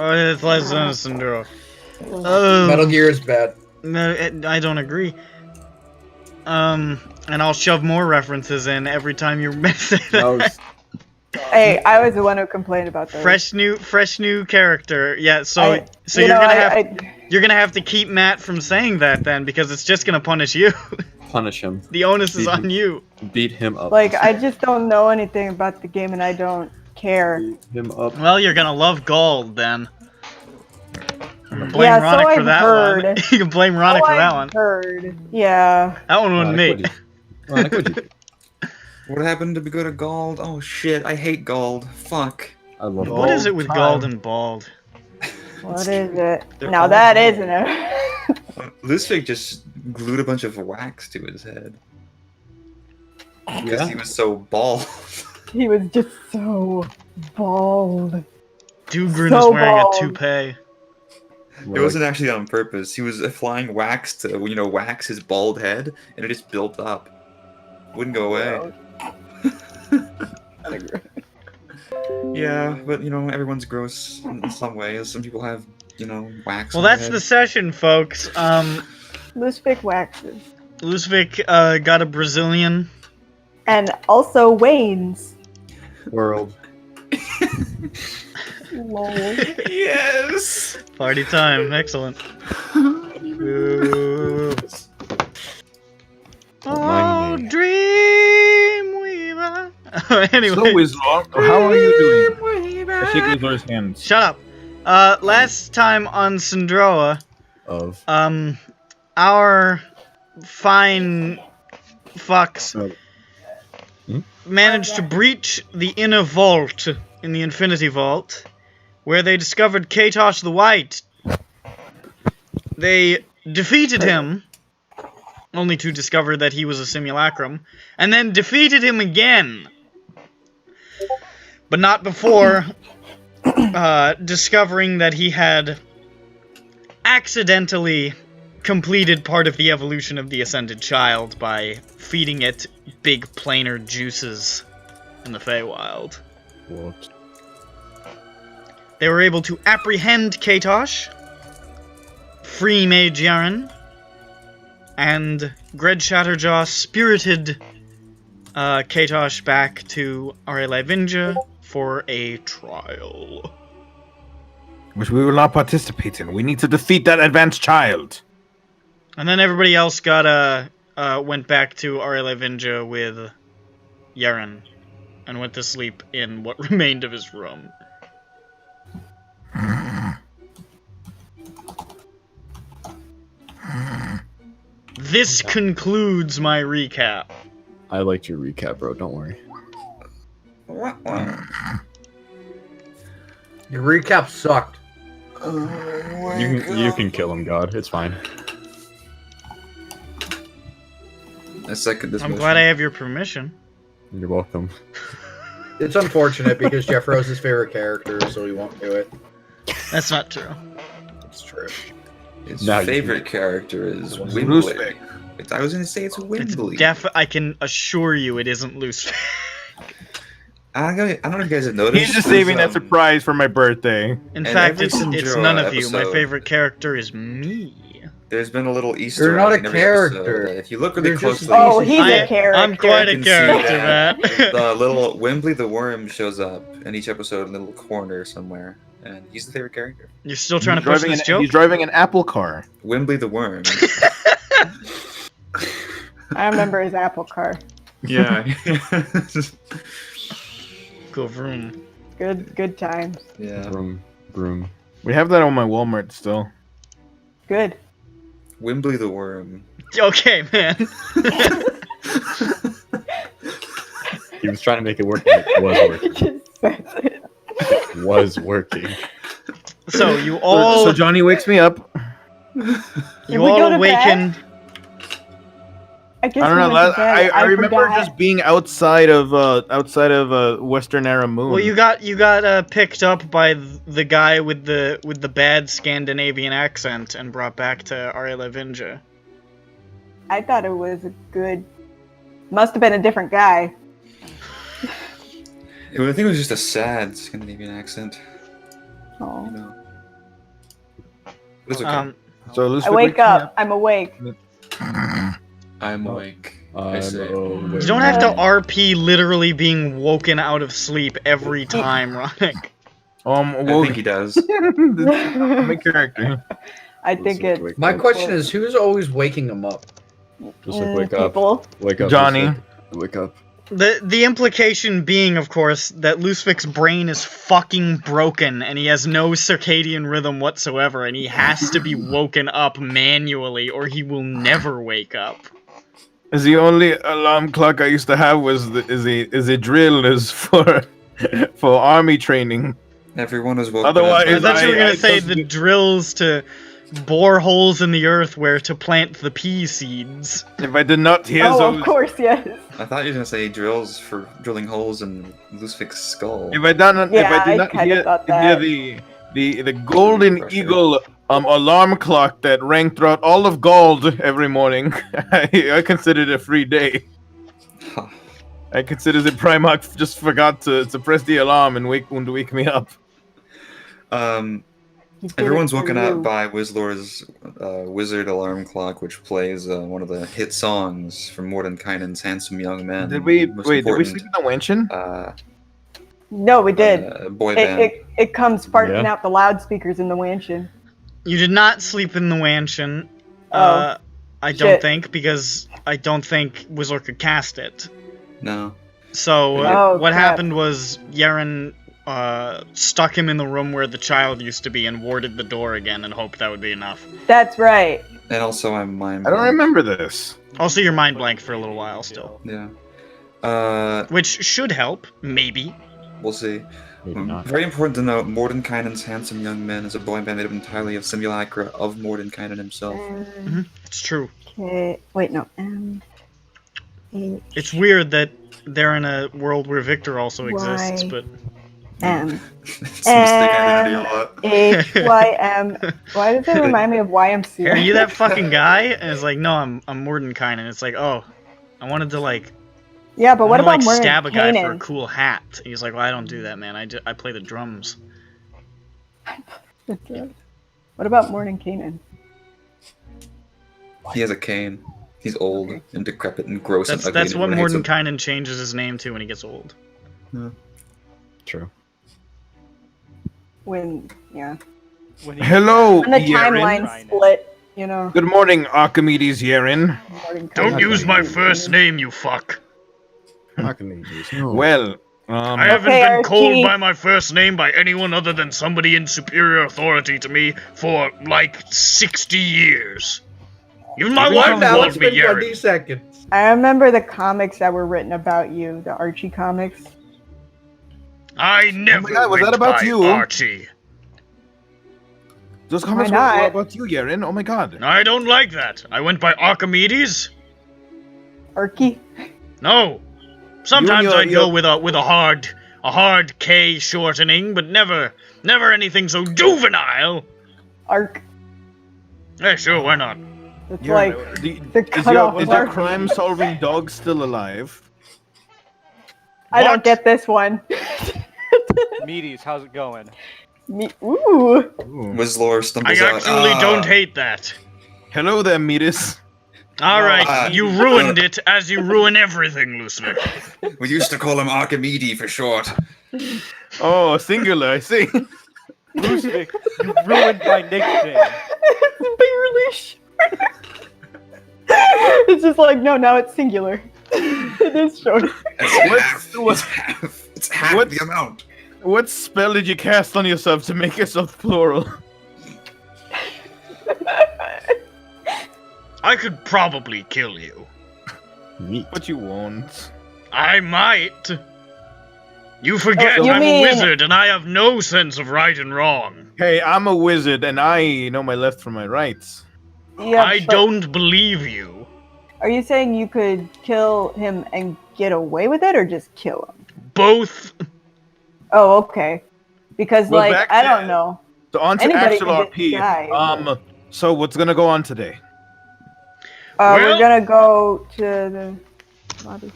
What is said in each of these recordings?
Oh, it's less than SINDROA. Metal Gear is bad. No, I don't agree. And I'll shove more references in every time you say that. Hey, I was the one who complained about those. Fresh new character. Yeah, so you're gonna have to keep Matt from saying that then, because it's just gonna punish you. Punish him. The onus is on you. Beat him up. Like, I just don't know anything about the game and I don't care. Beat him up. Well, you're gonna love Gold then. Blame Yeah, Ronick so for I've that heard. one. You can blame Ronick for that one. Heard. Yeah. That one wasn't me. Ronick, what'd you do? What happened to be good at Gold? Oh shit, I hate Gold. Fuck. I love What is it with Gold and Bald? What is it? They're Now all that bald. isn't it. Lustig just glued a bunch of wax to his head. Because Yeah? he was so bald. He was just so bald. Dugrin So is wearing bald. a toupee. It wasn't actually on purpose. He was applying wax to, wax his bald head, and it just built up. Wouldn't go away. Yeah, but everyone's gross in some ways. Some people have, wax. Well, on their that's head. the session, folks. Lustig waxes. Lusvik got a Brazilian. And also Wayne's. World. Lol. Yes. Party time. Excellent. Ooh. Oh, Dreamweaver. Anyway. So, Wizlord, how are you doing? I shake Wizlord's hands. Shut up. Last time on SINDROA, our fine fucks managed to breach the inner vault in the Infinity Vault, where they discovered Katosh the White. They defeated him, only to discover that he was a simulacrum, and then defeated him again. But not before discovering that he had accidentally completed part of the evolution of the Ascended Child by feeding it big planar juices in the Feywild. What? They were able to apprehend Katosh, free Mage Yaren, and Gred Shatterjaw spirited Katosh back to Areleivinja for a trial. Which we will not participate in. We need to defeat that advanced child. And then everybody else went back to Areleivinja with Yaren and went to sleep in what remained of his room. This concludes my recap. I liked your recap, bro. Don't worry. Your recap sucked. You can kill him, God. It's fine. I second this I'm motion. glad I have your permission. You're welcome. It's unfortunate because Jeff Rose is his favorite character, so he won't do it. That's not true. It's true. His Now you favorite character is Wimbley. Lustig. I was gonna say it's Wimbley. I can assure you it isn't loose. I don't know if you guys have noticed. He's just saving that surprise for my birthday. In And fact, every it's SINDROA none of you. My episode- favorite character is me. There's been a little Easter You're not egg a in every character. episode. If you look really You're just closely, Oh, he's a character. I'm quite you a can see character, that Matt. the little Wimbley the worm shows up in each episode in a little corner somewhere, and he's the favorite character. You're still trying to push this joke? He's driving an Apple car. Wimbley the worm. I remember his Apple car. Yeah. Go vroom. Good times. Yeah. Broom. We have that on my Walmart still. Good. Wimbley the worm. Okay, man. He was trying to make it work, and it was working. Just says it. It was working. So you all So Johnny wakes me up. Did you we all go to awaken. I guess I don't we know. went to bed. I remember forgot. just being outside of Western Era Moon. Well, you got picked up by the guy with the bad Scandinavian accent and brought back to Areleivinja. I thought it was a good. Must have been a different guy. I think it was just a sad Scandinavian accent. Oh. You know. It's okay. So let's I wake up. I'm awake. I'm awake. I say. You don't have to RP literally being woken out of sleep every time, Ronick. I Well, think he does. my character. I think it's My question is, who's always waking them up? Just like wake up. people. Wake up. Johnny. Just like, wake up. The implication being, of course, that Lucific's brain is fucking broken and he has no circadian rhythm whatsoever and he has to be woken up manually or he will never wake up. Is the only alarm clock I used to have was is a drill is for army training. Everyone is woken Otherwise, up. I thought you were gonna I say just- the drills to bore holes in the earth where to plant the pea seeds. If I did not hear Oh, those, of course, yes. I thought you were gonna say drills for drilling holes in Lucific's skull. if I did not I kinda hear, thought hear that. the golden Pressure. eagle alarm clock that rang throughout all of Gauld every morning, I considered it a free day. Huh. I consider that Primarch just forgot to press the alarm and wake me up. He did Everyone's it for woken you. up by Whistler's wizard alarm clock, which plays one of the hit songs from Mordenkainen's Handsome Young Men. Did we Most wait? Did we important, sleep in the mansion? No, we did. boy band. It comes sparking Yeah. out the loudspeakers in the mansion. You did not sleep in the mansion. Oh. I don't Shit. think, because I don't think Whistler could cast it. No. So, Oh, what crap. happened was Yaren stuck him in the room where the child used to be and warded the door again and hoped that would be enough. That's right. And also, I'm mind. I don't blank. remember this. Also, you're mind blank for a little while still. Yeah. Which should help, maybe. We'll see. Maybe not. Very important to note, Mordenkainen's Handsome Young Men is a boy band made up entirely of simulacra of Mordenkainen himself. It's true. Okay. Wait, no. It's weird that they're in a world where Victor also exists, Why? but... M It's a mistake identity a lot. H Y M. Why does it remind me of YMCA? Are you that fucking guy? And it's like, no, I'm Mordenkainen. It's like, oh, I wanted to like... Yeah, but what I wanna, about like Morgan stab a guy for a Kanan? cool hat. He's like, well, I don't do that, man. I play the drums. What about Morgan Kanan? He has a cane. He's old and decrepit and gross and ugly. That's and what everyone hates him. Mordenkainen changes his name to when he gets old. True. Yeah. Hello, When the Yaren. timeline split, you know. Good morning, Archimedes Yaren. Morgan Don't Kanan. use my first name, you fuck. Well, I haven't Okay, been Archie. called by my first name by anyone other than somebody in superior authority to me for, like, 60 years. Even my wife Now it's calls me been 20 Yaren. seconds. I remember the comics that were written about you, the Archie comics. I never God, was went that about by you? Archie. those comments Why were not? about you, Yaren. Oh my god. I don't like that. I went by Archimedes. Archie? No. Sometimes You and I'd your- go with a hard K shortening, but never anything so juvenile. Arc. Yeah, sure, why not? It's Yaren, like the- the is cutoff your of Archie. crime-solving dog still alive? I don't What? get this one. Meaties, how's it going? Ooh. Ooh. Whistler I stumbles out. actually don't hate that. Hello there, Metis. Alright, you ruined it as you ruin everything, Lucifer. We used to call him Archimedes for short. Oh, singular, I see. Lucivic, you ruined my nickname. It's barely short. It's just like, no, now it's singular. It is short. It's half What's- the amount. What spell did you cast on yourself to make yourself plural? I could probably kill you. Neat. What you want? I might. You forget Oh, you I'm mean- a wizard and I have no sense of right and wrong. Hey, I'm a wizard and I know my left from my right. Yeah, I but don't believe you. Are you saying you could kill him and get away with it, or just kill him? Both. Oh, okay. Because, Well, like, back I to- don't know. So on to Anybody actual can just RP. die, So what's gonna go on today? Well- We're gonna go to the lobby.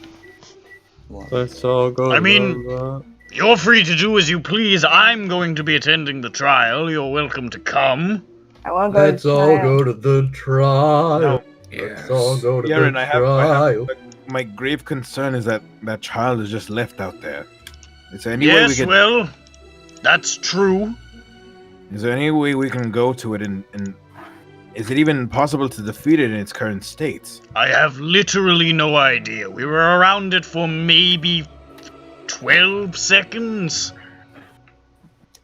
Let's all go. I mean- You're free to do as you please. I'm going to be attending the trial. You're welcome to come. I want to go Let's to the all trial. go to the trial. No. Let's all go to Yaren, the I trial. have my grave concern is that that child is just left out there. Is there any way we Yes, can? well, that's true. Is there any way we can go to it and is it even possible to defeat it in its current state? I have literally no idea. We were around it for maybe 12 seconds.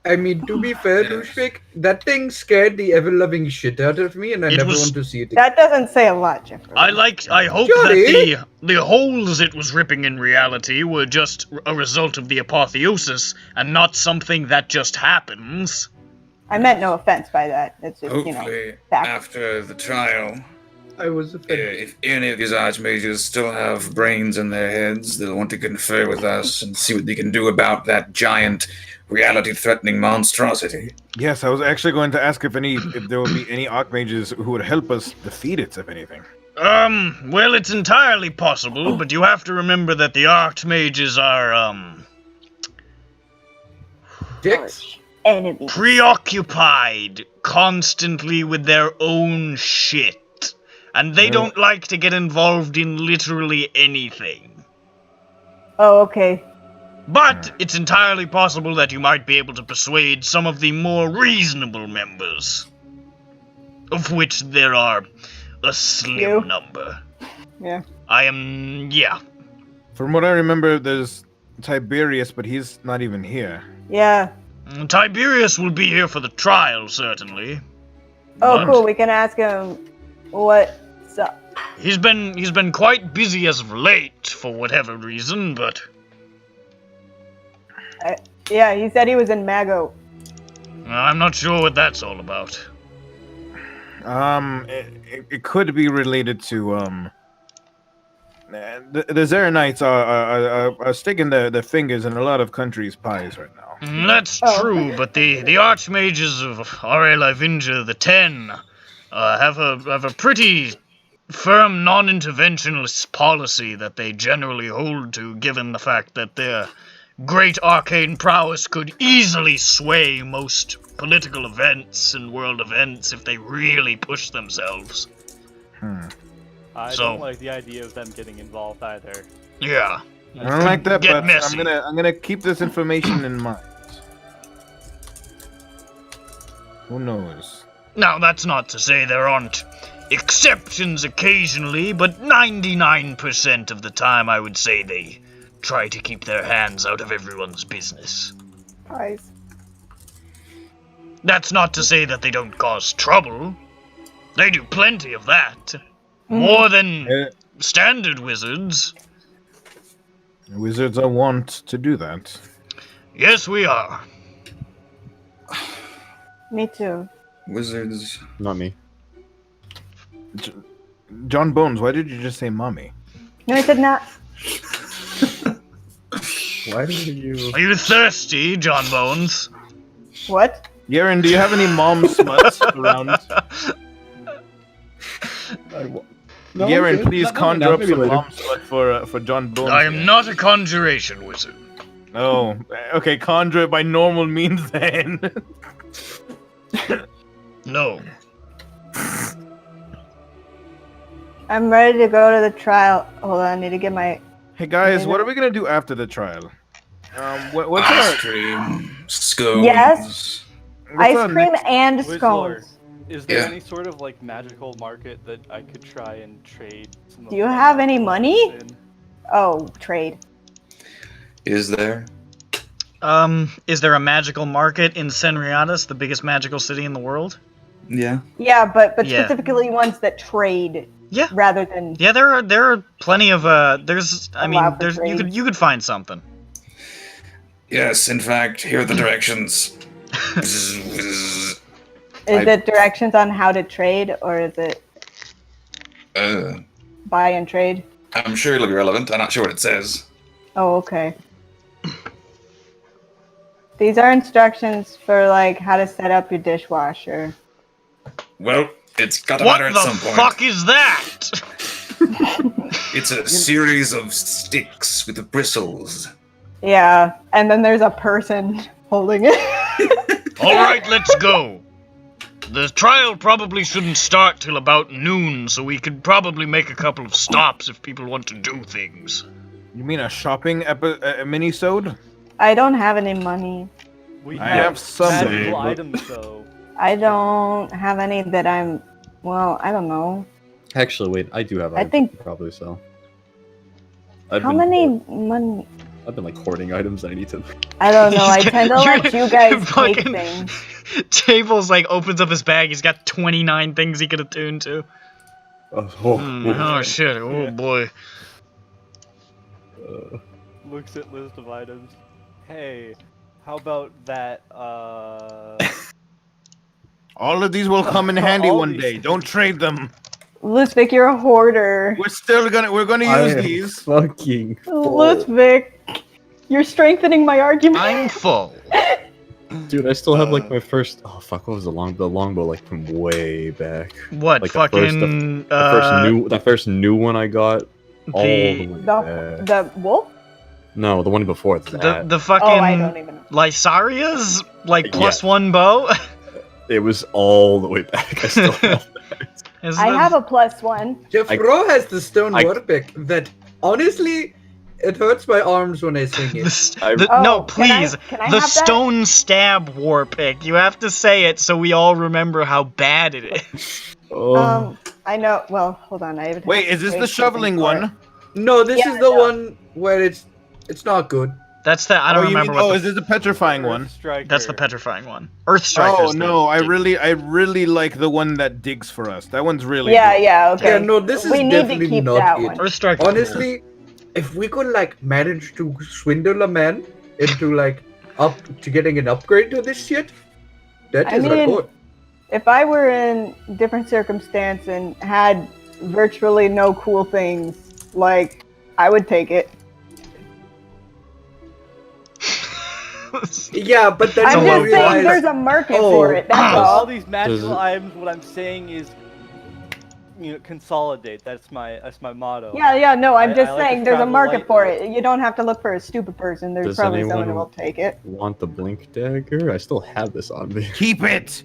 I mean, to be fair, Lushvik, that thing scared the ever-loving shit out of me, and I It never was- want to see it again. That doesn't say a lot, Jeffrey. I hope Johnny? that the holes it was ripping in reality were just a result of the apotheosis and not something that just happens. I meant no offense by that. It's just, Hopefully, fact. after the trial, I was offended. if any of these archmages still have brains in their heads, they'll want to confer with us and see what they can do about that giant, reality-threatening monstrosity. Yes, I was actually going to ask if there would be any archmages who would help us defeat it, if anything. Well, it's entirely possible, but you have to remember that the archmages are, Dicks? Enemy. preoccupied constantly with their own shit. And they don't like to get involved in literally anything. Oh, okay. But it's entirely possible that you might be able to persuade some of the more reasonable members. Of which there are a slim You? number. Yeah. Yeah. From what I remember, there's Tiberius, but he's not even here. Yeah. Tiberius will be here for the trial, certainly. Oh, But cool. We can ask him what's up. He's been quite busy as of late, for whatever reason, but Yeah, he said he was in Mago. I'm not sure what that's all about. It could be related to the Zeranites are sticking their fingers in a lot of countries' pies right now. That's Oh. true, but the archmages of R.A. Livinja, the Ten, have a pretty firm non-interventionist policy that they generally hold to, given the fact that their great arcane prowess could easily sway most political events and world events if they really push themselves. I So- don't like the idea of them getting involved either. Yeah. I don't like that, Get but messy. I'm gonna keep this information in mind. Who knows? Now, that's not to say there aren't exceptions occasionally, but 99% of the time I would say they try to keep their hands out of everyone's business. Pies. That's not to say that they don't cause trouble. They do plenty of that. More than Uh, standard wizards. Wizards are wont to do that. Yes, we are. Me too. Wizards. Not me. John Bones, why did you just say mommy? No, he said not. Why did you? Are you thirsty, John Bones? What? Yaren, do you have any mom sluts around? No, Yaren, okay. please Not now, conjure up maybe some later. mom slut for John Bones. I am not a conjuration wizard. Oh, okay, conjure it by normal means then. No. I'm ready to go to the trial. Hold on, I need to get my. Hey guys, what are we gonna do after the trial? What's our, Ice cream. Scones. Yes. what's our Ice cream next- and Whistler, scones. is there Yeah. any sort of like magical market that I could try and trade? Some Do you of my have any magical money? items in? Oh, trade. Is there? Is there a magical market in Senriatys, the biggest magical city in the world? Yeah. Yeah, but Yeah. specifically ones that trade. Yeah. Rather than. Yeah, there are plenty of there's I mean Allow for there's trade. you could find something. Yes, in fact, here are the directions. Is it directions on how to trade, or is it buy and trade? I'm sure it'll be relevant. I'm not sure what it says. Oh, okay. These are instructions for like how to set up your dishwasher. Well, it's got to What matter at the some point. fuck is that? It's a series of sticks with bristles. Yeah, and then there's a person holding it. All right, let's go. The trial probably shouldn't start till about noon, so we could probably make a couple of stops if people want to do things. You mean a shopping mini-sode? I don't have any money. We I have some. magical but- items though. I don't have any that I'm. Well, I don't know. Actually, wait, I do have I items think- to probably sell. How many money? I've been like hoarding items. I need to. I don't know. I tend to let You're you guys take fucking- things. Tables like opens up his bag. He's got 29 things he could attune to. Oh shit! Oh boy. Looks at list of items. Hey, how about that? All of these will come in handy All one these- day. Don't trade them. Lusvik, you're a hoarder. We're gonna use these. Fucking. Lusvik, you're strengthening my argument. I'm full. Dude, I still have like my first. Oh fuck! What was the longbow like from way back? What Like fucking The first new one I got. All the way The, back. the wolf? No, the one before that. the fucking Oh, I don't even know. Lysaria's like Yeah. +1 bow? It was all the way back. I still have that. Is I the- have a +1. Jeffro has the stone I- warpick that, honestly, it hurts my arms when I sing the it. s- I- the- Oh, no, can I- please. can I The have that? stone stab war pick. You have to say it so we all remember how bad it is. Oh. I know. Well, hold on. I would Wait, have is this to the say something shoveling for it. one? No, this Yeah, is the no. one where it's not good. That's the I don't Oh, you remember mean, what is this the petrifying one? Striker. that's the petrifying one. Earth Striker. Oh no, I really like the one that digs for us. That one's really Yeah, good. yeah, okay. Yeah, no, this is we need to definitely keep not that it. one. Earth Striker. Honestly, if we could like manage to swindle a man into like up to getting an upgrade to this shit, that I is mean- good. If I were in different circumstance and had virtually no cool things, like, I would take it. Yeah, but then I'm you just saying realize there's a market Oh. for it, that's all all. these magical Does it- items. What I'm saying is, consolidate. That's my motto. Yeah, no, I'm I just like to saying there's a travel market for lightly. it. You don't have to look for a stupid person. There's Does probably someone anyone- who will take it. Want the blink dagger? I still have this on me, Keep it.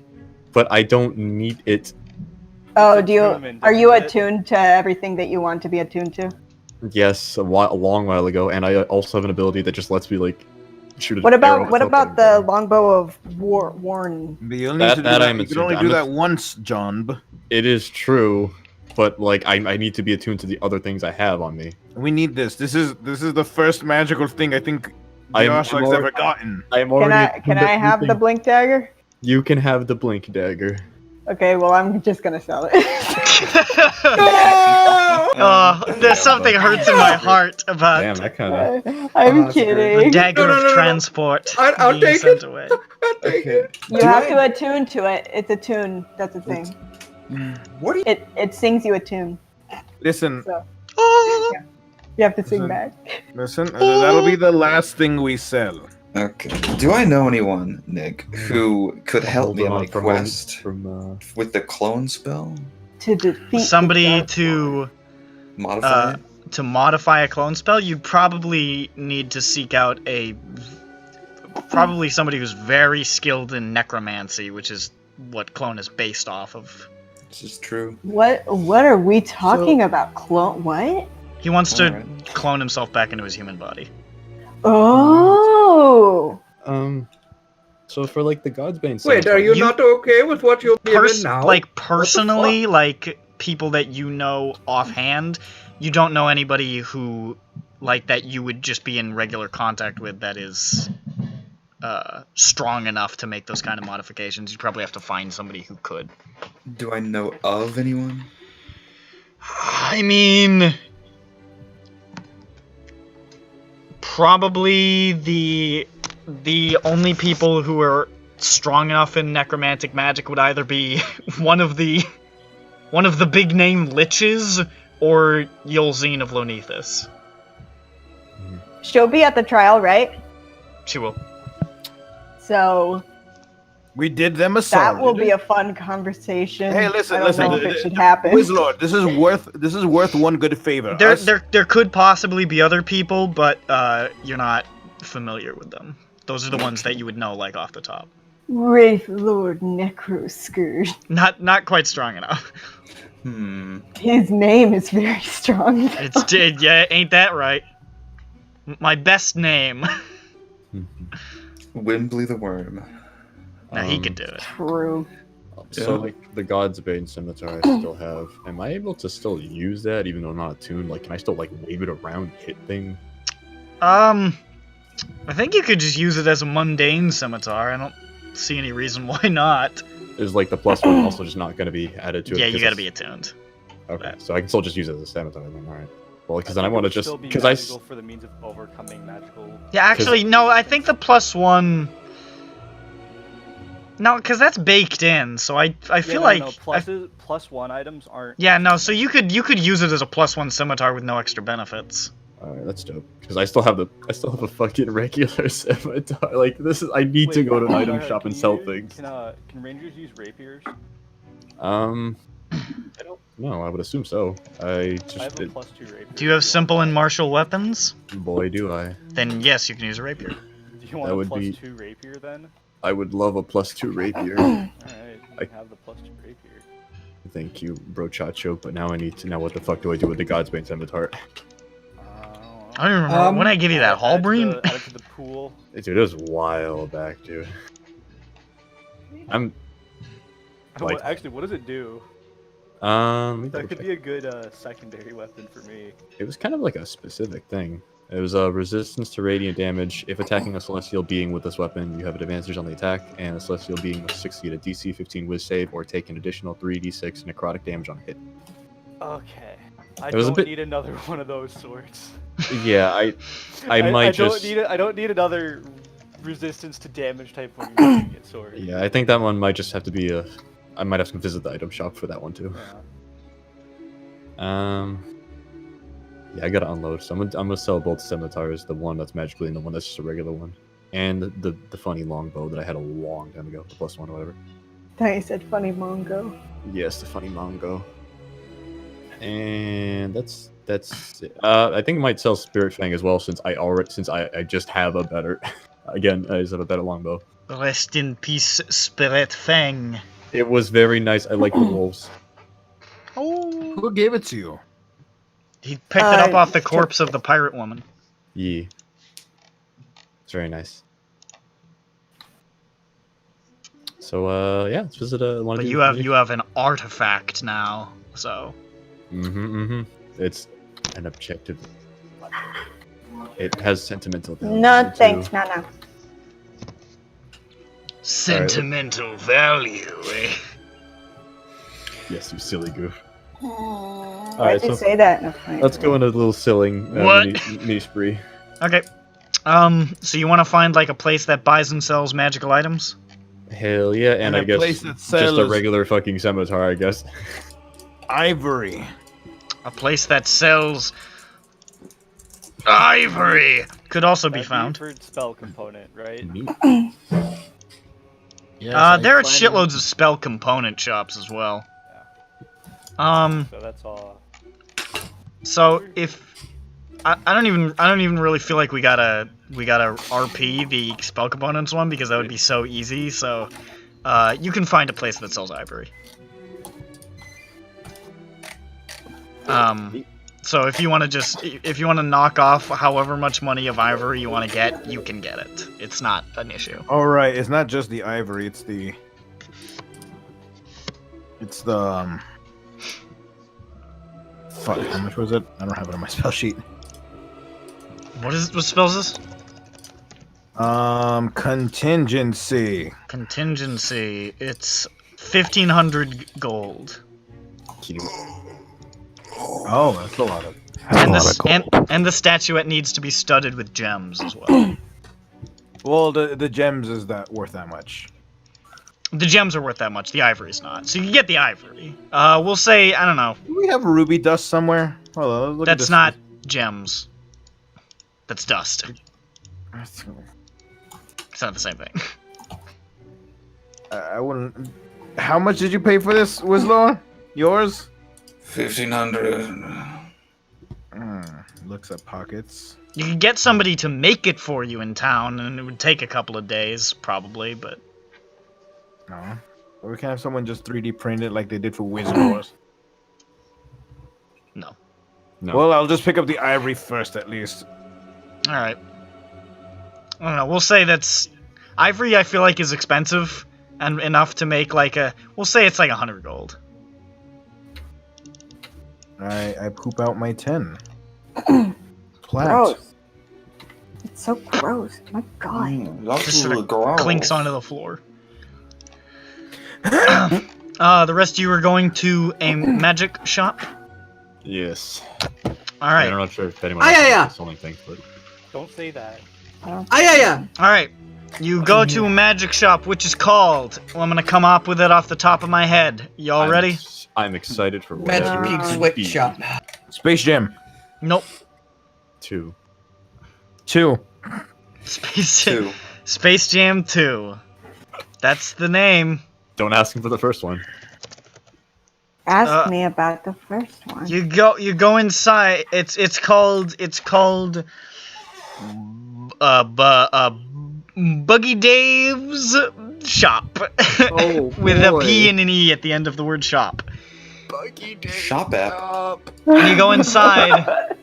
but I don't need it. Oh, It's do you? attunement, Are you isn't it? attuned to everything that you want to be attuned to? Yes, a long while ago, and I also have an ability that just lets me like shoot. What an arrow about myself the at a- longbow of Warren? But you'll That- need to do that that. I'm You can only attuned- do I'm that once, John. It is true, but like I need to be attuned to the other things I have on me. We need this. This is the first magical thing I think I'm Josh has already- ever gotten. I am Can already. I attuned to have the everything. blink dagger? You can have the blink dagger. Okay, well I'm just gonna sell it. There's something hurts in my heart about Damn, that kind of. I'm that's great. the kidding. dagger No, no, of no, no. transport I'll being take sent it. away. Okay. You have to attune to it. It's a tune. That's a thing. What do you? It sings you a tune. Listen, Oh, You have to sing Listen. back. listen. That'll be the last thing we sell. Okay. Do I know anyone, Nick, who could help me in my quest with the clone spell? To defeat somebody the dark to Modify it? to modify a clone spell, you'd probably need to seek out probably somebody who's very skilled in necromancy, which is what clone is based off of. This is true. What are we talking about? Clone? What? He wants to Alright. clone himself back into his human body. Oh. So for like the Godsbane. Wait, are you You- not okay with what you're given now? Like personally, like people that you know offhand, you don't know anybody who like that you would just be in regular contact with that is strong enough to make those kind of modifications. You'd probably have to find somebody who could. Do I know of anyone? I mean, probably the only people who are strong enough in necromantic magic would either be one of the big name liches or Yolzine of Lonethus. She'll be at the trial, right? She will. So We did them a solid. that will be a fun conversation. Hey, listen, I don't listen. know if it should happen. Wizlord, this is worth one good favor. There could possibly be other people, but you're not familiar with them. Those are the ones that you would know like off the top. Wraith Lord Necroscourge. Not quite strong enough. His name is very strong. Yeah, ain't that right? My best name. Wimbley the Worm. Now he could do it. True. So like the God's Bane Scimitar I still have. Am I able to still use that even though not attuned? Like, can I still like wave it around, hit thing? I think you could just use it as a mundane scimitar. I don't see any reason why not. Is like the +1 also just not going to be added to it? Yeah, you gotta be attuned. Okay, so I can still just use it as a scimitar then. All right. Well, because then I think want to it would just still be because magical for the means of overcoming magical. Yeah, actually, no. I think the +1. No, because that's baked in. So I feel like +1 items aren't. Yeah, no. So you could use it as a +1 scimitar with no extra benefits. Alright, that's dope. Because I still have a fucking regular scimitar. Like this is I need to go to an item shop and sell things. Can rangers use rapiers? I don't know. I would assume so. I I have just a +2 rapier. Do you have simple and martial weapons? boy do I. Then yes, you can use a rapier. Do you want that a would be- +2 rapier then? I would love a +2 rapier. Alright, you can have the +2 rapier. Thank you, bro Chacho. But now I need to know what the fuck do I do with the God's Bane Scimitar? I don't even remember when I give you that Hallbreen. Add it to the pool. Dude, it was a while back, dude. I'm like, Actually, what does it do? let me That double could check. be a good secondary weapon for me. It was kind of like a specific thing. It was a resistance to radiant damage. If attacking a celestial being with this weapon, you have an advantage on the attack, and a celestial being must succeed a DC 15 Wiz save or take an additional 3d6 necrotic damage on a hit. Okay. I was a don't bit- need another one of those swords. Yeah, I might just. I don't need another resistance to damage type when you're using it sword. Yeah, I think that one might just have to be a. I might have to visit the item shop for that one too. Yeah. Yeah, I gotta unload. So I'm gonna sell both scimitars, the one that's magically and the one that's just a regular one, and the funny longbow that I had a long time ago, the +1 or whatever. Thought you said funny Mongo. Yes, the funny Mongo. And that's it. I think I might sell Spirit Fang as well since I just have a better. Again, I just have a better longbow. Rest in peace, Spirit Fang. It was very nice. I like the wolves. Oh. Who gave it to you? He picked it up off the corpse of the pirate woman. Yeah. It's very nice. So yeah, let's visit one. But you have an artifact now, so. It's an objective. It has sentimental value. No, too. thanks, no. Sentimental value, eh? Yes, you silly goof. Why'd Alright, you so say that in a funny let's way? go into a little silling What? mini spree. Okay. So you want to find like a place that buys and sells magical items? Hell yeah, and I a guess place that just a sells regular fucking scimitar, I guess. ivory. A place that sells ivory could also be found. Buford spell component, right? There are shitloads of spell component shops as well. So that's all. So if I don't even really feel like we gotta RP the spell components one because that would be so easy. So you can find a place that sells ivory. So if you want to knock off however much money of ivory you want to get, you can get it. It's not an issue. All right, it's not just the ivory. It's the. Fuck, how much was it? I don't have it on my spell sheet. What spells this? Contingency. Contingency. It's 1,500 gold. Oh, that's a lot of. And the statuette needs to be studded with gems as well. Well, the gems is that worth that much? The gems are worth that much. The ivory's not. So you can get the ivory. We'll say, I don't know. Do we have ruby dust somewhere? Hold on, look at That's this. not gems. That's dust. It's not the same thing. I wouldn't. How much did you pay for this, Wislaw? Yours? 1,500. Looks at pockets. You could get somebody to make it for you in town, and it would take a couple of days, probably, but... No. Or we can have someone just 3D print it like they did for Wizard Wars. No. No. Well, I'll just pick up the ivory first, at least. All right. I don't know. We'll say that's ivory. I feel like is expensive and enough to make like a. We'll say it's like 100 gold. I poop out my 10. Plant. Gross. It's so gross. My God. That's Just sort of gross. clinks onto the floor. The rest of you are going to a magic shop. Yes. All right. I'm not sure if anyone Ah, else yeah, knows yeah. the selling thing, but Don't say that. Yeah. All right. You go to a magic shop, which is called. Well, I'm gonna come up with it off the top of my head. Y'all ready? I'm excited for Magic whatever Peak it Sweat be. Shop. Space Jam. Nope. 2. 2. Space Jam 2. That's the name. Don't ask him for the first one. Ask me about the first one. You go inside. It's called Buggy Dave's shop. Oh, With a boy. P and an E at the end of the word shop. Shop app. And you go inside.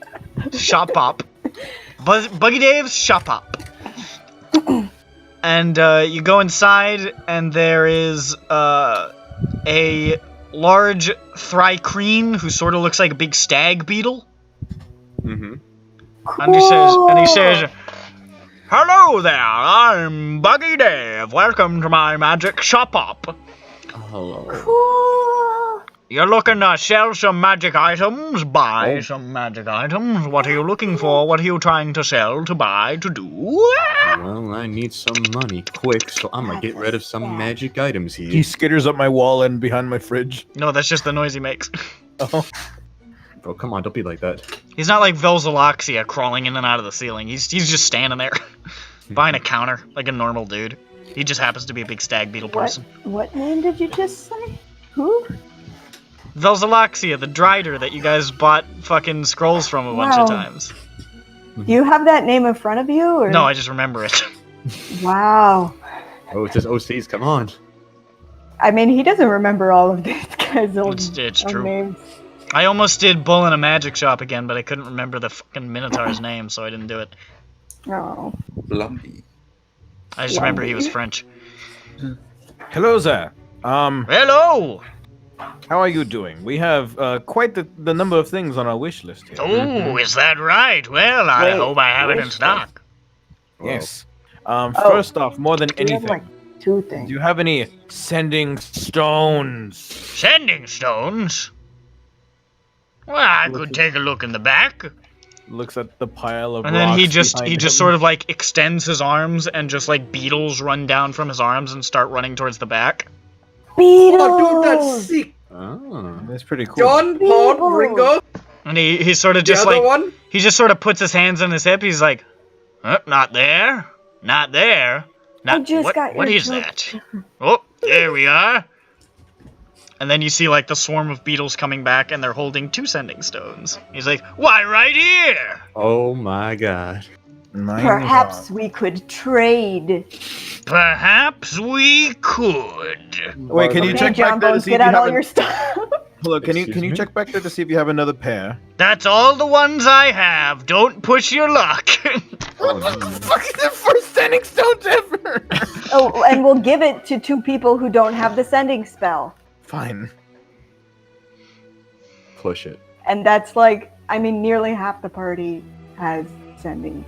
Shop up. Buggy Dave's shop up. And you go inside, and there is a large thrycreen who sort of looks like a big stag beetle. Mm-hmm. And he says, "Hello there, I'm Buggy Dave. Welcome to my magic shop up. Hello. Cool. You're looking to sell some magic items, buy some magic items. What are you looking for? What are you trying to sell, to buy, to do?" Well, I need some money quick, so I'm gonna get rid of some magic items He here. skitters up my wall and behind my fridge. No, that's just the noise he makes. Oh. Bro, come on, don't be like that. He's not like Velzaloxia crawling in and out of the ceiling. He's just standing there behind a counter like a normal dude. He just happens to be a big stag beetle person. What name did you just say? Who? Velzaloxia, the Drider that you guys bought fucking scrolls from a bunch of Wow. times. Do you have that name in front of you? Or? No, I just remember it. Wow. Oh, it's just OCs, come on. I mean, he doesn't remember all of these guys' old, It's old true. names. I almost did Bull in a Magic Shop again, but I couldn't remember the fucking Minotaur's name, so I didn't do it. Oh. Lumpy. I just remember he was French. Hello there. Hello! How are you doing? We have quite the number of things on our wish list here. Oh, is that right? Well, I Wait, hope I have it in which stock. Yes. First off, more than We have anything, like 2 things. do you have any sending stones? Sending stones? Well, I could take a look in the back. Looks at the pile of And then he rocks just behind him. sort of like extends his arms and just like beetles run down from his arms and start running towards the back. Beatles! Oh, dude, that's sick. Oh. That's pretty cool. John, Paul, Beatles. Ringo. And he sort of The just other like one. he just sort of puts his hands on his hip. He's like, not there, not there, not just what? got What your is joke. that? Oh, there we are. And then you see like the swarm of beetles coming back, and they're holding 2 sending stones. He's like, "Why, right here." Oh my god. Perhaps we could trade. Perhaps we could. Wait, can you Okay, check John back there to Bones, see if get you out have all an- your stuff. Hello, can you Excuse me? check back there to see if you have another pair? That's all the ones I have. Don't push your luck. Oh, no. Fuck is the first sending stones ever? Oh, and we'll give it to 2 people who don't have the sending spell. Fine. Push it. And that's like, I mean, nearly half the party has sending.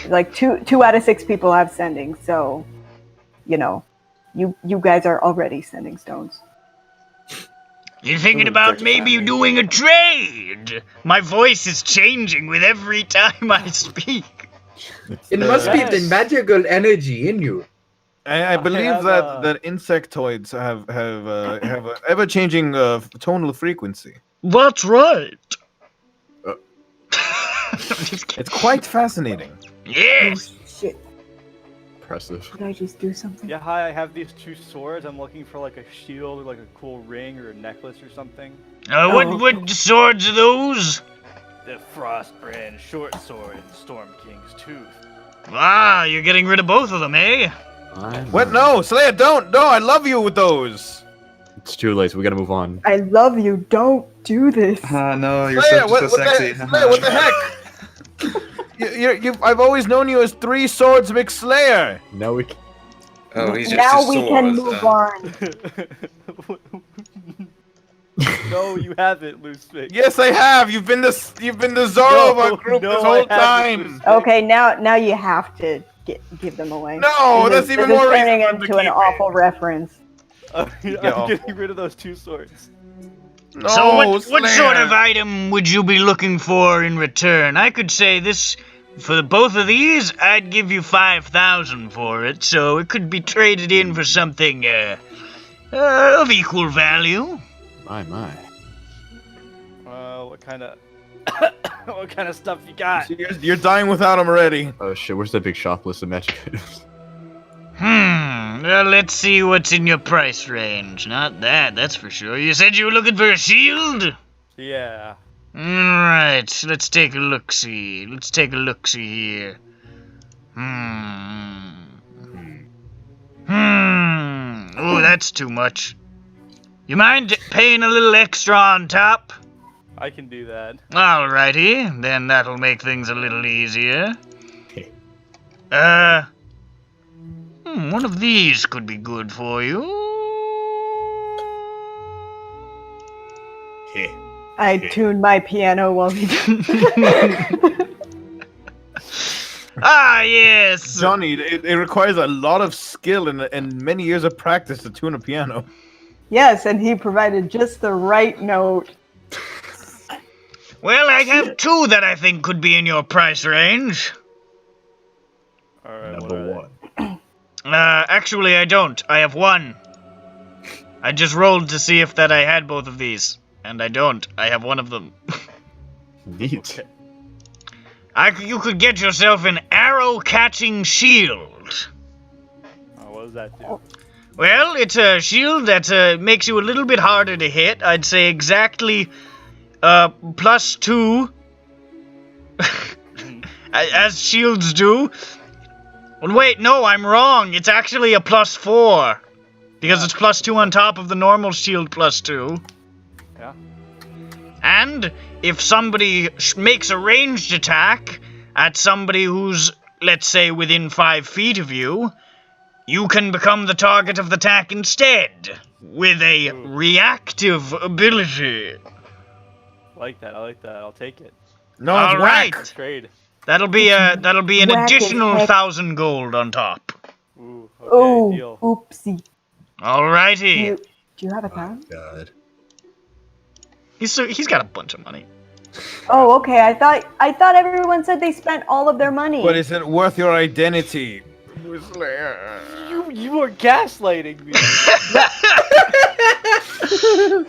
Like 2 out of 6 people have sending, so, you know, you guys are already sending stones. You're thinking about maybe doing a trade. My voice is changing with every time I speak. It must be the Yes. magical energy in you. I believe have, that insectoids have a ever-changing tonal frequency. That's right. Uh. I'm just kidding. It's quite fascinating. Yes. Shit, Impressive. did I just do something? Yeah, hi, I have these 2 swords. I'm looking for like a shield or like a cool ring or a necklace or something. What swords are those? The Frostbrand short sword and Storm King's tooth. Ah, you're getting rid of both of them, eh? What? No, Slayer, don't! No, I love you with those! It's too late, so we gotta move on. I love you. Don't do this. No, you're Slayer, so sexy. Slayer, what the heck? I've always known you as Three Swords McSlayer! Now we can... Oh, he's just Now his we can swords, move on. No, you haven't, Loosefix. Yes, I have! You've been the Zorro of our group this whole time! Okay, now you have to give them away. No, This that's is- even this is more reason turning for them to into an keep awful reference. I'm getting rid of those 2 swords. No, So what sort Slayer. of item would you be looking for in return? I could say this, for both of these, I'd give you 5,000 for it, so it could be traded in for something, of equal value. My. What kind of... what kind of stuff you got? You're dying without him already. Oh shit, where's that big shop list of magic items? Well, let's see what's in your price range. Not that's for sure. You said you were looking for a shield? Yeah. Alright, let's take a look-see. Here. Oh, that's too much. You mind paying a little extra on top? I can do that. Alrighty, then that'll make things a little easier. One of these could be good for you. I tuned my piano while he Ah, yes! Johnny, it requires a lot of skill and many years of practice to tune a piano. Yes, and he provided just the right note. Well, I have 2 that I think could be in your price range. Alright, Number 1. Actually, I don't. I have 1. I just rolled to see if that I had both of these. And I don't. I have 1 of them. Neat. You could get yourself an arrow-catching shield. Oh, what does that do? Well, it's a shield that makes you a little bit harder to hit. I'd say exactly +2. As shields do. Well, wait, no, I'm wrong. It's actually a +4. Because it's +2 on top of the normal shield +2. Yeah. And if somebody makes a ranged attack at somebody who's, let's say, within 5 feet of you, you can become the target of the attack instead, with a reactive ability. I like that. I'll take it. No, All it's right. whack. Trade. That'll be an Whack additional as heck. 1,000 gold on top. Ooh, okay, Oh, deal. oopsie. Alrighty. Do you have a thousand? God. He's got a bunch of money. Oh, okay. I thought everyone said they spent all of their money. But is it worth your identity? You are gaslighting me.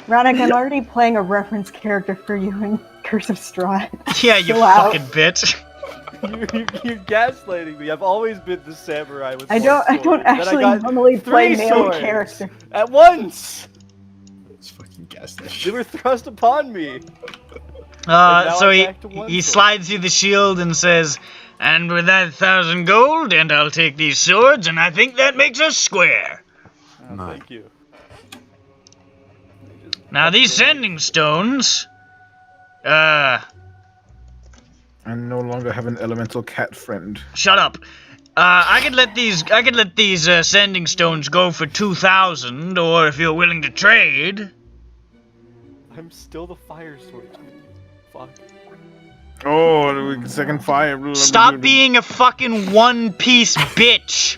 Ronak, I'm already playing a reference character for you in Curse of Strahd. Yeah, you Chill out. fucking bitch. You're gaslighting me. I've always been the samurai with I one don't sword. Then actually got normally play 3 male swords character. at once. Let's fucking guess that They shit. were thrust upon me. now So I'm he back to one sword. slides you the shield and says, "And with that 1,000 gold, and I'll take these swords, and I think that makes us square." Oh, My. thank you. Now these sending stones, I no longer have an elemental cat friend. shut up. I could let these sending stones go for 2,000, or if you're willing to trade. I'm still the fire sword. Fuck. Oh, second fire. Stop being a fucking one-piece bitch.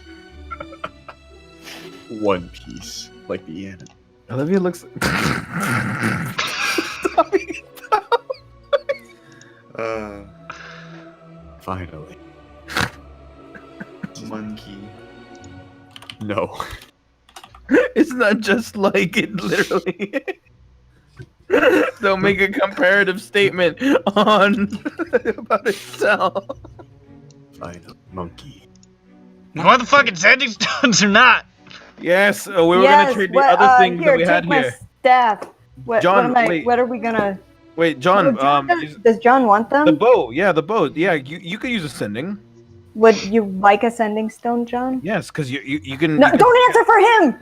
One Piece. Like the anime. Olivia looks. Finally. Monkey. No. It's not just like it, literally. Don't make a comparative statement on about itself. Final monkey. You want the fucking sending stones or not? Yes, we were gonna trade the other things here, that we had take my here. staff. John, what are we gonna? Wait, John. Does John want them? The bow. Yeah, the bow. Yeah, you could use ascending. Would you like a sending stone, John? Yes, because you can. No, you can- don't answer for him.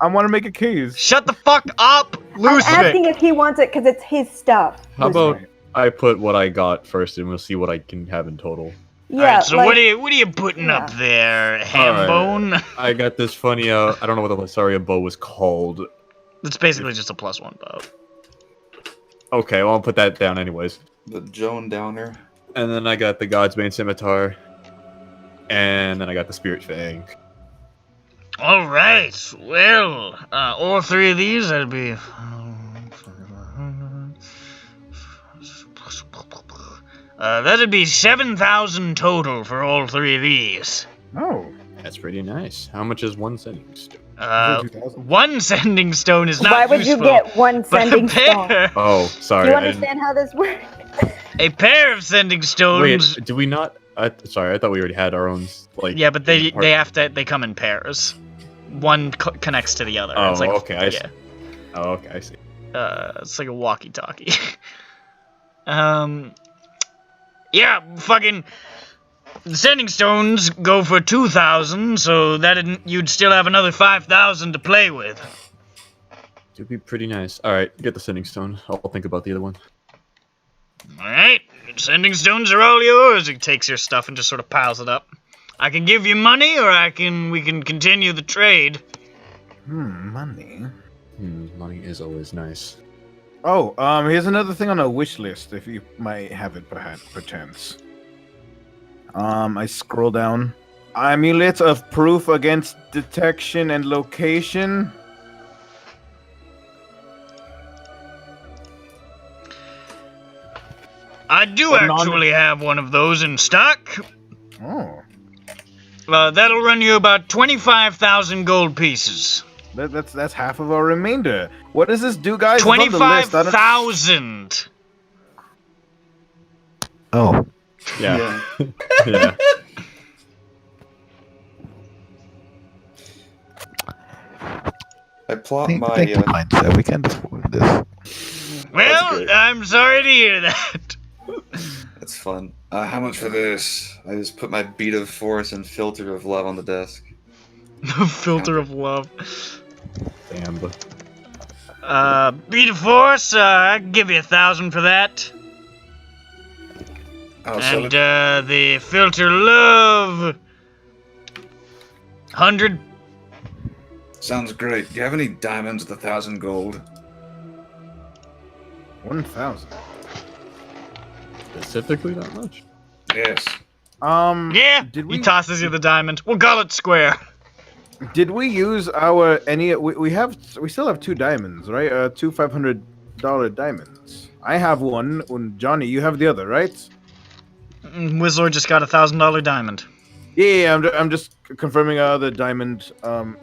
I want to make a case. Shut the fuck up, I'm Lucifix. asking if he wants it because it's his stuff. How about Right. I put what I got first, and we'll see what I can have in total. Yeah. Alright, so like, what are you putting up there, Hambone? I got this funny. I don't know what the Lasaria bow was called. It's basically just a +1 bow. Okay, well I'll put that down anyways. The Joan Downer. And then I got the God's Bane Scimitar. And then I got the Spirit Fang. Alright, well, all three of these, that'd be... that'd be 7,000 total for all three of these. Oh. That's pretty nice. How much is one sending stone? 2,000. One sending stone is not why would useful, you get one but sending a stone? pair, Oh, sorry. Do you I didn't- understand how this works? a pair of sending stones... Wait, do we not? Sorry, I thought we already had our own. Like. Yeah, but they part- have to. They come in pairs. One connects to the other. Oh, it's like okay, I see. yeah. Oh, okay, I see. It's like a walkie-talkie. Yeah, fucking. The sending stones go for 2,000, so you'd still have another 5,000 to play with. It'd be pretty nice. All right, get the sending stone. I'll think about the other one. All right, sending stones are all yours. He takes your stuff and just sort of piles it up. I can give you money, or we can continue the trade. Money. Money is always nice. Oh, here's another thing on a wish list, if you might have it perchance. I scroll down. Amulet of proof against detection and location. I do But non- actually have one of those in stock. Oh, That'll run you about 25,000 gold pieces. that's half of our remainder. What does this do, guys? It's on the list. I don't- 25,000! Oh. Yeah. Yeah. I plot my. mindset. We can't afford this. Well, good. I'm sorry to hear that. That's fun. How much for this? I just put my beat of force and filter of love on the desk. The filter of love. Damn. Beat of force, I can give you 1,000 for that. I'll sell And, it. the filter love... 100. Sounds great. Do you have any diamonds with 1,000 gold? 1,000. Specifically that much? Yes. Yeah, Did we he tosses you the diamond. We'll call it square. Did we use our any? We still have 2 diamonds, right? 2 $500 diamonds. I have one, and Johnny, you have the other, right? Whistler just got a $1,000 diamond. Yeah, I'm just confirming the diamond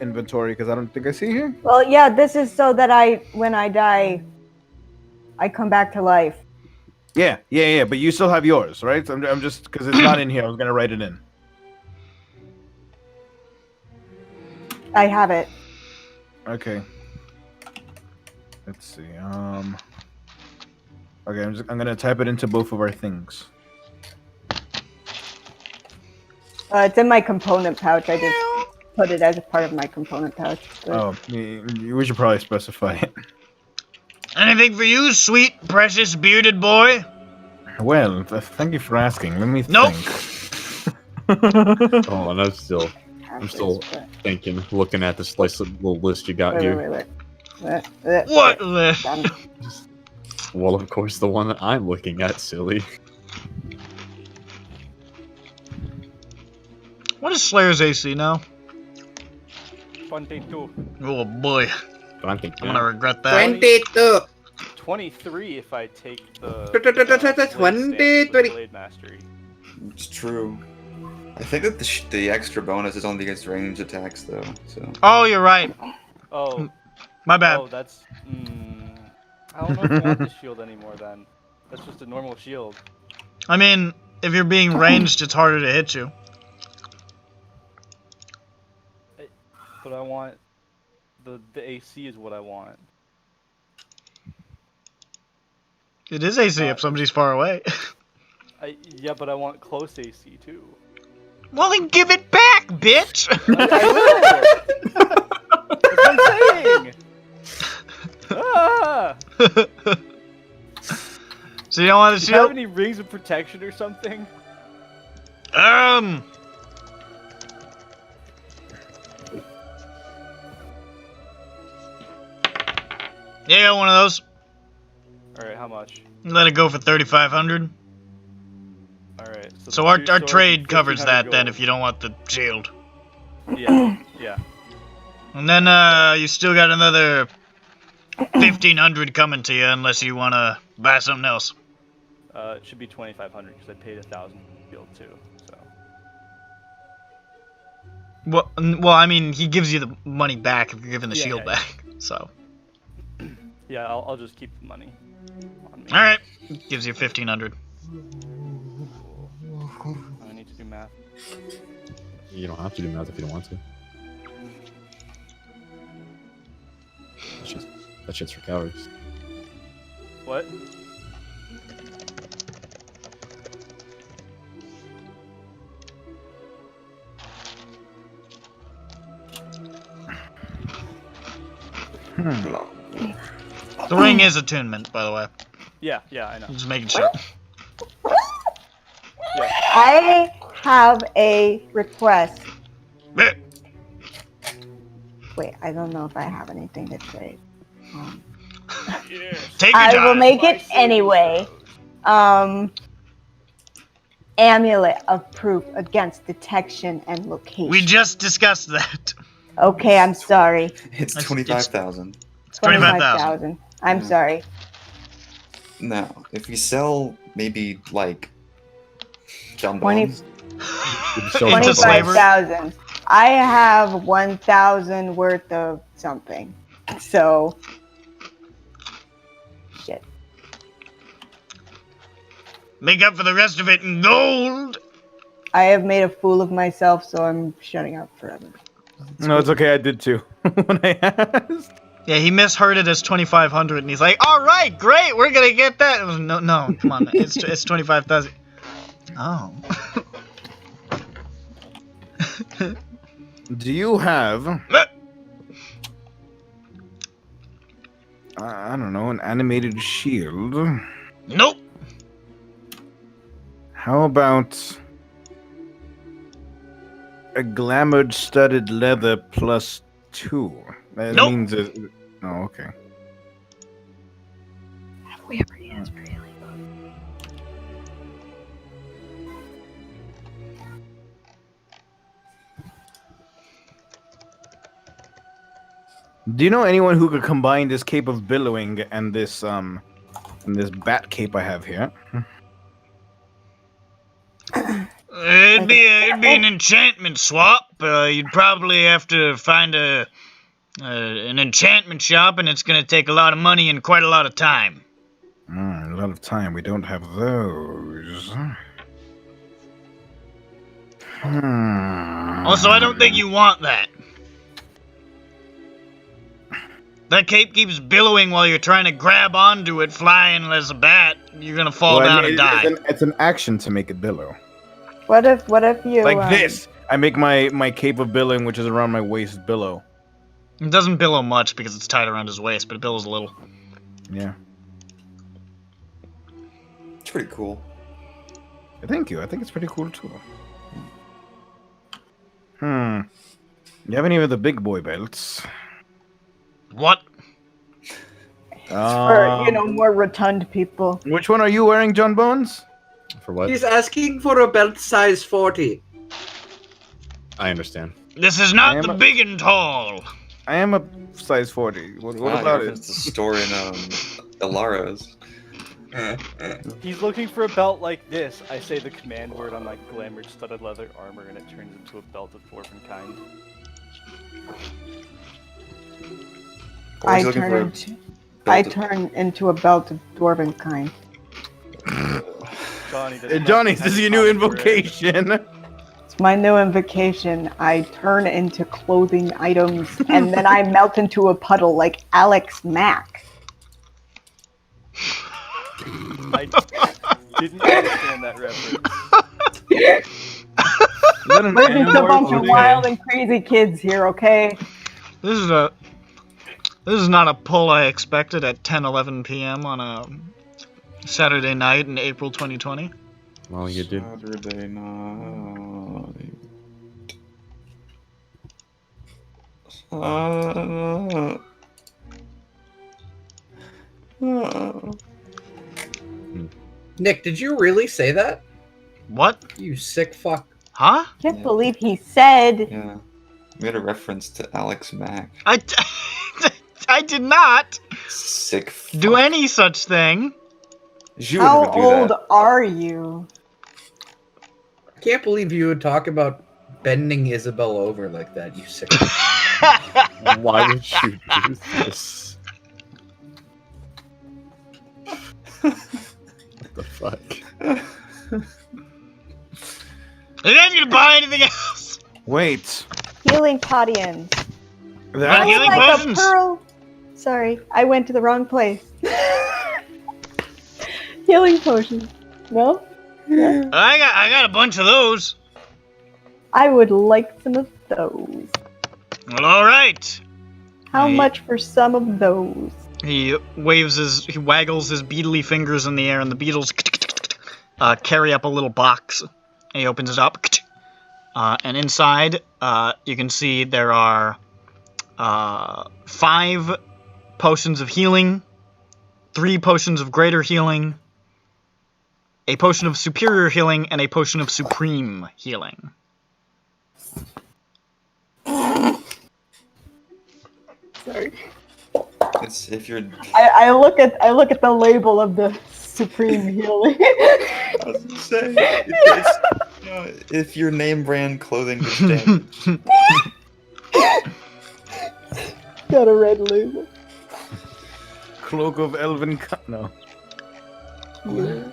inventory because I don't think I see here. Well, yeah, this is so that when I die, I come back to life. Yeah. But you still have yours, right? I'm just because it's not in here. I was gonna write it in. I have it. Okay. Let's see. Okay, I'm gonna type it into both of our things. It's in my component pouch. I just put it as a part of my component pouch. But Oh, we should probably specify it. Anything for you, sweet, precious, bearded boy? Well, thank you for asking. Let me Nope. think. Oh, and I'm still thinking, looking at this nice little list you got Wait. here. What list? Well, of course, the one that I'm looking at, silly. What is Slayer's AC now? 22. Oh boy, I'm thinking. I'm gonna regret that. 22. 23 if I take the. 20. Blade Mastery. It's true. I think that the extra bonus is only against ranged attacks, though. So. Oh, you're right. Oh. My bad. Oh, that's. I don't know if I want the shield anymore then. That's just a normal shield. I mean, if you're being ranged, it's harder to hit you. But I want. The AC is what I want. It is AC if somebody's far away. Yeah, but I want close AC too. Well, then give it back, bitch! I will! That's what I'm saying! Ah! So you don't want the Do you have shield? any rings of protection or something? Yeah, one of those. Alright, how much? Let it go for 3,500. Alright. So the our two swords trade and covers 1,500 that then gold. if you don't want the shield. Yeah, yeah. And then you still got another 1,500 coming to you unless you want to buy something else. It should be 2,500 because I paid 1,000 shield too. So. Well, I mean, he gives you the money back if you're giving the Yeah, shield yeah, back. So, Yeah, I'll just keep the money on me. all right, gives you 1,500. I need to do math. You don't have to do math if you don't want to. That shit's for cowards. What? The ring is attunement, by the way. Yeah, I know. Just making sure. I have a request. Eh, Wait, I don't know if I have anything to trade. Take your I will time. make it anyway. Amulet of proof against detection and location. We just discussed that. Okay, I'm sorry. It's It's- 25,000. It's 25,000. I'm Yeah. sorry. Now, if we sell maybe like 20 jumbones, Into slavery. 25,000. I have 1,000 worth of something. So, shit. Make up for the rest of it in gold. I have made a fool of myself, so I'm shutting up forever. No, it's okay. I did too. When I asked. Yeah, he misheard it as 2,500, and he's like, "All right, great, we're gonna get that." It was, no, come on, it's 25,000. Oh. Do you have? I don't know, an animated shield. Nope. How about a glamored studded leather +2? That Nope. means it. Oh, okay. We ever used really? Do you know anyone who could combine this cape of billowing and this bat cape I have here? It'd be an enchantment swap. You'd probably have to find an enchantment shop, and it's gonna take a lot of money and quite a lot of time. A lot of time. We don't have those. Also, I don't think you want that. That cape keeps billowing while you're trying to grab onto it, flying as a bat. You're gonna fall Well, I down mean, and die. It's an action to make it billow. What if you Like this. I make my cape of billowing, which is around my waist, billow. It doesn't billow much because it's tied around his waist, but it billows a little. Yeah. it's pretty cool. Thank you. I think it's pretty cool too. You have any of the big boy belts? What? for more rotund people? Which one are you wearing, John Bones? For what? He's asking for a belt size 40. I understand. This is I not am the a- big and tall. I am a size 40. What about it? It's the store in Elara's. He's looking for a belt like this. I say the command word on my glamored studded leather armor, and it turns into a belt of dwarven kind. Or he's I looking turn for a into belt of- turn into a belt of dwarven kind. Johnny, Johnny, this is your new invocation. It's my new invocation. I turn into clothing items and then I melt into a puddle like Alex Mack. Didn't understand that reference. We're just a bunch of wild and crazy kids here, okay? This is not a pull I expected at 10:11 p.m. on a Saturday night in April 2020. Well, you did. Saturday night. Nick, did you really say that? What? You sick fuck. Huh? Can't Yeah. believe he said. Yeah. We had a reference to Alex Mack. I did not Sick fuck. do any such thing. You would How never do old that. are you? I can't believe you would talk about bending Isabel over like that, you sick fuck. Why would you do this? What the fuck? Are you guys gonna buy anything else? Wait. Healing potions. What That, healing like potions? a pearl. Sorry, I went to the wrong place. Healing potions. No? Yeah. I got a bunch of those. I would like some of those. Well, all right. How Hey. much for some of those? He waggles his beetly fingers in the air, and the beetles carry up a little box. And he opens it up, and inside you can see there are 5 potions of healing, 3 potions of greater healing, a potion of superior healing, and a potion of supreme healing. Sorry. It's if you're. I look at the label of the supreme healing. I was gonna say, if your name brand clothing gets damaged. Got a red label. Cloak of Elven. No. It'd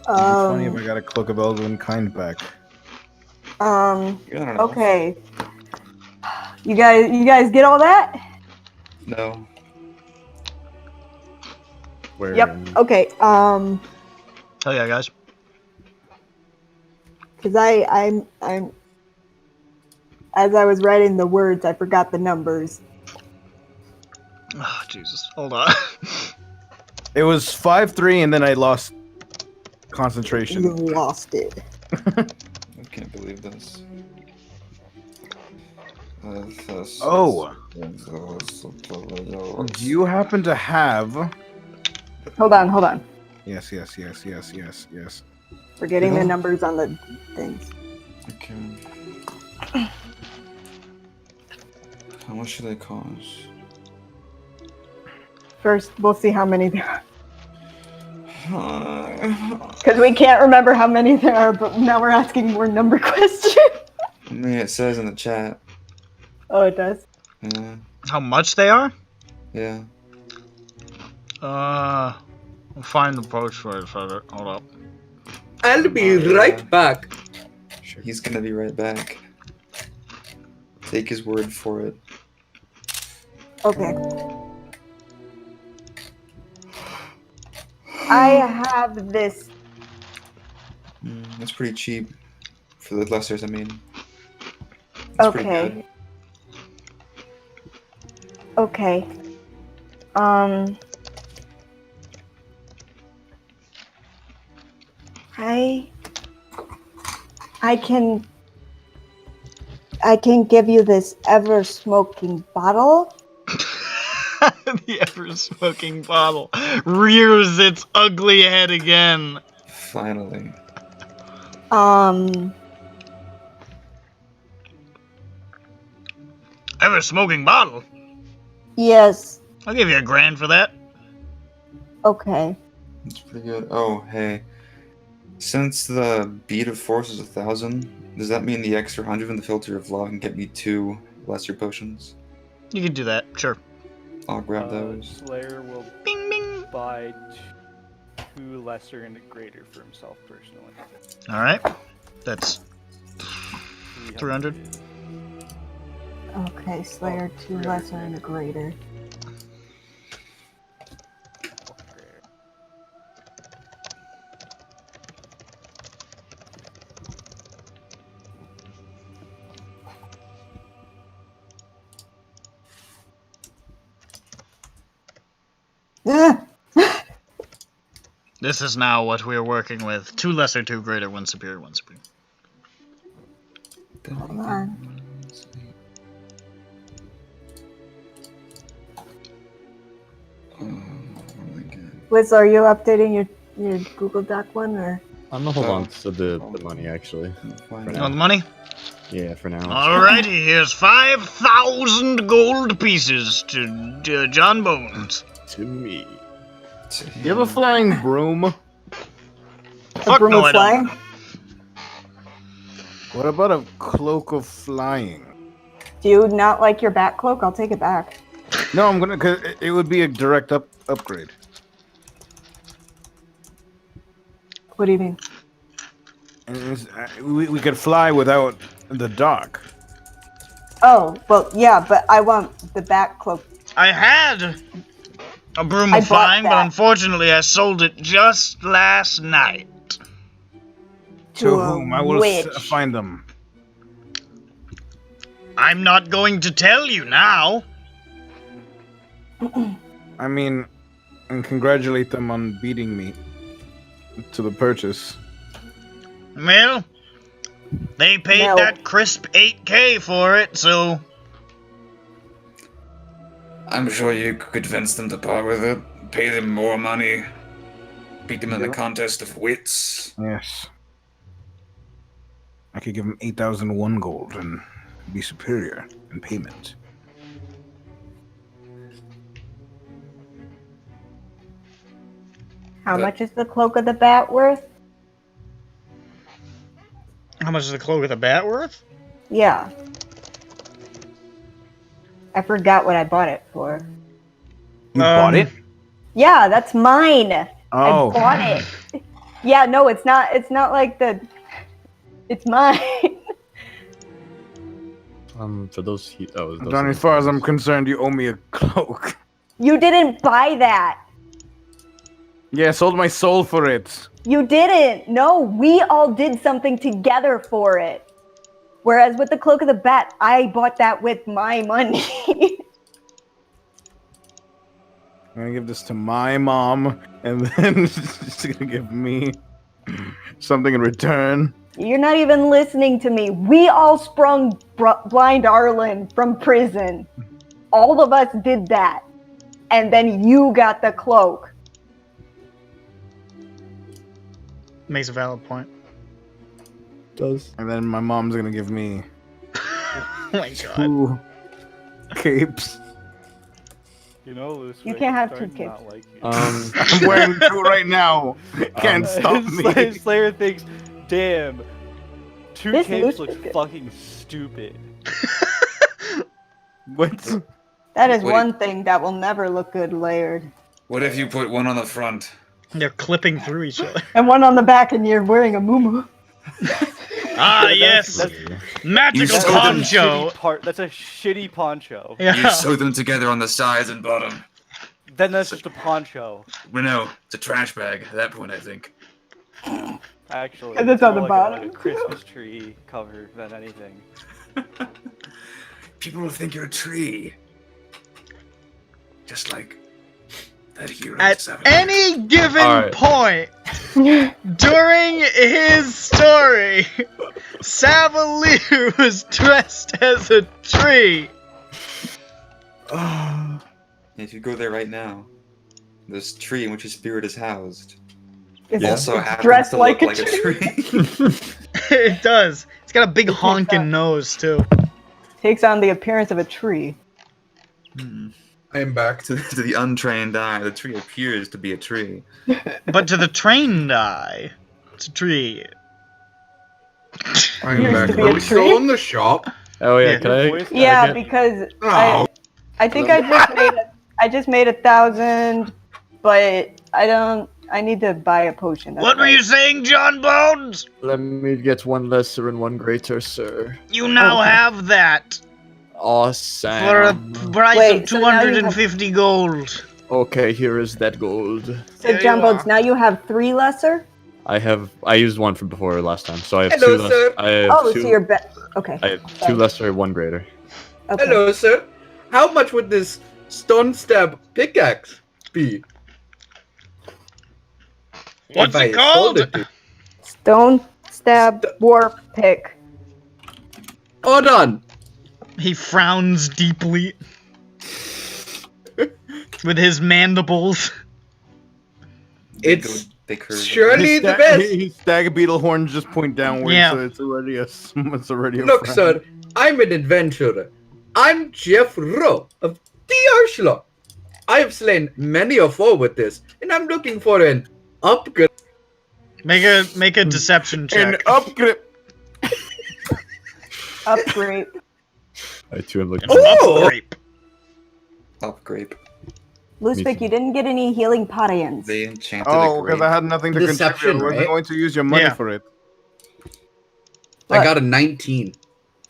be funny if I got a Cloak of Elven Kind back. I don't know. Okay. You guys get all that? No. Where? Yep. Okay. Hell yeah, guys. Because I'm as I was writing the words, I forgot the numbers. Oh, Jesus. Hold on. It was 5-3, and then I lost concentration. You lost it. I can't believe this. Oh. Do you happen to have? Hold on. Yes. We're getting Yeah. the numbers on the things. Okay. How much should they cost? First, we'll see how many there are. I Because we can't remember how many there are, but now we're asking more number questions. mean, it says in the chat. Oh, it does? Yeah. How much they are? Yeah. I'll find the post for it. Hold up. I'll be right back. He's gonna be right back. Take his word for it. Okay. I have this. That's pretty cheap. For the lessers, I mean. That's pretty Okay. good. Okay. I can give you this ever smoking bottle. The ever-smoking bottle rears its ugly head again. Finally. Ever-smoking bottle? Yes. I'll give you $1,000 for that. Okay. That's pretty good. Oh, hey. Since the beat of force is 1,000, does that mean the extra 100 in the filter of law can get me 2 lesser potions? You can do that, sure. I'll grab those. Slayer will Bing, bing. buy 2 lesser and a greater for himself personally. All right. That's 300. Okay, Slayer, 2 lesser and a greater. This is now what we're working with. 2 lesser, 2 greater, 1 superior, 1 superior. Hold on. Wiz, are you updating your Google Doc one or? I'm gonna hold on to the money actually. You want the money? Yeah, for now. Alrighty, here's 5,000 gold pieces to John Bones. To me. You have a flying broom? Fuck broom no, of I flying? don't. What about a cloak of flying? Do you not like your bat cloak? I'll take it back. No, I'm gonna. Cause it would be a direct upgrade. What do you mean? And we could fly without the dock. Oh, well, yeah, but I want the bat cloak. I had a broom I of bought flying, but that. unfortunately I sold it just last night. To a whom? I will witch. find them. I'm not going to tell you now. I mean, and congratulate them on beating me to the purchase. Well, they paid No. that crisp 8K for it, so I'm sure you could convince them to part with it, pay them more money, beat them in the Yeah. contest of wits. Yes. I could give them 8,001 gold and be superior in payment. How But- much is the cloak of the bat worth? how much is the cloak of the bat worth? Yeah. I forgot what I bought it for. You bought it? Yeah, that's mine. Oh. I bought it. Yeah, no, it's not. It's not like the. It's mine. For those. Those Johnny, as far as I'm concerned, you owe me a cloak. You didn't buy that. Yeah, I sold my soul for it. You didn't. No, we all did something together for it. Whereas with the cloak of the bat, I bought that with my money. I'm gonna give this to my mom, and then she's gonna give me something in return. You're not even listening to me. We all sprung Blind Arlen from prison. All of us did that. And then you got the cloak. Makes a valid point. does. And then my mom's gonna give me Oh my god. 2 capes. You know, Luce, You we're can't have starting 2 to kids. not like you. I'm wearing 2 right now. Can't stop me. Slayer thinks, damn, 2 This capes Luce look is good. fucking stupid. What? That is Wait. one thing that will never look good layered. What if you put one on the front? They're clipping through each other. And one on the back and you're wearing a muumuu. Ah, yes! That's Magical You sold them poncho! That's a shitty poncho. You Yeah. sew them together on the sides and bottom. Then that's just a poncho. Well, no, it's a trash bag at that point, I think. Actually, And it's on the more bottom. like a Christmas tree cover than anything. People will think you're a tree. Just like that hero. At 7. any given Alright. point during his story, Savalier was dressed as a tree. If you go there right now, this tree in which his spirit is housed It's also happens dressed to like look a like a tree. It does. It's got a big can't honking tell. nose, too. Takes on the appearance of a tree. I am back. to the untrained eye, the tree appears to be a tree. But to the trained eye, it's a tree. I am Used back. to be Are a we still tree? in the shop? Oh yeah, Yeah. can I? Voice- can I Yeah, get- because Oh. I think I just made 1,000, but I need to buy a potion. That's What were right. you saying, John Bones? Let me get 1 lesser and 1 greater, sir. You now Okay. have that Awesome. for a price Wait, of so now you have- 250 gold. Okay, here is that gold. So There John you Bones, are. now you have 3 lesser? I used 1 from before last time, so I have Hello, 2 sir. lesser. I have Oh, 2. so you're okay. I have 2 lesser, 1 greater. Okay. Hello, sir. How much would this stone stab pickaxe be? What's if it I called? sold it to- Stone stab warp pick. Hold on. He frowns deeply with his mandibles. It's They curve. surely the best. His stag beetle horns just point downwards, Yeah. so it's already a Look, frown. sir, I'm an adventurer. I'm Jeff Rowe of the Arshla. I have slain many a foe with this, and I'm looking for an upgrade. Make a deception An check. upgrade. Upgrade. I too am looking. Oh! Grape. Up grape. Lucific, you didn't get any healing potions. They enchanted Oh, a because grape. I had nothing to Deception, contribute. I wasn't right? going to use your money Yeah. for it. I got a 19.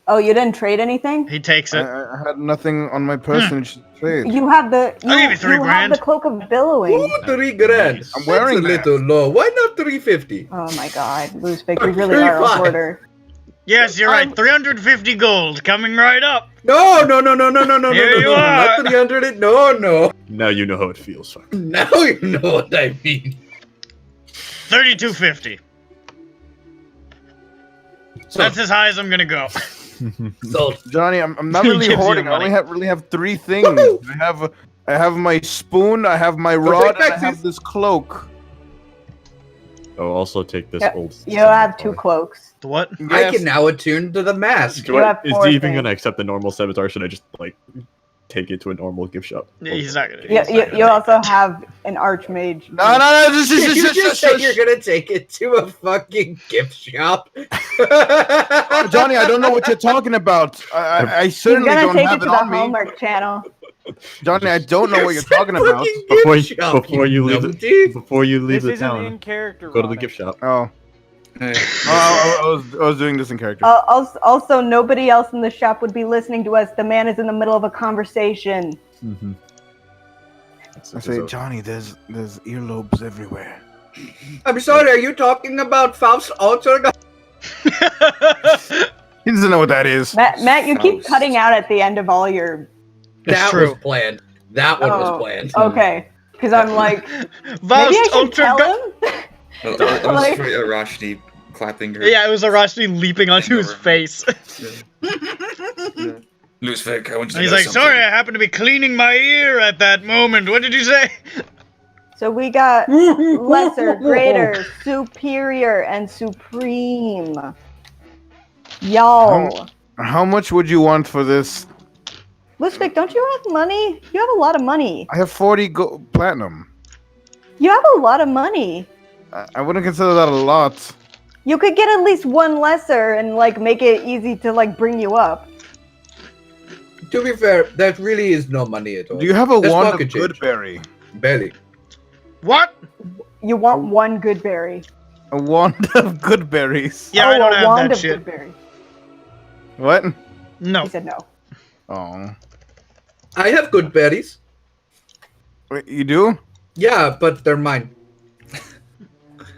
Oh, you didn't trade anything? He takes it. I had nothing on my person to trade. You have the I'll give you 3 have grand. the cloak of billowing. Ooh, 3 grand. Nice. I'm wearing That's that. a little low. Why not 350? Oh my god, Lucific, you really are a 35. hoarder. Yes, you're right. 350 gold coming right up. No. Here you are. Not 300. No. Now you know how it feels. Fuck. Now you know what I mean. 3250. So, That's as high as I'm gonna go. sold. Johnny, I'm not He really gives you hoarding. I money. only really have 3 things. Woohoo! I have my spoon, I have my take rod, and I Max's. have this cloak. Oh, also take this Yeah, old. You have 2 cloaks. The what? I Yes. can now attune to the mask. You have Is 4 he even things. gonna accept the normal Savitar? Should I just like take it to a normal gift shop? Yeah, he's not gonna. You, he's not you, gonna you take also that. have an archmage. No, You just said you're gonna take it to a fucking gift shop. Johnny, I don't know what you're talking about. I He's certainly gonna don't take it have to it the on me. Hallmark channel. Johnny, I don't know what you're talking Fucking about. gift Before you- shop, before you leave it- numpty. Before you leave This the isn't town, in character. go to the Ronnie. gift shop. Oh, Hey, I was doing this in character. Also, nobody else in the shop would be listening to us. The man is in the middle of a conversation. Mm-hmm. I say, Johnny, there's earlobes everywhere. I'm sorry, are you talking about Faust Alter? He doesn't know what that is. Matt, you keep Faust. cutting out at the end of all your. That true. was planned. That one was Oh. planned. Okay, because I'm like, maybe Vast I should Ultra tell Gu- him. well, that was Like- for Arashni clapping her. Yeah, it was Arashni leaping onto his face. Lucific, I want you to And he's know like, something. sorry, I happened to be cleaning my ear at that moment. What did you say? So we got lesser, greater, superior, and supreme. Yo. How much would you want for this? Lucific, don't you have money? You have a lot of money. I have 40 platinum. You have a lot of money. I wouldn't consider that a lot. You could get at least 1 lesser and like make it easy to like bring you up. To be fair, that really is no money at all. Do you have a That's wand of pocket change. goodberry? Barely. What? You want 1 good berry. A wand of good berries. Yeah, I don't a have wand that of shit. good berry. What? No. He said no. Oh. I have good berries. Wait, you do? Yeah, but they're mine.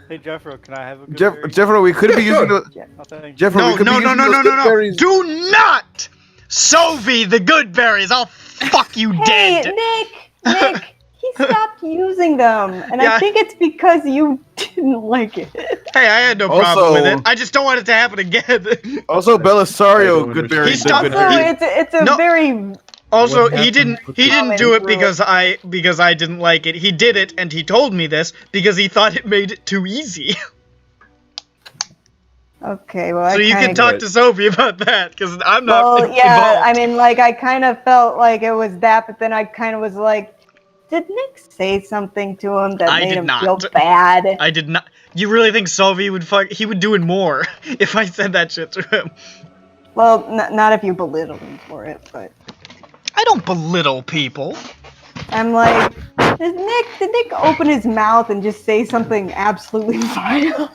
Hey Jeffro, can I have a good berry? Jeffro, we could be Yeah, using sure. the Oh, thank you. Jeffro, we No, could no, be no, using no, those no, good no, no. berries. Do not Sovie the good berries. I'll fuck you Hey, dead. Nick, he stopped using them, and Yeah. I think it's because you didn't like it. Hey, I had no problem with Also- it. I just don't want it to happen again. Also, I Belisario, don't good understand. berries. He stopped- good So berries. it's a No. very Also, What he happened didn't with he the- didn't do it Common because I didn't like it. He did it and he told me this because he thought it made it too easy. okay. Well, So you can talk to Sophie about that because I'm not Well, yeah. involved. I mean, like, I kind of felt like it was that, but then I kind of was like, did Nick say something to him that I made did him not. feel bad? I did not. You really think Sophie would fuck? He would do it more if I said that shit to him. Well, not if you belittle him for it, but I don't belittle people. I'm like, did Nick open his mouth and just say something absolutely vile?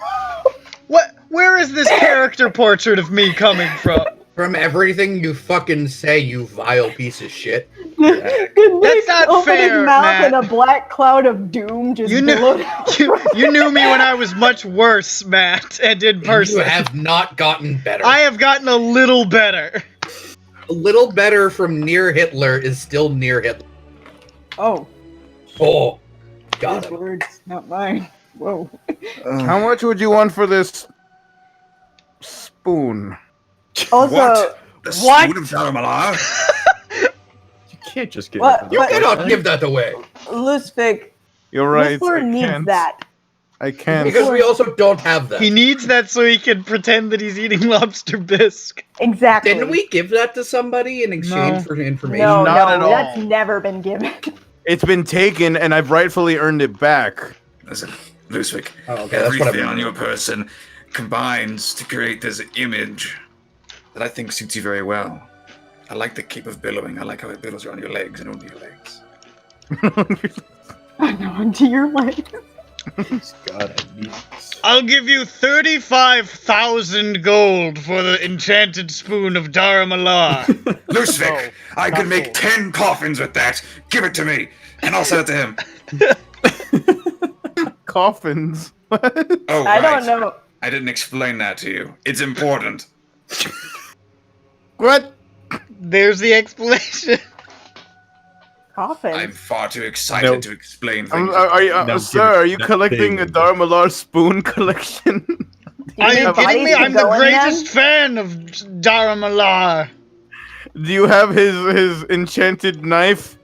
What? Where is this character portrait of me coming from? From everything you fucking say, you vile piece of shit. Did Nick That's not open fair, his mouth Matt. and a black cloud of doom just You knew billowed out? you knew me when I was much worse, Matt, and in person. You have not gotten better. I have gotten a little better. A little better from near Hitler is still near Hitler. Oh, Oh, got his him. words, not mine. Whoa. How much would you want for this spoon? Also, What? The What? spoon of Darmalar? You can't just get. What? You cannot give that away Lusvik, You're right. Whistler I needs can't. that. I can't. because we also don't have that. He needs that so he can pretend that he's eating lobster bisque. Exactly. Didn't we give that to somebody in exchange No. for information? No, Not at no, that's all. never been given. It's been taken, and I've rightfully earned it back. Listen, Lusvik, Oh, okay, that's what I everything mean. on your person combines to create this image that I think suits you very well. I like the cape of billowing. I like how it billows around your legs and under your legs. I know, onto your legs. God, I need this. I'll give you 35,000 gold for the enchanted spoon of Lusvik, Daramalar. No, I not could make gold. 10 coffins with that. Give it to me, and I'll sell it to him. Coffins. Oh, I right. don't know. I didn't explain that to you. It's important. What? There's the explanation. Coffin. I'm far too excited No. to explain things. Are you, No, sir, give it are you that collecting a thing. Dharmalar spoon collection? Are you need kidding me? bodies to I'm the go in them? greatest fan of Daramalar. Do you have his enchanted knife?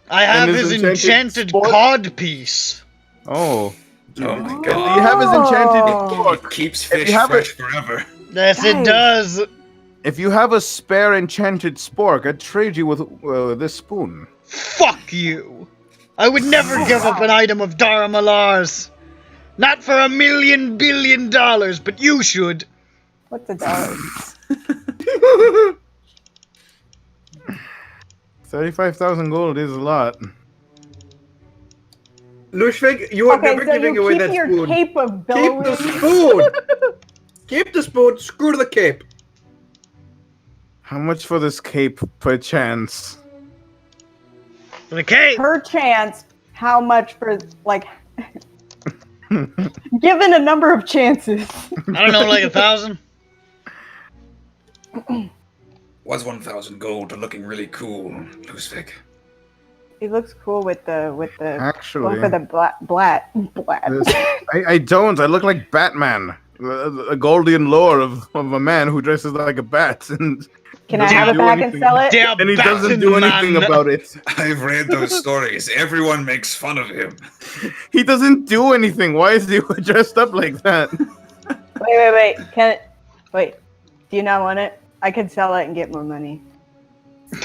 I have And his his enchanted enchanted sport? cod piece. Oh. Oh my Do god. you have his enchanted Oh. fork? It keeps If fish you have fresh forever. Yes, it Guys. does. If you have a spare enchanted spork, I'd trade you with this spoon. Fuck you. I would never give up an item of Daramalar's. Not for $1 billion, but you should. What's a dollar? 35,000 gold is a lot. Lusvik, you are Okay, never so giving you away keep that your spoon. cape of Keep billowing. the spoon. Keep the spoon. Screw the cape. How much for this cape per chance? For the cake. Per chance, how much for, like, given a number of chances. I don't know, like 1,000? Was 1,000 gold to looking really cool, Lusvik. He looks cool with the Actually, going for the blat. this- I don't. I look like Batman. A Goldian lore of a man who dresses like a bat. And Can I doesn't have it do back and anything- sell it? Der And he doesn't do anything Batman. about it. I've read those stories. Everyone makes fun of him. He doesn't do anything. Why is he dressed up like that? Wait. Wait. Do you not want it? I can sell it and get more money.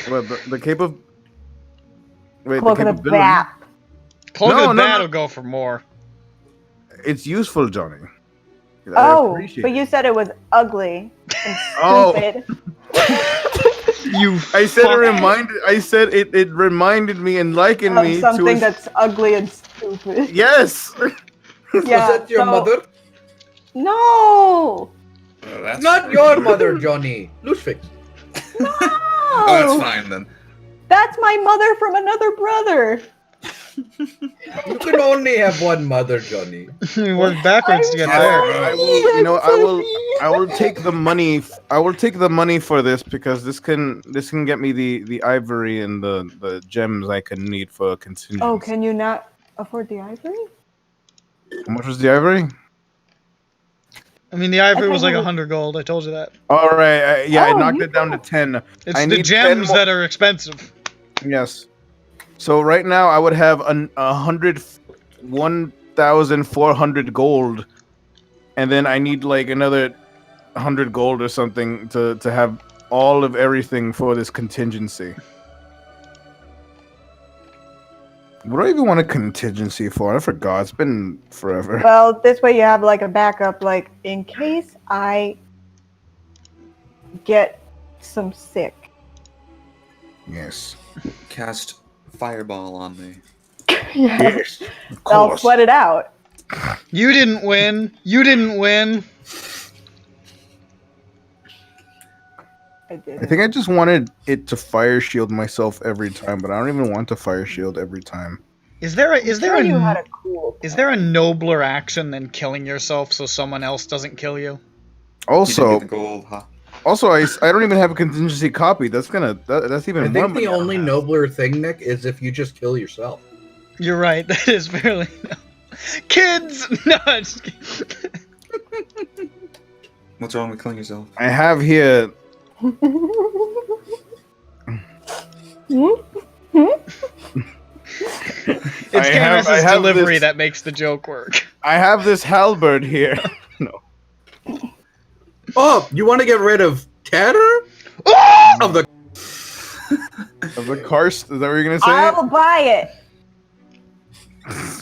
What, the cape of... Wait, Cloak the of cape the of Billowing? Bat. Cloak No, of the no, Bat no. will go for more. It's useful, Johnny. I Oh, appreciate but it. you said it was ugly and Oh. stupid. You I said fuck. I said it reminded me and likened Of me to something a... that's ugly and stupid. Yes! Was Yeah, that your so- mother? No! Well, that's Not your mother, Johnny. Lusvik. No! Oh, that's fine then. That's my mother from another brother. You can only have one mother, Johnny. We worked backwards to get I'm there. I sorry, will, you know, I'm I will take the money. I will take the money for this because this can get me the ivory and the gems I can need for contingency. Oh, can you not afford the ivory? How much was the ivory? I mean, the ivory was thought like it was- 100 gold. I told you that. All right, yeah, I Oh, knocked you it down to got- 10. It's I the need 10 gems more- that are expensive. Yes. So right now I would have 1,400 gold, and then I need like another 100 gold or something to have all of everything for this contingency. What do I even want a contingency for? I forgot. It's been forever. Well, this way you have like a backup, like in case I get some sick. Yes. Cast fireball on me. Yes. Of I'll course. sweat it out. You didn't win. You didn't win. I did. I think I just wanted it to fire shield myself every time, but I don't even want to fire shield every time. Is there you had a cool. is there a nobler action than killing yourself so someone else doesn't kill you? You didn't Also, get the gold, huh? I don't even have a contingency copy. That's even I more think the money. only nobler thing, Nick, is if you just kill yourself. You're right. That is fairly. Kids! No, I'm just kidding. What's wrong with killing yourself? I have here. It's I have KMS's delivery this- that makes the joke work. I have this halberd here. Oh, you want to get rid of Tanner? Of the Of the karst? Is that what you're gonna say? I'll buy it.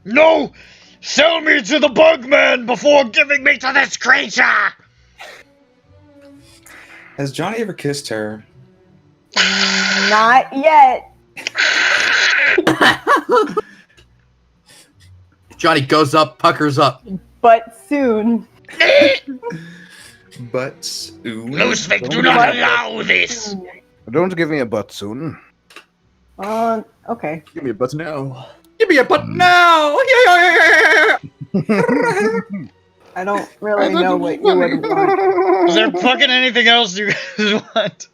No! Sell me to the Bugman before giving me to this creature! Has Johnny ever kissed her? Not yet. Johnny goes up, puckers up. But soon. But Lusvik, do not allow this! Don't give me a butt soon. Okay. Give me a button now. Give me a butt now! Yeah. I don't really know what you would want. Is there fucking anything else you guys want?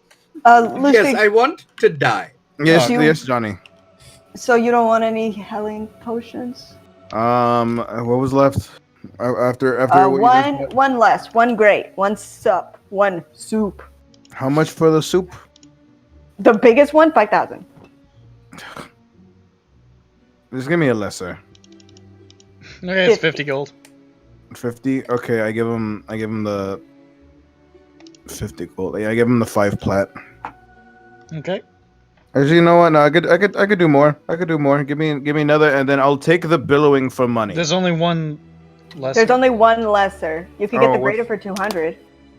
Lustig, Yes, I want to die. Yes, You- yes, Johnny. so you don't want any healing potions? What was left? After what you just said? One less, one great, one sup, one soup. How much for the soup? The biggest one, 5,000. Just give me a lesser. Okay, it's 50 gold. 50. Okay, I give him the 50 gold. Yeah, I give him the 5 plat. Okay. Actually, you know what? No, I could do more. I could do more. Give me another, and then I'll take the billowing for money. There's only one less. There's only one lesser. You can get Oh, the what's- greater for 200.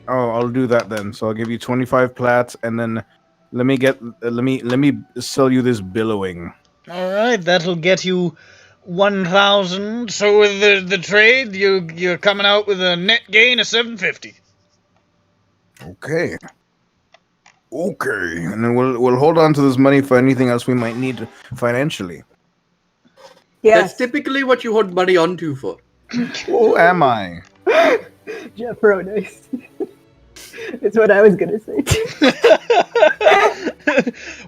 Oh, I'll do that then. So I'll give you 25 plats, and then let me sell you this billowing. Alright, that'll get you 1,000. So with the trade, you're coming out with a net gain of 750. Okay. Okay, and then we'll hold on to this money for anything else we might need financially. Yes. That's typically what you hold money onto for. Who am I? Jeff Rodice. It's what I was gonna say too.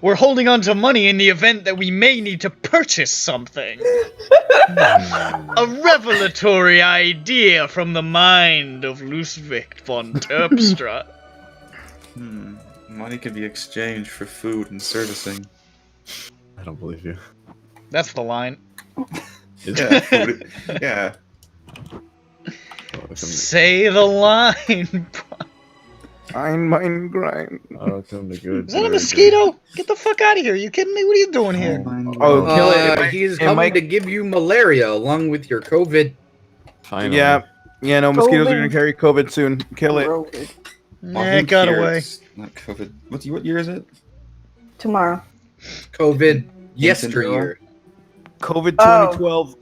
We're holding on to money in the event that we may need to purchase something. A revelatory idea from the mind of Lusvik von Terpstra. Money can be exchanged for food and servicing. I don't believe you. That's the line. Is Yeah, food. Yeah. Say the line. Mine grind. Oh, come to good. Is that a mosquito? Get the fuck out of here. You kidding me? What are you doing here? Oh, kill it. He's it coming might- to give you malaria along with your COVID. Finally. Yeah, no, mosquitoes are COVID. gonna carry COVID soon. Kill it. Yeah, it got away. Not COVID. What year is it? Tomorrow. COVID yesteryear. COVID Oh. 2012.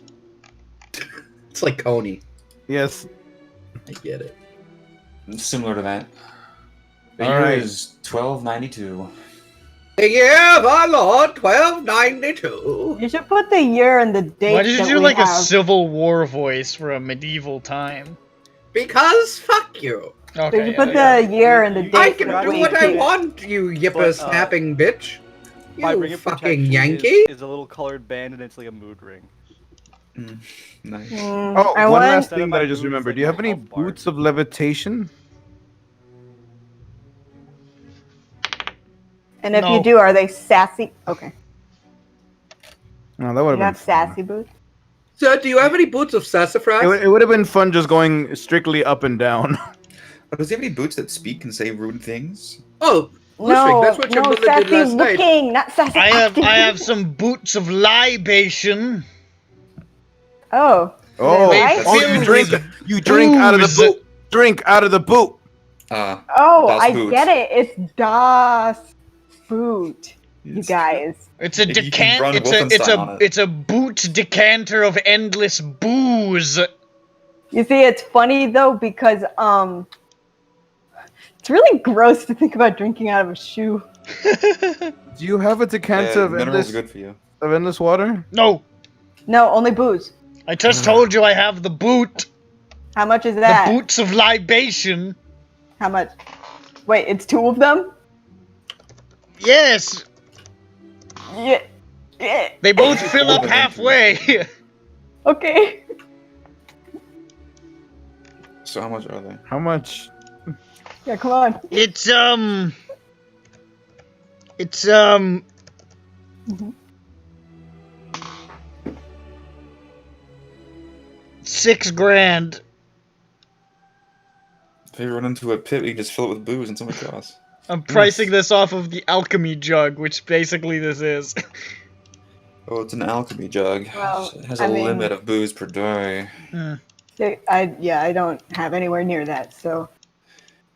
It's like Coney. Yes. I get it. Similar to that. The All year right. is 1292. The year of our Lord, 1292. You should put the year and the date. Why did you that do we like a have. Civil War voice for a medieval time? Because fuck you. Okay. Did you put the year and the date? I can that do we what I keep? want, you But, yipper snapping bitch. Vibrant You Protection fucking is- Yankee. Is a little colored band and it's like a mood ring. Nice. Oh, I one want- last Instead of thing my that I just boots, remembered. like Do you have my any health bar. boots of levitation? And if No. you do, are they sassy? Okay. No, that would You have have been sassy boots? Sir, do you have any boots of sassafras? It would have been fun just going strictly up and down. Oh, does he have any boots that speak and say rude things? Oh, No, Lustig, that's what your no, mother sassy did last night. looking, not sassy I acting. have some boots of libation. Oh. Oh, Right? oh, you drink out of the Booze. boot. Drink out of the boot. Oh, Das I Boot. get it. It's Das Boot, you guys. It's a You can run decant. Wolfenstein on it. It's a boot decanter of endless booze. You see, it's funny though because it's really gross to think about drinking out of a shoe. Do you have a decanter of minerals endless, are good for you. of endless water? No, No, only booze. I just told you I have the boot. How much is The that? boots of libation. How much? Wait, it's 2 of them? Yes, Yeah. Yeah. they both fill up halfway. Okay. So how much are they? How much? Yeah, come on. It's Mhm. 6 grand. If you run into a pit, you can just fill it with booze and something costs. I'm pricing this off of the alchemy jug, which basically this is. Oh, it's an alchemy jug. Well, It has I a mean- limit of booze per day. I don't have anywhere near that, so.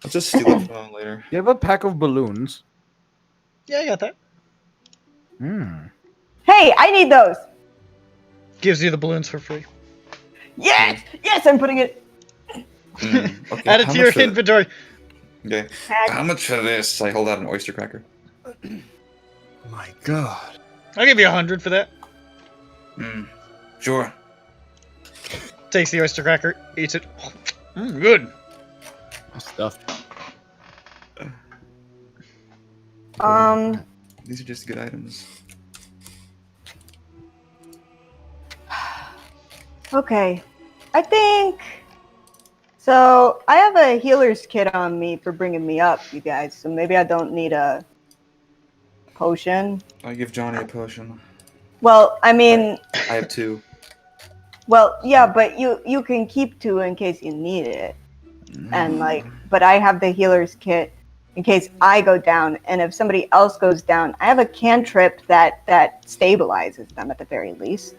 I'll just steal it from them later. You have a pack of balloons. Yeah, I got that. Hmm. Hey, I need those! Gives you the balloons for free. Yes! Yes, I'm putting it. Okay, Add it how to your much for- inventory. Okay. Tag. How much for this? I hold out an oyster cracker. My God. I'll give you 100 for that. Sure. Takes the oyster cracker, eats it. Good. Stuffed. These are just good items. Okay. I think. So, I have a healer's kit on me for bringing me up, you guys, so maybe I don't need a potion. I give Johnny a potion. Well, I mean, I have 2. well, yeah, but you can keep 2 in case you need it. And like, but I have the healer's kit in case I go down, and if somebody else goes down, I have a cantrip that stabilizes them at the very least.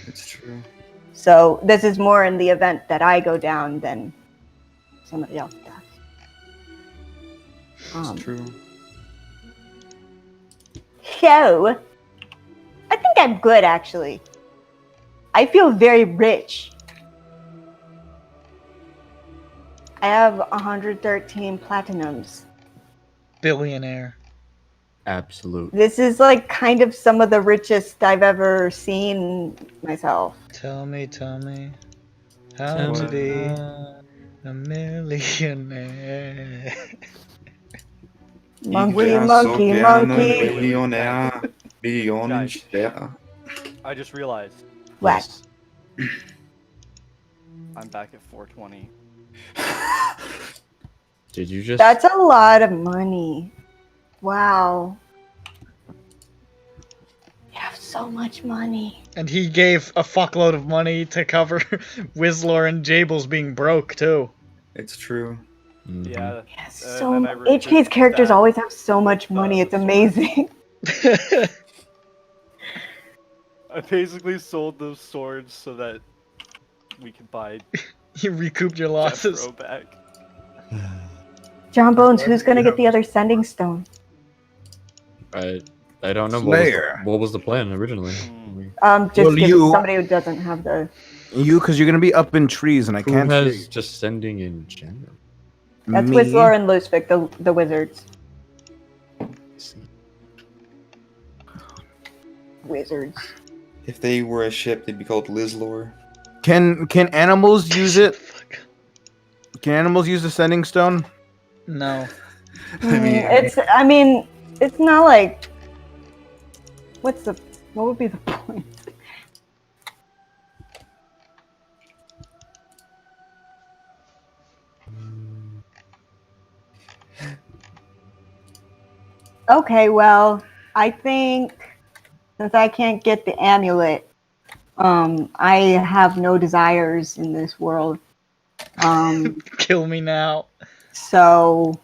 It's true. So this is more in the event that I go down than somebody else does. It's true. So, I think I'm good actually. I feel very rich. I have 113 platinums. Billionaire. Absolute. This is like kind of some of the richest I've ever seen myself. Tell me how Tell to me be a millionaire. Monkey, monkey, monkey. Millionaire. Millionaire. I just realized What? I'm back at 420. Did you just? That's a lot of money. Wow. You have so much money. And he gave a fuckload of money to cover Whistler and Jables being broke, too. It's true. Mhm. Yeah. Yes, and so then I HK's characters that always have so much money. It's amazing. I basically sold those swords so that we could buy You recouped your Death losses. Row back. John Bones, who's gonna get the other sending stone? I don't know. Slayer. What was the plan originally? Just Well, give you- somebody who doesn't have the. You, because you're gonna be up in trees, and I Who can't has see. just sending in general? That's Me? Whistler and Lusvik, the wizards. See. Wizards. If they were a ship, they'd be called Lizlore. Can animals use it? Can animals use the sending stone? No. I mean, It's not like. What would be the point? Okay, well, I think since I can't get the amulet, I have no desires in this world. Kill me now. So,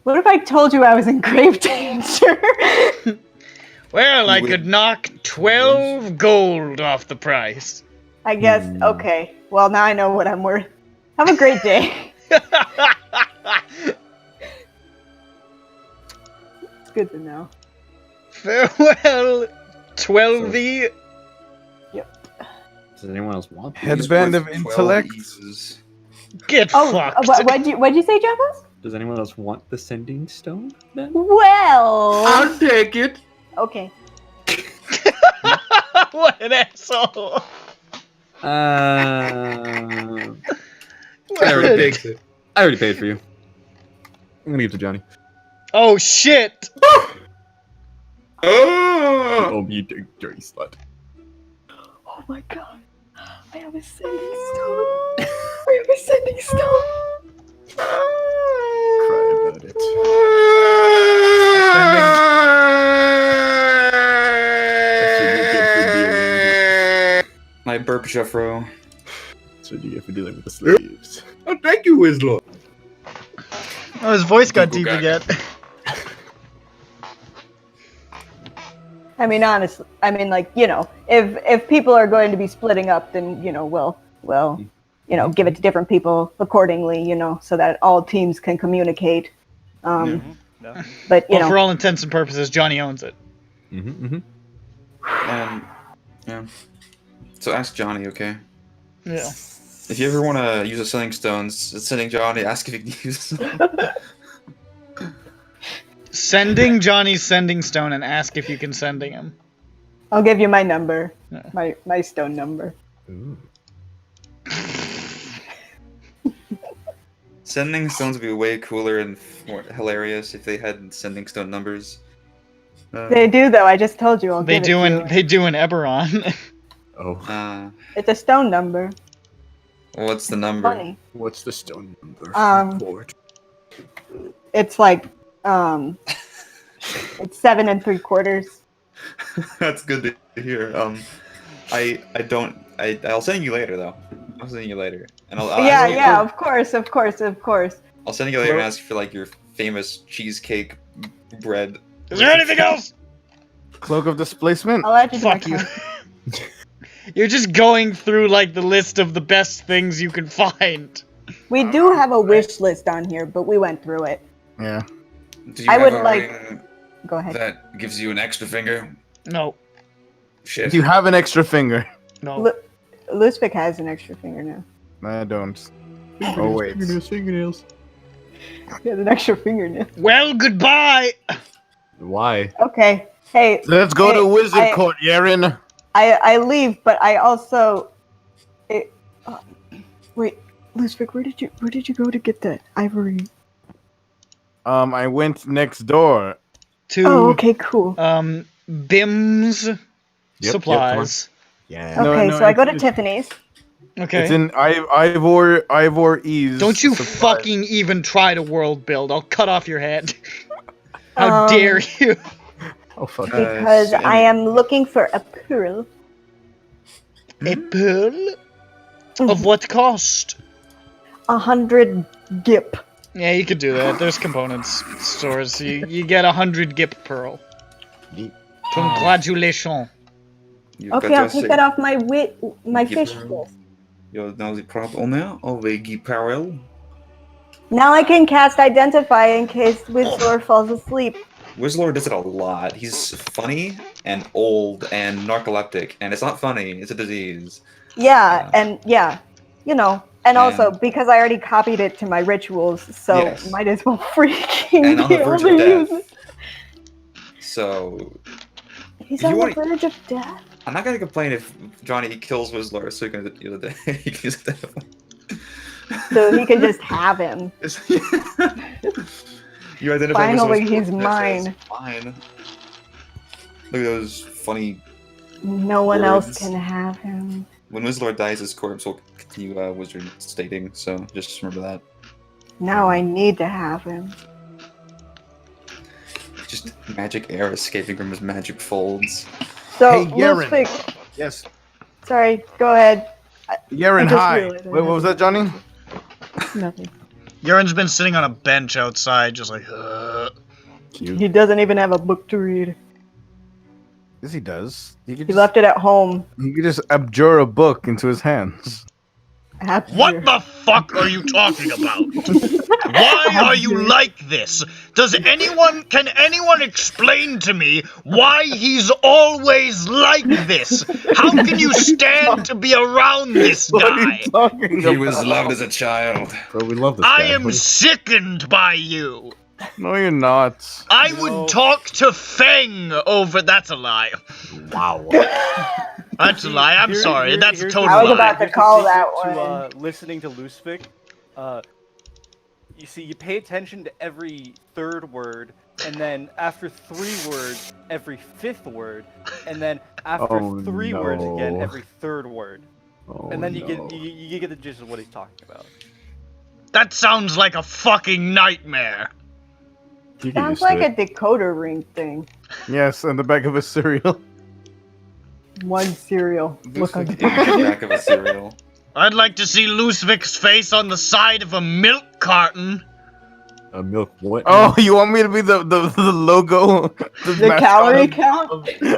what if I told you I was in grave danger? Well, I Wait. could knock 12 gold off the price. I guess, okay. Well, now I know what I'm worth. Have a great day. It's good to know. Farewell, 12E. Does anyone else want? Headband of Worth 12 intellect. Eases. Get Oh, fucked. what'd you say, Jeffos? Does anyone else want the sending stone? Then Well, I'll take it. okay. What an asshole. I What already a- paid. I already paid for you. I'm gonna give it to Johnny. Oh shit! Oh! Oh, you dirty slut. Oh my god. I have a sending stone. I have a sending stone. Cry about it. That's what you get for dealing. My burp, Jeffro. That's what you get for dealing with the slaves. Oh, thank you, Wizzlord. Oh, his voice got Google deep Gaga. again. I mean, honestly, I mean, like, you know, if people are going to be splitting up, then, you know, well, you know, give it to different people accordingly, you know, so that all teams can communicate. No. But, you Well, for know, all intents and purposes, Johnny owns it. Mm-hmm. Yeah. So ask Johnny, okay? Yeah. If you ever want to use a sending stones, sending Johnny, ask if he can use them. Sending Johnny's sending stone and ask if you can sending him. I'll give you my number, Yeah. my stone number. Ooh. Sending stones would be way cooler and more hilarious if they had sending stone numbers. They do, though. I just told you. I'll give it to you. They do in Eberron. Oh. It's a stone number. What's the number? Funny. What's the stone number? Report. It's like, it's 7 3/4. That's good to hear. I'll send you later though. I'll send you later, and I'll ask you- Yeah, of course. I'll send you later and ask for like your famous cheesecake bread. Is there anything else? Cloak of Displacement? I'll add you to Fuck my you. card. You're just going through like the list of the best things you can find. We do have a wish list on here, but we went through it. Yeah. Do you I have would a like- ring Go ahead. that gives you an extra finger? No, Shit. Do you have an extra finger? no. Lusvik has an extra finger now. I don't. Oh, wait. Fingernails. He has an extra fingernail. Well, goodbye. Why? Okay. Hey, Let's go Hey, to Wizard I- Court, Yaren. I leave, but I also. Wait, Lusvik, where did you go to get that ivory? I went next door. To Oh, okay, cool. Bim's Yep, supplies. Yeah. Okay, no, so I go to it's- Tiffany's. Okay. It's in Ivor Ease. Don't you supplies. fucking even try to world build. I'll cut off your head. How Um, dare you? Oh fuck. Because and- I am looking for a pearl. A pearl? Of what cost? 100 gip. Yeah, you could do that. There's components stores. You get 100 gip pearl. Yeet. Congratulations. Okay, I'll take that off my Gip fish pearl. list. You're now the prop owner of a Giparel. Now I can cast Identify in case Whistler falls asleep. Whistler does it a lot. He's funny and old and narcoleptic, and it's not funny. It's a disease. Yeah, and yeah, you know, and also And- because I already copied it to my rituals, so Yes. might as well freaking And on the be verge able of to use death. it. So He's If on you the wanna- verge of death. I'm not gonna complain if Johnny kills Whistler, so he can he can use it. So he can just have him. You identify Finally, Whistler's he's corpse, mine. that's fine. Look at those funny. No one else Words. can have him. When Whistler dies, his corpse will continue wizard stating. So just remember that. Now I need to have him. Just magic air escaping from his magic folds. So, Hey, Yaren. Lusvik, Yes. sorry, go ahead. Yaren, I just hi. realized I Wait, what was that, Johnny? Nothing. Urin's been sitting on a bench outside, just like, Cute. He doesn't even have a book to read. Yes, he does. He could He just, left it at home. he could just abjure a book into his hands. What the fuck are you talking about? Why are you like this? Can anyone explain to me why he's always like this? How can you stand to be around this What are guy? you talking He was about? loved as a child. Bro, we love this I guy. am What is- sickened by you. No, you're not. I would talk to Feng over. That's a lie. Wow. That's a lie. I'm sorry. That's a here's total the- I was lie. about to here's the call secret that to, one. listening to Lusvik. You see, you pay attention to every third word and then after 3 words, every 5th word, and then after 3 words again, every 3rd word. And then you get the gist of what he's talking about. That sounds like a fucking nightmare. Sounds like a decoder ring thing. Yes, on the back of a cereal. One cereal. Look on the back of a cereal. I'd like to see Lusvik's face on the side of a milk carton. A milk what? Oh, you want me to be the logo? The calorie count?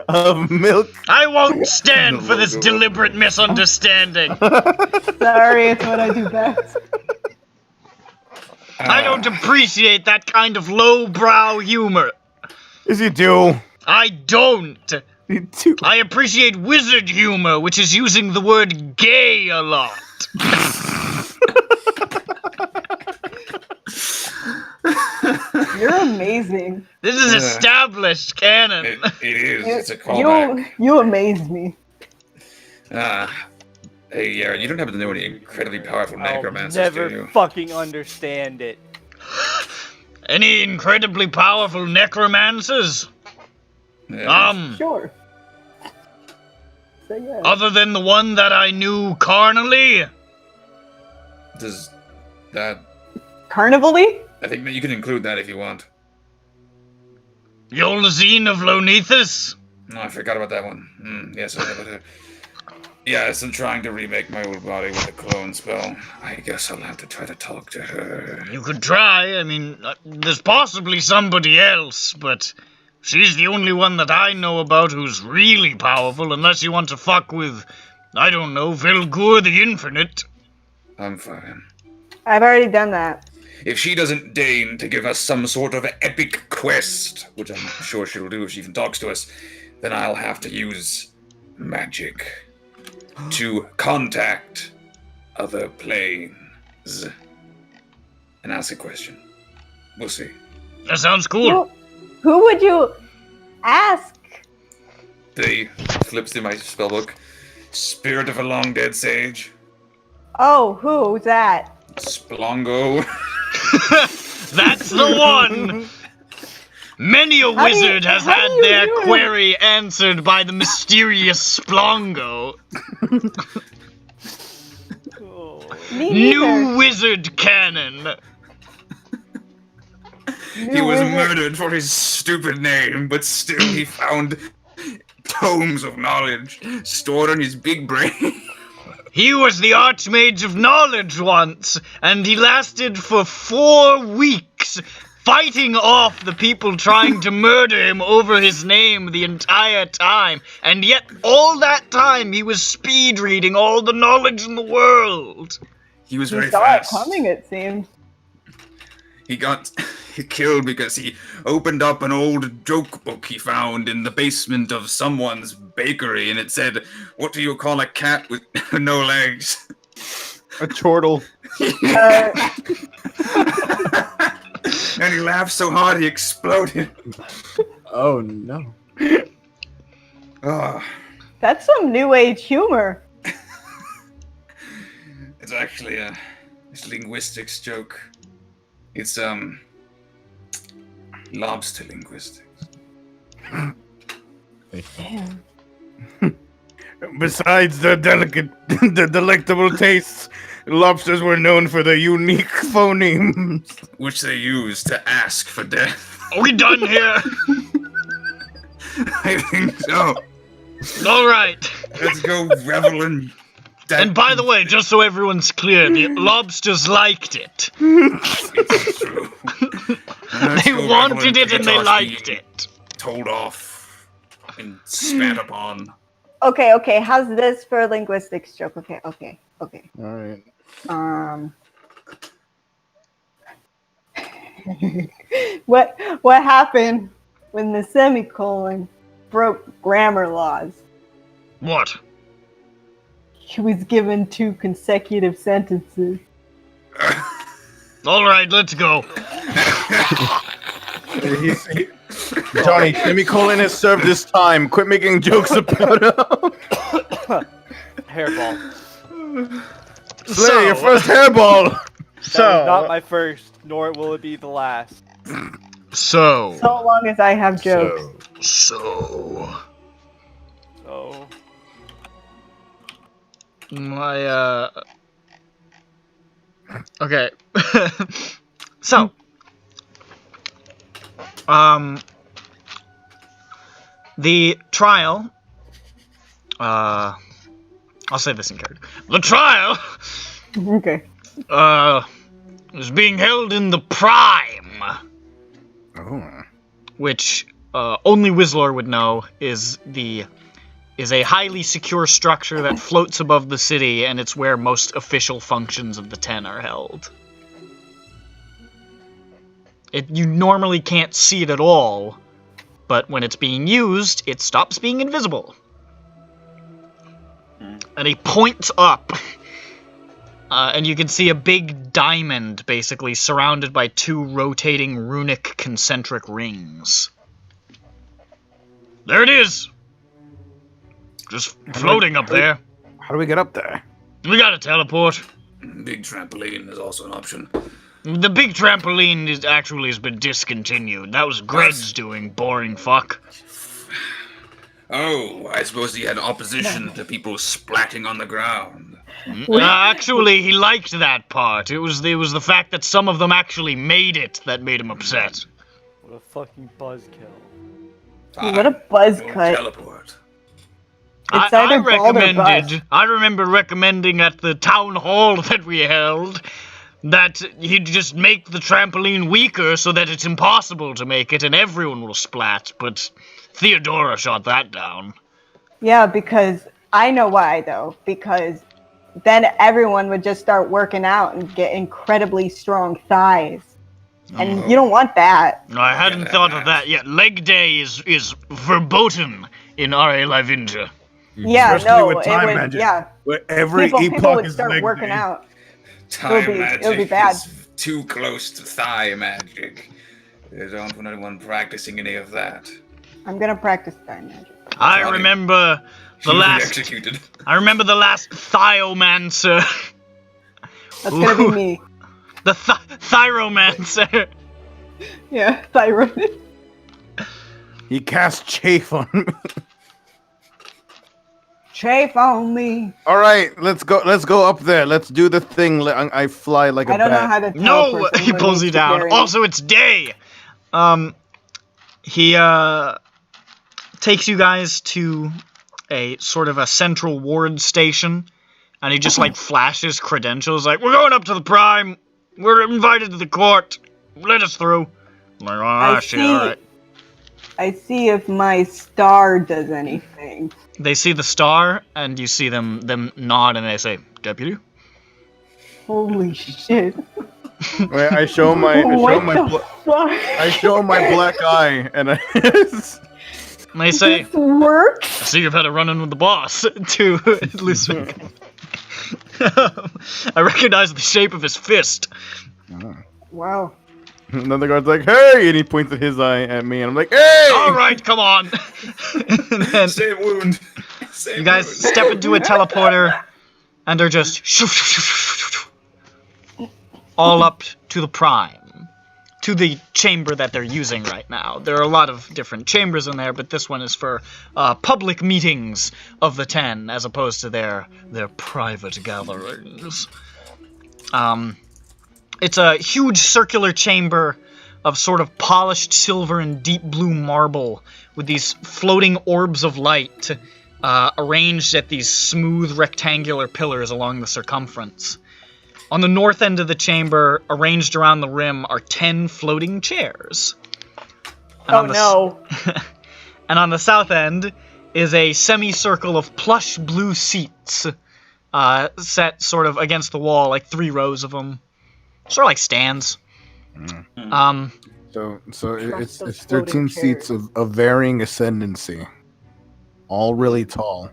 Of milk? I won't stand for this deliberate misunderstanding. Sorry, it's what I do best. I don't appreciate that kind of lowbrow humor. Yes, you do. I don't. You do. I appreciate wizard humor, which is using the word gay a lot. You're amazing. This is established canon. It is. It's a callback. You amaze me. Hey, Yara, you don't happen to know any incredibly powerful necromancers, I'll do never you? fucking understand it. Any incredibly powerful necromancers? Yeah. Sure. Say yes. Other than the one that I knew carnally? Does that... Carnivally? I think that you can include that if you want. Yolazine of Lonethus? No, I forgot about that one. Yes, I know about her. Yes, I'm trying to remake my old body with a clone spell. I guess I'll have to try to talk to her. You could try. I mean, there's possibly somebody else, but she's the only one that I know about who's really powerful, unless you want to fuck with, I don't know, Vilgur the Infinite. I'm fine. I've already done that. If she doesn't deign to give us some sort of epic quest, which I'm sure she'll do if she even talks to us, then I'll have to use magic to contact other planes and ask a question. We'll see. That sounds cool. Who would you ask? They flips through my spellbook. Spirit of a long dead sage. Oh, who's that? Splongo. That's the one! Many a wizard has had their query answered by the mysterious Splongo. New wizard canon. He was murdered for his stupid name, but still he found tomes of knowledge stored in his big brain. He was the Archmage of Knowledge once, and he lasted for 4 weeks, fighting off the people trying to murder him over his name the entire time. And yet, all that time, he was speed reading all the knowledge in the world. He was You very saw fast. it coming, it seems. He got killed because he opened up an old joke book he found in the basement of someone's bakery, and it said, "What do you call a cat with no legs?" A chortle. And he laughed so hard he exploded. Oh no. Oh, That's some new age humor. it's actually a linguistics joke. It's lobster linguistics. Damn. Besides the delectable tastes, lobsters were known for their unique phonemes. Which they use to ask for death. Are we done here? I think so. All right. Let's go revel in that. And by the way, just so everyone's clear, the lobsters liked it. It's true. Let's They go revel wanted in it and they Petar's liked being it. Told off and spat upon. Okay, how's this for a linguistics joke? Okay. Alright. What happened when the semicolon broke grammar laws? What? He was given 2 consecutive sentences. All right, let's go. Johnny, semicolon has served his time. Quit making jokes about him. Hairball. Slay, your first hairball. That was not my first, nor will it be the last. So long as I have jokes. So my okay. So the trial I'll say this in character. The trial Okay. is being held in the Prime. Oh. Which only Whistler would know is a highly secure structure that floats above the city, and it's where most official functions of the Ten are held. You normally can't see it at all, but when it's being used, it stops being invisible. And he points up, and you can see a big diamond, basically, surrounded by 2 rotating runic concentric rings. There it is! Just floating up there. How do we get up there? We gotta teleport. Big trampoline is also an option. The big trampoline has been discontinued. That was Greg's doing, boring fuck. Oh, I suppose he had opposition to people splatting on the ground. Actually, he liked that part. It was the fact that some of them actually made it that made him upset. What a fucking buzzkill. What a buzz Don't cut. Teleport. It's either bald or bust. I remember recommending at the town hall that we held that he'd just make the trampoline weaker so that it's impossible to make it and everyone will splat, but Theodora shot that down. Yeah, because I know why though. Because then everyone would just start working out and get incredibly strong thighs. And you don't want that. I hadn't thought of that yet. Leg day is verboten in R.A. Livinja. Yeah, Especially no, with time it would. magic, Yeah, where every people epoch would is start leg working day. out. Time It'll be magic bad. is too close to thigh magic. I don't want anyone practicing any of that. I'm gonna practice time magic. I remember the Duly last. executed. I remember the last Thiomancer. That's gonna be me. The Thyromancer. Yeah, thyroid. He cast chafe on me. Chafe on me. All right, let's go up there. Let's do the thing. I fly like a I don't bat. know how to No, teleport. he pulls you down. Also, it's day. He takes you guys to a sort of a central ward station, and he just like flashes credentials, like, "We're going up to the Prime. We're invited to the court. Let us through." I'm like, I shit, all right. I see if my star does anything. They see the star, and you see them nod, and they say, "Deputy." Holy shit! Wait, I show my black eye, and And they say, This works. "I see you've had a run-in with the boss," to Lusvik. I recognize the shape of his fist. Wow. Another guard's like, "Hey!" and he points at his eye at me, and I'm like, "Hey!" All right, come on. And then Same wound. you guys step into a teleporter, and are just all up to the Prime, to the chamber that they're using right now. There are a lot of different chambers in there, but this one is for public meetings of the Ten, as opposed to their private gatherings. It's a huge circular chamber of sort of polished silver and deep blue marble with these floating orbs of light arranged at these smooth rectangular pillars along the circumference. On the north end of the chamber, arranged around the rim, are 10 floating chairs. And and on the south end is a semicircle of plush blue seats set sort of against the wall, like 3 rows of them. Sort of like stands. So it's 13 seats of varying ascendancy, all really tall.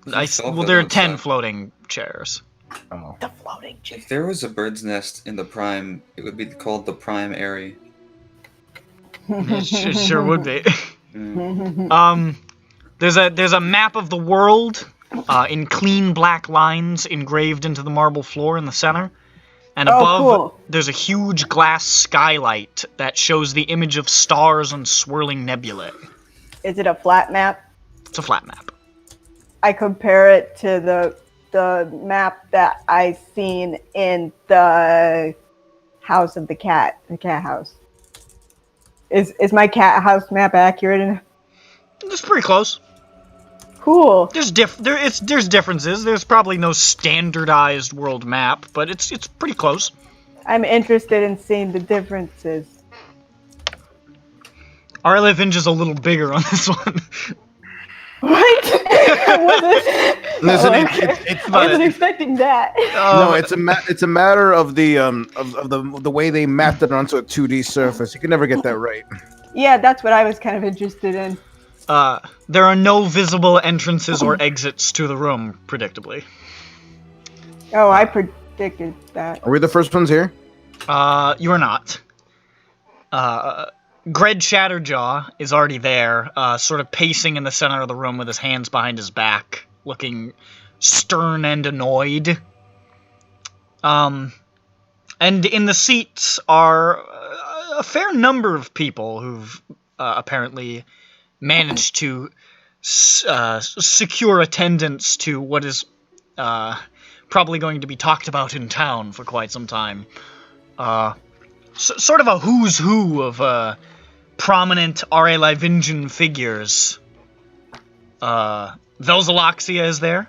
Well, there are 10 floating chairs. Oh. The floating chair. If there was a bird's nest in the Prime, it would be called the Prime Airy. It sure would be. Mm. There's a map of the world in clean black lines engraved into the marble floor in the center. And Oh, above, cool. there's a huge glass skylight that shows the image of stars and swirling nebulae. Is it a flat map? It's a flat map. I compare it to the map that I seen in the house of the cat house. Is my cat house map accurate? It's pretty close. Cool. There's differences. There's probably no standardized world map, but it's pretty close. I'm interested in seeing the differences. Arlevinge is a little bigger on this one. What? Listen, I wasn't expecting that. no, it's a matter of the way they mapped it onto a 2D surface. You can never get that right. Yeah, that's what I was kind of interested in. There are no visible entrances or exits to the room, predictably. Oh, I predicted that. Are we the first ones here? You are not. Gred Shatterjaw is already there, sort of pacing in the center of the room with his hands behind his back, looking stern and annoyed. And in the seats are a fair number of people who've apparently managed to secure attendance to what is probably going to be talked about in town for quite some time. Sort of a who's who of prominent R.A. Livingian figures. Velzaloxia is there,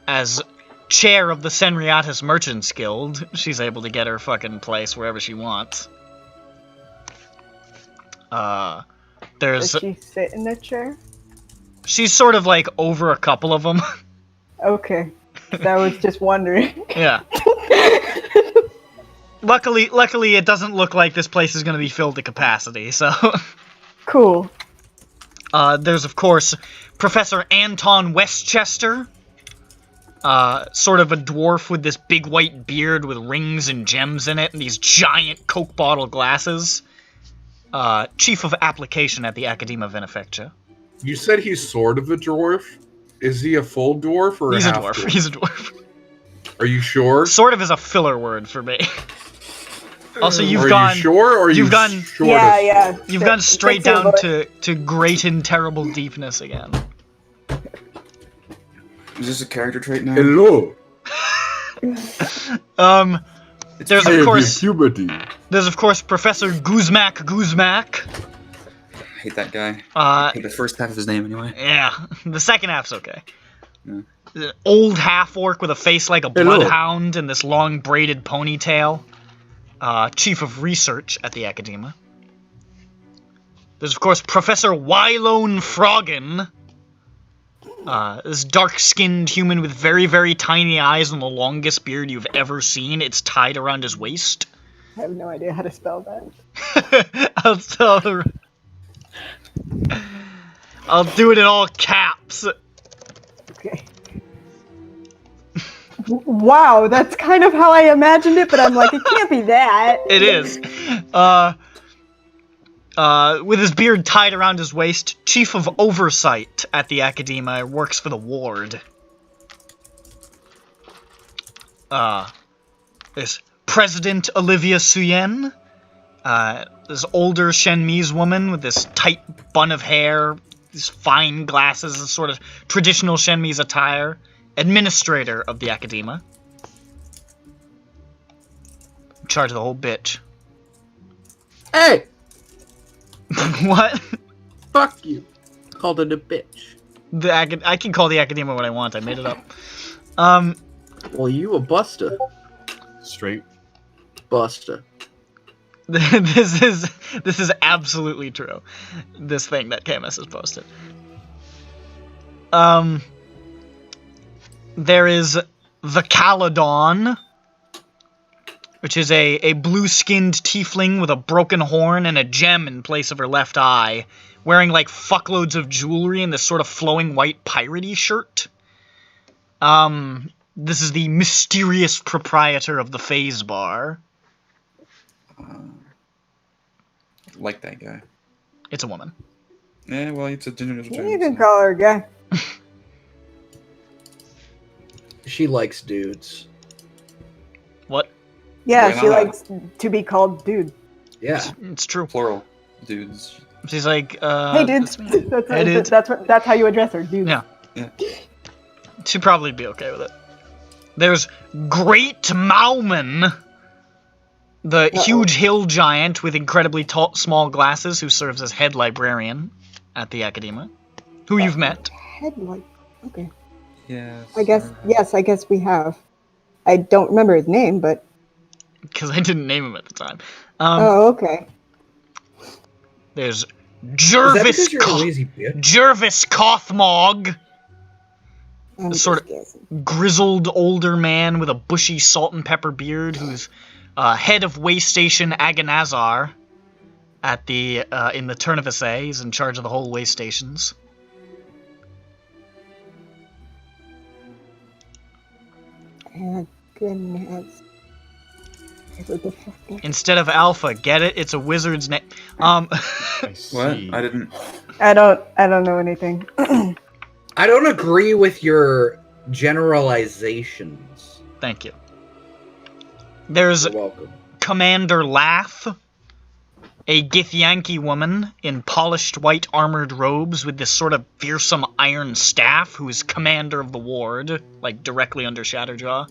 as chair of the Senriatys Merchants Guild. She's able to get her fucking place wherever she wants. Does she sit in the chair? She's sort of like over a couple of them. Okay. I was just wondering. Yeah. Luckily, it doesn't look like this place is going to be filled to capacity, so... Cool. There's, of course, Professor Anton Westchester. Sort of a dwarf with this big white beard with rings and gems in it and these giant Coke bottle glasses. Chief of Application at the Academia Venefectia. You said he's sort of a dwarf? Is he a full dwarf or He's a a half dwarf. He's a dwarf. Are you sure? Sort of is a filler word for me. Also, you've are gone... you sure, or you've gone... short? Yeah. You've gone straight down to great and terrible deepness again. Is this a character trait now? Hello. There's of course Professor Guzmak. I hate that guy. I hate the first half of his name anyway. Yeah, the second half's okay. Yeah. The old half-orc with a face like a bloodhound and this long braided ponytail. Chief of Research at the Academia. There's of course Professor Wylone Froggen. This dark-skinned human with very, very tiny eyes and the longest beard you've ever seen. It's tied around his waist. I have no idea how to spell that. I'll do it in all caps. Okay. Wow, that's kind of how I imagined it, but I'm like, it can't be that. It is. With his beard tied around his waist, Chief of Oversight at the Academia, works for the ward. There's President Olivia Suyen, this older Shenmise woman with this tight bun of hair, these fine glasses, this sort of traditional Shenmise attire. Administrator of the Academia. In charge of the whole bitch. Hey! What? Fuck you. Called it a bitch. I can call the Academia what I want. I made it up. Well, you a buster. Straight. Buster. This is absolutely true. This thing that KMS has posted. There is the Caledon, which is a blue-skinned tiefling with a broken horn and a gem in place of her left eye, wearing like fuckloads of jewelry and this sort of flowing white piratey shirt. This is the mysterious proprietor of the Phase Bar. Like that guy. It's a woman. Yeah, well, it's a gender. You can call her a guy. She likes dudes. What? Yeah, Why she not? likes to be called dude. Yeah. It's true. Plural. Dudes. She's like, Hey, dude. that's me. That's, Hey, dude. that's how you address her, dude. Yeah. Yeah. She'd probably be okay with it. There's Great Mauman, the huge hill giant with incredibly tall, small glasses who serves as head librarian at the Academia, who you've met. Headlight. Okay. Yes. I guess we have. I don't remember his name, but. Because I didn't name him at the time. Oh, okay. There's Is that Jervis because you're a lazy bitch? Jervis Kothmog, I'm sort just guessing. grizzled older man with a bushy salt and pepper beard who's head of way station Agonazar at the in the Turnivasay. He's in charge of the whole way stations. Goodness. What the fuck? Instead of Alpha, get it? It's a wizard's name. I What? see. I didn't. I don't know anything. I don't agree with your generalizations. Thank you. There's You're welcome. Commander Lath, a Githyanki woman in polished white armored robes with this sort of fearsome iron staff who is commander of the ward, like directly under Shatterjaw.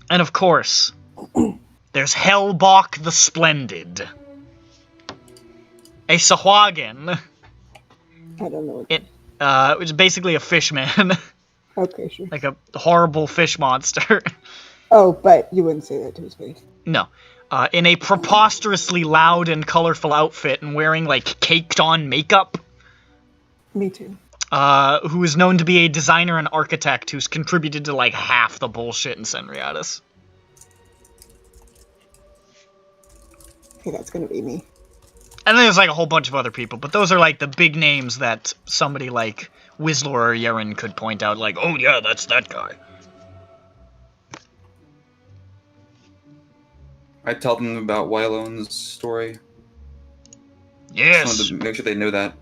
And of course, there's Hellbach the Splendid, a Sahuagin, I don't know. which is basically a fishman, Okay, sure. like a horrible fish monster. Oh, but you wouldn't say that to his face. No. In a preposterously loud and colorful outfit and wearing, like, caked-on makeup. Me too. Who is known to be a designer and architect who's contributed to, like, half the bullshit in Senriatys. Okay, that's gonna be me. And then there's, like, a whole bunch of other people, but those are, like, the big names that somebody like Whistler or Yeren could point out, like, oh, yeah, that's that guy. I tell them about Wylone's story. Yes. Just wanted to make sure they know that.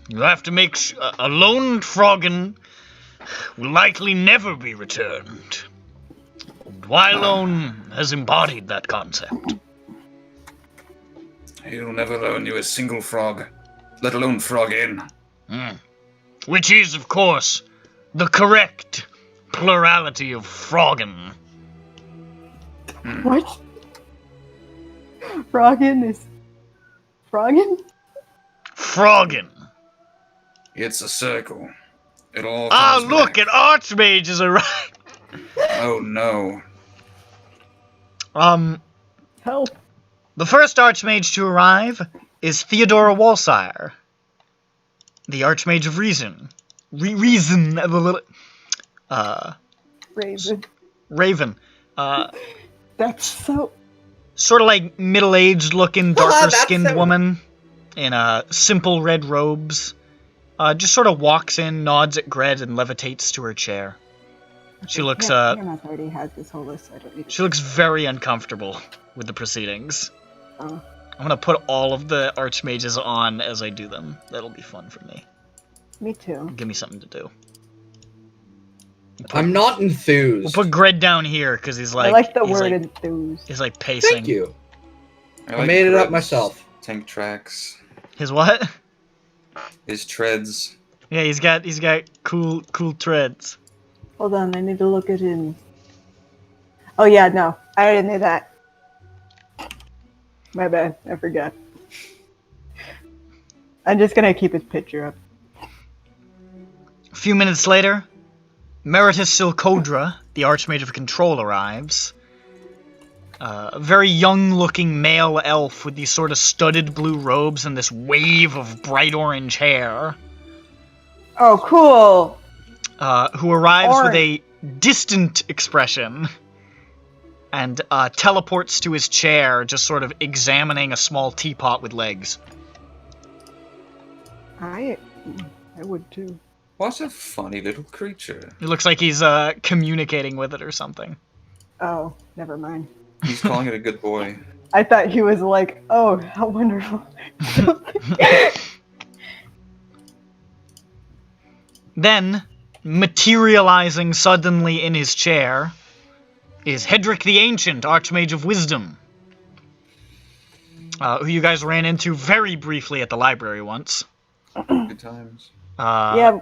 You have to make a lone Froggen will likely never be returned. Wylone has embodied that concept. He'll never loan you a single frog, let alone frog in. Which is, of course, the correct plurality of Froggen. What? Froggen is... Froggen? Froggen. It's a circle. It all Ah, comes look, back. an Archmage is arrived. Oh no. Help. The first Archmage to arrive is Theodora Walsire, the Archmage of Reason. Reason of the little... Raven. Raven. That's so... Sort of like middle-aged looking, darker-skinned that's a- woman in simple red robes. Just sort of walks in, nods at Gred, and levitates to her chair. She looks, Tiamat already has this whole list, so I don't need to... she looks very uncomfortable with the proceedings. Oh. I'm gonna put all of the Archmages on as I do them. That'll be fun for me. Me too. Give me something to do. I'm not We'll enthused. put Gred down here, because he's like... I like the he's word like, enthused. he's like pacing. Thank you. I made it up Greg's myself. Tank tracks. His what? His treads. Yeah, he's got cool treads. Hold on, I need to look at him. Oh yeah, no. I already knew that. My bad, I forgot. I'm just gonna keep his picture up. A few minutes later, Meritus Silkodra, the Archmage of Control, arrives. A very young-looking male elf with these sort of studded blue robes and this wave of bright orange hair, Oh, cool! who arrives with Orange. a distant expression and teleports to his chair, just sort of examining a small teapot with legs. I would too. What a funny little creature. It looks like he's communicating with it or something. Oh, never mind. He's calling it a good boy. I thought he was like, oh, how wonderful. Then, materializing suddenly in his chair is Hedrick the Ancient, Archmage of Wisdom, who you guys ran into very briefly at the library once. Good times. Yeah.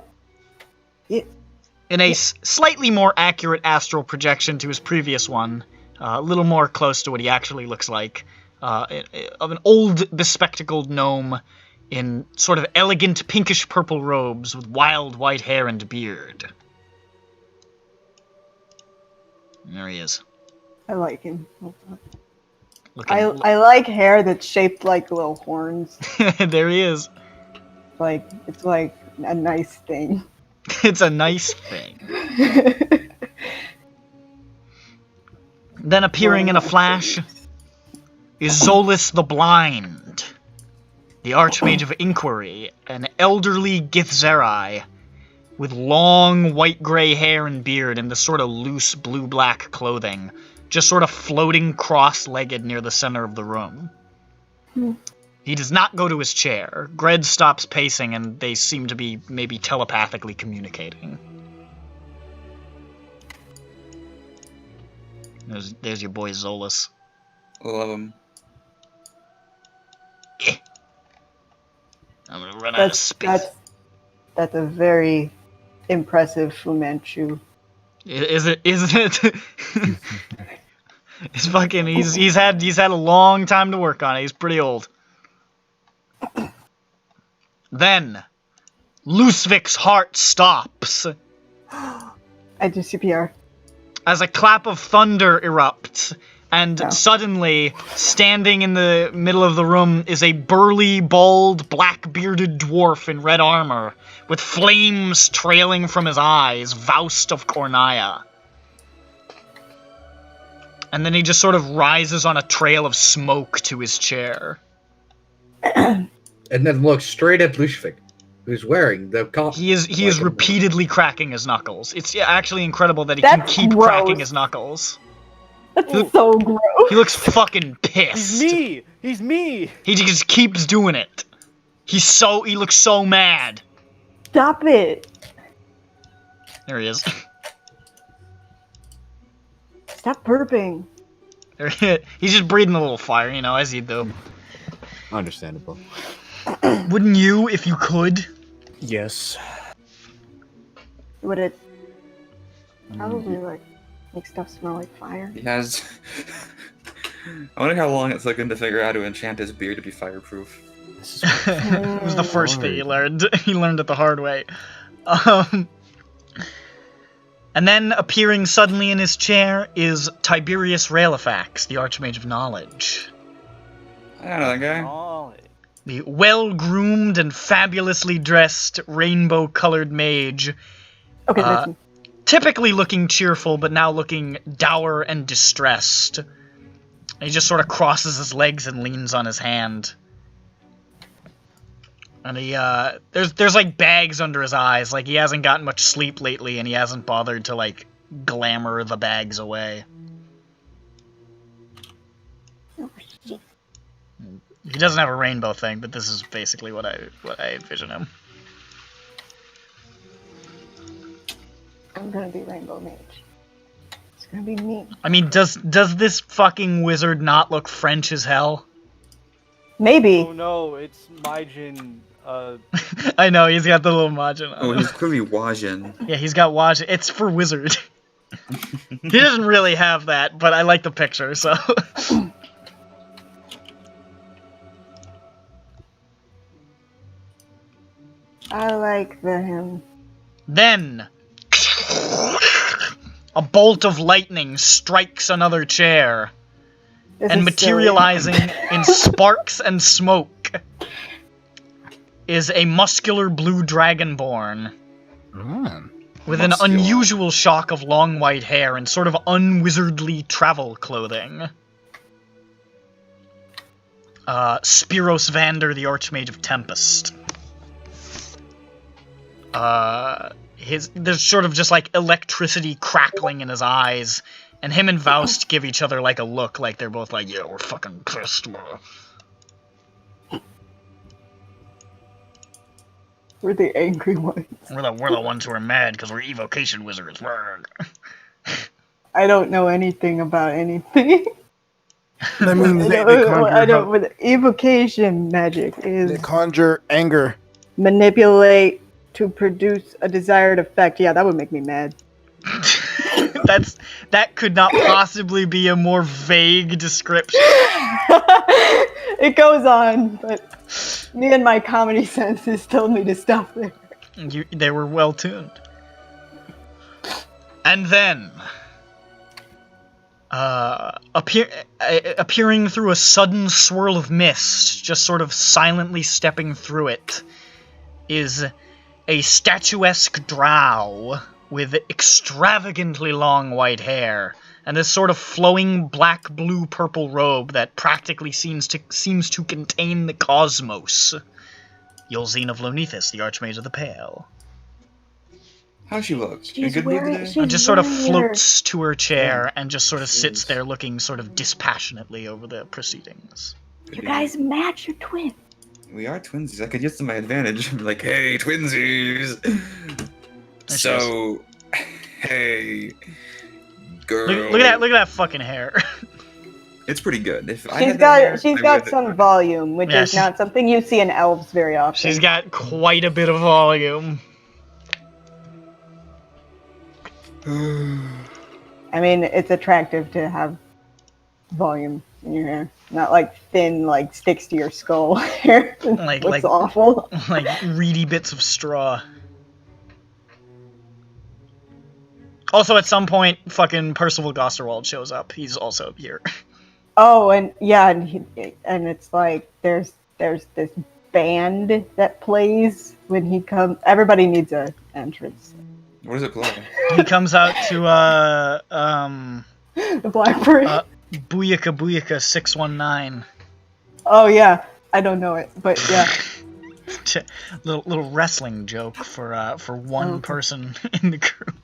In a slightly more accurate astral projection to his previous one, a little more close to what he actually looks like, of an old bespectacled gnome in sort of elegant pinkish-purple robes with wild white hair and beard. There he is. I like him. Looking, I like hair that's shaped like little horns. there he is. It's like a nice thing. It's a nice thing. Then appearing in a flash is Zolas the Blind, the Archmage of Inquiry, an elderly Githzerai with long white-gray hair and beard and this sort of loose blue-black clothing, just sort of floating cross-legged near the center of the room. He does not go to his chair. Gred stops pacing and they seem to be maybe telepathically communicating. There's your boy Zolas. Love him. I'm gonna run out of space. That's a very impressive Fu Manchu. Isn't it? It's fucking. He's had a long time to work on it. He's pretty old. Then, Lusvik's heart stops I do CPR. as a clap of thunder erupts, and suddenly, standing in the middle of the room is a burly, bald, black-bearded dwarf in red armor, with flames trailing from his eyes, Faust of Cornaya. And then he just sort of rises on a trail of smoke to his chair. And then looks straight at Lusvik, who's wearing the He is repeatedly cracking his knuckles. It's actually incredible that he can keep cracking his knuckles. That's so gross. He looks fucking pissed. He's me! He just keeps doing it. He looks so mad. Stop it. There he is. Stop burping. He's just breathing a little fire, as you do. Understandable. Wouldn't you, if you could? Yes. Would it probably make stuff smell like fire? He has. I wonder how long it took him to figure out how to enchant his beard to be fireproof. It was the first thing he learned. He learned it the hard way. And then, appearing suddenly in his chair, is Tiberius Raelifax, the Archmage of Knowledge. I don't know that guy. The well-groomed and fabulously dressed, rainbow-colored mage. Okay, listen. Typically looking cheerful, but now looking dour and distressed. And he just sort of crosses his legs and leans on his hand. And he, there's like bags under his eyes, like he hasn't gotten much sleep lately and he hasn't bothered to, like, glamour the bags away. He doesn't have a rainbow thing, but this is basically what I envision him. I'm gonna be Rainbow Mage. It's gonna be me. I mean, does this fucking wizard not look French as hell? Maybe. Oh no, it's Majin. I know, he's got the little Majin. Oh, he's clearly Wajin. Yeah, he's got Wajin. It's for wizard. He doesn't really have that, but I like the picture, so... I like him. Then, a bolt of lightning strikes another chair, and materializing in sparks and smoke is a muscular blue dragonborn with an unusual shock of long white hair and sort of unwizardly travel clothing. Spiros Vander, the Archmage of Tempest. There's sort of just like electricity crackling in his eyes, and him and Faust give each other like a look, like they're both like, yeah, we're fucking pissed, bro. We're the angry ones. We're the ones who are mad because we're evocation wizards. I don't know anything about anything. I mean, they I don't. What evocation magic is they conjure anger. manipulate to produce a desired effect. Yeah, that would make me mad. That could not possibly be a more vague description. It goes on, but me and my comedy senses told me to stop there. They were well tuned. And then, appearing through a sudden swirl of mist, just sort of silently stepping through it, is a statuesque drow with extravagantly long white hair and this sort of flowing black, blue, purple robe that practically seems to contain the cosmos. Yolzine of Lonethus, the Archmage of the Pale. How she look? In a She's good mood wearing- today? she's- And just sort of wearing floats to her chair Yeah. and just sort of sits Jeez. there looking sort of dispassionately over the proceedings. You guys match your twin. We are twinsies. I could use to my advantage. Be like, hey, twinsies. she So, hey, girl. Look at that fucking hair. It's pretty good. If I She's had that hair, she's I got would- some volume, which Yeah, is not something you see in elves very often. She's got quite a bit of volume. I mean, it's attractive to have volume in your hair, not like thin, like sticks to your skull hair. Like- Looks like- awful. Like reedy bits of straw. Also, at some point, fucking Percival Gosterwald shows up. He's also here. Oh, and yeah, and it's like there's this band that plays when he comes. Everybody needs a entrance. What does it play? He comes out to The Black Parade. Booyaka Booyaka 619. Oh yeah, I don't know it, but yeah. Little wrestling joke for one Okay. person in the group.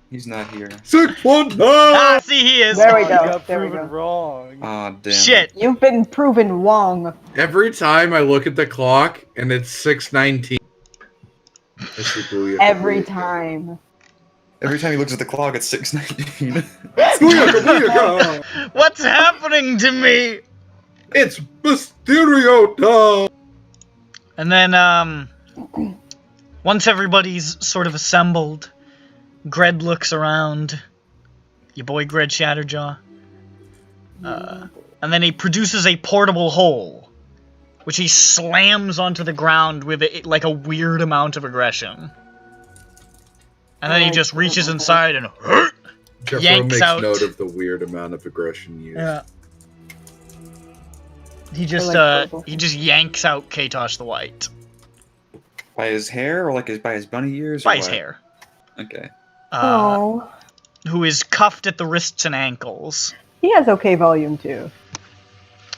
He's not here. 619! Ah, see, he is. There we You go. got There we proven go. wrong. Aw, damn. Shit. You've been proven wrong. Every time I look at the clock and it's 6:19. It's the booyaka Every booyaka. time. Every time he looks at the clock, it's 6:19. Booyaka booyaka! What's happening to me? It's Mysterio time! And then, once everybody's sort of assembled, Gred looks around. Your boy Gred Shatterjaw. And then he produces a portable hole, which he slams onto the ground with like a weird amount of aggression. And then he just reaches inside and Jeffro yanks makes out. note of the weird amount of aggression used. Yeah. He just like purple. he just yanks out Katosh the White By his hair, or like by his bunny ears? Or by his what? hair. Okay. Oh, Who is cuffed at the wrists and ankles. he has okay volume too.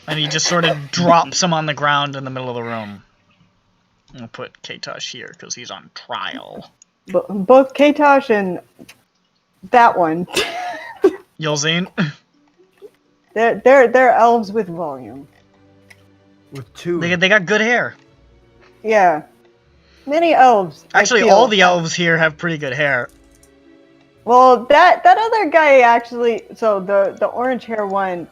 And he just sort of drops him on the ground in the middle of the room. I'll put Katosh here because he's on trial. Both Katosh and that one, Yolzine? they're elves with volume. With two. They got good hair. Yeah, many elves. I Actually, feel. all the elves here have pretty good hair. Well, that other guy actually. So the orange hair one,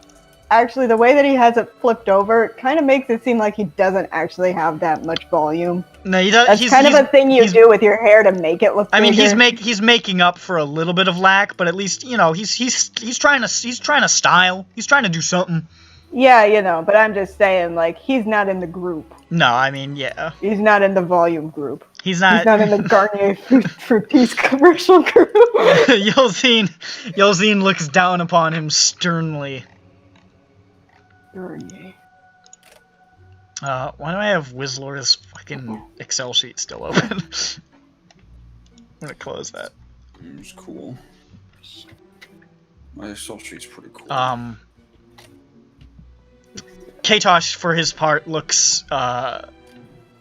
actually, the way that he has it flipped over kind of makes it seem like he doesn't actually have that much volume. No, he does. That's kind of a thing you do with your hair to make it look. I mean, bigger. he's making up for a little bit of lack, but at least he's trying to style. He's trying to do something. Yeah, but I'm just saying, like, he's not in the group. No, I mean, yeah, He's not in the volume group. he's He's not in the Garnier Fructis commercial group. Yolzine looks down upon him sternly. Garnier. Why do I have Wizlor's fucking Excel sheet still open? I'm gonna close that. It's cool. My Excel sheet's pretty cool. Katosh, for his part, looks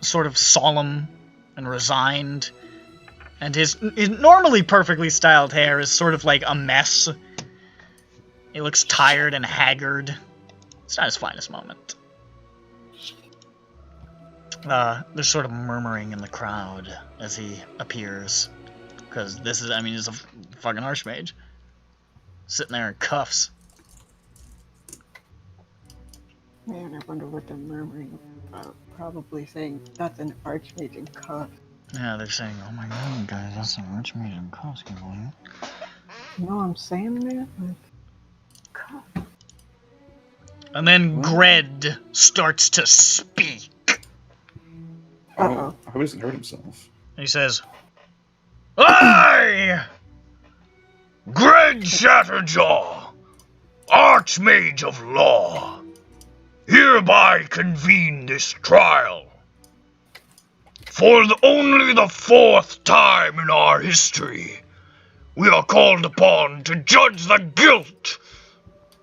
sort of solemn and resigned, and his normally perfectly styled hair is sort of like a mess. He looks tired and haggard. It's not his finest moment. There's sort of murmuring in the crowd as he appears. Because this is, I mean, he's a fucking archmage. Sitting there in cuffs. Man, I wonder what they're murmuring about. Probably saying that's an archmage in cuffs. Yeah, they're saying, oh my god, guys, that's an archmage in cuffs, can you believe it? You know what I'm saying, man? Like, cuffs. And then Gred starts to speak. Uh-oh. I hope he doesn't hurt himself. He says, I, Gred Shatterjaw, Archmage of Law, hereby convene this trial. For only the 4th time in our history, we are called upon to judge the guilt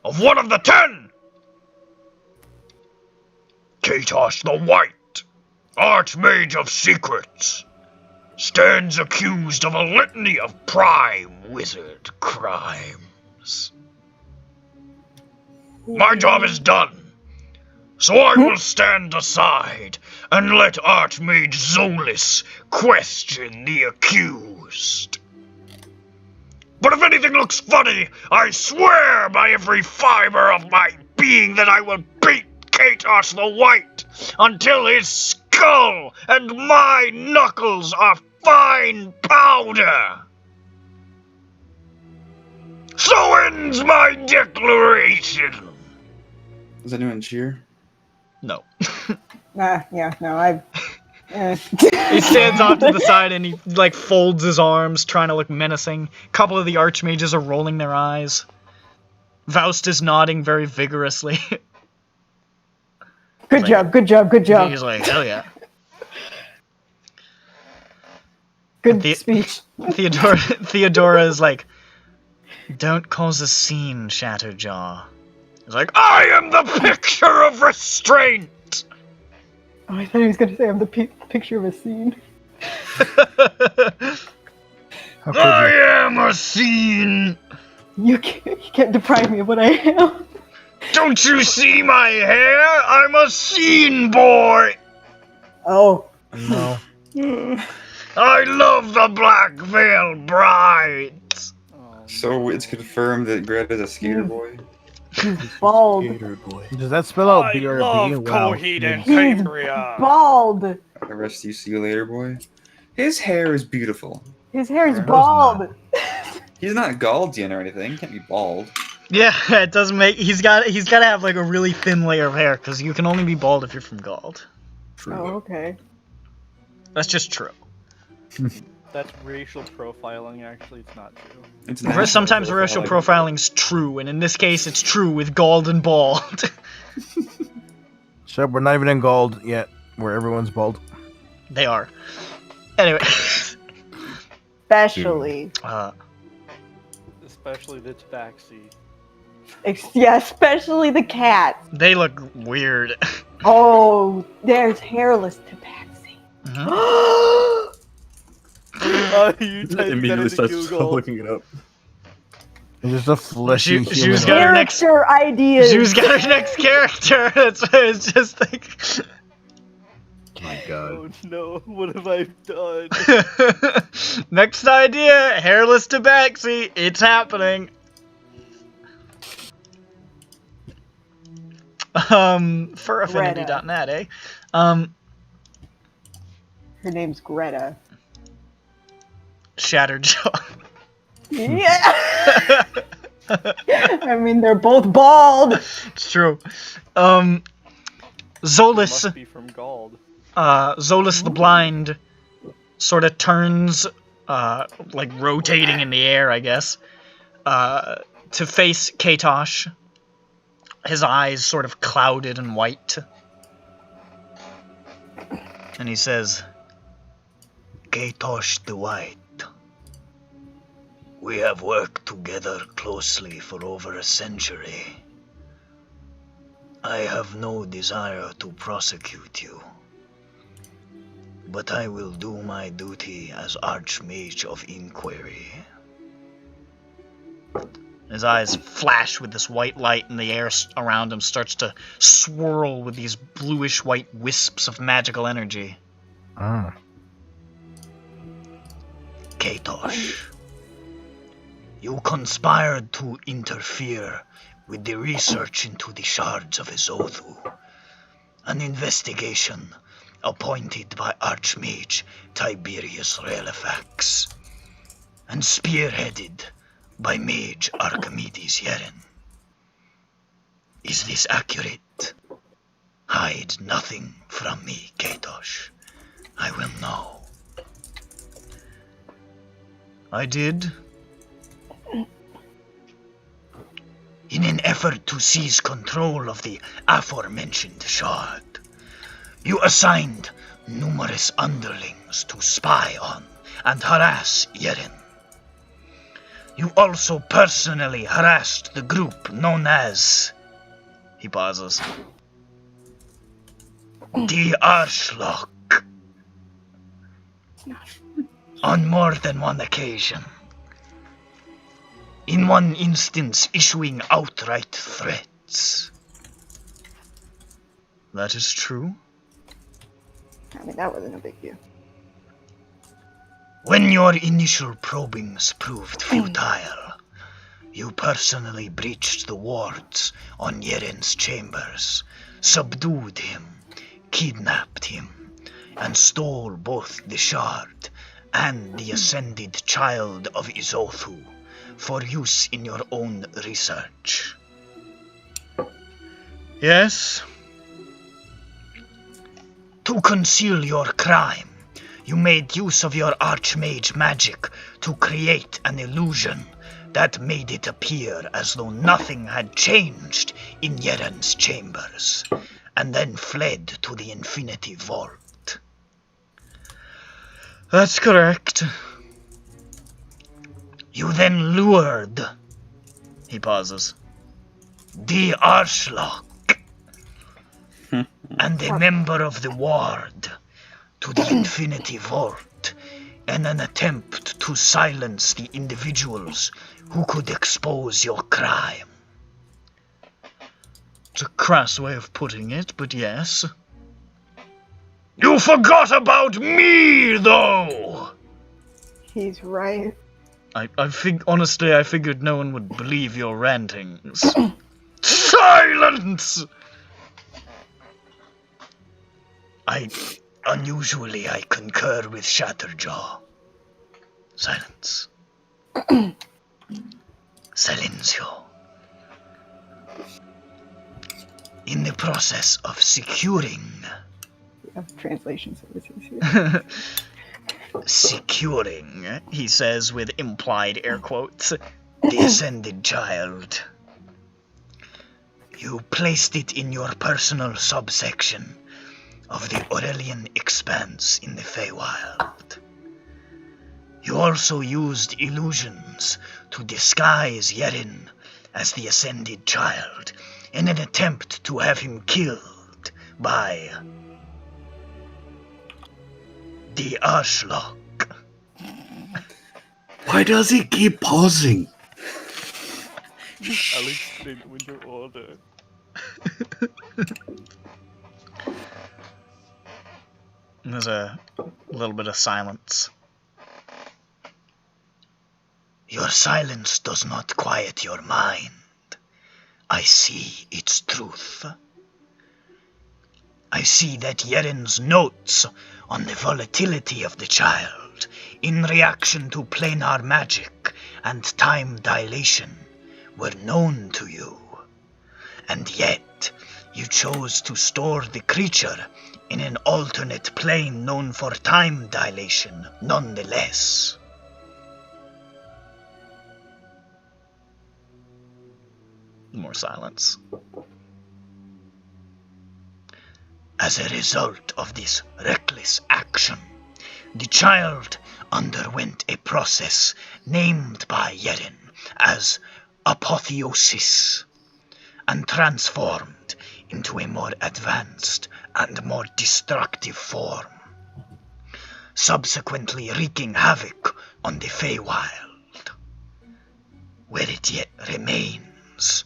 of one of the 10. Katosh the White, Archmage of Secrets, stands accused of a litany of prime wizard crimes. My job is done, so I will stand aside and let Archmage Zolis question the accused. But if anything looks funny, I swear by every fiber of my being that I will beat Katosh the White until his skull and my knuckles are fine powder. So ends my declaration. Does anyone cheer? No. Yeah, no, I've... He stands off to the side and he, like, folds his arms, trying to look menacing. A couple of the archmages are rolling their eyes. Faust is nodding very vigorously. Good job, good job, good job. He's like, hell yeah. Good speech. Theodora is like, don't cause a scene, Shatterjaw. He's like, I am the picture of restraint! Oh, I thought he was going to say I'm the picture of a scene. I am a scene! You can't deprive me of what I am. Don't you see my hair? I'm a scene boy! Oh. No. I love the Black Veil Brides! So it's confirmed that Greta's a skater boy? He's bald. Does that spell out I BRB? love Wow. Coheed and He's Cambria. bald. I rest you, see you later, boy. His hair is beautiful. His hair is Hers bald. He's not Galdian or anything. He can't be bald. Yeah, it doesn't make. He's got to have like a really thin layer of hair because you can only be bald if you're from Gald. Oh, okay. That's just true. That's racial profiling. Actually, it's not true. It's Sometimes racial profiling's true, and in this case, it's true with Gald and bald. So we're not even in gold yet, where everyone's bald. They are. Anyway. Especially. Especially the tabaxi. Yeah, especially the cat. They look weird. Oh, there's hairless tabaxi. You type that Immediately into starts Google. looking it up. It's just a fleshy Shoes human. got her next. Character ideas. Shoes got her next character. It's just like. Oh my god. Oh no, what have I done? Next idea, hairless tabaxi. It's happening. For affinity.net, eh? Her name's Greta. Shattered Jaw. Yeah. I mean, they're both bald. It's true. Zolis. Must be from Gald. Zolis the Blind sort of turns, like rotating in the air, I guess, to face Katosh. His eyes sort of clouded and white. And he says, Katosh the White, we have worked together closely for over a century. I have no desire to prosecute you, but I will do my duty as Archmage of Inquiry. His eyes flash with this white light, and the air around him starts to swirl with these bluish-white wisps of magical energy. Ah. Katosh, you conspired to interfere with the research into the shards of Izothu, an investigation appointed by Archmage Tiberius Relifax, and spearheaded by Mage Archimedes Yeren. Is this accurate? Hide nothing from me, Katosh. I will know. I did. In an effort to seize control of the aforementioned shard, you assigned numerous underlings to spy on and harass Yeren. You also personally harassed the group known as... He pauses. The Arschloch. On more than one occasion. In one instance, issuing outright threats. That is true. I mean, that wasn't a big deal. When your initial probings proved futile, you personally breached the wards on Yeren's chambers, subdued him, kidnapped him, and stole both the shard and the ascended child of Izothu for use in your own research. Yes? To conceal your crime, you made use of your Archmage magic to create an illusion that made it appear as though nothing had changed in Yeren's chambers, and then fled to the Infinity Vault. That's correct. You then lured... He pauses. The Arschloch and a member of the ward to the Infinity Vault in an attempt to silence the individuals who could expose your crime. It's a crass way of putting it, but yes. You forgot about me, though! He's right. Honestly, I figured no one would believe your rantings. Silence! Unusually, I concur with Shatterjaw. Silence. Silencio. In the process of securing... We have translation services here. Securing, he says with implied air quotes, the ascended child. You placed it in your personal subsection of the Aurelian Expanse in the Feywild. You also used illusions to disguise Yeren as the ascended child in an attempt to have him killed by the Arschloch. Why does he keep pausing? I'll explain when you order. There's a little bit of silence. Your silence does not quiet your mind. I see its truth. I see that Yeren's notes on the volatility of the child in reaction to planar magic and time dilation were known to you. And yet, you chose to store the creature in an alternate plane known for time dilation nonetheless. More silence. As a result of this reckless action, the child underwent a process named by Yeren as apotheosis and transformed into a more advanced and more destructive form, subsequently wreaking havoc on the Feywild. where it yet remains.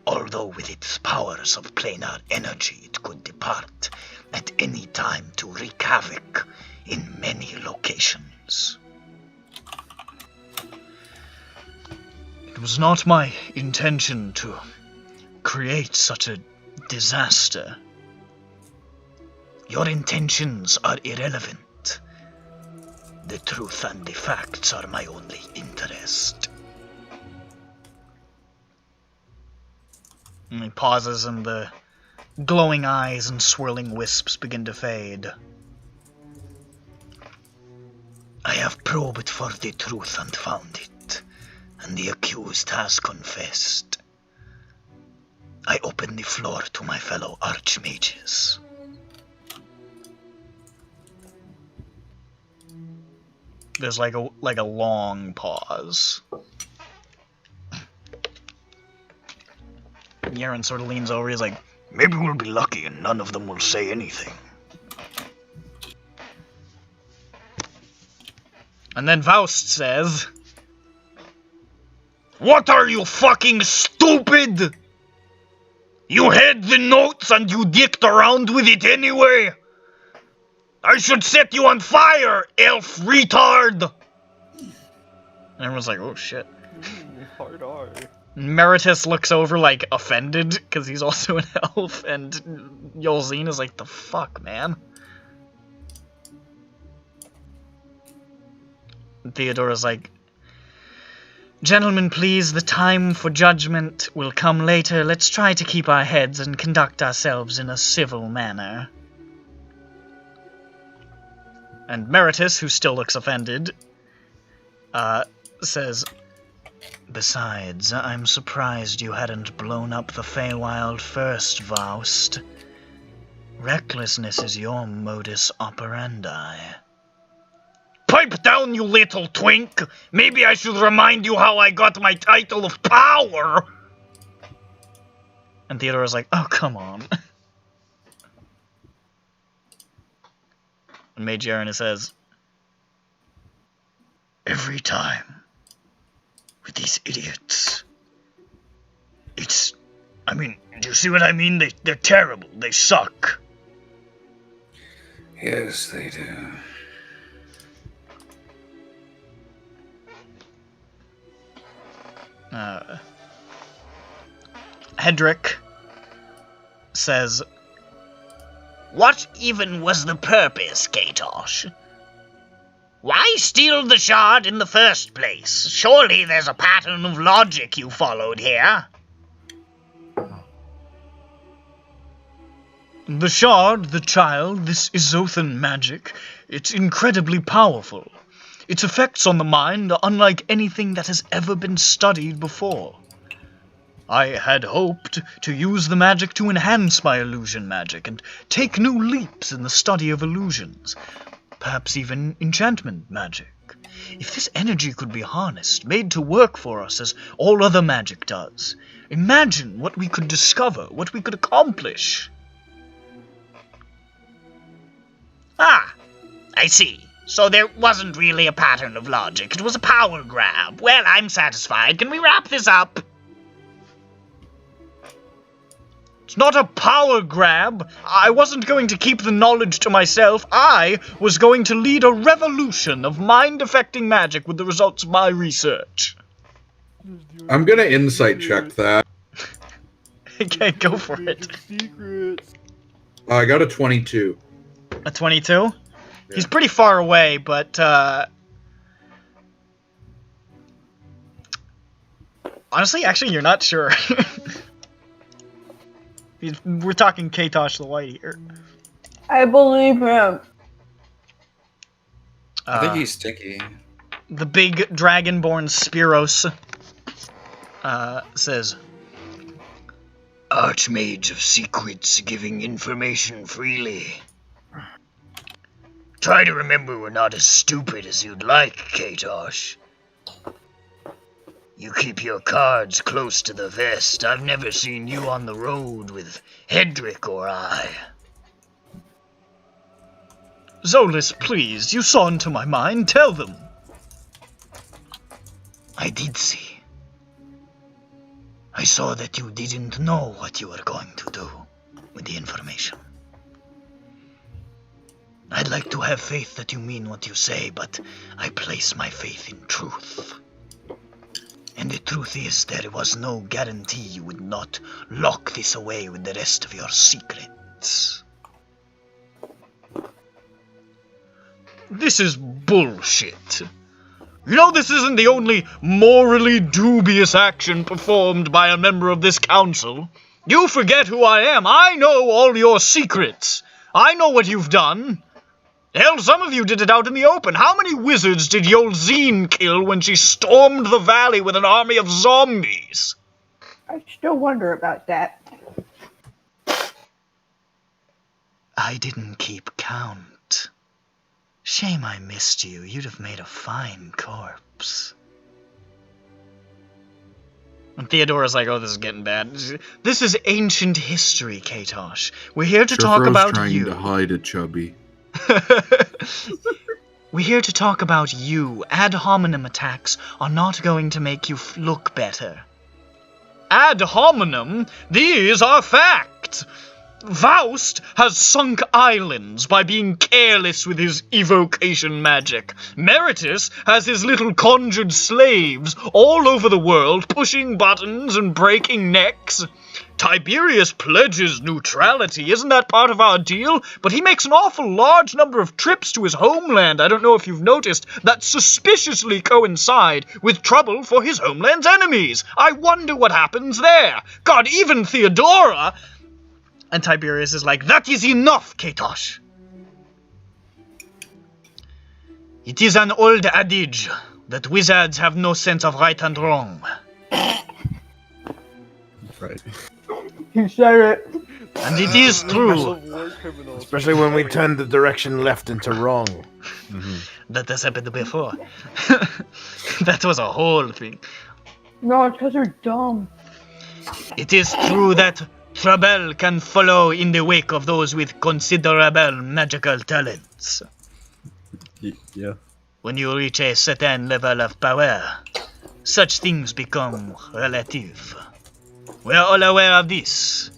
Although with its powers of planar energy it could depart at any time to wreak havoc in many locations. It was not my intention to create such a disaster. Your intentions are irrelevant. The truth and the facts are my only interest. And he pauses and the glowing eyes and swirling wisps begin to fade. I have probed for the truth and found it, and the accused has confessed. I open the floor to my fellow archmages. There's like a long pause. Yaren sort of leans over, he's like, maybe we'll be lucky and none of them will say anything. And then Faust says, What are you, fucking stupid? You had the notes and you dicked around with it anyway. I should set you on fire, elf retard! And everyone's like, oh shit. Hard R. Meritus looks over, like, offended, because he's also an elf, and Yolzine is like, the fuck, man? And Theodora's like, gentlemen, please, the time for judgment will come later. Let's try to keep our heads and conduct ourselves in a civil manner. And Meritus, who still looks offended, says, besides, I'm surprised you hadn't blown up the Feywild first, Faust. Recklessness is your modus operandi. Pipe down, you little twink! Maybe I should remind you how I got my title of power! And Theodora's like, oh, come on. And Mage Yaren says, every time, with these idiots, I mean, do you see what I mean? They're terrible, they suck. Yes, they do. Hedrick says, what even was the purpose, Katosh? Why steal the shard in the first place? Surely there's a pattern of logic you followed here. the shard, the child, this Izothan magic, it's incredibly powerful. Its effects on the mind are unlike anything that has ever been studied before. I had hoped to use the magic to enhance my illusion magic and take new leaps in the study of illusions, perhaps even enchantment magic. If this energy could be harnessed, made to work for us as all other magic does, imagine what we could discover, what we could accomplish. Ah, I see. So there wasn't really a pattern of logic. It was a power grab. Well, I'm satisfied. Can we wrap this up? It's not a power grab. I wasn't going to keep the knowledge to myself. I was going to lead a revolution of mind-affecting magic with the results of my research. I'm gonna insight check that. Okay, go for it. I got a 22. A 22? He's pretty far away, but, honestly, actually, you're not sure. We're talking Katosh the White here. I believe him. I think he's sticky. The big dragonborn Spiros says, Archmage of secrets giving information freely. Try to remember we're not as stupid as you'd like, Katosh. You keep your cards close to the vest. I've never seen you on the road with Hedrick or I. Zolas, please, you saw into my mind. Tell them. I did see. saw that you didn't know what you were going to do with the information. I'd like to have faith that you mean what you say, but I place my faith in truth. And the truth is, there was no guarantee you would not lock this away with the rest of your secrets. This is bullshit. You know, this isn't the only morally dubious action performed by a member of this council. You forget who I am. I know all your secrets. I know what you've done. Hell, some of you did it out in the open. How many wizards did Yolzine kill when she stormed the valley with an army of zombies? I still wonder about that. I didn't keep count. Shame I missed you. You'd have made a fine corpse. And Theodora's like, oh, this is getting bad. This is ancient history, Katosh. We're here to talk about trying you. to hide it, Chubby. We're here to talk about you. Ad hominem attacks are not going to make you look better. Ad hominem? These are facts. Faust has sunk islands by being careless with his evocation magic. Meritus has his little conjured slaves all over the world pushing buttons and breaking necks. Tiberius pledges neutrality. Isn't that part of our deal? But he makes an awful large number of trips to his homeland, I don't know if you've noticed, that suspiciously coincide with trouble for his homeland's enemies. I wonder what happens there. God, even Theodora... And Tiberius is like, that is enough, Katosh. It is an old adage that wizards have no sense of right and wrong. Right. You said it. And it is true. Especially when we turn the direction left into wrong. Mm-hmm. That has happened before. That was a whole thing. No, it's because they're dumb. It is true that trouble can follow in the wake of those with considerable magical talents. Yeah. When you reach a certain level of power, such things become relative. We are all aware of this.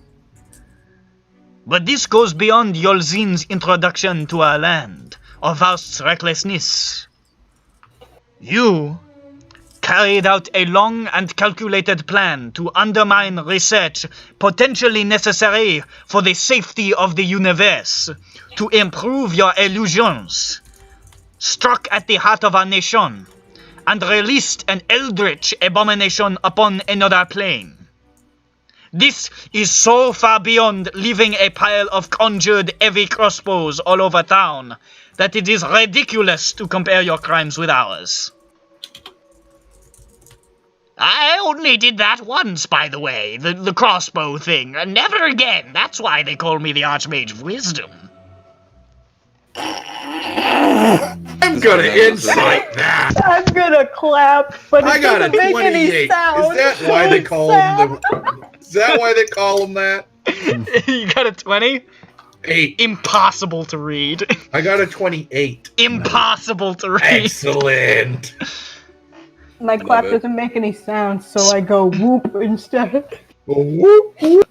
But this goes beyond Yolzine's introduction to our land, or Faust's recklessness. You carried out a long and calculated plan to undermine research potentially necessary for the safety of the universe, to improve your illusions, struck at the heart of our nation, and released an eldritch abomination upon another plane. This is so far beyond leaving a pile of conjured heavy crossbows all over town that it is ridiculous to compare your crimes with ours. I only did that once, by the way, the crossbow thing, and never again. That's why they call me the Archmage of Wisdom. I'm gonna incite that. I'm gonna clap, but it I got a doesn't make any 28. sound. Is that why they call him the? Is that why they call him that? You got a 20? 8. Impossible to read. I got a 28. Impossible to read. Excellent. My clap doesn't make any sound, so I go whoop instead. Whoop, whoop.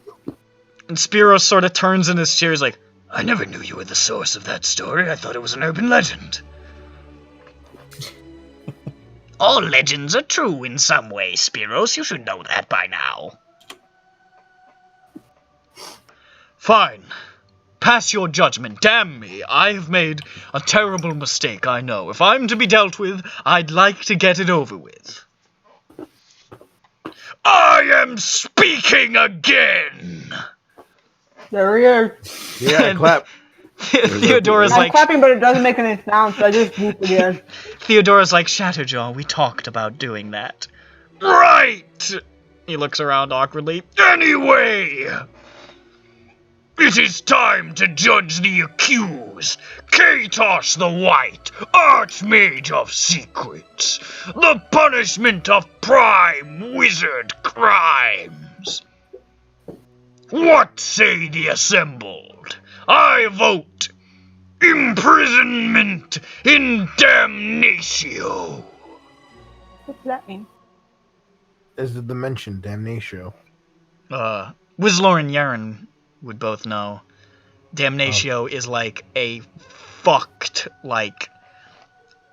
And Spiros sort of turns in his chair. He's like, I never knew you were the source of that story. I thought it was an urban legend. All legends are true in some way, Spiros. You should know that by now. Fine. Pass your judgment. Damn me. I've made a terrible mistake, I know. If I'm to be dealt with, I'd like to get it over with. I am speaking again! There he is. Yeah, clap. Theodora's I'm like... clapping, but it doesn't make any sound, so I just whoop again. Theodora's like, Shatterjaw, we talked about doing that. Right! He looks around awkwardly. Anyway! It is time to judge the accused, Katosh the White, Archmage of Secrets, the punishment of prime wizard crimes. What say the assembled? I vote imprisonment in damnatio. What does that mean? Is the dimension damnatio? Wizlor and Yaren would both know. Damnatio is like a fucked, like,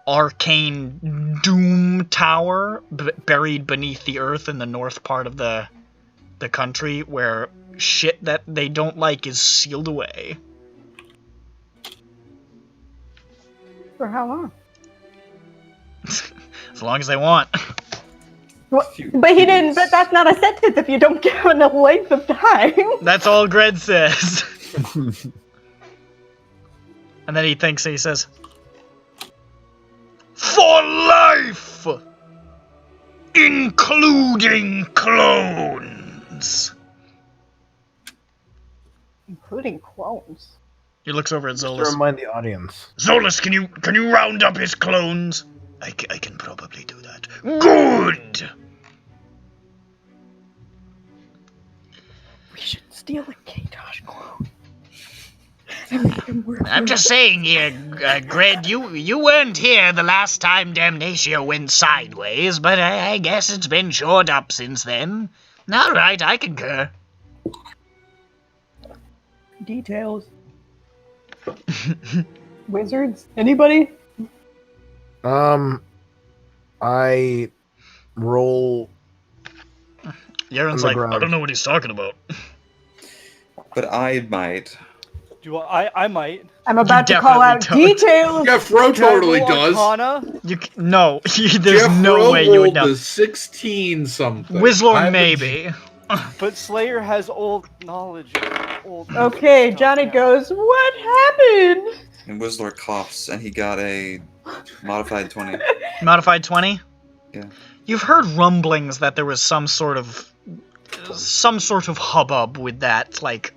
arcane doom tower buried beneath the earth in the north part of the country where shit that they don't like is sealed away. For how long? As long as they want. Well, but he didn't. But that's not a sentence if you don't give him a length of time. That's all Gred says. And then he thinks, he says, For life! Including clones. Including clones. He looks over at Just to Zolas. remind the audience. Zolas, can you round up his clones? I can probably do that. Good! We should steal a Katosh clone. And make him work. I'm just saying here, Gred, you weren't here the last time Damnatio went sideways, but I guess it's been shored up since then. Alright, I concur. Details. Wizards? Anybody? I roll. Yaren's On like, the ground. I don't know what he's talking about. But I might. I might. I'm about You to call out definitely don't. details. Jeff Rowe Can I totally roll does. Arcana? No, there's Jeff no Rowe way you would rolled know. a 16 something. Wizlor I'm a- maybe. But Slayer has old knowledge. Okay, Johnny goes, what happened? And Whistler coughs, and he got a modified 20. Modified 20? Yeah. You've heard rumblings that there was some sort of hubbub with that, like,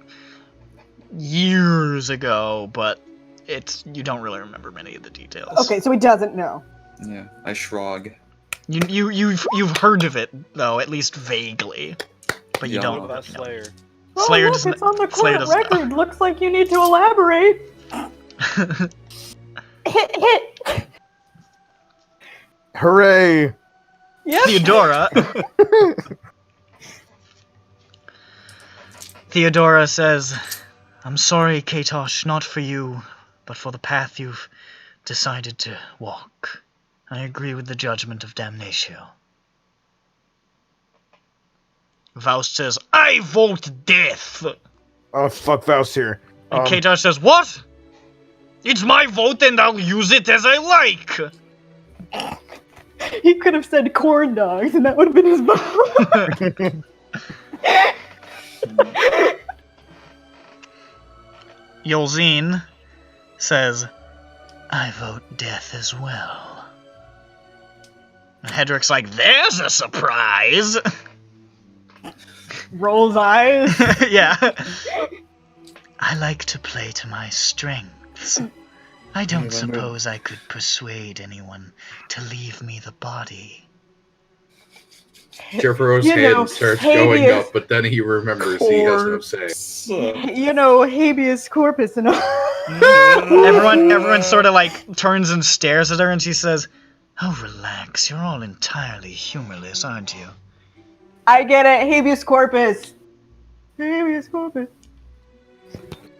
years ago, but you don't really remember many of the details. Okay, so he doesn't know. Yeah, I shrug. You've heard of it though, at least vaguely, but you Yeah. don't. What about you know. Slayer? Slayer look, doesn't. it's on the Slayer court doesn't know. record. Looks like you need to elaborate. Hit. Hooray! Yes. Theodora says, I'm sorry, Katosh, not for you, but for the path you've decided to walk. I agree with the judgment of Damnatio. Faust says, I vote death! Oh, fuck Faust here. And Katosh says, what? It's my vote and I'll use it as I like! He could have said corn dogs, and that would have been his vote. Yolzine says, I vote death as well. And Hedrick's like, there's a surprise! Rolls eyes. Yeah. I like to play to my strengths. I don't suppose I could persuade anyone to leave me the body. Jeff Rowe's You head know, starts habeas going up, but then he remembers he has no say. You know, habeas corpus and all. Everyone sort of like turns and stares at her, and she says, "Oh, relax. You're all entirely humorless, aren't you?" I get it. Habeas corpus. Habeas corpus.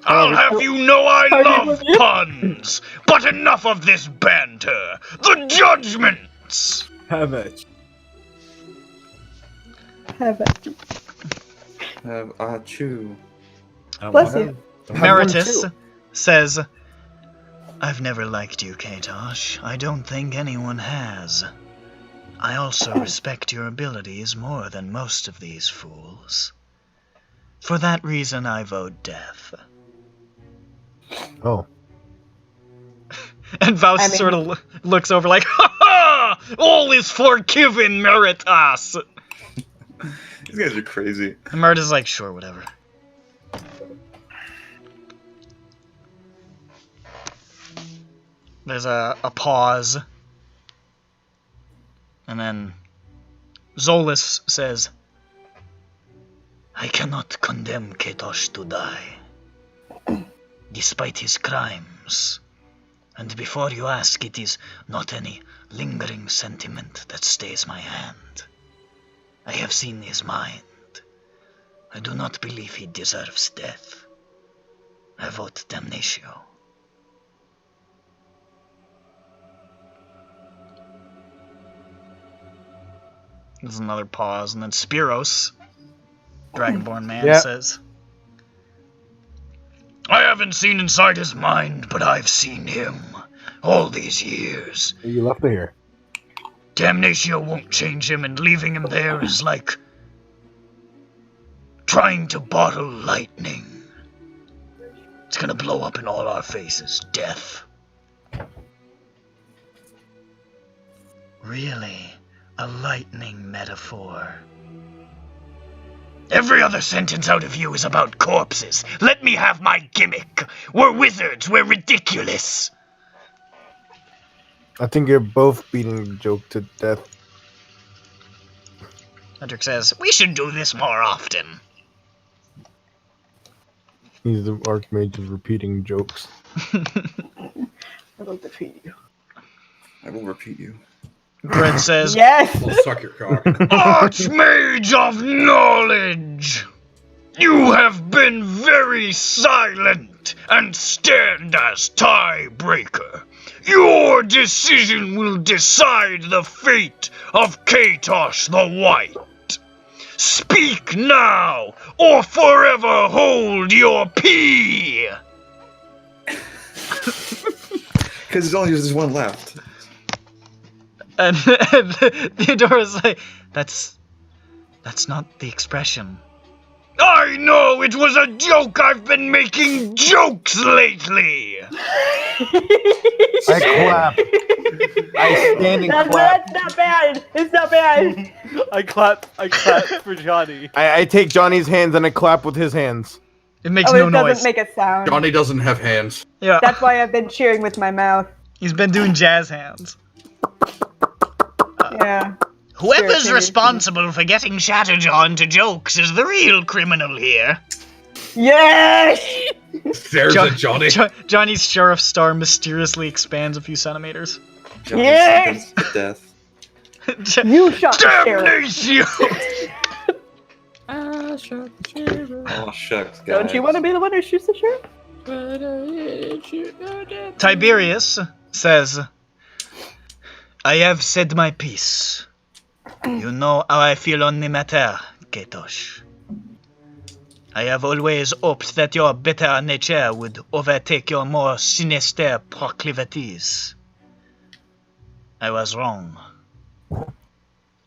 I'll have you know I love puns! But enough of this banter! The judgments! Have it. Have it. Achoo. Bless you. Meritus says, I've never liked you, Katosh. I don't think anyone has. I also respect your abilities more than most of these fools. For that reason, I vote death. Oh. And Faust sort of looks over like, ha ha! All is forgiven, Meritus! These guys are crazy. And Meritus is like, sure, whatever. There's a pause. And then Zolas says, I cannot condemn Katosh to die, despite his crimes. And before you ask, it is not any lingering sentiment that stays my hand. I have seen his mind. I do not believe he deserves death. I vote damnatio. There's another pause, and then Spiros, Dragonborn man, Yep. says, I haven't seen inside his mind, but I've seen him all these years. You left it here. Damnatio won't change him, and leaving him there is like trying to bottle lightning. It's gonna blow up in all our faces. Death. really? A lightning metaphor. Every other sentence out of you is about corpses. Let me have my gimmick. We're wizards. We're ridiculous. I think you're both beating the joke to death. Hendrik says, We should do this more often. He's the Archmage is repeating jokes. I will defeat you. I will repeat you. Grin says, Yes! I'll suck your cock. Archmage of knowledge! You have been very silent and stand as tiebreaker. Your decision will decide the fate of Katosh the White. Speak now, or forever hold your pee! Because there's one left. and Theodora's like, that's not the expression. I know, it was a joke! I've been making jokes lately! I clap. I stand and clap. That's not bad! It's not bad! I clap for Johnny. I take Johnny's hands and I clap with his hands. It makes Oh, no it noise. doesn't make a sound. Johnny doesn't have hands. Yeah, That's why I've been cheering with my mouth. he's been doing jazz hands. Yeah. Whoever's Sure, responsible for getting Shatterjaw into jokes is the real criminal here. Yes! There's a Johnny. Johnny's sheriff star mysteriously expands a few centimeters. Johnny Yes! sentenced to death. You shot the sheriff. Damnation! Oh shucks, guys. Don't you want to be the one who shoots the sheriff? Tiberius says, I have said my piece. You know how I feel on the matter, Katosh. I have always hoped that your better nature would overtake your more sinister proclivities. I was wrong.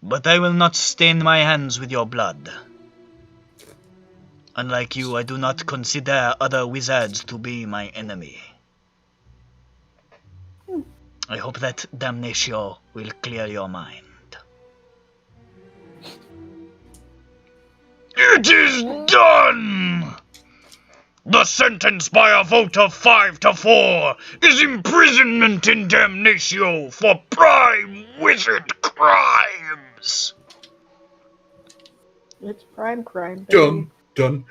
But I will not stain my hands with your blood. Unlike you, I do not consider other wizards to be my enemy. I hope that damnatio will clear your mind. It is done! The sentence by a vote of 5-4 is imprisonment in damnatio for prime wizard crimes! It's prime crime. baby. Dun, dun.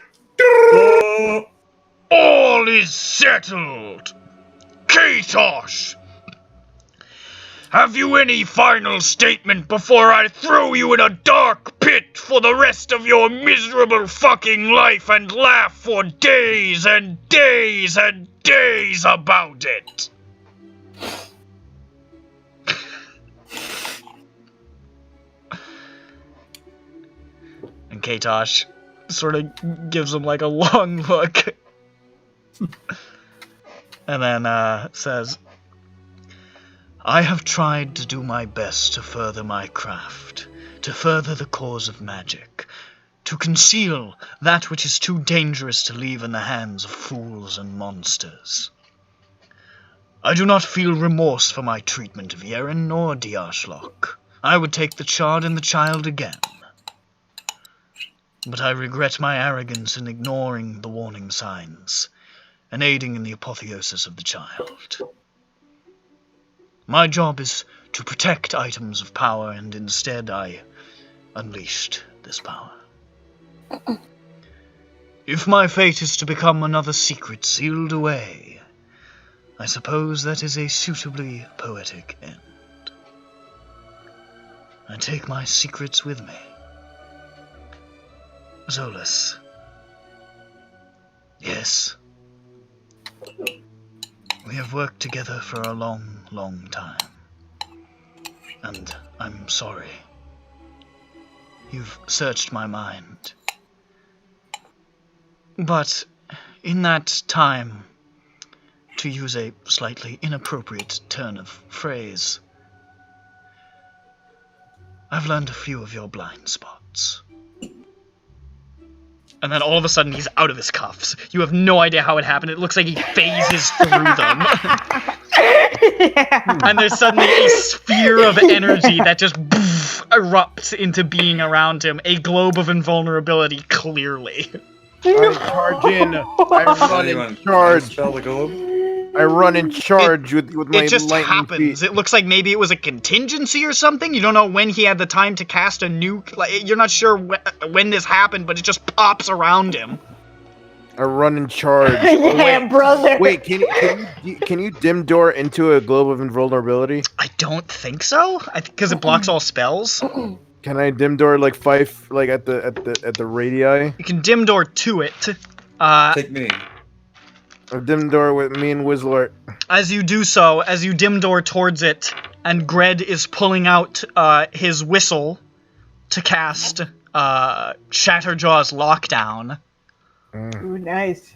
All is settled! Katosh! Have you any final statement before I throw you in a dark pit for the rest of your miserable fucking life and laugh for days and days and days about it? And Katosh sort of gives him like a long look. And then says, I have tried to do my best to further my craft, to further the cause of magic, to conceal that which is too dangerous to leave in the hands of fools and monsters. I do not feel remorse for my treatment of Yeren nor Diarshlock. I would take the Chard and the child again. But I regret my arrogance in ignoring the warning signs, and aiding in the apotheosis of the child. My job is to protect items of power, and instead I unleashed this power. If my fate is to become another secret sealed away, I suppose that is a suitably poetic end. I take my secrets with me. Zolas. Yes. We have worked together for a long, long time. And I'm sorry. You've searched my mind. But in that time, to use a slightly inappropriate turn of phrase, I've learned a few of your blind spots. And then all of a sudden he's out of his cuffs. You have no idea how it happened. It looks like he phases through them. Yeah. And there's suddenly a sphere of energy that just erupts into being around him. A globe of invulnerability, clearly. I charge in. I run in charge. Spell the globe. I run in charge with my It just lightning happens. feet. It looks like maybe it was a contingency or something. You don't know when he had the time to cast a nuke. Like, you're not sure when this happened, but it just pops around him. I run in charge. Yeah, brother. Wait, can you dim door into a globe of invulnerability? I don't think so. Because it blocks all spells. Can I dim door like 5 like at the radii? You can dim door to it. Take me. A dim door with me and Whistler. As you do so, as you dim door towards it, and Gred is pulling out his whistle to cast Shatterjaw's Lockdown, Ooh, nice.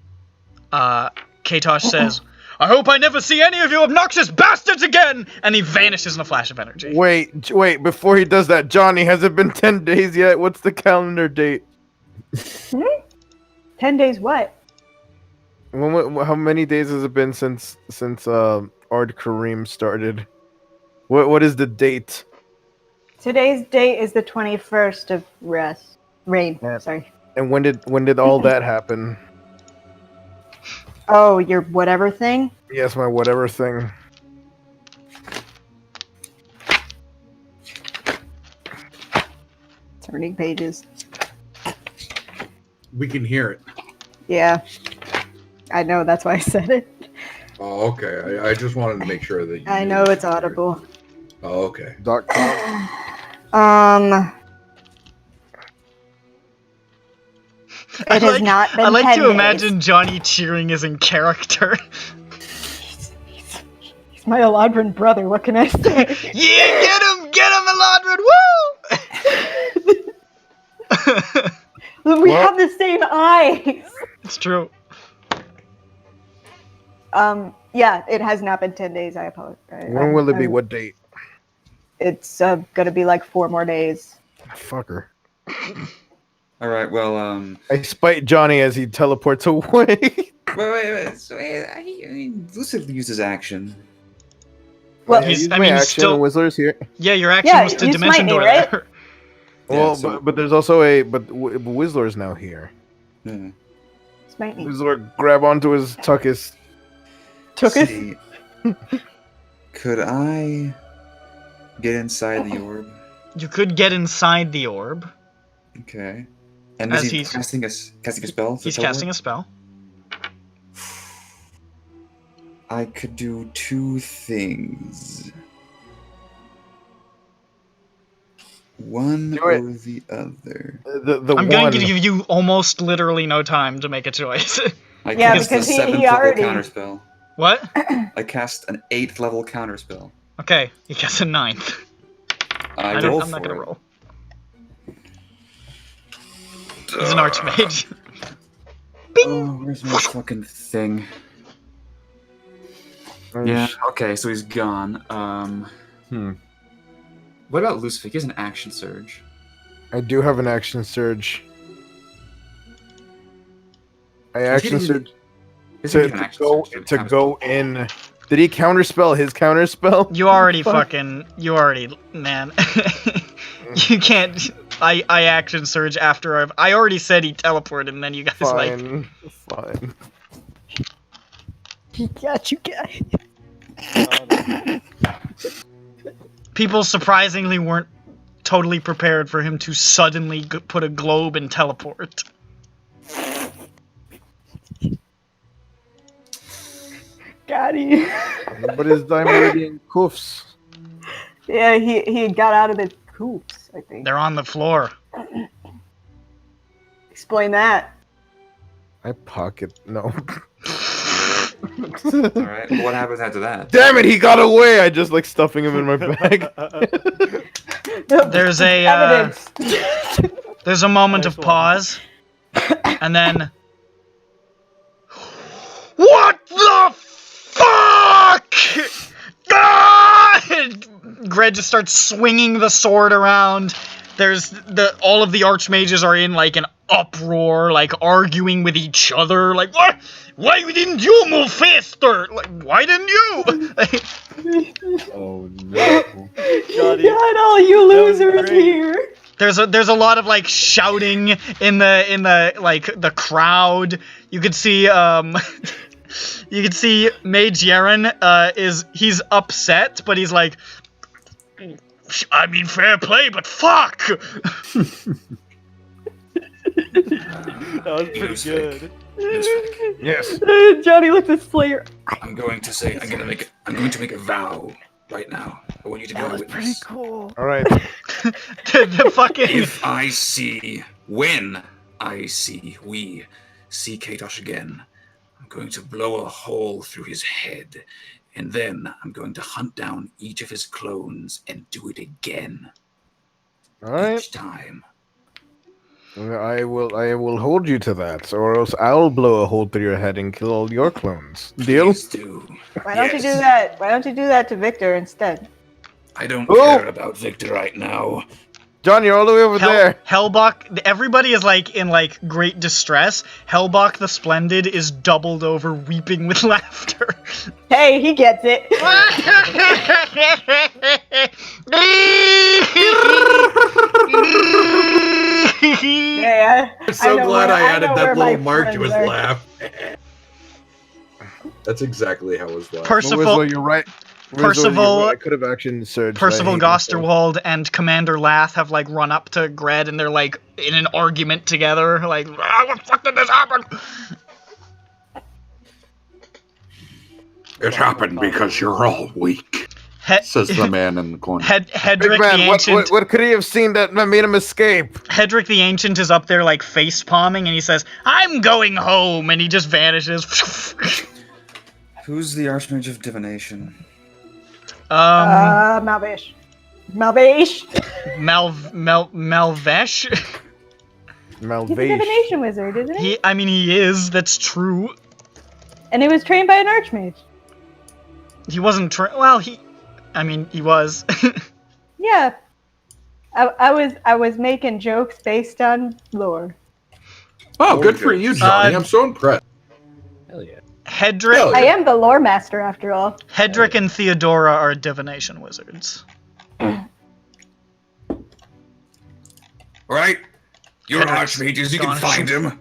Katosh says, I hope I never see any of you obnoxious bastards again! And he vanishes in a flash of energy. Wait, before he does that, Johnny, has it been 10 days yet? What's the calendar date? 10 days what? How many days has it been since Ard Kareem started? What is the date? Today's date is the 21st of rain. Yeah. Sorry. And when did all that happen? Oh, your whatever thing? Yes, my whatever thing. Turning pages. We can hear it. Yeah. I know, that's why I said it. Oh, okay. I just wanted to make sure that you I know it's audible. Oh, okay. It has not been I like 10 to days. imagine Johnny cheering as in character. He's my Eladrin brother, what can I say? Yeah, get him, Eladrin, woo! We have the same eyes! It's true. Yeah, it has not been 10 days, I apologize. When will it be? What date? It's gonna be like 4 more days. Fucker. All right. Well, I spite Johnny as he teleports away. wait. So, I mean, Lucid uses action. Well, still Whistler's here. Yeah, your action was to use dimension lightning, door right? there. Well, so- but there's also Whistler's now here. Yeah. Smite me. Whistler grab onto his tuckus. See, could I get inside the orb? You could get inside the orb. Okay. And As is he he's- casting a spell? He's casting a spell. I could do 2 things. One Do it. or the other. I'm going to give you almost literally no time to make a choice. I Yeah, cast because a he 7th level already- counterspell. What? I cast an 8th level counterspell. Okay, he gets a 9th. I I'm roll not for gonna it. roll. He's an archmage. Oh, where's my fucking thing? Yeah, okay, so he's gone. What about Lucifer? He has an action surge. I do have an action surge. I action surge to go in. Did he counterspell his counterspell? You already man. You can't. I action surge after I already said he teleported, and then you guys Fine. He got you guys. People surprisingly weren't totally prepared for him to suddenly put a globe and teleport. Got you. But his Dimeridian cuffs. Yeah, he got out of the coops, I think. They're on the floor. Explain that. I pocket no. Alright, what happens after that? Damn it, he got away! I just like stuffing him in my bag. There's a Evidence. there's a moment Nice of one. pause, and then what the fuck? Ah! Greg just starts swinging the sword around. There's all of the archmages are in like an uproar, like arguing with each other. Like, what? Why didn't you move faster? Like, why didn't you? Oh no. Johnny, God, all you that was losers great. here. There's a lot of like shouting in the like the crowd. You could see you could see Mage Yeren he's upset, but he's like, I mean, fair play, but fuck. That was pretty good. Yes. Johnny looks at Slayer. I'm going to make a vow right now. I want you to That go was with pretty this. cool. All right. the fucking When we see Katosh again, I'm going to blow a hole through his head, and then I'm going to hunt down each of his clones and do it again. All right. Each time. I will hold you to that, or else I'll blow a hole through your head and kill all your clones. Deal? Please do. Why don't you do Yes. that? Why don't you do that to Victor instead? I don't Oh! care about Victor right now. John, you're all the way over there. Hellbach, everybody is like in like great distress. Hellbach the Splendid is doubled over, weeping with laughter. Hey, he gets it. Yeah, I'm so know glad where- I I added know that where my little mark to his friends are. laugh. That's exactly how his laugh. Percival, you're right. Percival- I could have action surged. Percival Gosterwald and Commander Lath have like run up to Gred and they're like in an argument together. Like, what the fuck did this happen? It happened because you're all weak, says the man in the corner. Hedrick Big the man, Ancient. what could he have seen that made him escape? Hedrick the Ancient is up there like face palming, and he says, "I'm going home," and he just vanishes. Who's the Archmage of Divination? Malvesh. Malvesh. Malvesh. He's a divination wizard, isn't he? He is. That's true. And he was trained by an archmage. He wasn't well, he was. Yeah. I was making jokes based on lore. Oh, good for you, Johnny. I'm so impressed. Hell yeah. Hedrick. I am the lore master after all. Hedrick and Theodora are divination wizards. Right? You're Hedrick's archmages, you can gone. find him.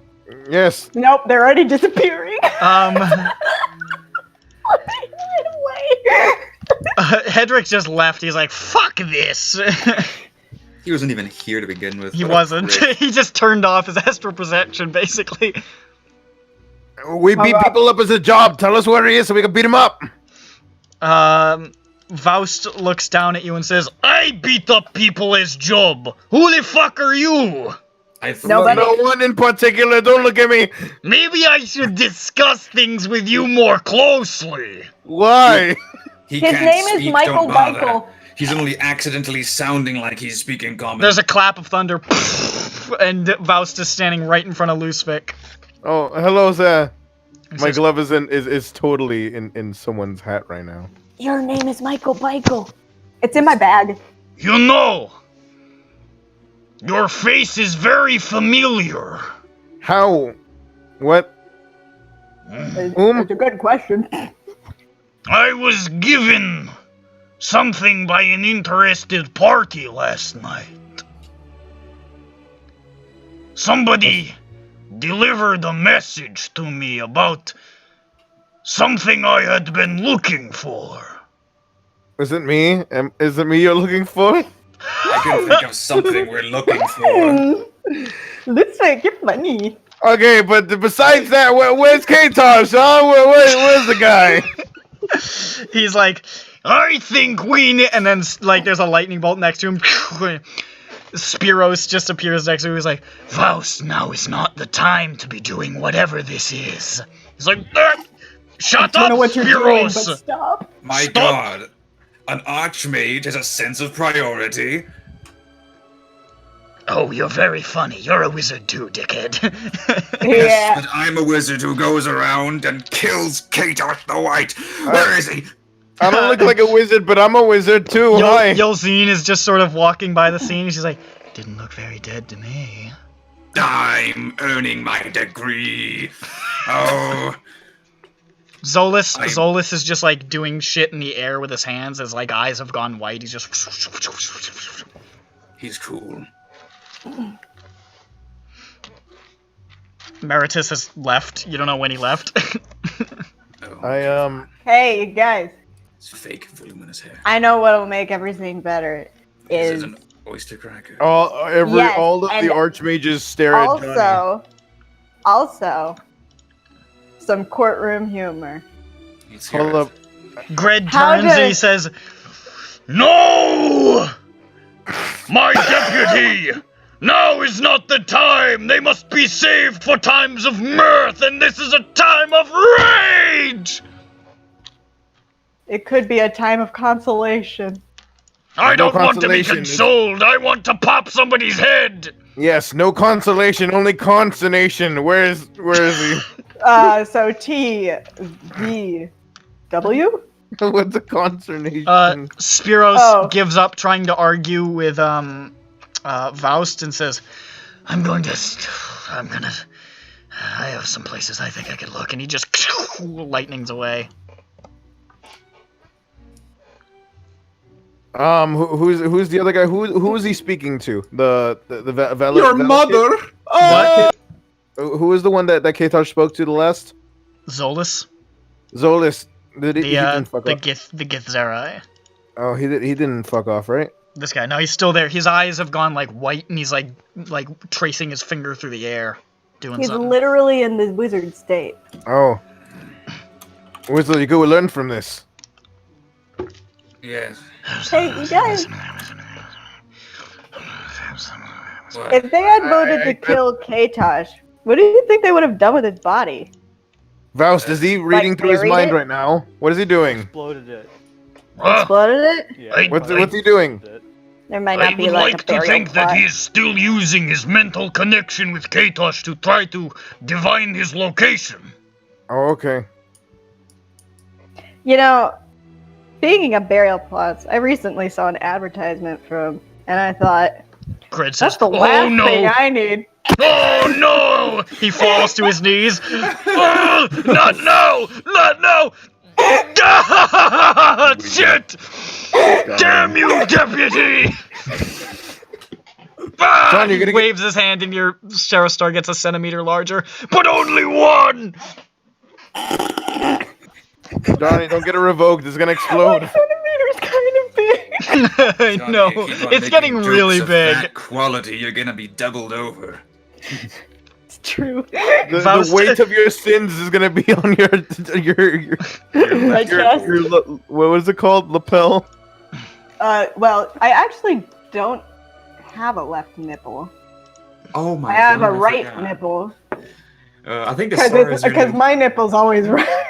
Yes. Nope, they're already disappearing. Hedrick just left. He's like, fuck this. He wasn't even here to begin with. He What a wasn't. prick. He just turned off his astral perception, basically. We beat people up as a job. Tell us where he is so we can beat him up. Faust looks down at you and says, I beat up people as job. Who the fuck are you? No one in particular. Don't look at me. Maybe I should discuss things with you more closely. Why? He His can't name is speak, Michael don't bother. Michael. He's only accidentally sounding like he's speaking common. There's a clap of thunder, and Faust is standing right in front of Lusvik. Oh, hello there. He My says, glove is totally in someone's hat right now. Your name is Michael. It's in my bag. You know, your face is very familiar. How? What? It's a good question. I was given something by an interested party last night. Somebody delivered a message to me about something I had been looking for. Is it me? Is it me you're looking for? I can think of something we're looking for. Looks like you're funny. Okay, but besides that, where's Katosh, huh? Where's the guy? He's like, I think we need, and then like there's a lightning bolt next to him. Spiros just appears next to him. He's like, Faust, now is not the time to be doing whatever this is. He's like, shut I don't up, know what you're doing, Spiros! but stop. My Stop. god. An archmage has a sense of priority. Oh, you're very funny. You're a wizard too, dickhead. Yes, Yeah. but I'm a wizard who goes around and kills Katos the White. Where is he? I don't look like a wizard, but I'm a wizard too. Hi. Yelzine is just sort of walking by the scene. She's like, didn't look very dead to me. I'm earning my degree. Oh, Zolas is just like doing shit in the air with his hands. His like eyes have gone white. He's just. he's cool. Meritus has left. You don't know when he left. Oh, Hey, you guys. it's fake voluminous hair. I know what'll make everything better. This Is is an oyster cracker. Yes, all of and the archmages stare at Johnny. also, some courtroom humor. Let's hear Hold it. up. Gred How turns and he does- says, No! My deputy! Now is not the time! They must be saved for times of mirth, and this is a time of rage! It could be a time of consolation. I No don't want to be consolation. consoled! I want to pop somebody's head! Yes, no consolation, only consternation. Where is he? So T V W. What's a consternation? Spiros Oh. gives up trying to argue with Faust and says, I have some places I think I could look, and he just lightnings away. Who's the other guy? Who is he speaking to? The Your mother. What? Who is the one that Katosh spoke to the last? Zolas? Zolas. Did he The didn't fuck off? Githzerai. Oh, he didn't fuck off, right? This guy, no, he's still there. His eyes have gone like white, and he's like tracing his finger through the air, doing He's something. literally in the wizard state. Oh. Whistle, you go learn from this. Yes. Hey, you guys. What? If they had voted to kill Katosh, what do you think they would have done with his body? Faust, is he reading through his buried mind it? right now? What is he doing? Exploded it. Exploded it? Yeah. What's he doing? There might I not be would like like a to burial think that plot. he is still using his mental connection with Katosh to try to divine his location. Oh, okay. You know, speaking of burial plots, I recently saw an advertisement from, and I thought, Gred that's says, the last no. thing I need. Oh no! he falls to his knees. Oh, not now! Not now! Ah, shit! Damn you, deputy! Ah, John, you're he gonna waves his hand and your Sheriff Star gets a centimeter larger. but only one! Johnny, don't get it revoked. It's gonna explode. Centimeters kind of big. I Johnny, know. you keep on It's making getting jokes really of big. that quality, you're gonna be doubled over. It's true. The Faust- weight of your sins is gonna be on your My chest. what was it called? Lapel. Well, I actually don't have a left nipple. Oh my I have god. a right forgot. nipple. I think the star is your Because new- my nipple's always right.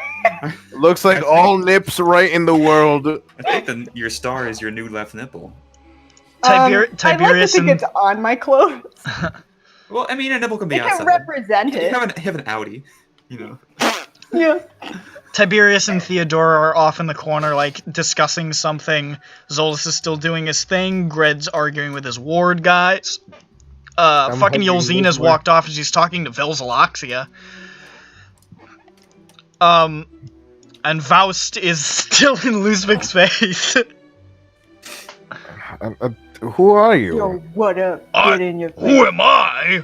Looks like all nips right in the world. I think your star is your new left nipple. I'd like to Tiberius think and it's on my clothes. Well, I mean, a nipple can be It can outside. represent You it. have an Audi, you know. Yeah. Tiberius and Theodora are off in the corner, like, discussing something. Zolas is still doing his thing. Gred's arguing with his ward guys. Fucking hoping Yolzine has this works. walked off and she's talking to Velzaloxia. And Faust is still in Luzvik's face. Who are you? Yo, what up? I- Get in your Who am I?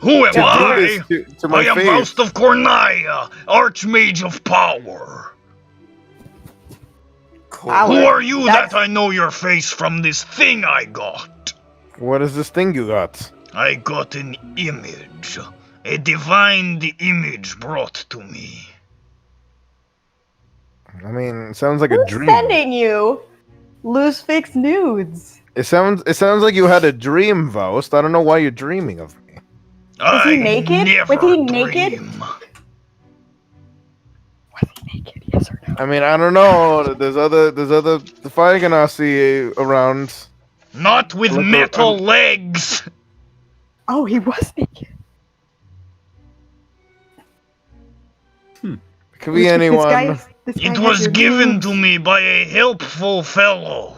Who am To do I? this to my I am face. Faust of Cornelia, Archmage of Power. Power. Who are you That's- that I know your face from this thing I got? What is this thing you got? I got an image. A divine image brought to me. I mean, it sounds like a Who's dream. sending you loose fix nudes? It sounds like you had a dream, Faust. I don't know why you're dreaming of me. Was he I naked? never Was he naked? dream. Was he naked? Yes or no? I mean, I don't know. There's other Feigenassi around. Not with Look, metal I'm- legs. Oh, he was naked. It could be anyone. This guy It has was your given moves. to me by a helpful fellow.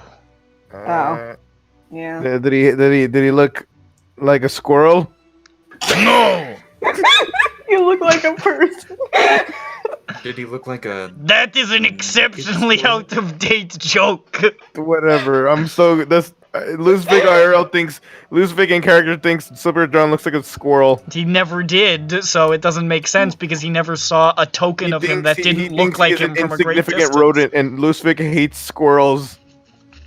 Oh. Yeah. Did he look like a squirrel? No, You look like a person. Did he look like a? that is an exceptionally out of date joke. Whatever. I'm so that's Loosevig IRL thinks Loosevig in character thinks Slippery John looks like a squirrel. He never did, so it doesn't make sense because he never saw a token of him that didn't look like him from a great insignificant distance. rodent, and Loosevig hates squirrels.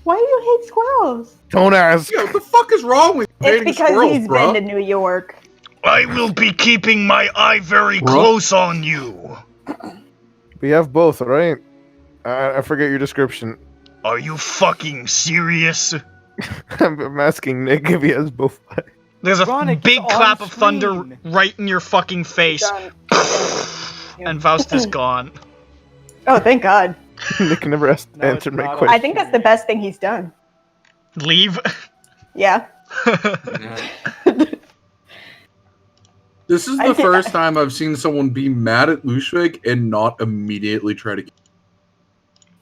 Why do you hate squirrels? Don't ask. Yo, what the fuck is wrong with It's hating because squirrels, he's bro? been to New York. I will be keeping my eye very Bro? close on you. We have both, right? I forget your description. Are you fucking serious? I'm asking Nick if he has both. There's a Ronick, big it's on clap of thunder screen. right in your fucking face, and Faust is gone. Oh, thank God. Nick never No, answered it's my not question. I think that's the best thing he's done. Leave. Yeah. This is I the think- first time I've seen someone be mad at Lushvik and not immediately try to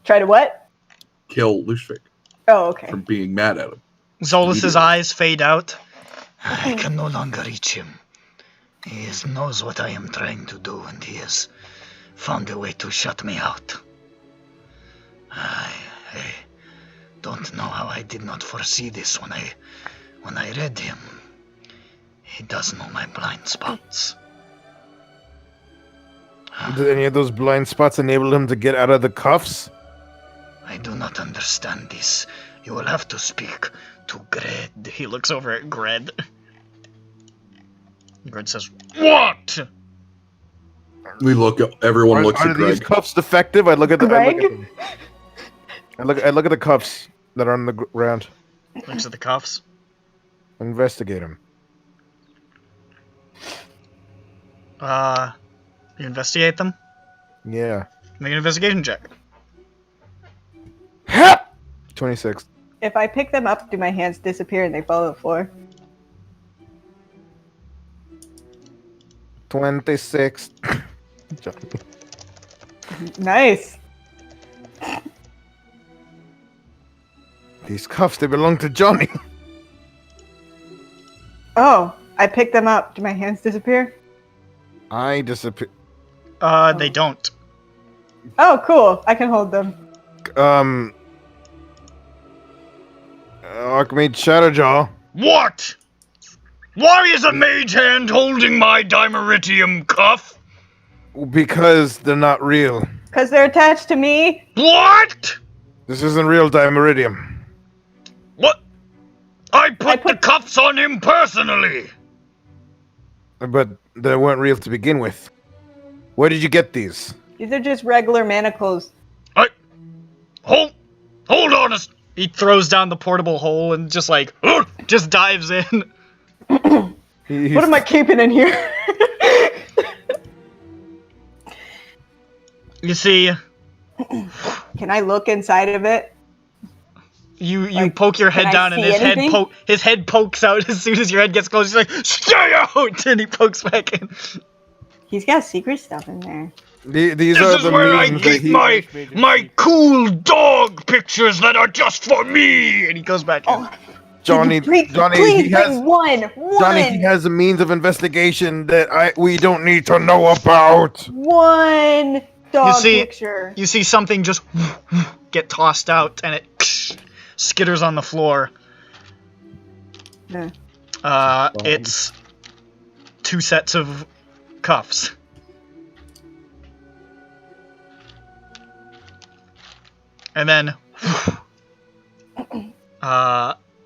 Try to what? kill Lushvik Oh, okay. from being mad at him. Zolus's eyes fade out. I can no longer reach him. He knows what I am trying to do, and he has found a way to shut me out. I don't know how I did not foresee this when I read him. He does know my blind spots. Did any of those blind spots enable him to get out of the cuffs? I do not understand this. You will have to speak to Gred. He looks over at Gred. Gred says, What? Everyone looks Are at these Greg. cuffs defective? I look at the. Greg? I look at the cuffs that are on the ground. looks at the cuffs. Investigate them. You investigate them? Yeah. Make an investigation check. 26. If I pick them up, do my hands disappear and they fall to the floor? 26. Nice. These cuffs, they belong to Johnny. Oh, I pick them up. Do my hands disappear? I disappear. They don't. Oh, cool. I can hold them. Archmage Shadowjaw. What? Why is a mage hand holding my dimeritium cuff? Because they're not real. Because they're attached to me? What? This isn't real Dimeridium. What? I put the cuffs on him personally. But they weren't real to begin with. Where did you get these? These are just regular manacles. Hold on a He throws down the portable hole and just like, just dives in. What am I keeping in here? You see, Can I look inside of it? you poke your head can I down and see anything? his head pokes out as soon as your head gets close. He's like, stay out! And he pokes back in. He's got secret stuff in there. These This are is the where I means that keep he... my cool dog pictures that are just for me. And he goes back in. Johnny, Please he bring has... one. Johnny, he has a means of investigation that we don't need to know about. One dog picture. You see something just get tossed out, and it skitters on the floor. Yeah. It's 2 sets of cuffs. And then,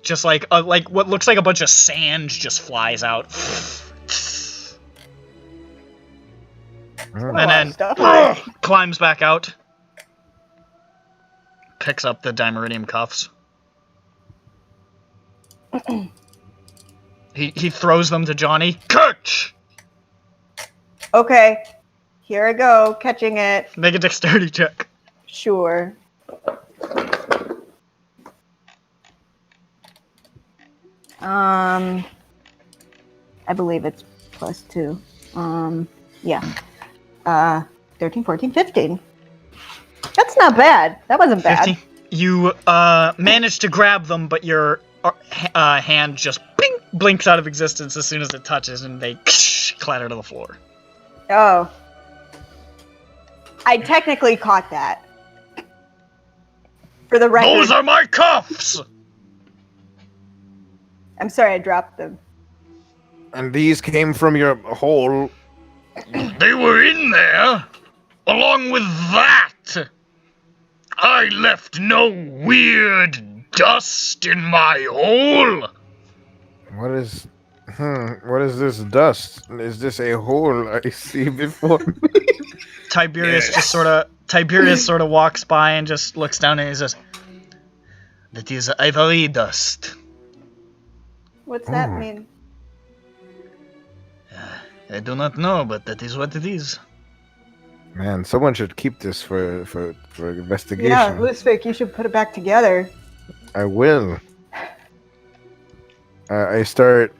just like what looks like a bunch of sand just flies out. And then climbs back out. Picks up the Dimeridium cuffs. He throws them to Johnny. Catch! Okay, here I go, catching it. Make a dexterity check. Sure. I believe it's +2. Yeah. 13, 14, 15. That's not bad. That wasn't bad. 15. You manage to grab them, but your hand just blinks out of existence as soon as it touches, and they clatter to the floor. Oh. I technically caught that. For the record. Those are my cuffs! I'm sorry, I dropped them. And these came from your hole. They were in there, along with that. I left no weird dust in my hole. What is this dust? Is this a hole I see before me? Tiberius sort of walks by and just looks down and he says, "That is ivory dust." What's that mean? I do not know, but that is what it is. Man, someone should keep this for investigation. Yeah, Lusvik, you should put it back together. I will. I start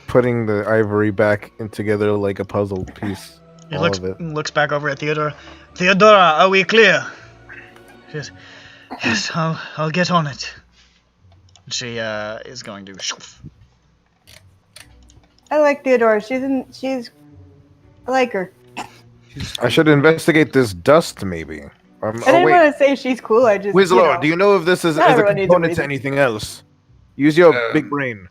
putting the ivory back in together like a puzzle piece. He looks back over at Theodora. Theodora, are we clear? She says, yes, I'll get on it. She is going to. I like Theodora. She's. I like her. I should investigate this dust, maybe. I didn't want to say she's cool. I just. Wizzlor, do you know if this is a component to anything else? Use your big brain.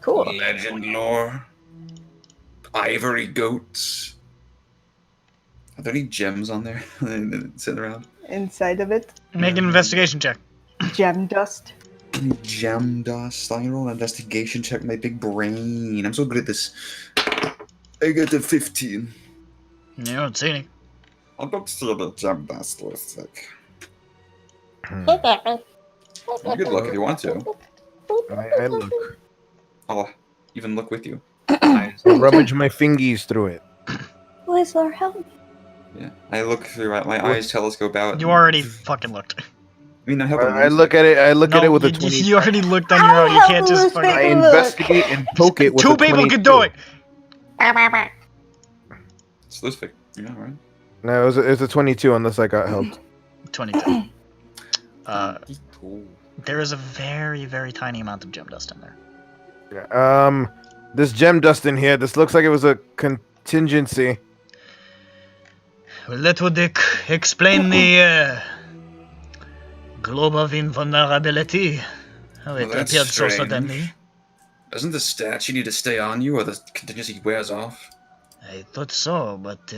Cool. Legend lore. Ivory goats. Are there any gems on there sitting around? Inside of it. Make an investigation check. Gem dust. Gem dust. I can roll an investigation check. My big brain. I'm so good at this. I got a 15. You don't see any. I'll go see the gem dust list. You could look if you want to. I look. I'll even look with you. I rummage my fingies through it. Wizzlor, help me. Yeah, I look through it. My eyes telescope out. You already fucking looked. I mean, I look at it. I look at it with a 20. You already looked on your own. You can't just fucking. I investigate and poke it with Two a 22. people can do it. It's Lusvik. You know, right? No, it was a 22 unless I got helped. 22. Cool. There is a very, very tiny amount of gem dust in there. This gem dust in here. This looks like it was a contingency. Well, that would explain the globe of invulnerability. How it Well, that's appeared so strange. suddenly. Doesn't the statue need to stay on you, or the contingency wears off? I thought so, but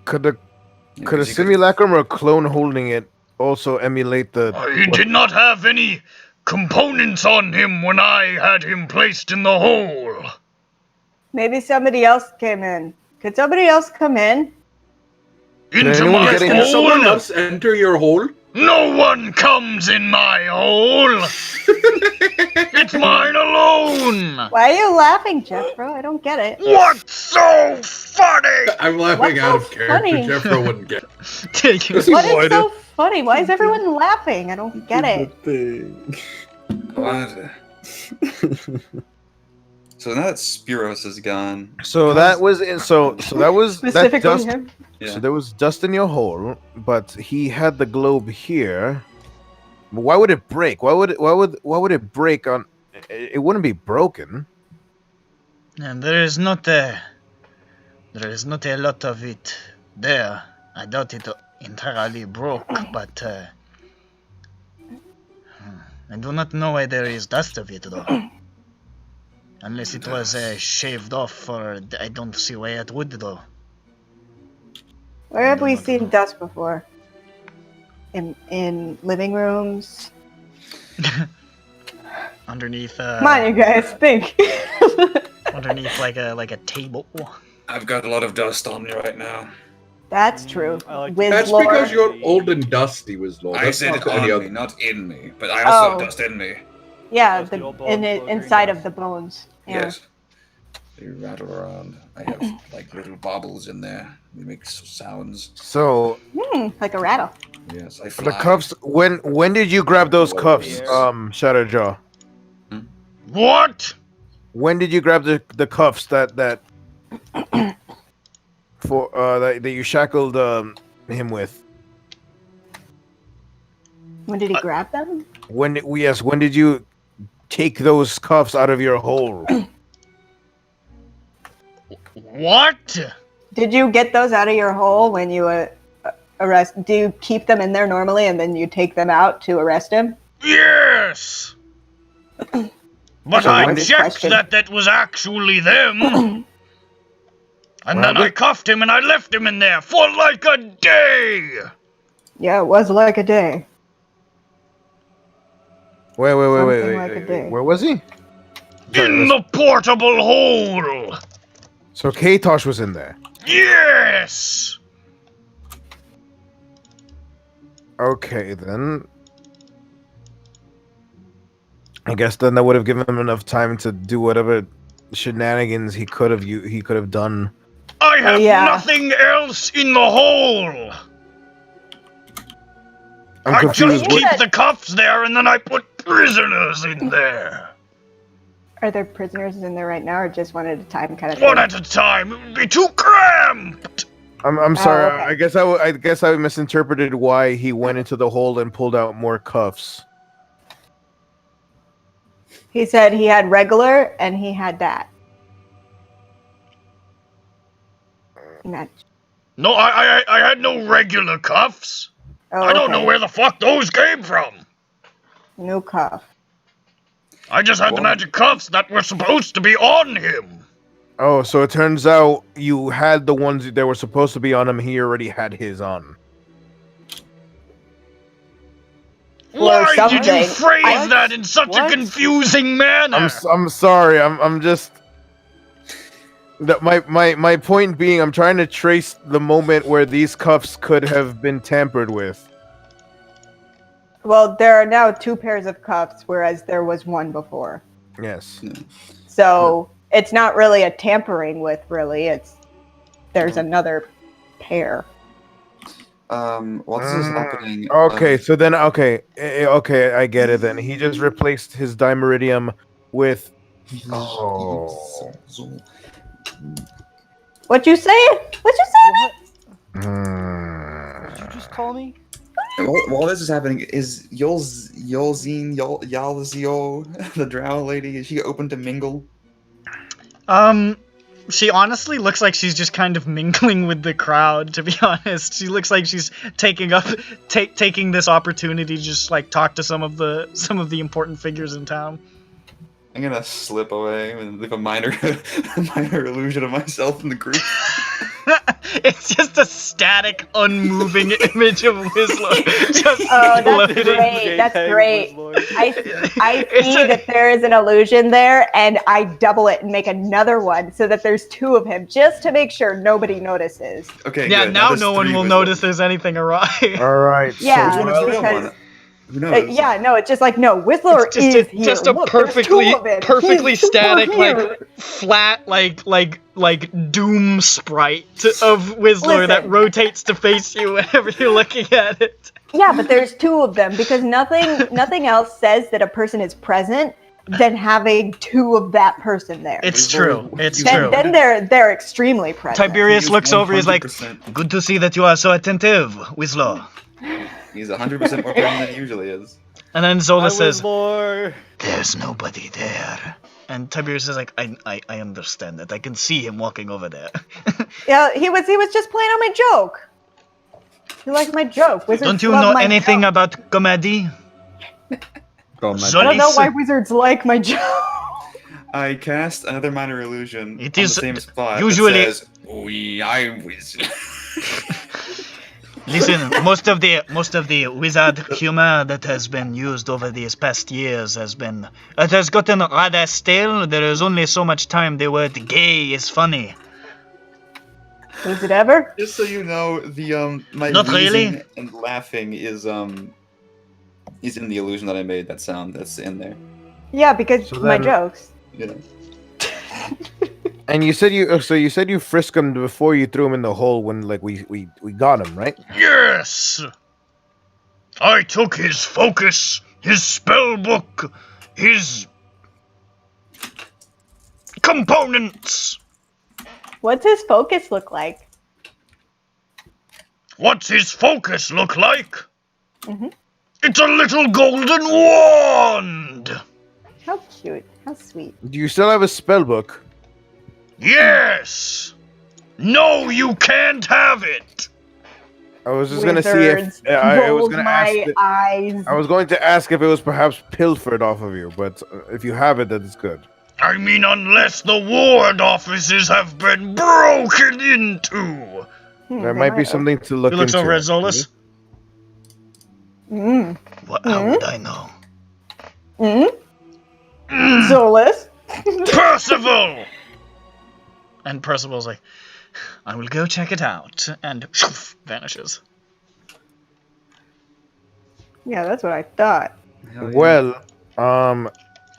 Could a simulacrum or a clone holding it also emulate the? he did not have any components on him when I had him placed in the hole. Maybe somebody else came in. Could somebody else come in? Into my Can someone hole? else enter your hole? No one comes in my hole. It's mine alone. Why are you laughing, Jeffro? I don't get it. What's so funny? I'm laughing What's out of so character. funny? Jeffro wouldn't get it. What is so funny? Why is everyone laughing? I don't get it. What? So now that Spiros is gone. So that was that was that Specifically dust. him? Yeah. So there was dust in your hole, but he had the globe here. Why would it break? Why would it break on? It wouldn't be broken. And there is not a lot of it there. I doubt it entirely broke, but I do not know why there is dust of it though. Unless it was shaved off, or I don't see why it would though. Where have we seen dust before? In living rooms? Underneath. Come on, you guys, think. Underneath like a table. I've got a lot of dust on me right now. That's true. I like That's Wizlord. because you're old and dusty, Wizlord. I That's said not any on other. me, not in me. But I also Oh. have dust in me. Yeah, Those old inside bones, of the bones. Yeah. Yes. They rattle around. I have like little bobbles in there. They make sounds. So Like a rattle. Yes, I the fly. cuffs. When did you grab those cuffs, Shatterjaw? What? When did you grab the cuffs that for that you shackled him with? When did he grab them? When did you take those cuffs out of your hole? What? Did you get those out of your hole when you arrest? Do you keep them in there normally and then you take them out to arrest him? Yes. But So I when did- checked that was actually them. And then I cuffed him and I left him in there for like a day. Yeah, it was like a day. Wait, Something like a day. Where was he? In the portable hole. So Katosh was in there. Yes. Okay, then. I guess then that would have given him enough time to do whatever shenanigans he could have done. I have nothing else in the hole. I just keep the cuffs there and then I put prisoners in there. Are there prisoners in there right now, or just one at a time kind of thing? One at a time. It would be too cramped. I'm sorry. okay. I guess I misinterpreted why he went into the hole and pulled out more cuffs. He said he had regular and he had that. No, I had no regular cuffs. Oh, I don't know okay. where the fuck those came from. No cuff. I just had the magic cuffs that were supposed to be on him. Oh, so it turns out you had the ones that were supposed to be on him. He already had his on. Why did you phrase that in such a confusing manner? I'm sorry. I'm just. My point being, I'm trying to trace the moment where these cuffs could have been tampered with. Well, there are now 2 pairs of cuffs, whereas there was one before. Yes. So it's not really a tampering with, really. There's another pair. While this is happening. Okay, so then okay, I get it. Then he just replaced his dimeridium with. Oh. What you say? What you say? Did you just call me? While this is happening, is Yolzine, the drow lady, is she open to mingle? She honestly looks like she's just kind of mingling with the crowd, to be honest. She looks like she's taking this opportunity to just like talk to some of the important figures in town. I'm gonna slip away and leave a minor illusion of myself in the group. It's just a static, unmoving image of Whistler. Just that's floating. great. That's great. I see that there is an illusion there, and I double it and make another one so that there's 2 of him, just to make sure nobody notices. Okay. Yeah. Good. Now no one will notice there's anything awry. All right. Yeah. So which one is the real one? Who knows? Yeah, no, it's just like, no, Whistler is here. Just a Look, there's 2 of him. perfectly He's static, here. like flat, like doom sprite of Whistler that rotates to face you whenever you're looking at it. Yeah, but there's 2 of them because nothing else says that a person is present than having 2 of that person there. It's true. It's true. Then they're extremely present. Tiberius looks over. He's like, "Good to see that you are so attentive, Whistler." He's 100% more present than he usually is. And then Zola says, more. "There's nobody there." And Tiberius is like, I understand that. I can see him walking over there." Yeah, he was just playing on my joke. He liked my joke. Wizards Don't you love know my anything joke. about comedy? I don't know why wizards like my joke. I cast another minor illusion It on is the same spot. usually- That says, I'm wizard. Listen, most of the wizard humor that has been used over these past years has gotten rather stale. There is only so much time the word gay is funny. Was it ever? Just so you know, the my Not wheezing really. and laughing is in the illusion that I made. That sound that's in there. Yeah, because So my then- jokes. You know. And you said you frisked him before you threw him in the hole when like we got him, right? Yes! I took his focus, his spell book, his components. What's his focus look like? What's his focus look like? Mhm. It's a little golden wand! How cute. How sweet. Do you still have a spell book? Yes! No, you can't have it! I was just gonna see if Wizards, I was rolls gonna my ask. eyes. I was going to ask if it was perhaps pilfered off of you, but if you have it, that's good. I mean, unless the ward offices have been broken into! There might be something to look He looks into. over at Zolas. How would I know? Zolas. Percival! And Percival's like, I will go check it out. And vanishes. Yeah, that's what I thought. Well,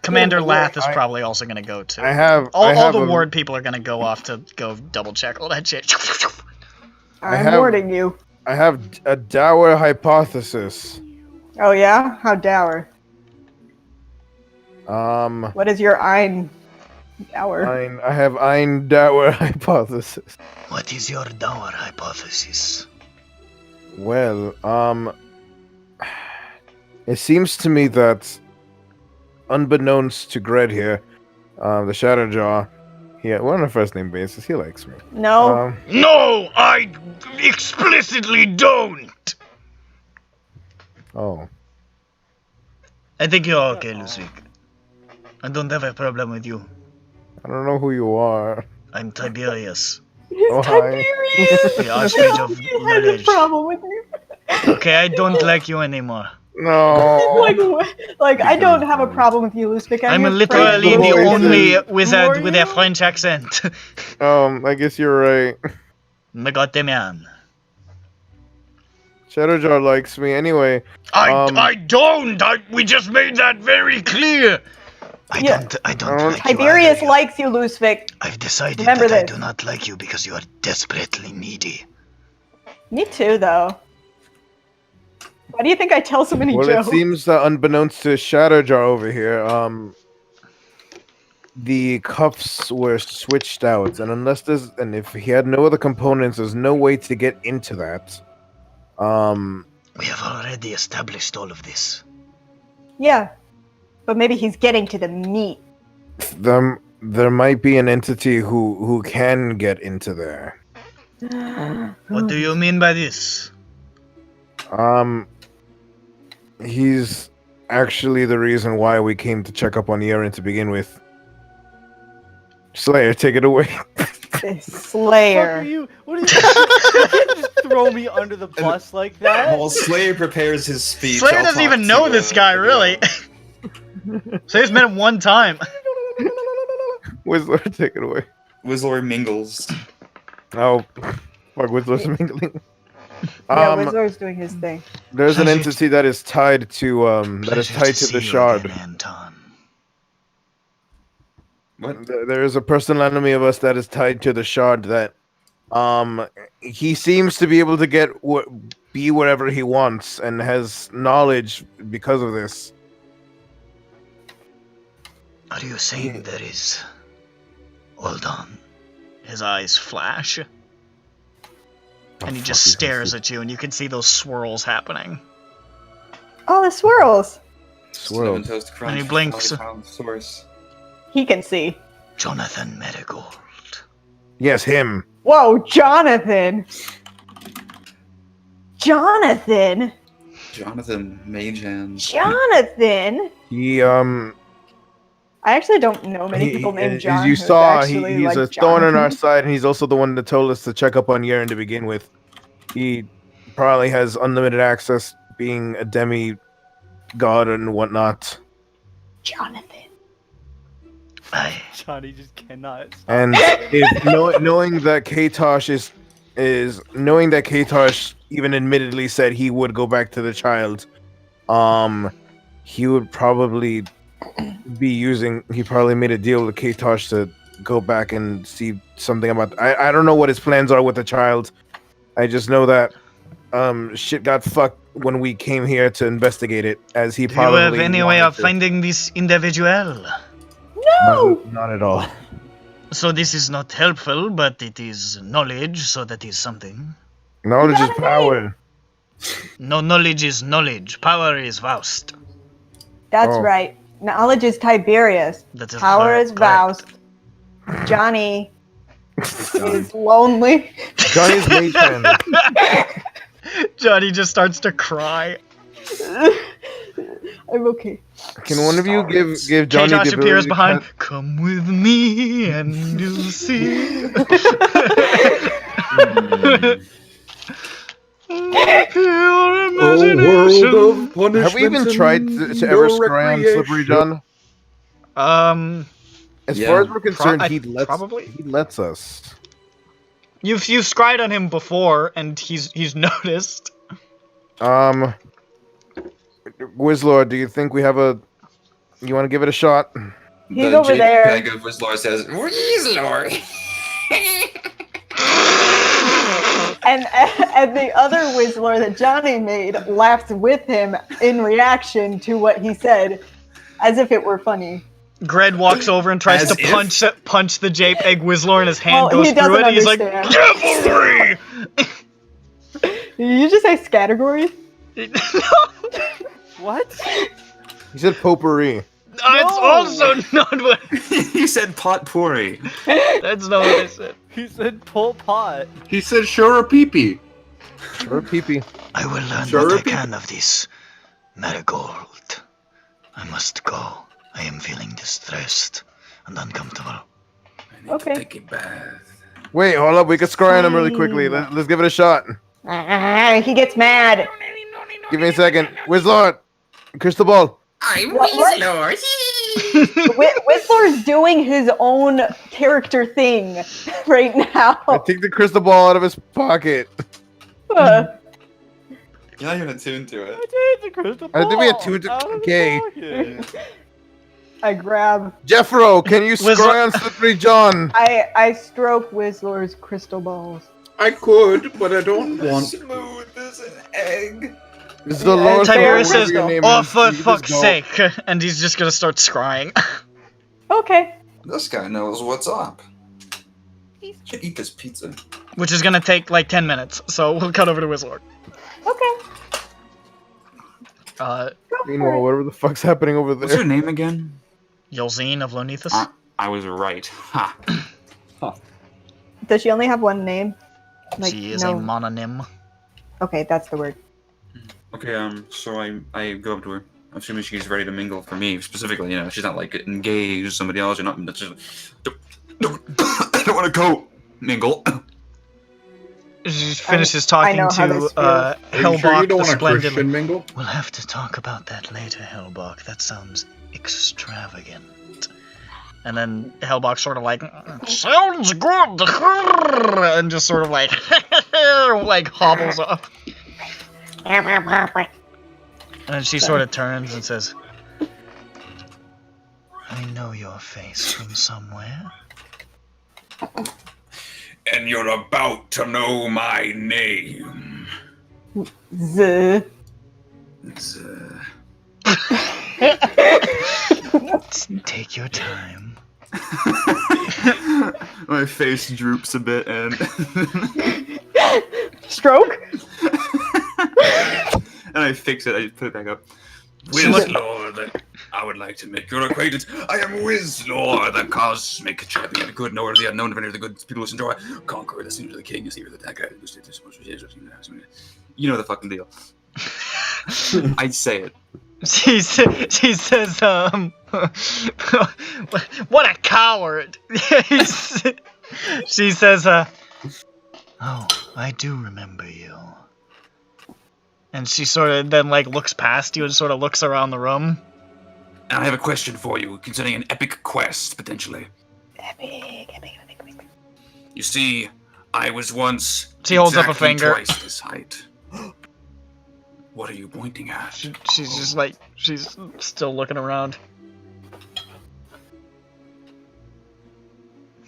Commander Lath is I- probably also going to go too. I have all the a- ward people are going to go off to go double check all that shit. I'm have- warning you. I have a dour hypothesis. Oh yeah? How dour? What What is your ein dour? I have ein dour hypothesis. What is your dour hypothesis? Well, it seems to me that, unbeknownst to Gred here, the Shadowjaw, we're on a first name basis. He likes me. No. No, I explicitly don't! Oh. I think you're okay, Lusik. I don't have a problem with you. I don't know who you are. I'm Tiberius, Oh, hi. the Archmage of He has a Knowledge. problem with you. Okay, I don't like you anymore. No. Like, like I don't have a problem with you, Lusvik. I'm your literally friend. the Who are only you? wizard with a French accent. I guess you're right. Megatemian. Shadowjaw likes me anyway. I don't! We just made that very clear! Yeah. I don't like you Tiberius either. likes you, Lusvik. I've decided Remember that I this. do not like you because you are desperately needy. Me too, though. Why do you think I tell so many Well, jokes? it seems that unbeknownst to Shadowjaw over here, the cuffs were switched out, and if he had no other components, there's no way to get into that. We have already established all of this. Yeah, but maybe he's getting to the meat. There might be an entity who can get into there. What do you mean by this? He's actually the reason why we came to check up on Yeren to begin with. Slayer, take it away. Slayer. What are you? You can't just throw me under the bus like that. While Slayer prepares his speech, Slayer I'll doesn't talk even to, know this guy, the really. Slayer's met him one time. Whistler, take it away. Whistler mingles. Oh, fuck, Whistler's mingling. Yeah, Wizard's doing his thing. There's an entity that is tied to the shard. What? There is a personal enemy of us that is tied to the shard that he seems to be able to be wherever he wants and has knowledge because of this. Are you saying there is... Hold on. His eyes flash. And he just stares at you, and you can see those swirls happening. Oh, the swirls. Swirls. Toast crunch, And he blinks. Source. He can see. Jonathan Marigold. Yes, him. Whoa, Jonathan. Jonathan. Jonathan Mage Hands. Jonathan. He I actually don't know many people named John. As you who saw, actually he's like a thorn in our Jonathan. side, and he's also the one that told us to check up on Yeren to begin with. He probably has unlimited access, being a demigod and whatnot. Jonathan. Johnny just cannot. Stop. And knowing that Katosh is is knowing that Katosh even admittedly said he would go back to the child. He would probably he probably made a deal with Katosh to go back and see something about. I don't know what his plans are with the child. I just know that shit got fucked when we came here to investigate it, as he Do you probably have any way wanted of to. finding this individual? No! Not at all. So this is not helpful, but it is knowledge, so that is something. Knowledge is power. No, knowledge is knowledge. Power is Faust. That's Oh. right. Knowledge is Tiberius. That is Power is correct. Faust. Johnny is lonely. Johnny's matron. Johnny just starts to cry. I'm okay. Can one of you give Johnny Katosh the appears ability to behind. cut- Come with me and you'll see. Pure imagination. punishment. Have we even tried to ever scry on Slippery John? As Yeah. far as we're concerned, I- he probably. lets us. You've scried on him before, and he's noticed. Wizlord, do you think we have a? You want to give it a shot? He's over there. Peg of Whistler says, Whistler! And the other Whistler that Johnny made laughs with him in reaction to what he said, as if it were funny. Gred walks over and tries As to if? punch the JPEG Whistler, and his hand Well, goes he through it. doesn't He's like, understand. cavalry! Did you just say categories? What? He said potpourri. That's also not what. He said potpourri. That's not what I said. He said Pol Pot. He said Shura Peepee. Sure, peepee. I will learn Sure, what I repeat. can of this. Marigold. I must go. I am feeling distressed and uncomfortable. I need Okay. to take a bath. Wait, hold up. We could scry on him really quickly. Let's give it a shot. He gets mad. Give me a second. Wizlord, crystal ball. I'm What? Whistler! Whistler's doing his own character thing right I now. take the crystal ball out of his pocket. Uh, You're not even attuned to it. I did the crystal I think we had ball two. out of his Okay. pocket. I grab. Jeffro, can you scry on Slippery John? I stroke Whistler's crystal balls. I could, but I don't want. Smooth as an egg. This is the Lord. Tiberius Whatever says, your name "Oh, is, for you just fuck's go." sake!" And he's just gonna start scrying. Okay. This guy knows what's up. He should eat this pizza. Which is gonna take like 10 minutes, so we'll cut over to Whistler. Okay. Meanwhile, whatever the fuck's happening over What's your there. name again? Yolzine of Lonethus. I was right. Ha. Does she only have one name? Like, She is no. a mononym. Okay, that's the word. Okay, so I go up to her. I'm assuming she's ready to mingle for me specifically. You know, she's not like engaged with somebody else. Or not. That's just, I don't want to go mingle. She finishes I talking know how to this Are you Hellbach sure you don't the want a Splendid. Christian mingle? We'll have to talk about that later, Hellbach. That sounds extravagant. And then Hellbach sort of like, sounds good, and just sort of like, like hobbles off. And then she sort of turns and says, I know your face from somewhere. And you're about to know my name. Z. Take your time. My face droops a bit and Stroke? and I fix it. I just put it back up. Whistler, I would like to make your acquaintance. I am Whistler, the cosmic champion, the good knower of the unknown, defender of the good people of SINDROA, conqueror, the senior of the king, the savior of the dagger. You know the fucking deal. I say it. she says, what a coward. She says, Oh, I do remember you. and she sort of then like looks past you and sort of looks around the room. And I have a question for you concerning an epic quest, potentially. Epic. You see, I was once She holds up a Exactly finger. Twice this height. What are you pointing at? She's just like, she's still looking around.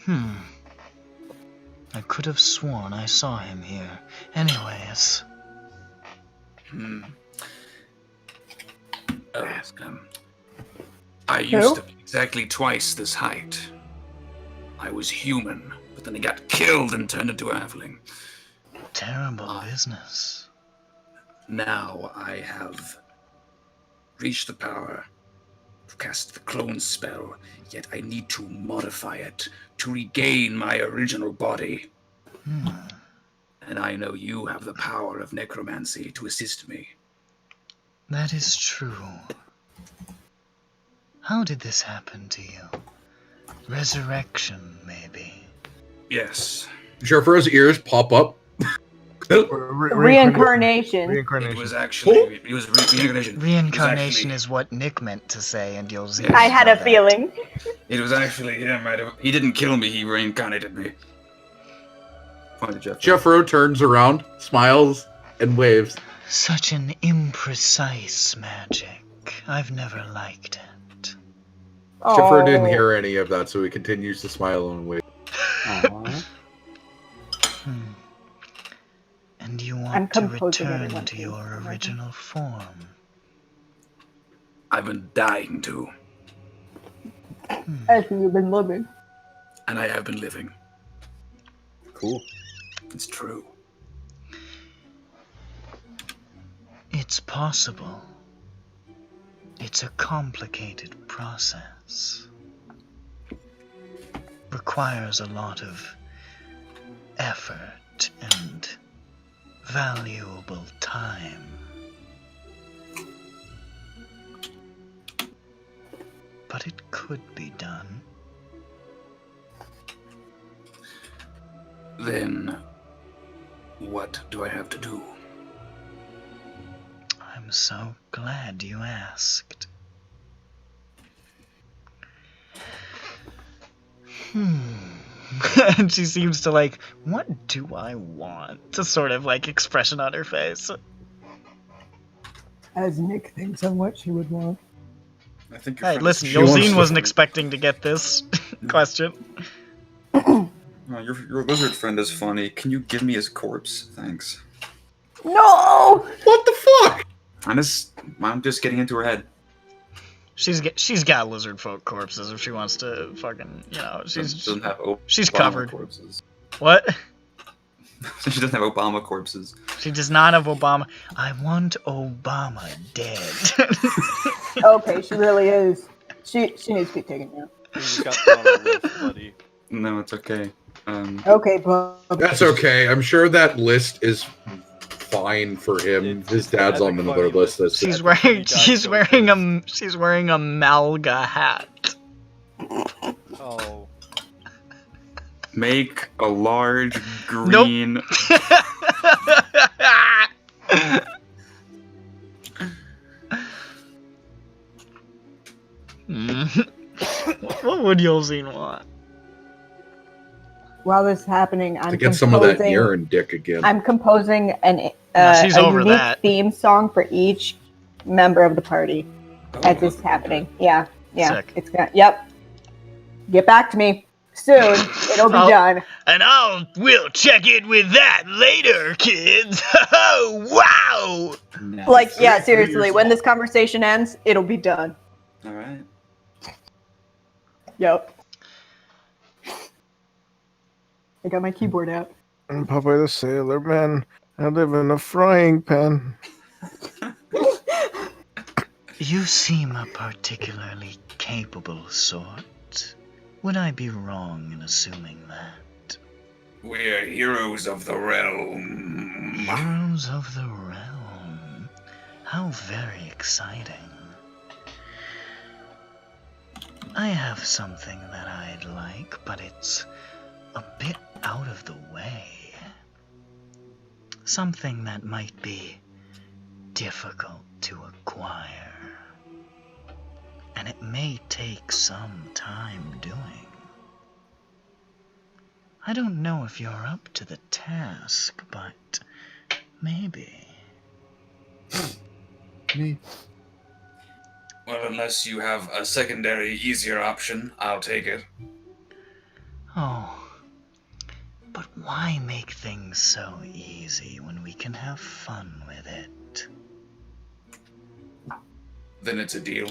I could have sworn I saw him here. Anyways. I used to be exactly twice this height. I was human, but then I got killed and turned into a halfling. Terrible business. Now I have reached the power to cast the clone spell, yet I need to modify it to regain my original body. And I know you have the power of necromancy to assist me. That is true. How did this happen to you? Resurrection, maybe? Yes. Jeffro's ears pop up. Reincarnation. It was actually reincarnation. Reincarnation is what Nick meant to say, and you'll see. I had a feeling. It was actually him. He didn't kill me. He reincarnated me. Point to Jeff. Jeffro turns around, smiles, and waves. Such an imprecise magic. I've never liked it. Jeffro didn't hear any of that, so he continues to smile and wave. And you want to return to your original form? I've been dying to. As you've been living. And I have been living. Cool. It's true. It's possible. It's a complicated process. Requires a lot of effort and valuable time. But it could be done. Then, what do I have to do? I'm so glad you asked. And she seems to like, what do I want? To sort of like expression on her face. As Nick thinks on what she would want. I think Hey, listen, Yolzine wasn't expecting to get this question. Oh, your lizard friend is funny. Can you give me his corpse? Thanks. No! What the fuck? I'm just getting into her head. She's got lizard folk corpses if she wants to fucking, you know, Doesn't have she's Obama covered. Corpses. What? She doesn't have Obama corpses. She does not have Obama. I want Obama dead. Okay, she really is. She needs to be taken down. You got put on a list, buddy. No, it's okay. Okay, but That's okay. I'm sure that list is fine for him. His dad's on another list. That's she's wearing a Malga hat. Oh. Make a large green. What would Yolzine want? while this is happening, I'm to get some of that urine dick again. I'm composing she's a over unique that. theme song for each member of the party as this is happening. Yeah, yeah. Sick. It's gonna. Yep. Get back to me soon. It'll be done. And we'll check in with that later, kids. Oh, wow! Like, yeah, seriously. When this conversation ends, it'll be done. All right. Yep. I got my keyboard out. I'm Popeye the Sailor Man. I live in a frying pan. You seem a particularly capable sort. Would I be wrong in assuming that? We're heroes of the realm. Heroes of the realm. How very exciting. I have something that I'd like, but it's a bit out of the way. Something that might be difficult to acquire. And it may take some time doing. I don't know if you're up to the task, but maybe. Me. Well, unless you have a secondary, easier option, I'll take it. Oh, but why make things so easy when we can have fun with it? Then it's a deal.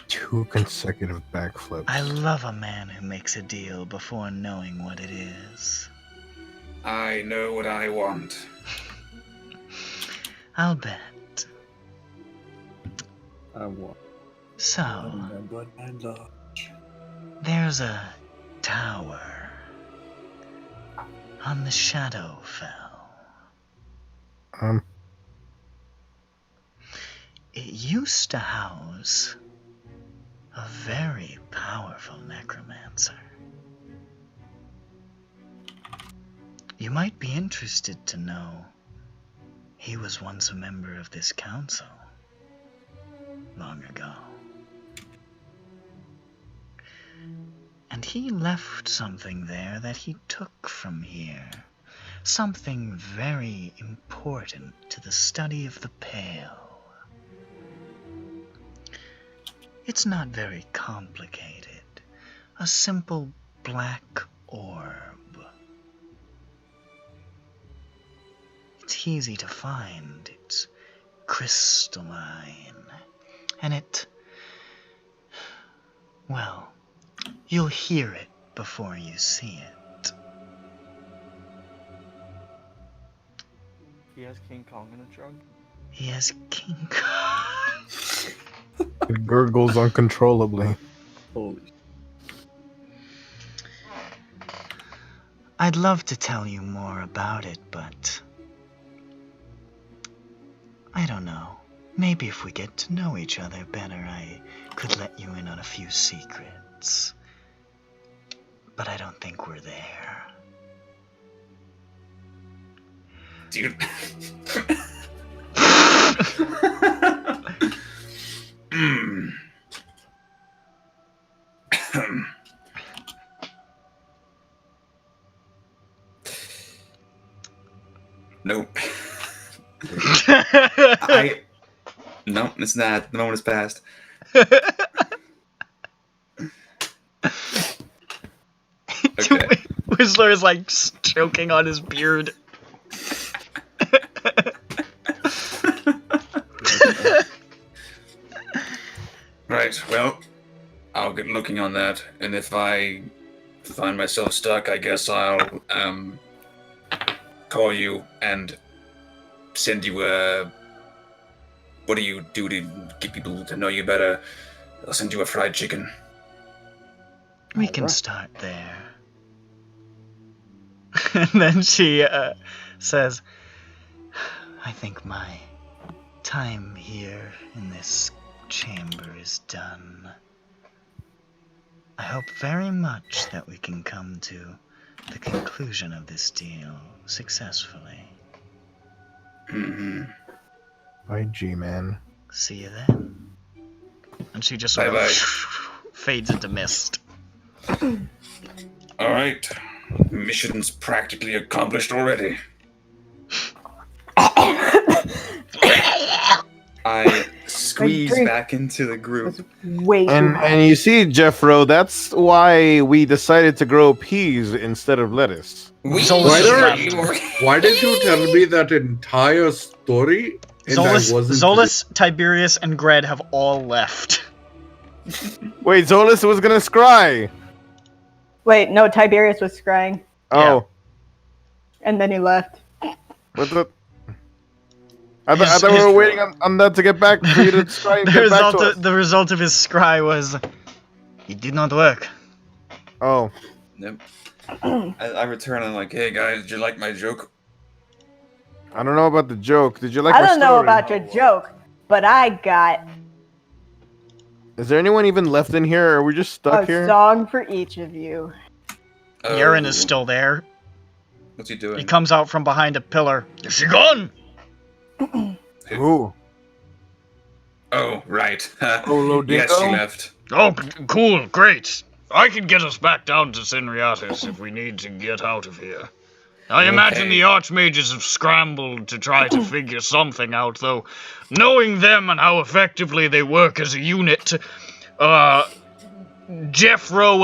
2 consecutive backflips. I love a man who makes a deal before knowing what it is. I know what I want. I'll bet. I want. So, there's a tower on the Shadowfell. It used to house a very powerful necromancer. You might be interested to know he was once a member of this council long ago. And he left something there that he took from here. Something very important to the study of the Pale. It's not very complicated. A simple black orb. It's easy to find. It's crystalline. And it... well, you'll hear it before you see it. He has King Kong in a trunk. He has King Kong. It gurgles uncontrollably. Holy. I'd love to tell you more about it, but... I don't know. Maybe if we get to know each other better, I could let you in on a few secrets. But I don't think we're there. Dude. Nope. No, it's not. The moment has passed. Okay. Whistler is like choking on his beard. Right, well, I'll get looking on that, and if I find myself stuck, I guess I'll call you and send you a... What do you do to get people to know you better? I'll send you a fried chicken. We can start there. And then she Says, I think my time here in this chamber is done. I hope very much that we can come to the conclusion of this deal successfully. Mm-hmm. Bye, G-Man. See you then. and she just sort of fades into mist. All right, mission's practically accomplished already. I squeeze back into the group. Way too And you see, Jeffro, that's why we decided to grow peas instead of lettuce. Why did you tell me that entire story? And Zolas, Tiberius, and Gred have all left. Wait, Zolas was gonna scry. Wait, no, Tiberius was scrying. Oh. And then he left. What the? I thought we were waiting on that to get back for you to scry and get back to us. The result of his scry was... It did not work. Oh. Yep. I return and I'm like, hey guys, did you like my joke? I don't know about the joke. Did you like my I don't story? know about your joke, but I got Is there anyone even left in here, or are we just stuck a here? song for each of you. Yaren is still there. What's he doing? He comes out from behind a pillar. Is she gone? Ooh. Oh, right. Olo yes, Dinko? she left. Oh, cool, great. I can get us back down to Senriatys if we need to get out of here. I imagine the archmages have scrambled to try to figure something out, though. Knowing them and how effectively they work as a unit, Jeffro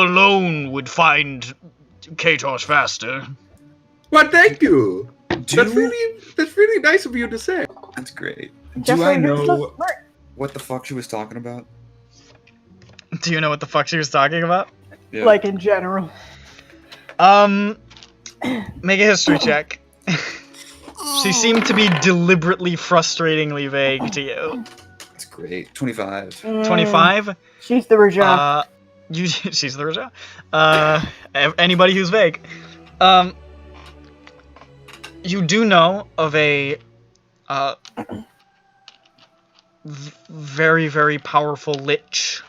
alone would find Katos faster. Well, thank you. That's really nice of you to say. That's great. Jeffrey, Do I you're so know smart. what the fuck she was talking about? Do you know what the fuck she was talking about? Yeah. Like in general. Make a history check. She seemed to be deliberately frustratingly vague to you. That's great. 25. 25? She's the Raja. She's the Raja. Anybody who's vague. You do know of a very, very powerful lich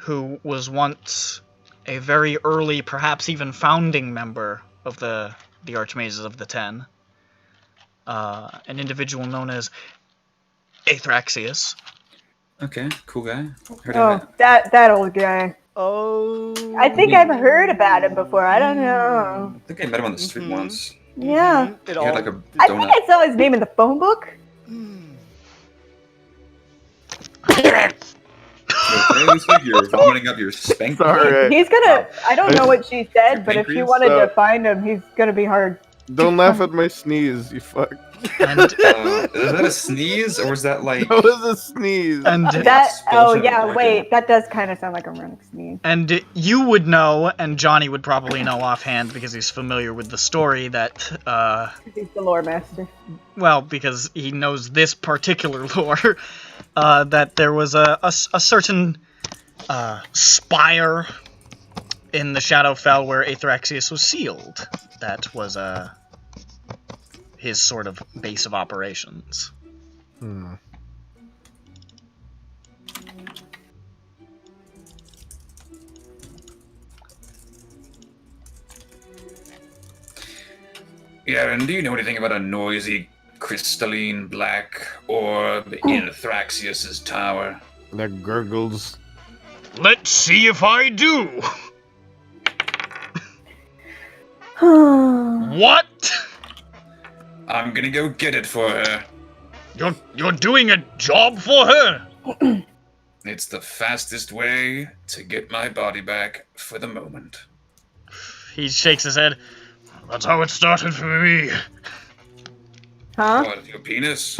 who was once a very early, perhaps even founding member of the Archmages of the Ten. An individual known as Athraxius. Okay, cool guy. Heard Oh, of it. that old guy. Oh. I think I've heard about him before. I don't know. I think I met him on the street once. Yeah. It He had like a I think donut. I saw his name in the phone book. You're vomiting up your spank. Sorry. He's gonna. I don't know what she said, but if you pancreas? wanted to find him, he's gonna be hard. Don't laugh at my sneeze, you fuck. And, Is that a sneeze or was that like? That was a sneeze. and That. Oh Expulsion yeah. of Wait. That does kind of sound like a running sneeze. And you would know, and Johnny would probably know offhand because he's familiar with the story that, He's the lore master. well, because he knows this particular lore, that there was a certain spire in the Shadowfell where Athraxius was sealed. That was his sort of base of operations. Yeah, and do you know anything about a noisy crystalline black orb in Thraxius's tower? That gurgles. Let's see if I do. What? I'm gonna go get it for her. You're doing a job for her? It's the fastest way to get my body back for the moment. He shakes his head. That's how it started for me. Huh? What, your penis?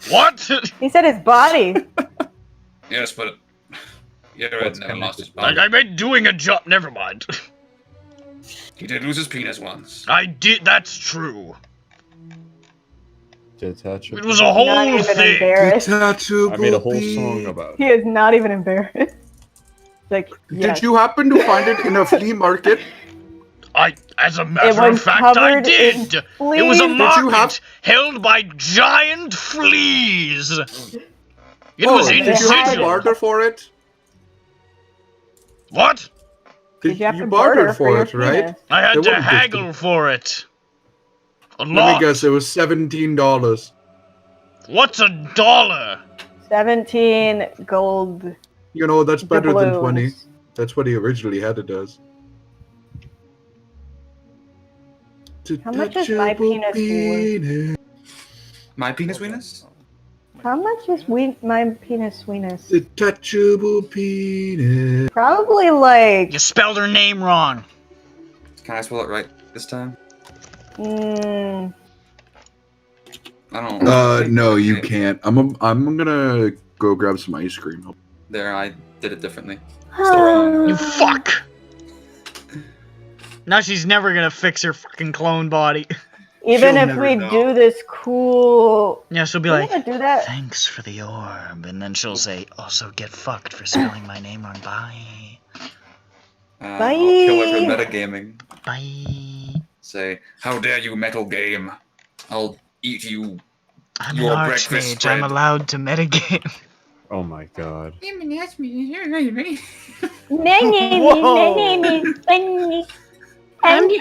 What? He said his body. Yes, but Yerred never lost his body. I meant doing a job. Never mind. He did lose his penis once. I did. That's true. Detachable. It was a Not whole even thing. embarrassed. I made a whole song about He it. is not even embarrassed. Like, yes. Did you happen to find it in a flea market? As a matter was of fact, I covered in did. It was a fleas. market held by giant fleas. It was Did you have to individual. barter for it? What? Did you have to bartered barter for your it, right? penis? I had They to wouldn't haggle for it. A Let me lot. guess, it was $17. What's $1? 17 gold. You know, that's better than doubloons. 20. That's what he originally had it as. How much is my penis worth? My penis weenus? How much is my penis weenus? Detachable penis. Probably like. You spelled her name wrong. Can I spell it right this time? Mm, I don't. No, you can't. I'm gonna go grab some ice cream. There, I did it differently. Still wrong. You fuck! Now she's never gonna fix her fucking clone body. even She'll if never we know. do this cool. Yeah, she'll be We're like, gonna do that. thanks for the orb. And then she'll say, also get fucked for spelling my name wrong. Bye. I'll kill her for Bye. metagaming. Bye. Say, How dare you, metal game? I'll eat you. I'm Your an breakfast archmage. I'm spread. allowed to metagame. Oh my god. I'm the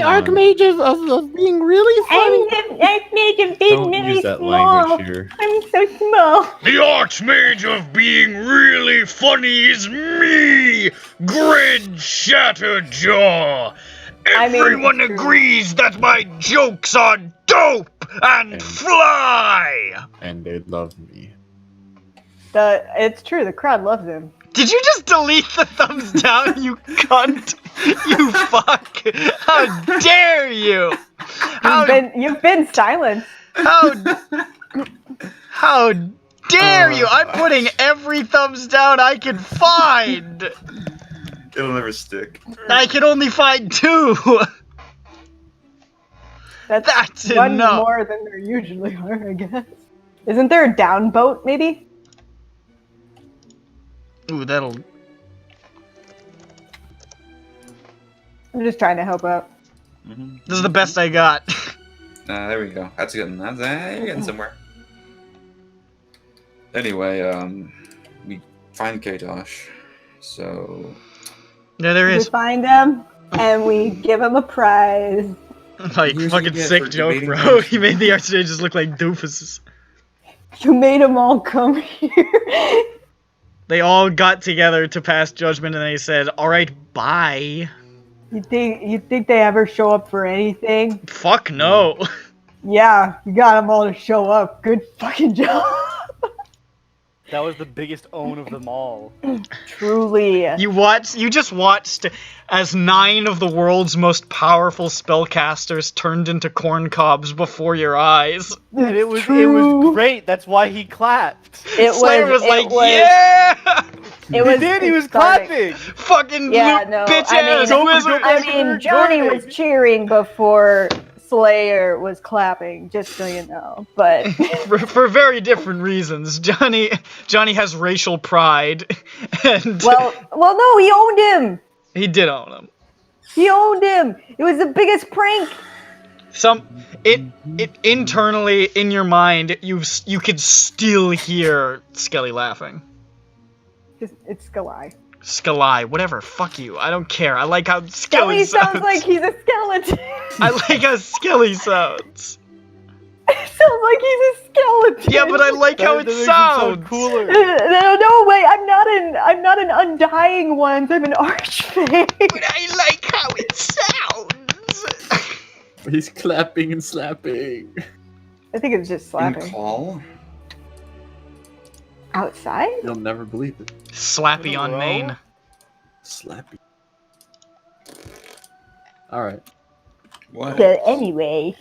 archmage of being really funny. Don't use that small. language here. I'm so small. The Archmage of being really funny is me, Grid Shatterjaw. Everyone agrees that my jokes are dope and fly. And they love me. It's true. The crowd loves him. Did you just delete the thumbs down, you cunt? You fuck! How dare you? You've been silenced. How dare you? I'm putting every thumbs down I can find. It'll never stick. I can only find 2. That's one enough. more than there usually are, I guess. Isn't there a down vote, maybe? Ooh, that'll... I'm just trying to help out. This is the best I got. There we go. That's good. You're getting somewhere. Anyway, we find Katosh. So... Yeah, there We is. find him, and we give him a prize. Like, Here's fucking what you get sick for joke, debating bro. Archmages. He made the Archmages look like doofuses. You made them all come here. They all got together to pass judgment, and they said, "Alright, bye." You think they ever show up for anything? Fuck no. Yeah, you got them all to show up. Good fucking job. That was the biggest own of them all. Truly. You just watched as 9 of the world's most powerful spellcasters turned into corn cobs before your eyes. And it was great. That's why he clapped. Slayer was like, yeah! He was clapping. Fucking bitch ass wizard. I mean, Johnny was cheering before Slayer was clapping, just so you know. But for very different reasons. Johnny has racial pride, and well, no, he owned him. He did own him. He owned him. It was the biggest prank. It internally in your mind, you could still hear Skelly laughing. It's Skelly. Skelly, whatever. Fuck you. I don't care. I like how Skelly sounds like he's a skeleton. I like how Skelly sounds. It sounds like he's a skeleton. Yeah, but I like how it sounds. Cooler. No way. I'm not an Undying Ones. I'm an Archfey. But I like how it sounds. He's clapping and slapping. I think it's just slapping. Call? Outside? You'll never believe it. Slappy on Maine. Slappy. Alright. What? But anyway.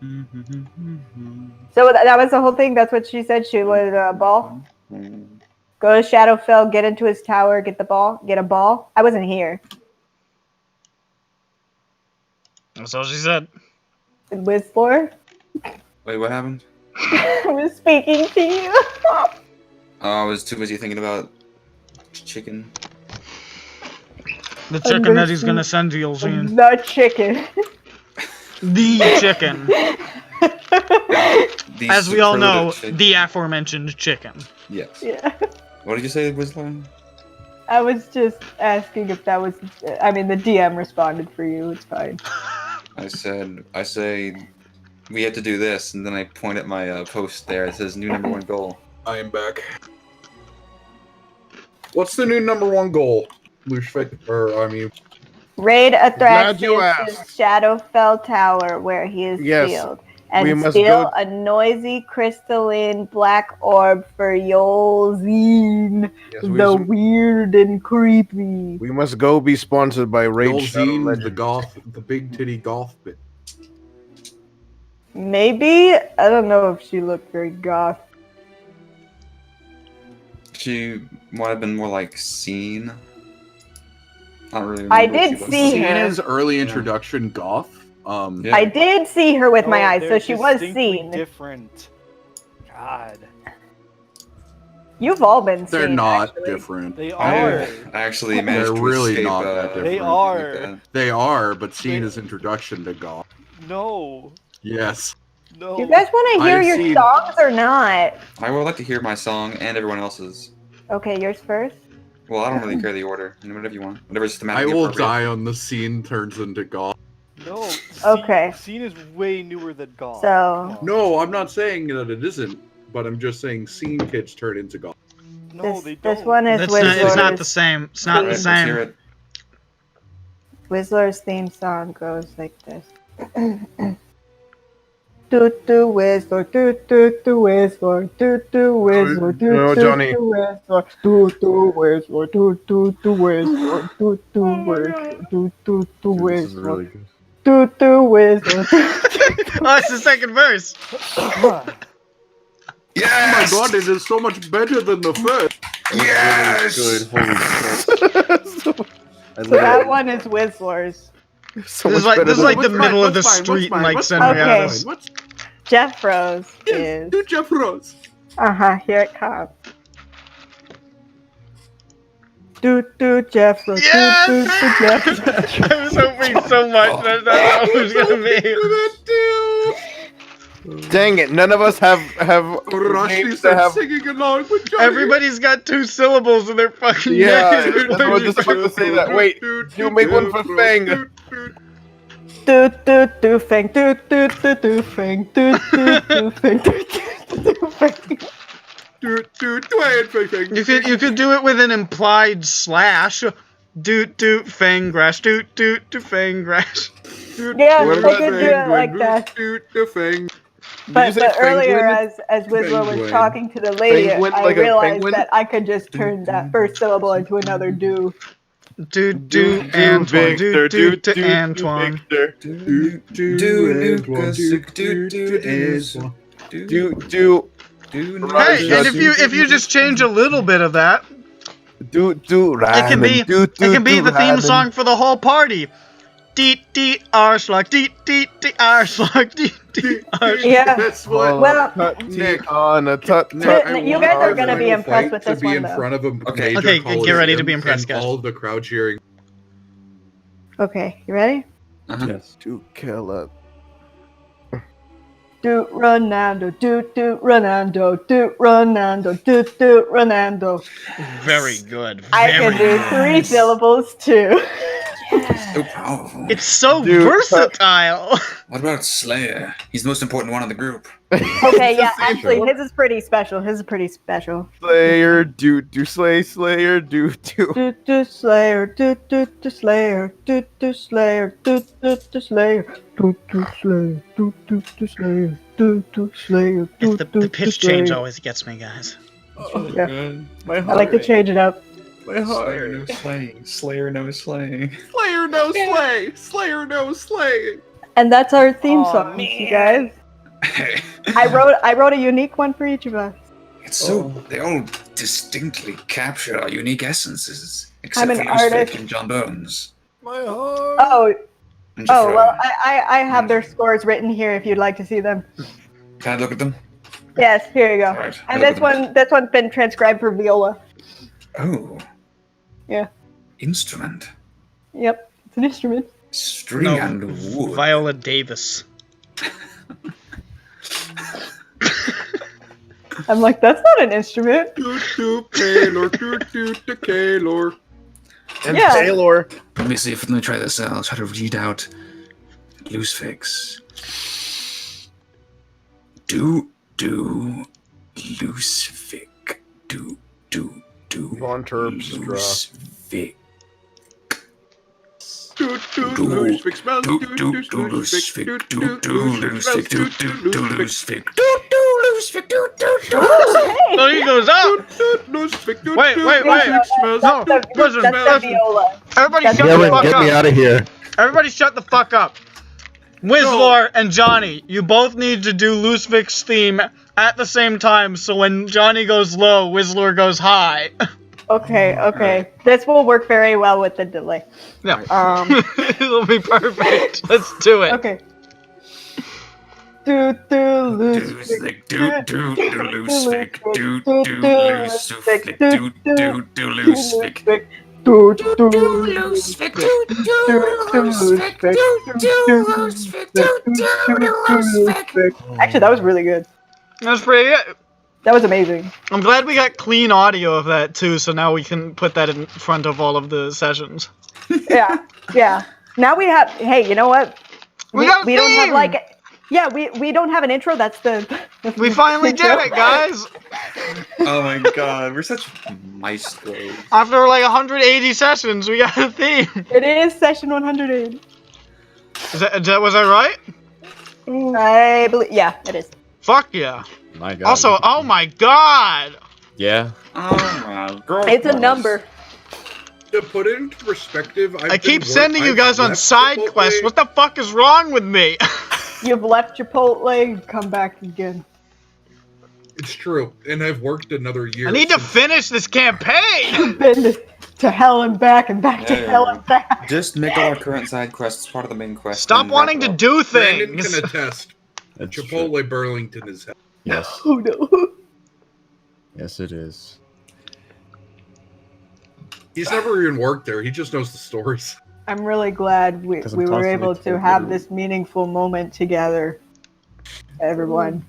So that was the whole thing? That's what she said? She wanted a ball? Go to Shadowfell, get into his tower, get the ball, get a ball? I wasn't here. That's all she said. Whistler? Wait, what happened? I was speaking to you. I was too busy thinking about chicken. The chicken that he's gonna send to you, Eugene. The chicken. The chicken. As we all know, chicken. the aforementioned chicken. Yes. Yeah. What did you say, Whistler? I was just asking if that was... I mean, the DM responded for you. It's fine. I say, we have to do this, and then I point at my post there. It says new #1 goal. I am back. What's the new #1 goal? Raid Glad you Athraxius' Shadowfell Tower where he is sealed. we And must steal go- a noisy crystalline black orb for Yolzine, the weird and creepy. We must go be sponsored by Raid Shadow Yolzine, Legends. the big titty goth bit. Maybe? I don't know if she looked very goth. She might have been more like seen. I don't really remember I what did she looked see like. her. Seena's early introduction goth. Yeah. I did see her with my No, eyes, so they're she was distinctly seen. different. God. You've all been They're seen. not actually. different. They I are. actually managed They're to really escape, not that different. They like are. that. They are, but Seena's introduction to goth. No. Yes. No. Do you guys want to hear I've your seen- songs or not? I would like to hear my song and everyone else's. Okay, yours first. Well, I don't really care the order. Whatever you want. Whatever's thematically I will appropriate. die on the scene turns into goth. No. Okay. Scene is way newer than Golf. So No, I'm not saying that it isn't, but I'm just saying scene kids turn into golf. No, they don't. this one is It's not the Whistler's. same. It's not the Let's hear same. it. Whistler's theme song goes like this. Toot toot Whistler, toot toot toot Whistler, toot toot Whistler, No, toot Johnny. toot Whistler, toot toot Whistler, toot toot toot Whistler, toot toot Whistler, toot toot toot This is Whistler, really good. toot toot Whistler. Oh, it's the second verse. Yes! Oh my god, it is so much better than the first. Yes! Good. Holy shit. So that one is Whistler's. So This is much like better than the middle of the street in like Senriatys. What's Jeff Rose is. do Jeff Rose? Here it comes. Doot doot Jeff Rose. Yes! Doot doot Jeff Rose. I was hoping so much that that's what it was gonna be. Dang it! None of us have Rusty names to starts have. singing along with Johnny. Everybody's got 2 syllables in their fucking Yeah, name. I was just about to say that. Wait, you make one for Fang. Doot doot doot Fang. Doot doot doot doot Fang. Doot doot doot Fang. Doot doot doot Fang. You could do it with an implied slash. Doot doot fang grass. Doot doot doot fang grass. Yeah, I could do it like that. But earlier, as Whistler was talking to the lady, Penguin, I like a realized penguin? that I could just turn that first syllable into another do. Doot doot Antoine. Doot doot to Antoine. Do Lucas, Do Hey, and if you just change a little bit of that, it can be the theme song for the whole party. Deet deet arschlock, deet deet deet arschlock, deet deet arschlock. Yeah. That's what. Well, Nick, on a tut Nick, tut. you guys are gonna be impressed with this to be one, in though. front of a Okay. major Okay, get ready to be coliseum impressed, and guys. all of the crowd cheering. Okay, you ready? Yes. To kill it. Doot Ronaldo, doot doot Ronaldo, doot Ronaldo, doot doot Ronaldo. Very good. I can do Very 3 syllables too. So powerful. It's so Dude, versatile. What about Slayer? He's the most important one in the group. Okay, yeah, actually, his is pretty special. Slayer, do slay, Slayer, do. Doot doot Slayer, doot doot to Slayer, doot doot Slayer, doot doot to Slayer, doot doot Slayer, doot doot to Slayer, doot doot Slayer, doot The doot pitch change always gets me, guys. Yeah. My I like to change it up. My Slayer no slaying. Slayer no slaying. Slayer no slay. Slayer no slay. And that's our theme Aw, song, man. you guys. I wrote a unique one for each of us. It's so they all distinctly capture our unique essences, except I'm for an Loose Fake artist. and John Bones. My heart. Oh, And Jafro. well, I have their scores written here if you'd like to see them. Can I look at them? Yes, here you go. All right, And I this look at one's been transcribed for viola. Oh. Yeah. Instrument. Yep, it's an instrument. String No, and wood. Viola Davis. I'm like, that's not an instrument. Doot doot Taylor, doot doot to Kaylor. And Yeah. Taylor. Let me try this out. I'll try to read out Loose Fix. Do Loose Fic. Do Von Terpstra. Loose Fic. Doot doot loose fix smells. Do Doot doot Loose loose Fic. fix. Do Doot Loose Fic. Do Loose Fic. So he goes up. doot loose fix. Doot Wait, doot wait, loose wait. fix smells. No, That's listen, the listen. viola. Everybody That's shut the Dylan, fuck get me up. out of here. Everybody shut the fuck up. Whizlor and Johnny, you both need to do Loosevic's theme at the same time, so when Johnny goes low, Whizlor goes high. Okay. This will work very well with the delay. Yeah. Um, It'll be perfect. Let's do it. okay. Do loose Loose fix. Fic. Do Loose Fic. Do Loose Fic. Do Loose Fic. Do Loose Fic. Actually, that was really good. That's pretty good. That was amazing. I'm glad we got clean audio of that too, so now we can put that in front of all of the sessions. Yeah. Now we have. Hey, you know what? We got a we don't have theme! like. Yeah, we don't have an intro. That's the. We finally did it, guys! Oh my god, we're such maestros. After like 180 sessions, we got a theme! It is session 108. Was I right? I believe. Yeah, it is. Fuck yeah. My god. Also, oh my god! Yeah. Oh my god. It's a number. To put it into perspective, I keep sending you guys on side quests. What the fuck is wrong with me? You've left Chipotle, come back again. It's true, and I've worked another year. I need to finish this campaign! You've been to hell and back to hell and back. Just make all our current side quests part of the main quest. Stop wanting to do Brandon things! can attest. Chipotle Burlington is hell. Yes. Oh no. Yes, it is. He's never even worked there. He just knows the stories. I'm really glad we were able to have this meaningful moment together, everyone.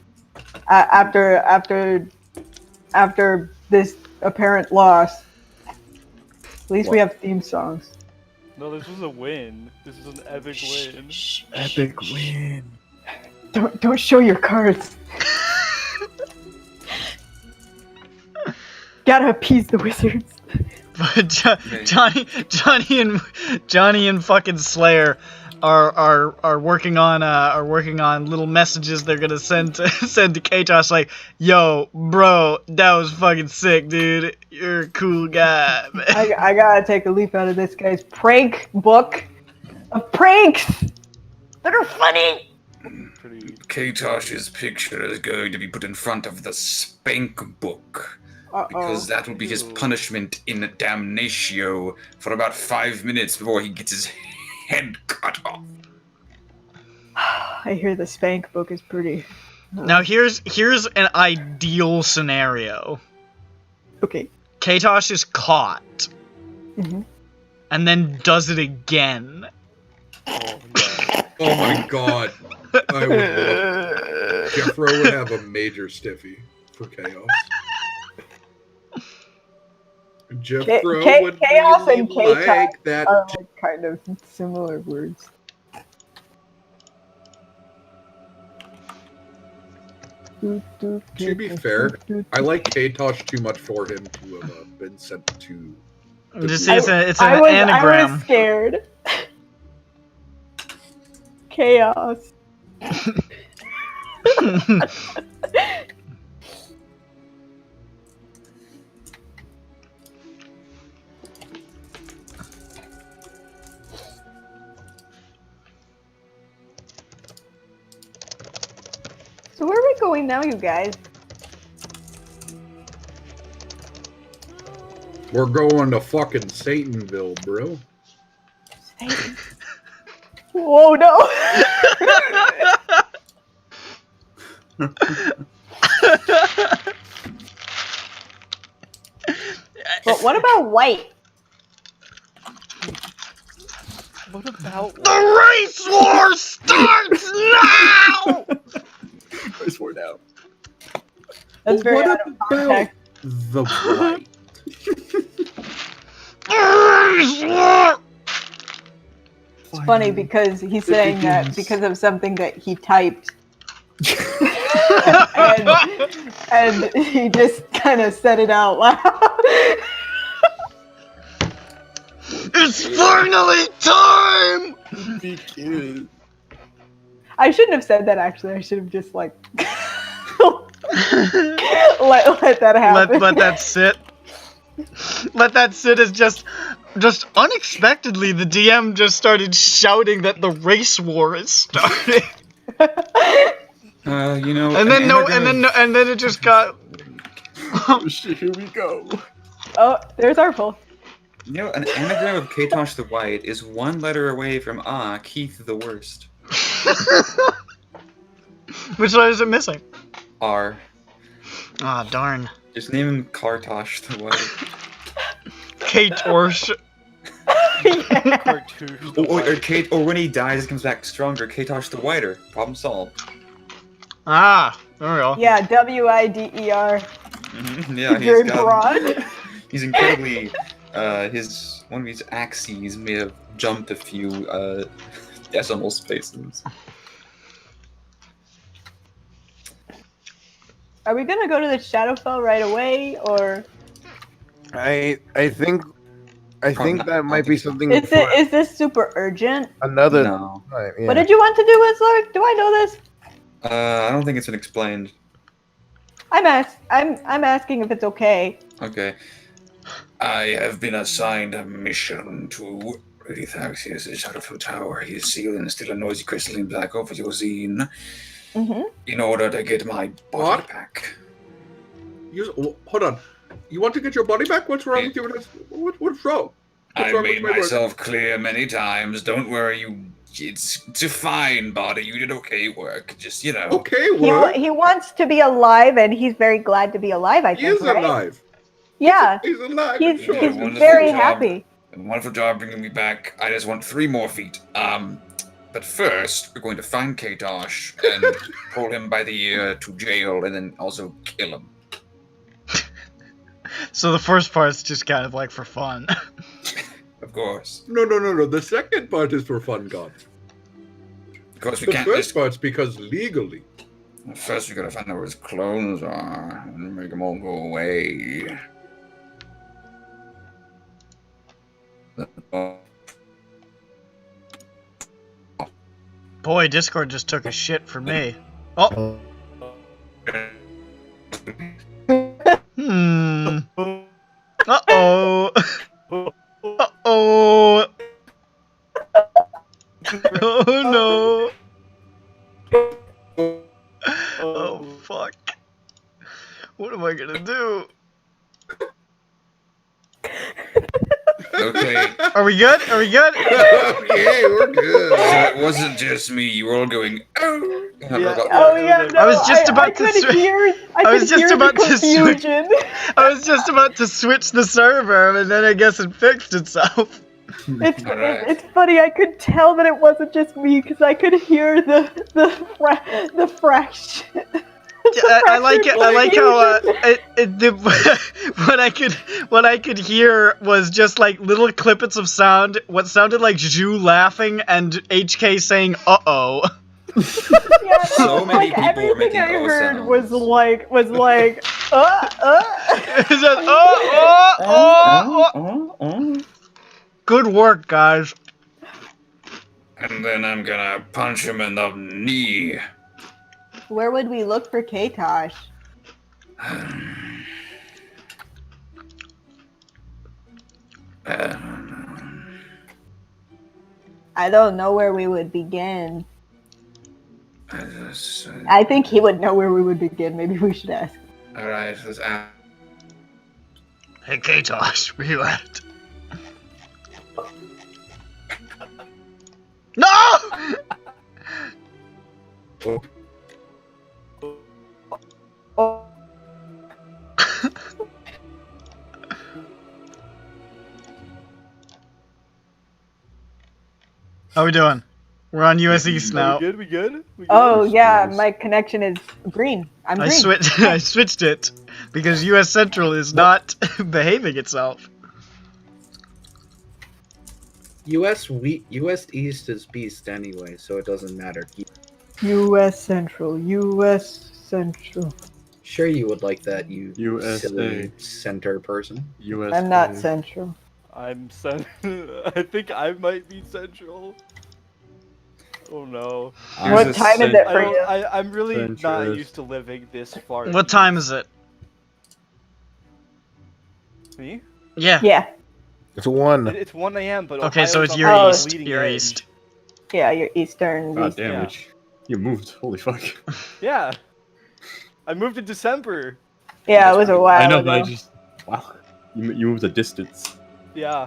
After this apparent loss, at least we have theme songs. No, this was a win. This is an epic win. Epic win. Don't show your cards. Gotta appease the wizards. But Johnny and fucking Slayer are working on little messages they're gonna send to Katosh like, yo, bro, that was fucking sick, dude. You're a cool guy, man. I gotta take a leaf out of this guy's prank book of pranks that are funny. Katosh's picture is going to be put in front of the spank book. Because that will be his punishment in damnatio for about 5 minutes before he gets his head cut off. I hear the spank book is pretty. Now here's an ideal scenario. Okay. Katosh is caught. Mm-hmm. And then does it again. Oh my god. I would Jeffro would have a major stiffy for chaos. Jeffro would chaos really and chaos like that. are like kind of similar words. To be fair, I like Katosh too much for him to have been sent to. Just it's an anagram. I was scared. Chaos. So where are we going now, you guys? We're going to fucking Satanville, bro. Satan. Whoa, no! But what about white? What about The race war starts now! Race war now. That's very What out of context. The white. The race war! It's funny because he's saying that because of something that he typed. and he just kind of said it out loud. It's finally time! I shouldn't have said that actually. I should have just like let that happen. Let that sit. Let that sit as just unexpectedly the DM just started shouting that the race war is starting. You know, And then it just got. Oh shit, here we go. Oh, there's our poll. You know, an anagram of Katosh the White is one letter away from Keith the Worst. Which letter is it missing? R. Ah, darn. Just name him Kartosh the White. K-Torch. Or when he dies, he comes back stronger. Katosh the Whiter. Problem solved. Ah, there we go. Yeah, W-I-D-E-R. Mm-hmm. Yeah, Very broad. He's incredibly. One of his axes may have jumped a few decimal spaces. Are we gonna go to the Shadowfell right away, or I think that might be something. is this super urgent? Another. No. Yeah. What did you want to do, Whistler? Do I know this? I don't think it's been explained. I'm asking if it's okay. Okay. I have been assigned a mission to Redithaxius' Shadowfell Tower. He is sealed in a still a noisy crystalline black hole for your zine. In order to get my body back. Hold on. You want to get your body back? What's wrong with you? What's wrong? I made myself clear many times. Don't worry, it's a fine body. You did okay work. Just, Okay work? He wants to be alive, and he's very glad to be alive, I think, He is right? alive. Yeah. He's alive. He's sure. very happy. Wonderful job bringing me back. I just want 3 more feet. But first, we're going to find Katosh and pull him by the ear to jail, and then also kill him. So the first part's just kind of like for fun. Of course. No. The second part is for fun, God. Of course, we the can't. first part's because legally. First, we gotta find out where his clones are and make them all go away. Boy, Discord just took a shit for me. Oh. Uh-oh. Uh-oh. Oh, no. Oh, fuck. What am I gonna do? Okay. Are we good? Are we good? Okay, we're good. So it wasn't just me. You were all going, oh. Oh yeah, no, I was just about to switch. I was just about to switch. I was just about to switch the server, and then I guess it fixed itself. It's funny. I could tell that it wasn't just me because I could hear the fresh. I like it. I like how what I could hear was just like little clippets of sound. What sounded like Zhu laughing and HK saying "uh-oh." Yeah, So many people were everything making I those heard sounds. was like It said, oh. Good work, guys. And then I'm gonna punch him in the knee. Where would we look for Katosh? I don't know where we would begin. I think he would know where we would begin. Maybe we should ask. Alright, let's ask. Hey, Katosh, where you at? No! How we doing? We're on US East now. We good? Oh yeah, my connection is green. I'm green. I switched it because US Central is not behaving itself. US East is beast anyway, so it doesn't matter. US Central. Sure, you would like that, you USA. silly center person. USA. I'm not Central. I'm I think I might be Central. Oh no. What time is it for you? I'm really not Centrist. used to living this far. What time is it? Me? Yeah. Yeah. It's 1. It's 1 a.m. But Okay, so Ohio's it's on your the east. leading Your edge. east. Yeah, you're Eastern. God East. damn Yeah. it. You moved. Holy fuck. Yeah. I moved in December. Yeah, it was a while I know, ago. but I just... Wow. You moved a distance. Yeah.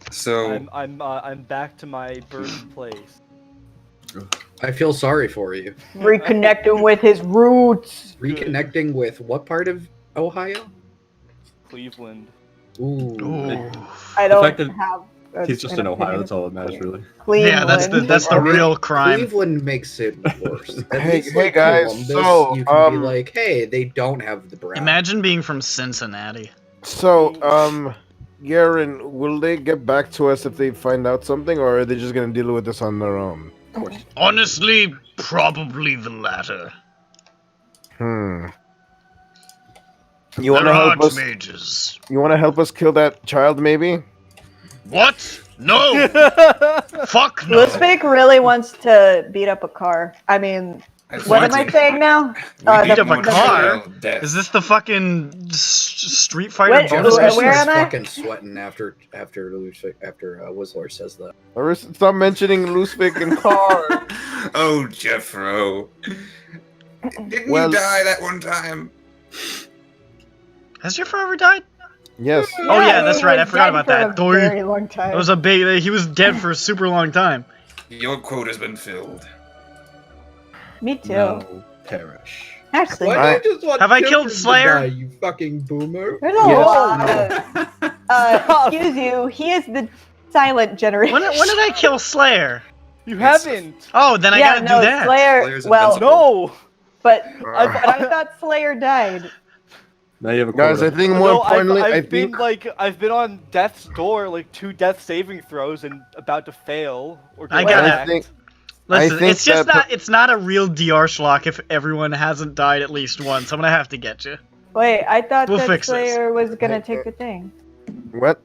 So I'm back to my birthplace. I feel sorry for you. Reconnecting with his roots. Reconnecting with what part of Ohio? Cleveland. Ooh. I don't fact that have. He's just an in Ohio, opinion. that's all that matters, really. Yeah, that's the real crime. Cleveland makes it worse. At Hey, least, hey, like, guys, Columbus, so, you can be like, hey, they don't have the brown. Imagine being from Cincinnati. So, Yaren, will they get back to us if they find out something, or are they just gonna deal with this on their own? Honestly, probably the latter. You wanna They're help us? archmages. You wanna help us kill that child, maybe? What? No! Fuck no! Lusvik really wants to beat up a car. I mean, what am I saying now? Beat up a car? Is this the fucking Street Fighter bonus mission? Where am I? Fucking sweating after Whistler says that. Stop mentioning Lusvik and car. Oh, Jeffro. Didn't you die that one time? Has Jeffro ever died? Yes. Oh yeah, that's right. I forgot about that. For a very long time. It was a big. He was dead for a super long time. Your quote has been filled. Me too. No, perish. Actually, Why do you just want Have I killed children to Slayer? die, you fucking boomer. there's a lot of. Excuse you. He is the silent generation. When did I kill Slayer? You haven't. Oh, then I gotta do that. Slayer. Well, No. but I thought Slayer died. Now you have a Guys, I think more No, importantly, I I've been think I've been on death's door, like 2 death saving throws and about to fail or I get got wrecked. it. Listen, think it's just that- not. It's not a real DR schlock if everyone hasn't died at least once. I'm gonna have to get you. Wait, I thought We'll that fix this. Slayer was gonna take the thing. what?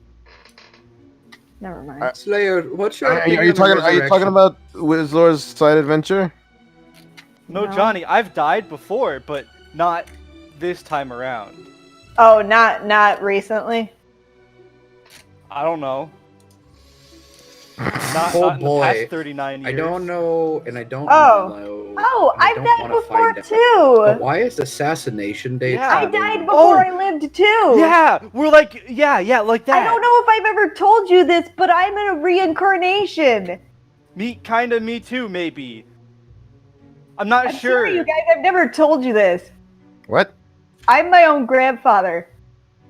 Never mind. Slayer, what's your Are you talking about Whistler's side adventure? No, No. Johnny, I've died before, but not this time around. Oh, not recently. I don't know. Oh Not in the boy. past 39 years. I don't know, and I don't Oh. know. Oh, and I I've don't died wanna before find out. too. But why is Assassination Day? Yeah. I trending? died before I lived too. Yeah, we're like, yeah, like that. I don't know if I've ever told you this, but I'm in a reincarnation. Me too, maybe. I'm not I'm sure. sorry, you guys. I've never told you this. What? I'm my own grandfather.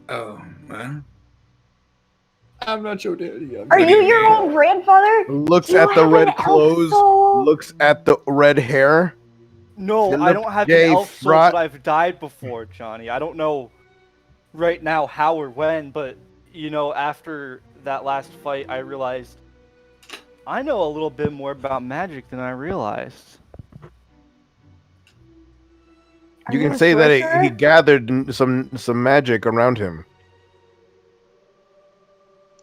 Oh, well. I'm not your daddy. Are you your own grandfather? Looks Do you at the have an red elf clothes. soul? Looks at the red hair. No, I Philip don't have J. an elf soul, Frot. but I've died before, Johnny. I don't know right now how or when, but, you know, after that last fight, I realized I know a little bit more about magic than I realized. You you can a say that sorcerer? he gathered some magic around him.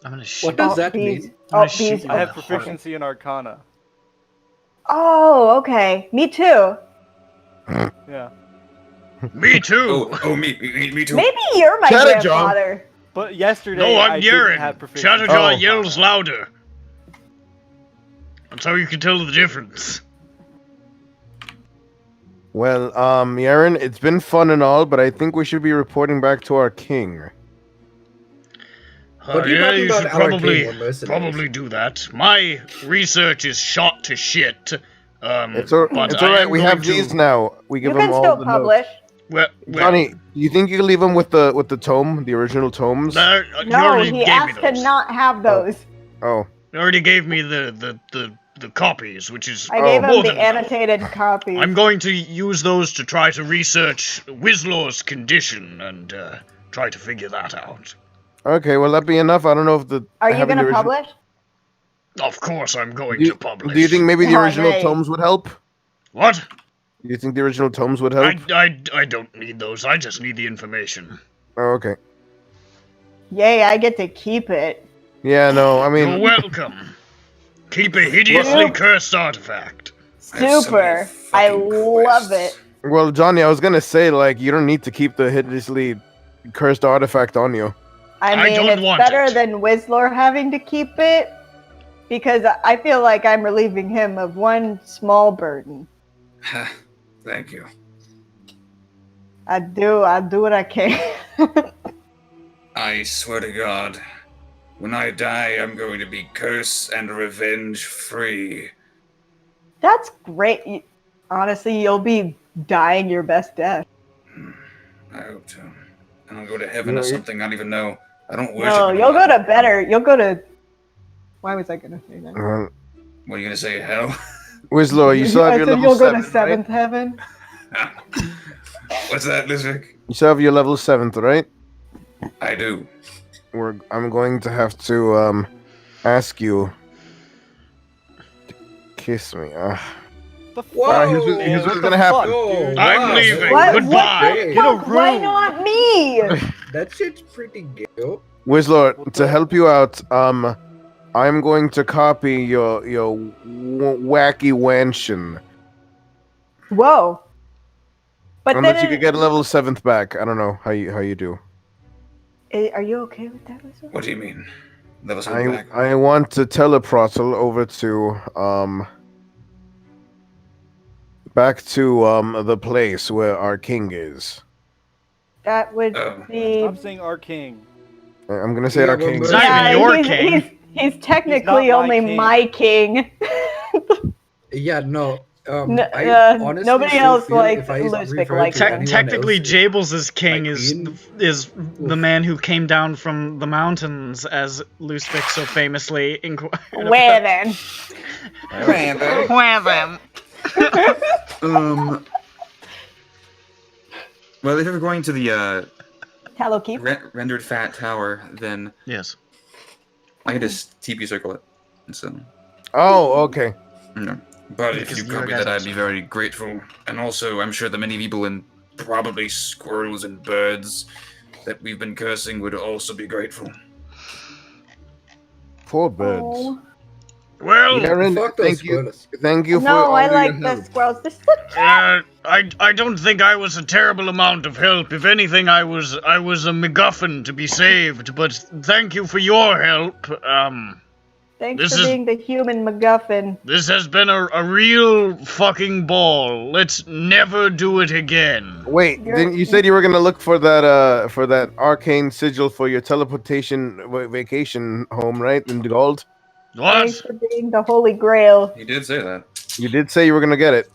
I'm gonna shoot. What does that bees. mean? I'm gonna Oh, shoot bees. you I in have the heart. proficiency in Arcana. Oh, okay. Me too. Yeah. Me too. Me too. Maybe you're my Shut it, John. grandfather. But yesterday, No, I I'm didn't have Yaren. proficiency. Chatterjaw Oh. yells louder. That's how you can tell the difference. Well, Yaren, it's been fun and all, but I think we should be reporting back to our king. What are you Yeah, talking you about should our king or mercenaries? probably do that. My research is shot to shit. It's but all I right. am We going have to- these now. We give You them can all still the publish. Well, Johnny, do you think you can leave them with the tome, the original tomes? you No, already he gave me asked to those. not have those. Oh, You already gave me the copies, which is I gave more him the than enough. annotated copy. I'm going to use those to try to research Whislaw's condition and try to figure that out. okay. Well, that be enough. I don't know if the. Are you having gonna the original- publish? Of course, I'm going Do you, to publish. do you think maybe the Oh, original yay. tomes would help? What? Do you think the original tomes would help? I don't need those. I just need the information. Oh, okay. Yay, I get to keep it. Yeah, no, I mean, You're welcome. Keep a hideously Well- cursed artifact. Super. I love it. well, Johnny, I was gonna say, like, you don't need to keep the hideously cursed artifact on you. I I mean, don't it's want better it. than Whistler having to keep it because I feel like I'm relieving him of one small burden. Thank you. I do what I can. I swear to God, when I die, I'm going to be curse and revenge free. That's great. Honestly, you'll be dying your best death. I hope so. And I'll go to heaven or something. I don't even know. I don't worship. No, you'll go to better. You'll go to. Why was I gonna say that? What are you gonna say? Hell? Whistler, you still have I your said level you'll go 7, to seventh right? heaven. What's that, Lizvick? You still have your level 7th, right? I do. I'm going to have to ask you to kiss me. The Whoa! fuck, Here's man? what's What gonna the happen. fuck, Oh, dude? I'm wow. leaving. What? Goodbye. What the Get a fuck? Why room. not me? That shit's pretty gay. Whizlord, What to the- help you out, I'm going to copy your wacky wension. Whoa. But Unless then you could get a level 7th back. I don't know how you do. Are you okay with that, Wizard? What do you mean? Level 7 back. I want to teleportal over to back to the place where our king is. That would Oh. be. Stop saying our king. I'm gonna say Yeah, our well, king. It's not even your king. He's technically my only king. my king. Yeah, no. Nobody else like Lusvik likes him. Technically, Jables' king my is queen? the man who came down from the mountains, as Lusvik so famously inquired. Where then? Where then? Well, if you're going to the Hello, Keep. rendered fat tower, then Yes. I can just TP circle it. So, Oh, okay. no. But if Because you you're copy guys that, I'd also- be very grateful. And also, I'm sure the many people and probably squirrels and birds that we've been cursing would also be grateful. Poor birds. Oh. Well, Yaren, Fuck those thank you. squirrels. Thank you for No, all I your like the help. squirrels. This look cute. I don't think I was a terrible amount of help. If anything, I was a MacGuffin to be saved. But thank you for your help. Thanks this for is- being the human MacGuffin. This has been a real fucking ball. Let's never do it again. Wait, didn't you said you were gonna look for that arcane sigil for your teleportation vacation home, right? In gold. Thanks What? for being the Holy Grail. You did say that. You did say you were gonna get it.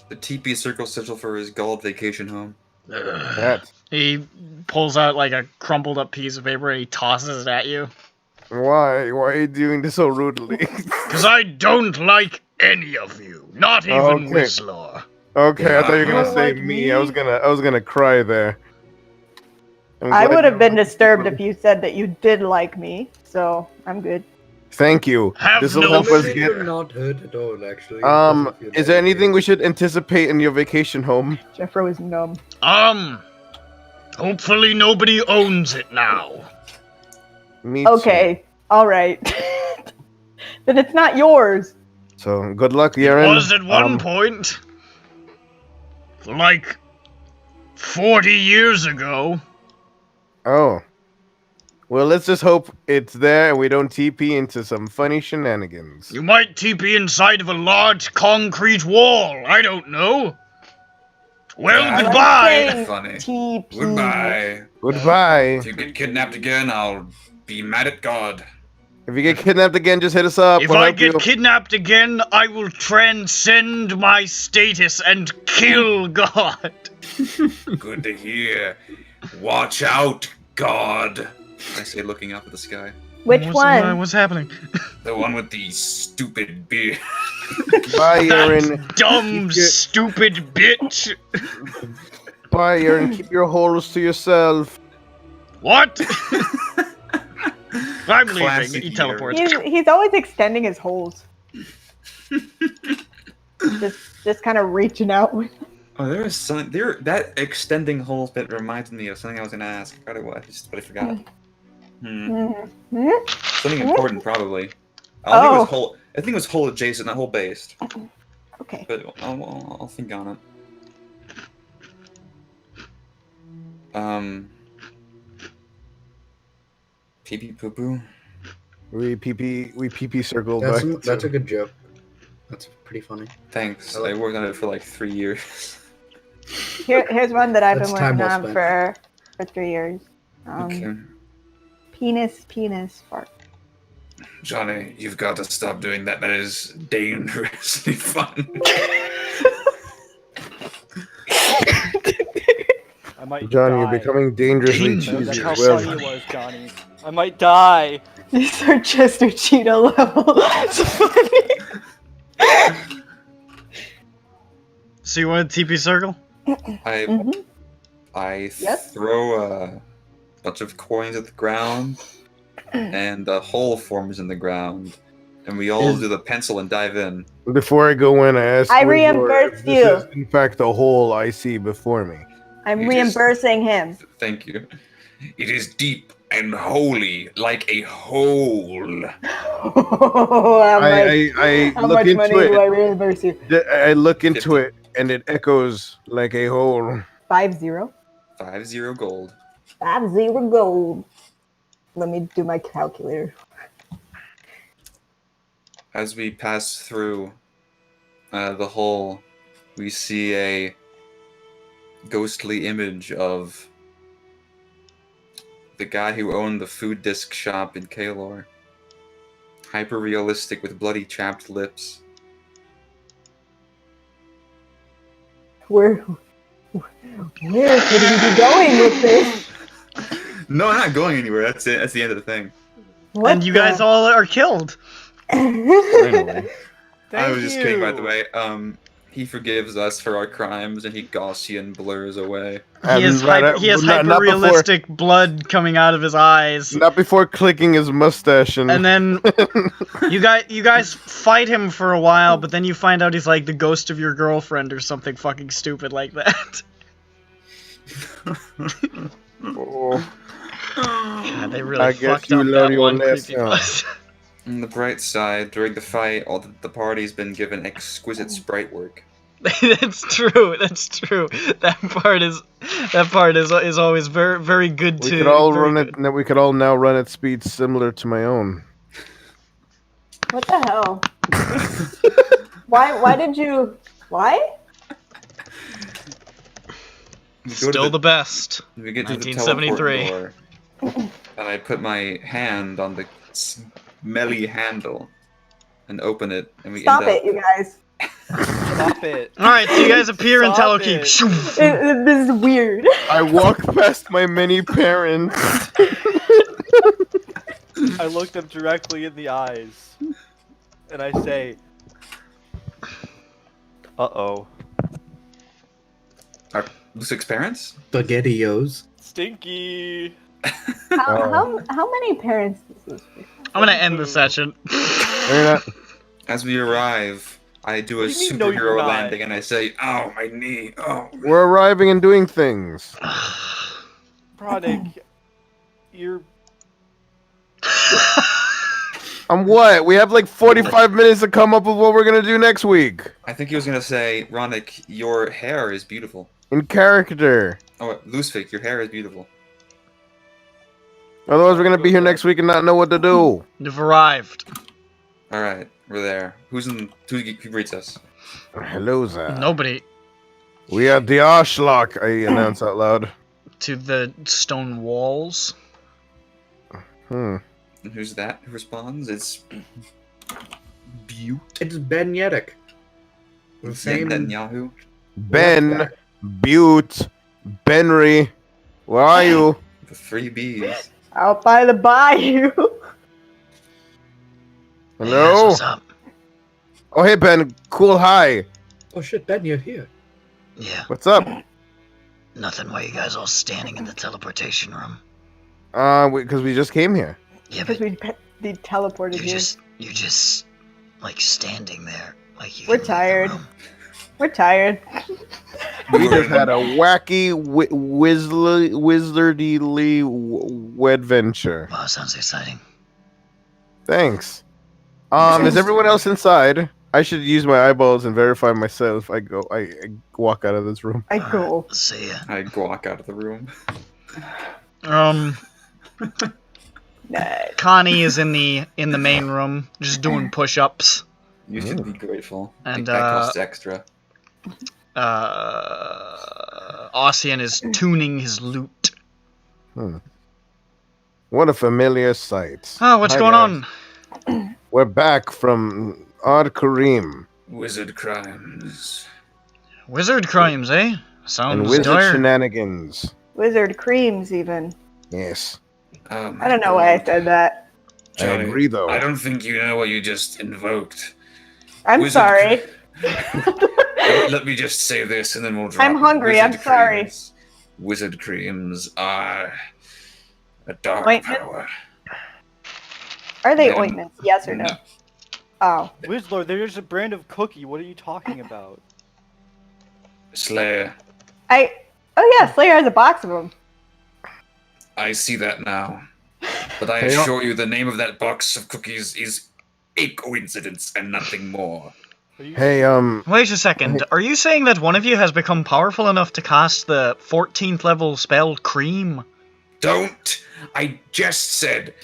The TP circle sigil for his gold vacation home. That. He pulls out like a crumpled up piece of paper and he tosses it at you. Why? Why are you doing this so rudely? Because I don't like any of you. Not even Okay. Whistler. Okay, I thought you were gonna Don't say like me. I was me? gonna cry there. I'm I glad would have you- been disturbed if you said that you did like me, so I'm good. Thank you. Have This will no help us Maybe get. you're not hurt at all, actually. It doesn't feel Is there like anything it. we should anticipate in your vacation home? Jeffro is numb. Hopefully nobody owns it now. Me too. Okay, alright. Then it's not yours. So good luck, It Yaren. was at one point. For like 40 years ago. Oh. Well, let's just hope it's there and we don't TP into some funny shenanigans. You might TP inside of a large concrete wall. I don't know. Well, Yeah, goodbye. saying Funny. TP. Goodbye. Goodbye. If you get kidnapped again, I'll be mad at God. If you get kidnapped again, just hit us up. If We'll I help get you. kidnapped again, I will transcend my status and kill God. Good to hear. Watch out, God. I say, looking up at the sky. Which one? What's happening? The one with the stupid beard. Bye, That Yaren. dumb, stupid bitch. Bye, Yaren. Keep your holes to yourself. What? I'm Classic leaving. He teleports. He's always extending his holes. just kind of reaching out with. Oh, there is something there. That extending holes bit reminds me of something I was gonna ask. I forgot what, but I forgot. Something important, probably. I think it was hole. I think it was hole adjacent, not hole based. Okay. But I'll think on it. Pee pee poo poo. We PP circled That's, back. that's a good joke. That's pretty funny. Thanks. I like I worked on it for like 3 years. Here's one that I've been That's time working well on spent. for 3 years. Okay. Penis fart. Johnny, you've got to stop doing that. That is dangerously fun. I might Johnny, die. you're becoming dangerously cheesy That's how as well. funny it was, Johnny. I might die. These are Chester Cheetah level. It's funny. So you want a TP circle? I Mhm. I Yes? throw bunch of coins at the ground, and a hole forms in the ground, and we all do the pencil and dive in. Before I go in, I ask I Wizor reimburse if you. this is in fact the hole I see before me. I'm You just- reimbursing him. Thank you. It is deep and holy, like a hole. I how look much into money it. do I reimburse you? I look into it, and it echoes like a hole. 50? 50 gold. 50 gold. Let me do my calculator. As we pass through the hole, we see a ghostly image of the guy who owned the food disc shop in Kaelor. Hyper-realistic with bloody chapped lips. Where could he be going with this? No, I'm not going anywhere. That's it. That's the end of the thing. What And you guys all are killed. I Thank was just kidding, by the you. way. He forgives us for our crimes, and he Gaussian blurs away. He has hyper realistic blood coming out of his eyes. Not before clicking his mustache and then you guys fight him for a while, but then you find out he's like the ghost of your girlfriend or something fucking stupid like that. God, they really fucked up that one creepypasta. On the bright side, during the fight, all the party's been given exquisite sprite work. That's true. That's true. That part is always very very good we to. could all run it. We could all now run at speeds similar to my own. What the hell? Why did you... Why? Still the best. We get to the 1973. teleport door, and I put my hand on the smelly handle and open it, and we Stop end up... it, you guys. Stop it. Alright, so you guys appear in Stop Telekeep. This is weird. I walk past my many parents. I look them directly in the eyes, and I say, "Uh-oh." Our Lusik's parents? Spaghettios. Stinky. How many parents does this? I'm gonna end the session. As we arrive, I do a What do you mean, no, you're superhero not? landing, and I say, "Ow, my knee! Oh." We're arriving and doing things. Prodic, you're... What? We have like 45 minutes to come up with what we're gonna do next week. I think he was gonna say, Ronick, your hair is beautiful. In character. Oh, Lusvik, your hair is beautiful. Otherwise, we're gonna be here next week and not know what to do. You've arrived. All right, we're there. Who greets us? Hello there. Nobody. We are the Arschloch, I announce out loud. To the stone walls. And who's that? Who responds? It's Butte. It's Ben Yedek. The same. Netanyahu. Ben, Butte, Benry, where are you? The 3 B's. Out by the bayou. Hello? What's up? Oh, hey, Ben. Cool, hi. Oh shit, Ben, you're here. Yeah. What's up? Nothing. Why you guys all standing in the teleportation room? Because we just came here. Yeah, Because but we teleported you're just like standing there, like you. We're tired. We're tired. We just had a wacky, wizardly adventure. Wow, sounds exciting. Thanks. Is everyone else inside? I should use my eyeballs and verify myself. I walk out of this room. I go. See ya. I walk out of the room. Connie is in the main room, just doing push-ups. You should be grateful. And that costs extra. Ossian is tuning his lute. What a familiar sight. Oh, what's going on? We're back from Odd Kareem. Wizard crimes. Wizard crimes, eh? Sounds And wizard dire. shenanigans. Wizard creams, even. Yes. I don't know why I said that. I agree, though. I don't think you know what you just invoked. I'm Wizard sorry. Let me just say this, and then we'll drop. I'm hungry, Wizard I'm sorry. Wizard creams are A dark Ointment? power. Are they Yeah. ointments? Yes or no? No. Oh. Wizlord, there's a brand of cookie. What are you talking about? Slayer. Oh yeah, Slayer has a box of them. I see that now. But I Hey, assure you the name of that box of cookies is a coincidence and nothing more. Hey, Wait a second. Are you saying that one of you has become powerful enough to cast the 14th level spell Cream? Don't! I just said.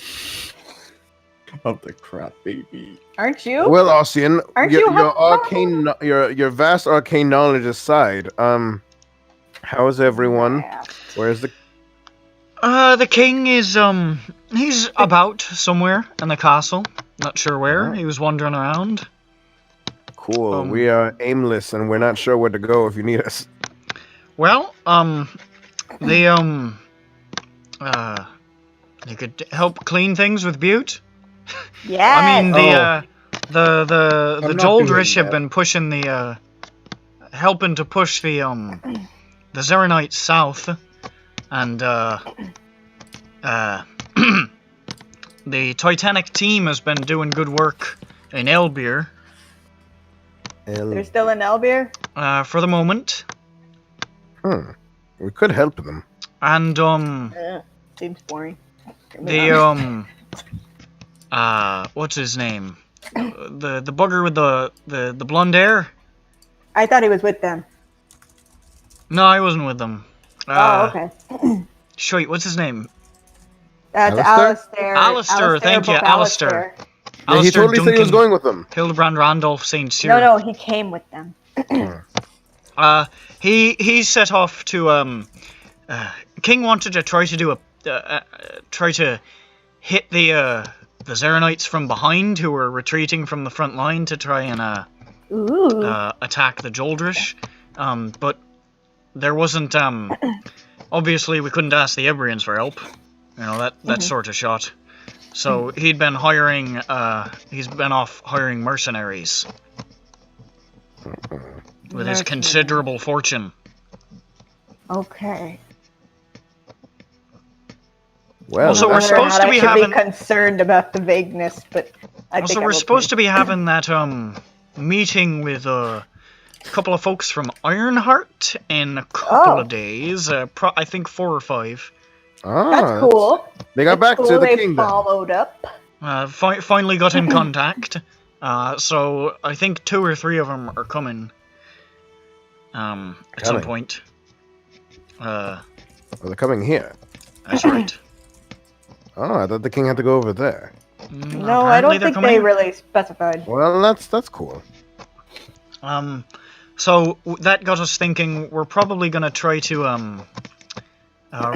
Of the crap, baby. Aren't you? well, Ossian, Aren't your, you your arcane, your vast arcane knowledge aside, how is everyone? Where's the? The king is, he's about somewhere in the castle. Not sure where. He was wandering around. Cool. We are aimless and we're not sure where to go if you need us. Well, they could help clean things with Butte. Yeah. I mean, I'm the not Joldrish doing have been pushing the, helping to push the Senriatys south, and, the Titanic team has been doing good work in Elbeer. They're still in Elbeer? For the moment. We could help them. And, Seems boring. the, what's his name? The bugger with the blonde hair? I thought he was with them. No, I wasn't with them. Oh, okay. Shit, what's his name? That's Alistair? Alistair, thank you, Alistair. Yeah, he totally said he was going with them. Hildebrand Randolph St. Cyr. No, he came with them. He set off to King wanted to try to do try to hit the Senriatys from behind who were retreating from the front line to try and attack the Joldrish. But there wasn't obviously we couldn't ask the Ebrians for help. You know, that sort of shot. So he'd been hiring he's been off hiring mercenaries. With his considerable fortune. Okay. Well, also, we're supposed to be having. Be concerned about the vagueness, but Also, we're supposed to be having that meeting with a couple of folks from Ironheart in a couple of days. I think 4 or 5. That's cool. They got back to the kingdom. Followed up. Finally got in contact. So I think 2 or 3 of them are coming. At some point. They're coming here. That's right. Oh, I thought the king had to go over there. No, I don't think they really specified. Well, that's cool. So that got us thinking. We're probably gonna try to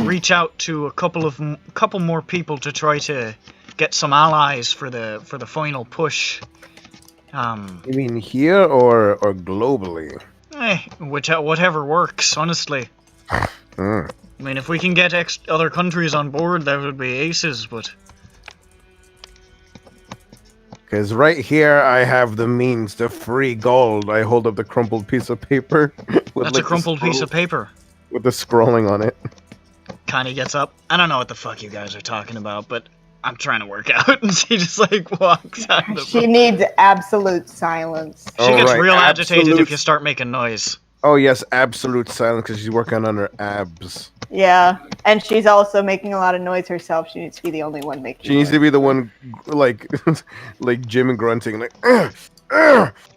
reach out to a couple more people to try to get some allies for the final push. You mean here or globally? Whatever works, honestly. I mean, if we can get other countries on board, that would be aces, but... Because right here, I have the means to free gold. I hold up the crumpled piece of paper. That's a crumpled piece of paper. With the scrolling on it. Connie gets up. I don't know what the fuck you guys are talking about, but I'm trying to work out, and she just, like, walks out of the She needs absolute silence. She gets real agitated if you start making noise. Oh, yes, absolute silence, because she's working on her abs. Yeah, and she's also making a lot of noise herself. She needs to be the only one making She needs to be the one, like, like Jim grunting, like,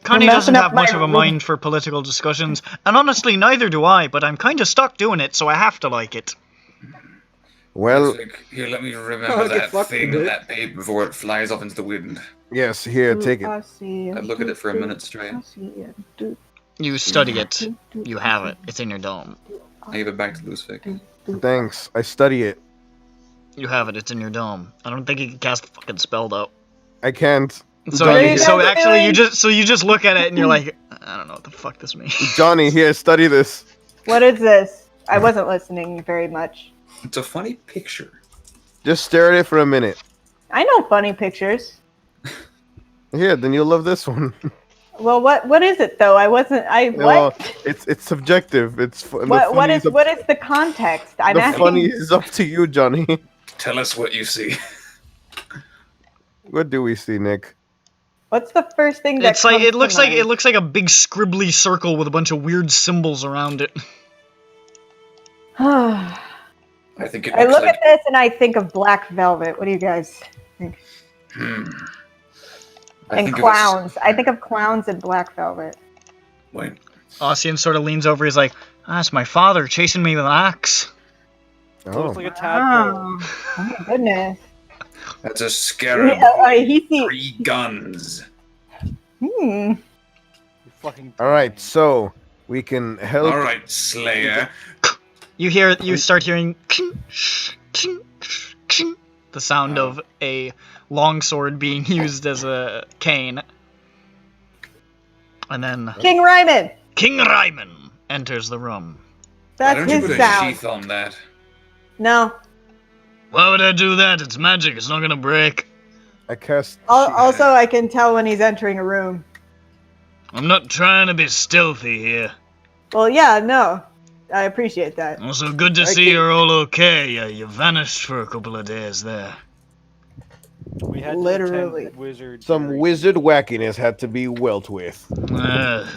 Connie doesn't have much of a mind for political discussions, and honestly, neither do I, but I'm kind of stuck doing it, so I have to like it. Well... Here, let me remember that thing, that paper, before it flies off into the wind. Yes, here, take it. I look at it for a minute straight. You study it. You have it. It's in your dome. I give it back to Lusvik. Thanks. I study it. You have it. It's in your dome. I don't think you can cast the fucking spell though. I can't. So actually, you just look at it and you're like, I don't know what the fuck this means. Johnny, here, study this. What is this? I wasn't listening very much. It's a funny picture. Just stare at it for a minute. I know funny pictures. Here, then you'll love this one. Well, what is it though? Well, it's subjective. It's what is the context? I'm the asking. funny is up to you, Johnny. Tell us what you see. What do we see, Nick? What's the first thing that It's like comes it looks to like mind? a big scribbly circle with a bunch of weird symbols around it. I I think it looks look like. at this and I think of black velvet. What do you guys think? I And think clowns. I think of clowns and black velvet. Wait. Ossian sort of leans over. He's like, "That's my father chasing me with an axe." Oh, it's like a tadpole. Oh my goodness. That's a scarab. Three guns. Hmm. All right, so we can help. All right, Slayer. You start hearing the sound of a longsword being used as a cane. And then King Ryman! King Ryman enters the room. That's Why don't you his put sound. a sheath on that? No. Why would I do that? It's magic. It's not gonna break. I cast. Also, I can tell when he's entering a room. I'm not trying to be stealthy here. Well, yeah, no. I appreciate that. Also, good to see you're all okay. You vanished for a couple of days there. We had Literally. to attend wizard. Some wizard wackiness had to be welt with.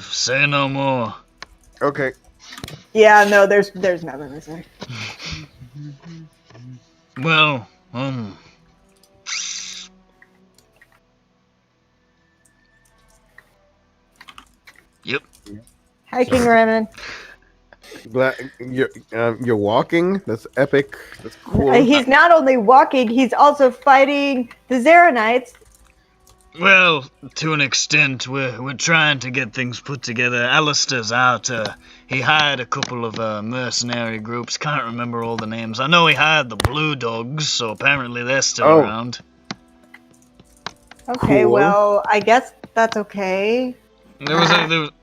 Say no more. Okay. Yeah, no, there's nothing to say. Well, Yep. Hi, King Ryman. You're walking. That's epic. That's cool. He's not only walking, he's also fighting the Senriatys. Well, to an extent, we're trying to get things put together. Alistair's out. He hired a couple of mercenary groups. Can't remember all the names. I know he hired the Blue Dogs, so apparently they're still around. Okay, Cool. well, I guess that's okay. There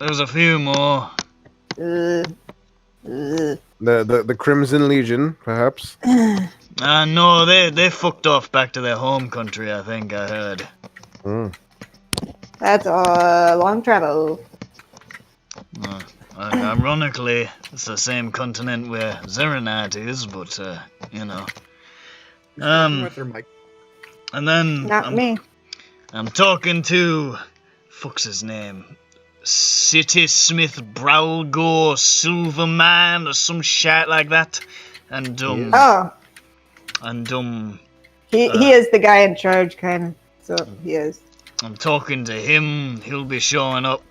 was a few more. The Crimson Legion, perhaps. No, they fucked off back to their home country. I think I heard. That's a long travel. Ironically, it's the same continent where Senriatys is, but you know. And then Not me. I'm talking to fuck's his name, City Smith Bralgor Silverman or some shit like that, and He is the guy in charge, kind of. So he is. I'm talking to him. He'll be showing up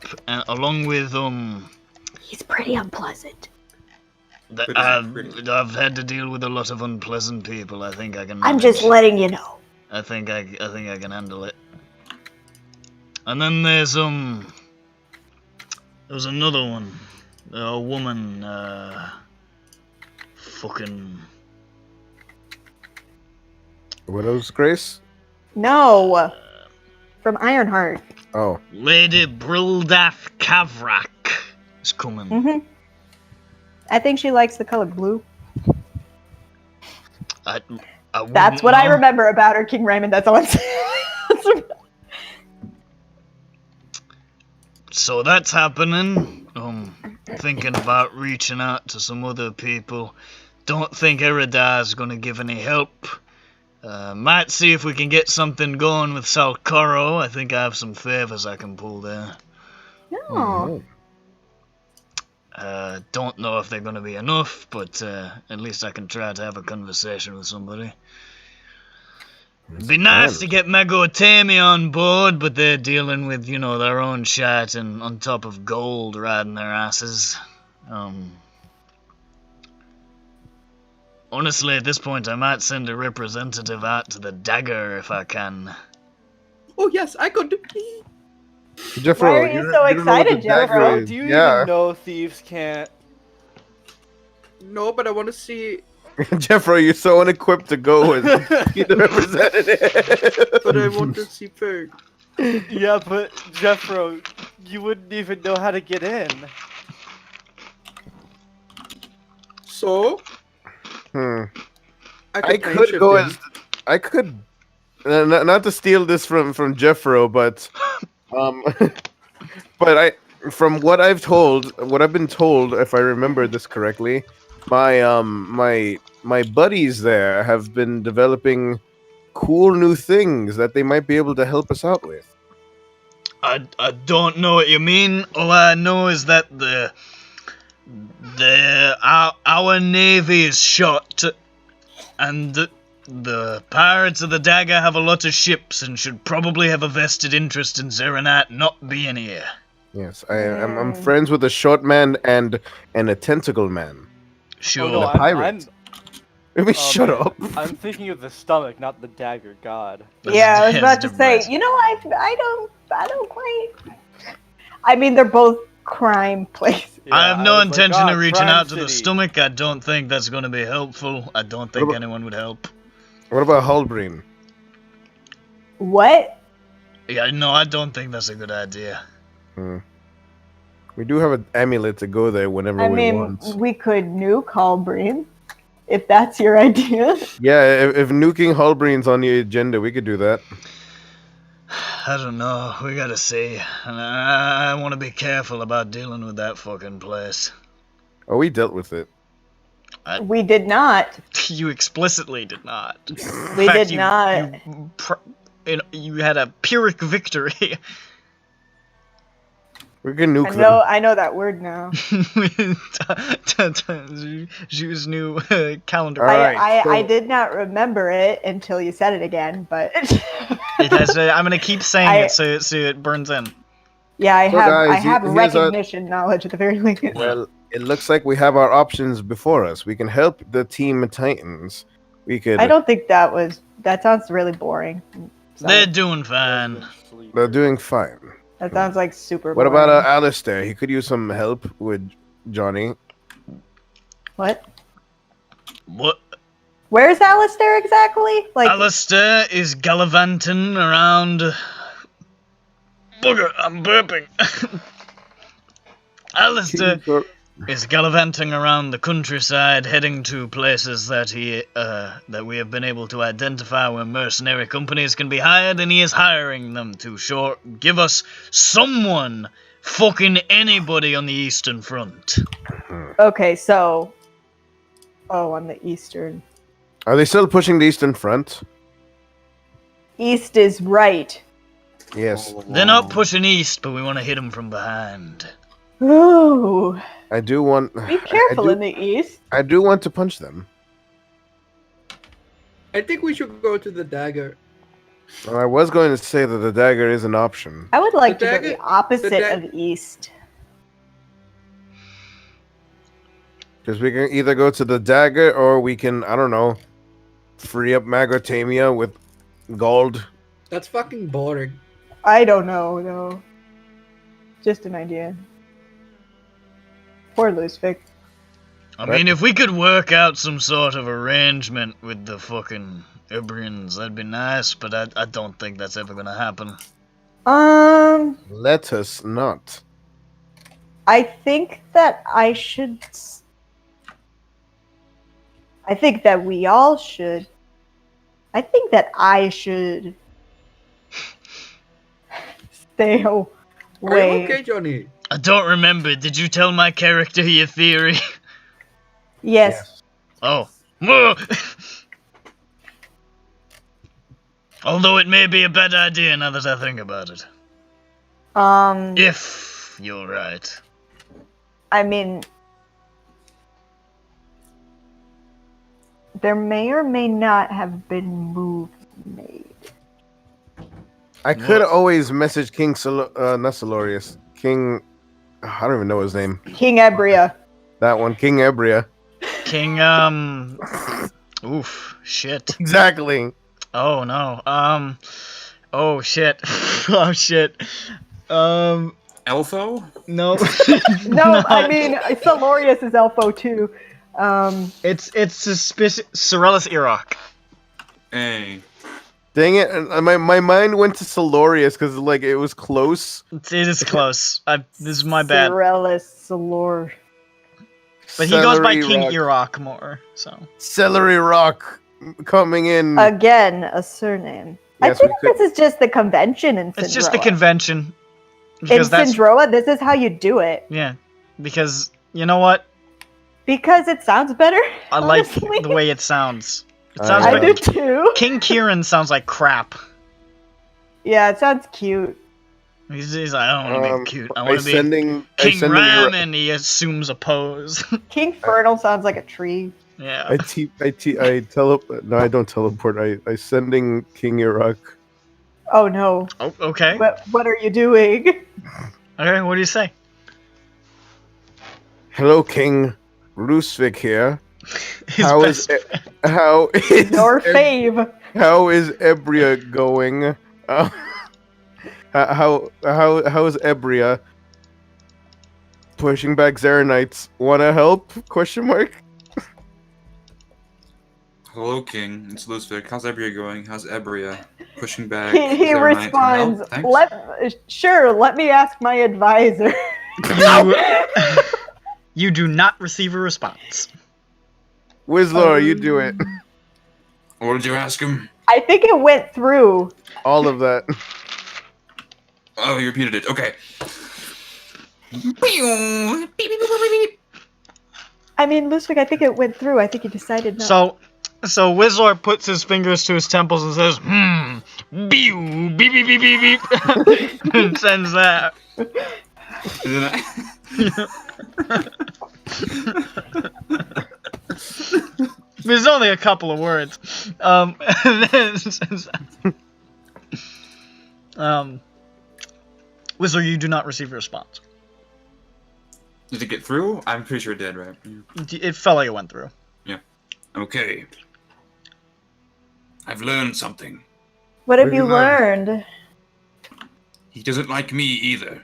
along with He's pretty unpleasant. I've had to deal with a lot of unpleasant people. I think I can. I'm just letting you know. I think I can handle it. And then there's another one, a woman, fucking Widow's Grace? No. From Ironheart. Oh. Lady Brildath Kavrak is coming. Mm-hmm. I think she likes the color blue. That's what I remember about her, King Raymond. That's all I'm saying. So that's happening. Thinking about reaching out to some other people. Don't think Eridar's gonna give any help. Might see if we can get something going with Salcoro. I think I have some favors I can pull there. No. Don't know if they're gonna be enough, but at least I can try to have a conversation with somebody. It'd be nice to get Megotami on board, but they're dealing with, you know, their own shit and on top of gold riding their asses. Honestly, at this point, I might send a representative out to the Dagger if I can. Oh yes, I could do. Why are you so excited, Jeffro? Do you even know thieves can't? No, but I want to see. Jeffro, you're so unequipped to go and be the representative. But I want to see Ferg. Yeah, but Jeffro, you wouldn't even know how to get in. So? I could go as I could not to steal this from Jeffro, but but from what I've been told, if I remember this correctly, my buddies there have been developing cool new things that they might be able to help us out with. I don't know what you mean. All I know is that our navy is shot, and the pirates of the Dagger have a lot of ships and should probably have a vested interest in Zeranat not being here. Yes, I'm friends with a short man and a tentacle man. Sure. Oh, no, And a pirate. Shut man, up. I'm thinking of the stomach, not the dagger. God. Yeah, I was about to say. You know, I don't quite. I mean, they're both crime places. I have no intention of reaching Crime out to the City. stomach. I don't think that's going to be helpful. I don't think anyone would help. What about Halbreen? What? Yeah, no, I don't think that's a good idea. We do have an amulet to go there whenever I we mean, want. we could nuke Halbreen, if that's your idea. Yeah, if nuking Halbreen's on the agenda, we could do that. I don't know. We gotta see. And I want to be careful about dealing with that fucking place. Oh, we dealt with it. We did not. You explicitly did not. We did not. You had a Pyrrhic victory. We can nuke them. I know that word now. Ju's new calendar. I did not remember it until you said it again, but I'm gonna keep saying it so it burns in. Yeah, I So have guys, here's recognition knowledge at the very least. Well, it looks like we have our options before us. We can help the Team Titans. We could. I don't think that sounds really boring. They're doing fine. They're doing fine. That sounds like super What boring. about Alistair? He could use some help with Johnny. What? What? Where's Alistair exactly? Like, Alistair is gallivanting around. Bugger, I'm burping. Alistair is gallivanting around the countryside, heading to places that we have been able to identify where mercenary companies can be hired, and he is hiring them to give us someone, fucking anybody on the Eastern Front. okay, so, on the eastern. Are they still pushing the Eastern Front? East is right. Yes. They're not pushing east, but we want to hit them from behind. Ooh. I do want. Be careful in the east. I do want to punch them. I think we should go to the dagger. Well, I was going to say that the dagger is an option. I would like The to go dagger- the opposite the of east. Because we can either go to the dagger or we can, I don't know, free up Magotamia with gold. That's fucking boring. I don't know, though. Just an idea. Poor Lusvik. I mean, if we could work out some sort of arrangement with the fucking Ibrians, that'd be nice, but I don't think that's ever gonna happen. Let us not. I think that I should. I think that we all should. I think that I should stay away. Are you okay, Johnny? I don't remember. Did you tell my character your theory? Yes. Oh. Although it may be a bad idea now that I think about it. If you're right. I mean, there may or may not have been moves made. I could always message King not Solorius. King. I don't even know his name. King Ebria. That one, King Ebria. King, oof, shit. Exactly. Oh, no. Oh, shit. Oh, shit. Elfo? No. No, I mean, Solorius is Elfo too. It's suspicious. Sorellus Irok. Hey. Dang it! My mind went to Solorius because like it was close. It is close. This is my bad. Sorellus Solor. But he goes by Celery King Rock. Irok more, so. Celery Rock coming in. Again, a surname. Yes, I think we could- this is just the convention in Syndroa. It's just the convention. In Syndroa, this is how you do it. Yeah, because, you know what? Because it sounds better. I like honestly. the way it sounds. It I sounds I like do too. King Kieran sounds like crap. Yeah, it sounds cute. He's like, I don't want to be cute. I I want to be sending King sending your- Ramen. He assumes a pose. King Fernal sounds like a tree. Yeah. I don't teleport. I sending King Iraq. Oh no. Oh, okay. What are you doing? Okay, what do you say? Hello, King Rusvik here. His How best is how is Your fave. how is Ebria going? How is Ebria pushing back Zeranites? Wanna help? Question mark. Hello, King. It's Lusvik. How's Ebria going? How's Ebria pushing back? He Zeronite? responds, Thanks. let me ask my advisor. You do not receive a response. Wizlor, you do it. What did you ask him? I think it went through. All of that. Oh, you repeated it. Okay. I mean, Lusvik, I think it went through. I think he decided not. So Wizlor puts his fingers to his temples and says, beep, beep, beep, beep, beep, beep, and sends that. And then There's only a couple of words. And then sends that. Wizlor, you do not receive a response. Did it get through? I'm pretty sure it did, right? It felt like it went through. Yeah. Okay. I've learned something. What have you learned? He doesn't like me either.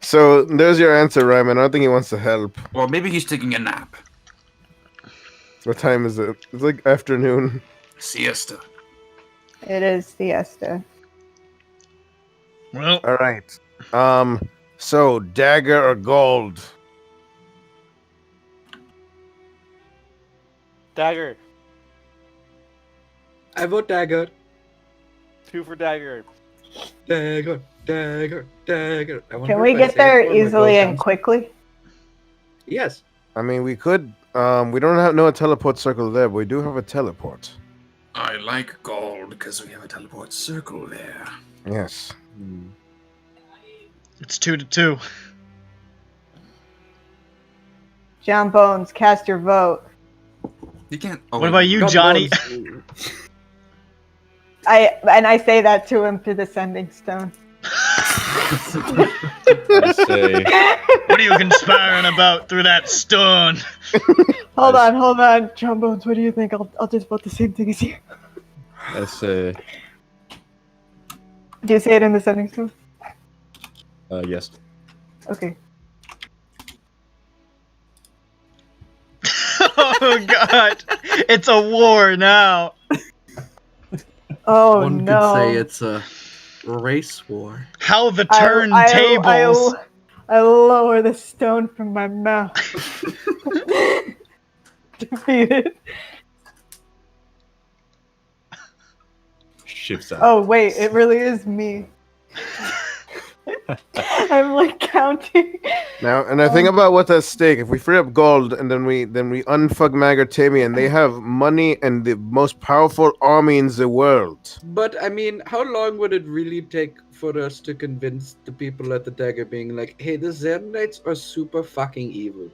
So there's your answer, Ryman. I don't think he wants to help. Well, maybe he's taking a nap. What time is it? It's like afternoon. Siesta. It is siesta. Well, all right. So dagger or gold? Dagger. I vote dagger. 2 for dagger. Dagger. I wonder Can we if I get say there it or my easily goal and counts. quickly? Yes. I mean, we could. We don't have no teleport circle there, but we do have a teleport. I like gold because we have a teleport circle there. Yes. It's 2-2. John Bones, cast your vote. You can't. What about you, John Johnny? Bones. I say that to him through the sending stone. I say, What are you conspiring about through that stone? Hold on. John Bones, what do you think? I'll just vote the same thing as you. I say, Do you say it in the sending stone? yes. Okay. Oh god, it's a war now. Oh One no. could say it's a race war. How the turntables. I lower the stone from my mouth. Defeated. Shifts out. Oh wait, it really is me. I'm like counting. Now, and I think about what's at stake. If we free up gold and then we unfuck Magartamian, they have money and the most powerful army in the world. But I mean, how long would it really take for us to convince the people at the dagger being like, hey, the Zernites are super fucking evil?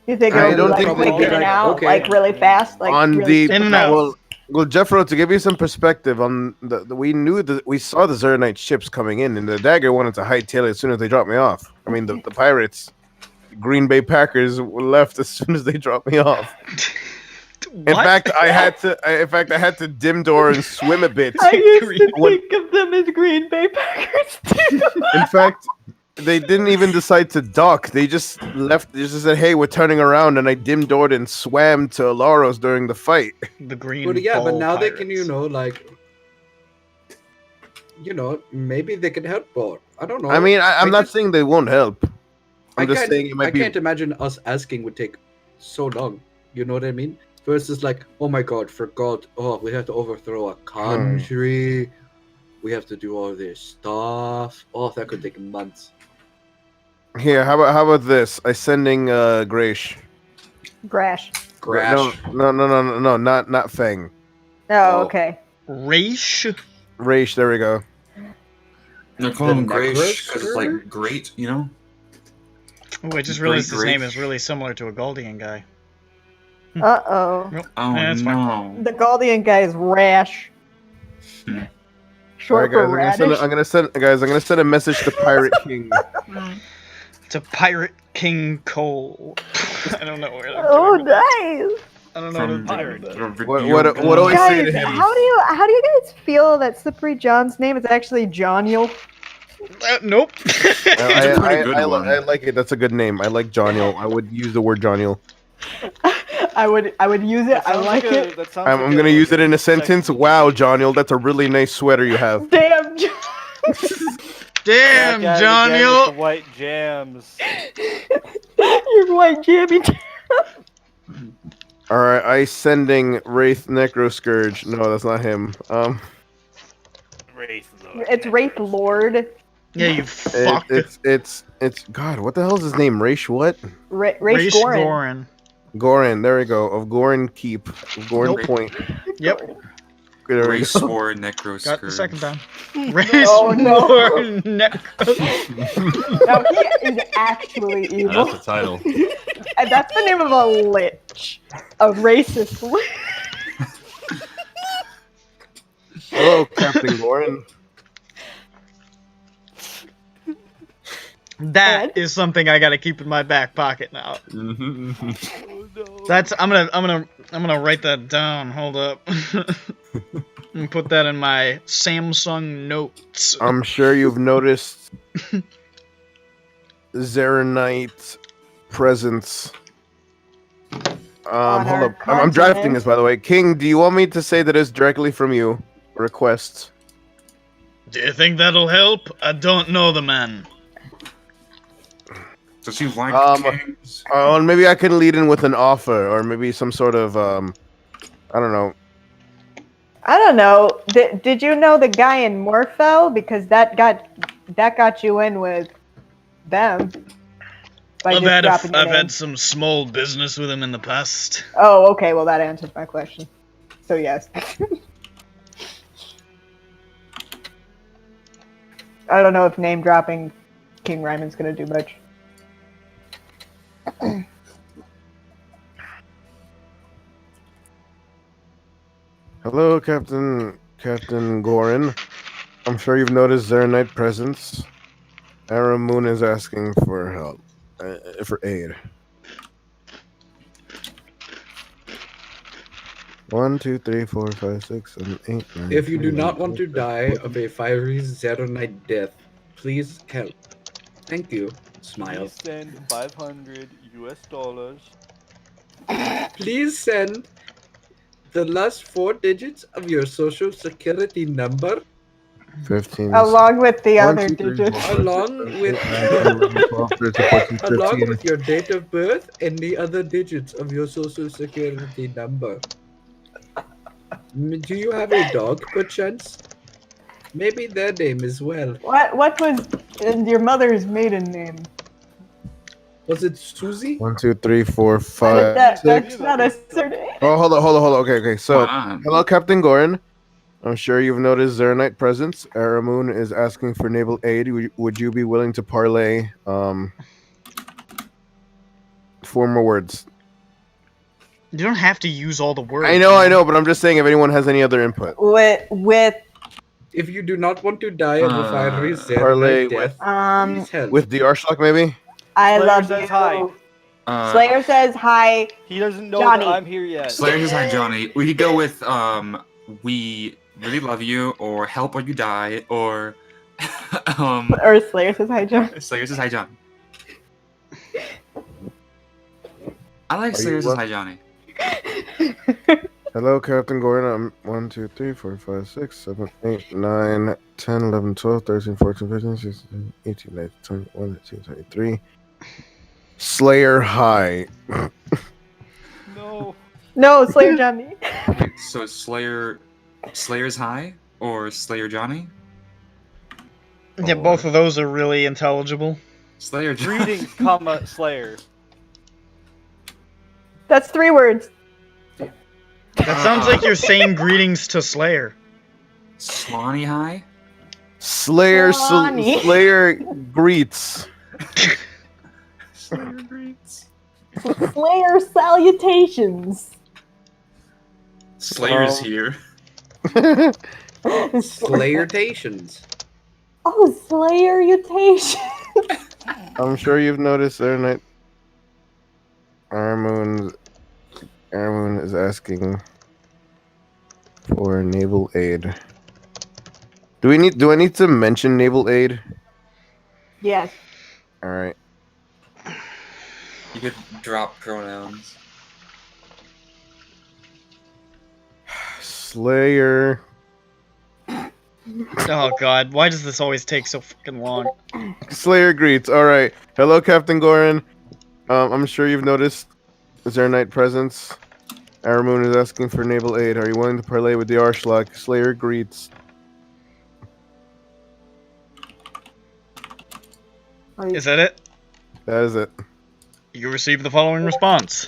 You think I it'll don't be think like they quick in do. and out, Okay. like really fast, like On really the In and out. well, Jeffro, to give you some perspective on we saw the Zernite ships coming in, and the dagger wanted to hightail it as soon as they dropped me off. I mean, the pirates, Green Bay Packers, left as soon as they dropped me off. In fact, I had to dim door and swim a bit. I used to When- think of them as Green Bay Packers too. In fact, they didn't even decide to dock. They just left. They just said, "Hey, we're turning around," and I dim doored and swam to Alaros during the fight. The green. But yeah, but ball now they pirates. can, maybe they can help more. I don't know. I mean, I'm not just- saying they won't help. I'm just can't- saying it might I be. can't imagine us asking would take so long. You know what I mean? Versus like, oh my god, forgot. Oh, we have to overthrow a country. We have to do all this stuff. Oh, that could take months. Here, how about this? I sending Graish. Grash. Grash. No, not Fang. Oh, okay. Raish? Raish, there we go. They're calling him The Graish because it's Necrosker? like great, you know? Oh, I just realized his name Graish. is really similar to a Galdian guy. Uh-oh. Nope. Oh Yeah, that's fine. no. The Galdian guy is Rash. Short for Alright, guys, radish. I'm gonna send a message to Pirate King. To Pirate King Cole. I don't know where they're Oh, doing nice. I don't know From what they're doing. What do I say to Guys, him? how do you guys feel that Slippery John's name is actually Johniel? Nope. a pretty good one. I like it. That's a good name. I like Johniel. I would use the word Johniel. I would use it. I like it. I'm gonna use it in a sentence. Wow, Johniel, that's a really nice sweater you have. Damn. Damn, Back at it John, again you. with the white jams. You're white jammy. All right, I sending Wraith Necro Scourge. No, that's not him. It's Wraith Lord. Yeah, you fuck. It's God. What the hell is his name? Raish what? Wraith Raish Gorin. Gorin. Gorin. There we go. Of Gorin Keep. Of Gorin Nope. Point. Yep. There we Race go. War Necro Got the Scourge. second time. Race Oh, no. War Necro. No, he is actually evil. That's the title. And that's the name of a lich. A racist lich. Hello, Captain Gorin. That is something I gotta keep in my back pocket now. That's I'm gonna write that down. Hold up. And put that in my Samsung notes. I'm sure you've noticed Zeronite presence. On Hold our up. I'm drafting continent. this, by the way. King, do you want me to say that it's directly from you? Request. Do you think that'll help? I don't know the man. Does he like kings? And maybe I can lead in with an offer, or maybe some sort of, I don't know. I don't know. Did you know the guy in Morfell? Because that got you in with them. By just dropping your I've name. had some small business with him in the past. Oh, okay. Well, that answers my question. So yes. I don't know if name dropping King Ryman's gonna do much. Hello, Captain Gorin. I'm sure you've noticed Zeronite presence. Aramoon is asking for help, for aid. 1, 2, 3, 4, 5, 6, 7, 8, 9. If you do 10, not want to 11, die of a fiery Zeronite death, please help. Thank you. Smile. Please send $500 US. Please send the last 4 digits of your social security number 15. Along with the 1, other 2, 3, digits. 4, 5, 6, along 7, with 8, 9, 10, 11, 12, 13, 14, 15. along with your date of birth and the other digits of your social security number. Do you have a dog, perchance? Maybe their name as well. What was your mother's maiden name? Was it Susie? 1, 2, 3, 4, 5, That's 6. not a surname. Oh, hold on. Okay. So, Wow. hello, Captain Gorin. I'm sure you've noticed Zeronite presence. Aramoon is asking for naval aid. Would you be willing to parlay 4 more words? You don't have to use all the words. I know, but I'm just saying if anyone has any other input. With If you do not want to die of a fiery parlay Zeronite death, please help. With the Arshlock, maybe? I Slayer love says you. hi. Slayer says hi. He doesn't know Johnny. that I'm here yet. Slayer says hi, Johnny. We could go with we really love you, or help or you die, or Or Slayer says hi, John. Slayer says hi, Johnny. I like Are Slayer you says hi, Johnny. Hello, Captain Gorin. I'm 1, 2, 3, 4, 5, 6, 7, 8, 9, 10, 11, 12, 13, 14, 15, 16, 18, 19, 20, 21, 22, 23. Slayer high. No, Slayer Johnny. So Slayer's high or Slayer Johnny? Yeah, both of those are really intelligible. Slayer. Greetings, comma Slayer. That's 3 words. That sounds like you're saying greetings to Slayer. Swanee High. Slayer Swanee. Slayer greets. Slayer greets. Slayer salutations. Slayer's here. Slayertations. Oh, Slayerutations. I'm sure you've noticed there night. Aramoon is asking for naval aid. Do I need to mention naval aid? Yes. All right. You could drop pronouns. Slayer. Oh god, why does this always take so fucking long? Slayer greets. All right. Hello, Captain Goran. I'm sure you've noticed Zernite presence. Aramoon is asking for naval aid. Are you willing to parlay with the Arshlock? Slayer greets. Is that it? That is it. You receive the following response.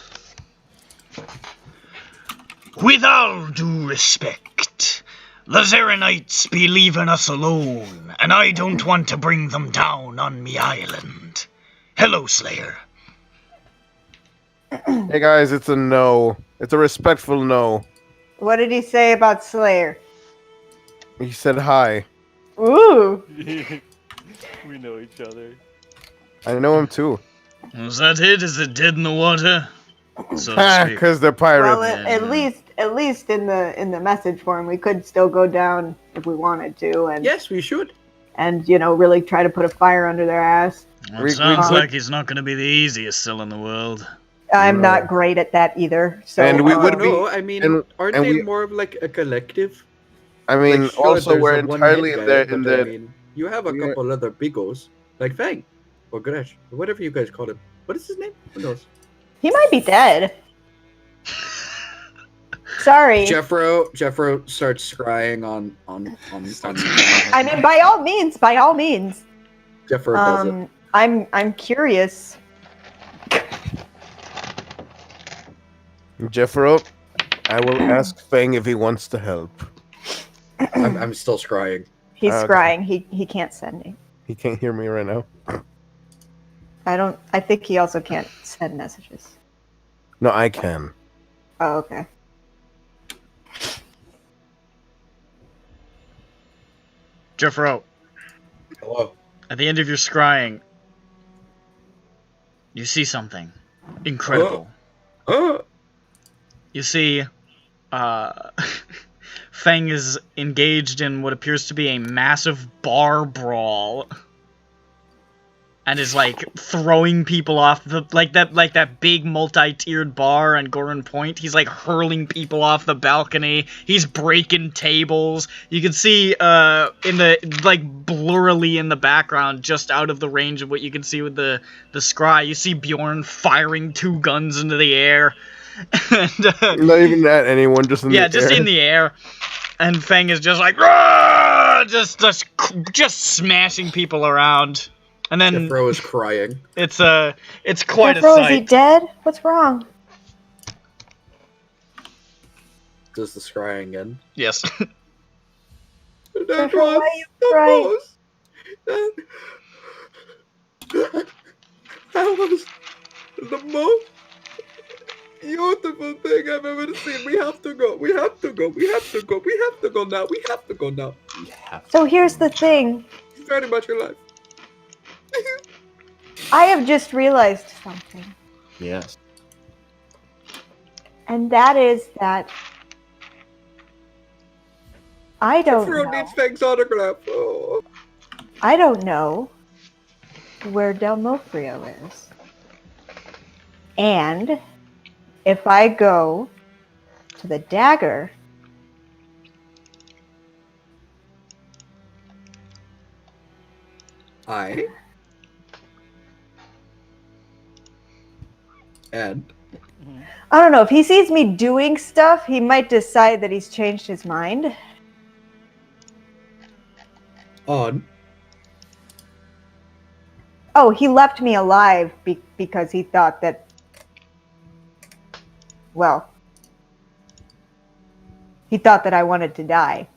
With all due respect, the Zerenites be leaving us alone, and I don't want to bring them down on me island. Hello, Slayer. Hey guys, it's a no. It's a respectful no. What did he say about Slayer? He said hi. Ooh. We know each other. I know him too. Was that it? Is it dead in the water? So to speak. Because they're pirates. Well, at least in the message form, we could still go down if we wanted to, and Yes, we should. and really try to put a fire under their ass. Well, it sounds like he's not going to be the easiest still in the world. I'm not great at that either. So And we would be. No, I mean, aren't and they we- more of like a collective? I mean, Like, sure, also there's we're a one-head entirely guy, in but, I the. mean, you have a couple other bigos, like Fang, or Gresh, or whatever you guys call him. What is his name? Who knows? he might be dead. Sorry. Jeffro starts scrying on. I mean, by all means. Jeffro does it. I'm curious. Jeffro, I will ask Fang if he wants to help. I'm still scrying. He's Okay. scrying. He can't send me. He can't hear me right now. I think he also can't send messages. No, I can. Oh, okay. Jeffro, Hello. at the end of your scrying, you see something incredible. You see, Fang is engaged in what appears to be a massive bar brawl, and is like throwing people off the like that big multi-tiered bar on Goran Point. He's like hurling people off the balcony. He's breaking tables. You can see in the blurrily in the background, just out of the range of what you can see with the scry, you see Bjorn firing 2 guns into the air. And, Not even at anyone, just in the air. just in the air. And Fang is just like, "Rah!" just smashing people around. And then Jeffro is crying. it's quite Jeffro, a is he sight. dead? What's wrong? Does the scrying end? Yes. That Jeffro, why was are you crying? That was the most beautiful thing I've ever seen. We have to go. We have to go. We have to go. We have to go now. We have to go now. So here's the thing. It's very much your life. I have just realized something. Yes. And that is that I don't Jeffro know. needs Fang's autograph. Oh. I don't know where Del Mofrio is. And if I go to the dagger, And I don't know, if he sees me doing stuff, he might decide that he's changed his mind. on Oh, he left me alive because he thought that. Well, he thought that I wanted to die.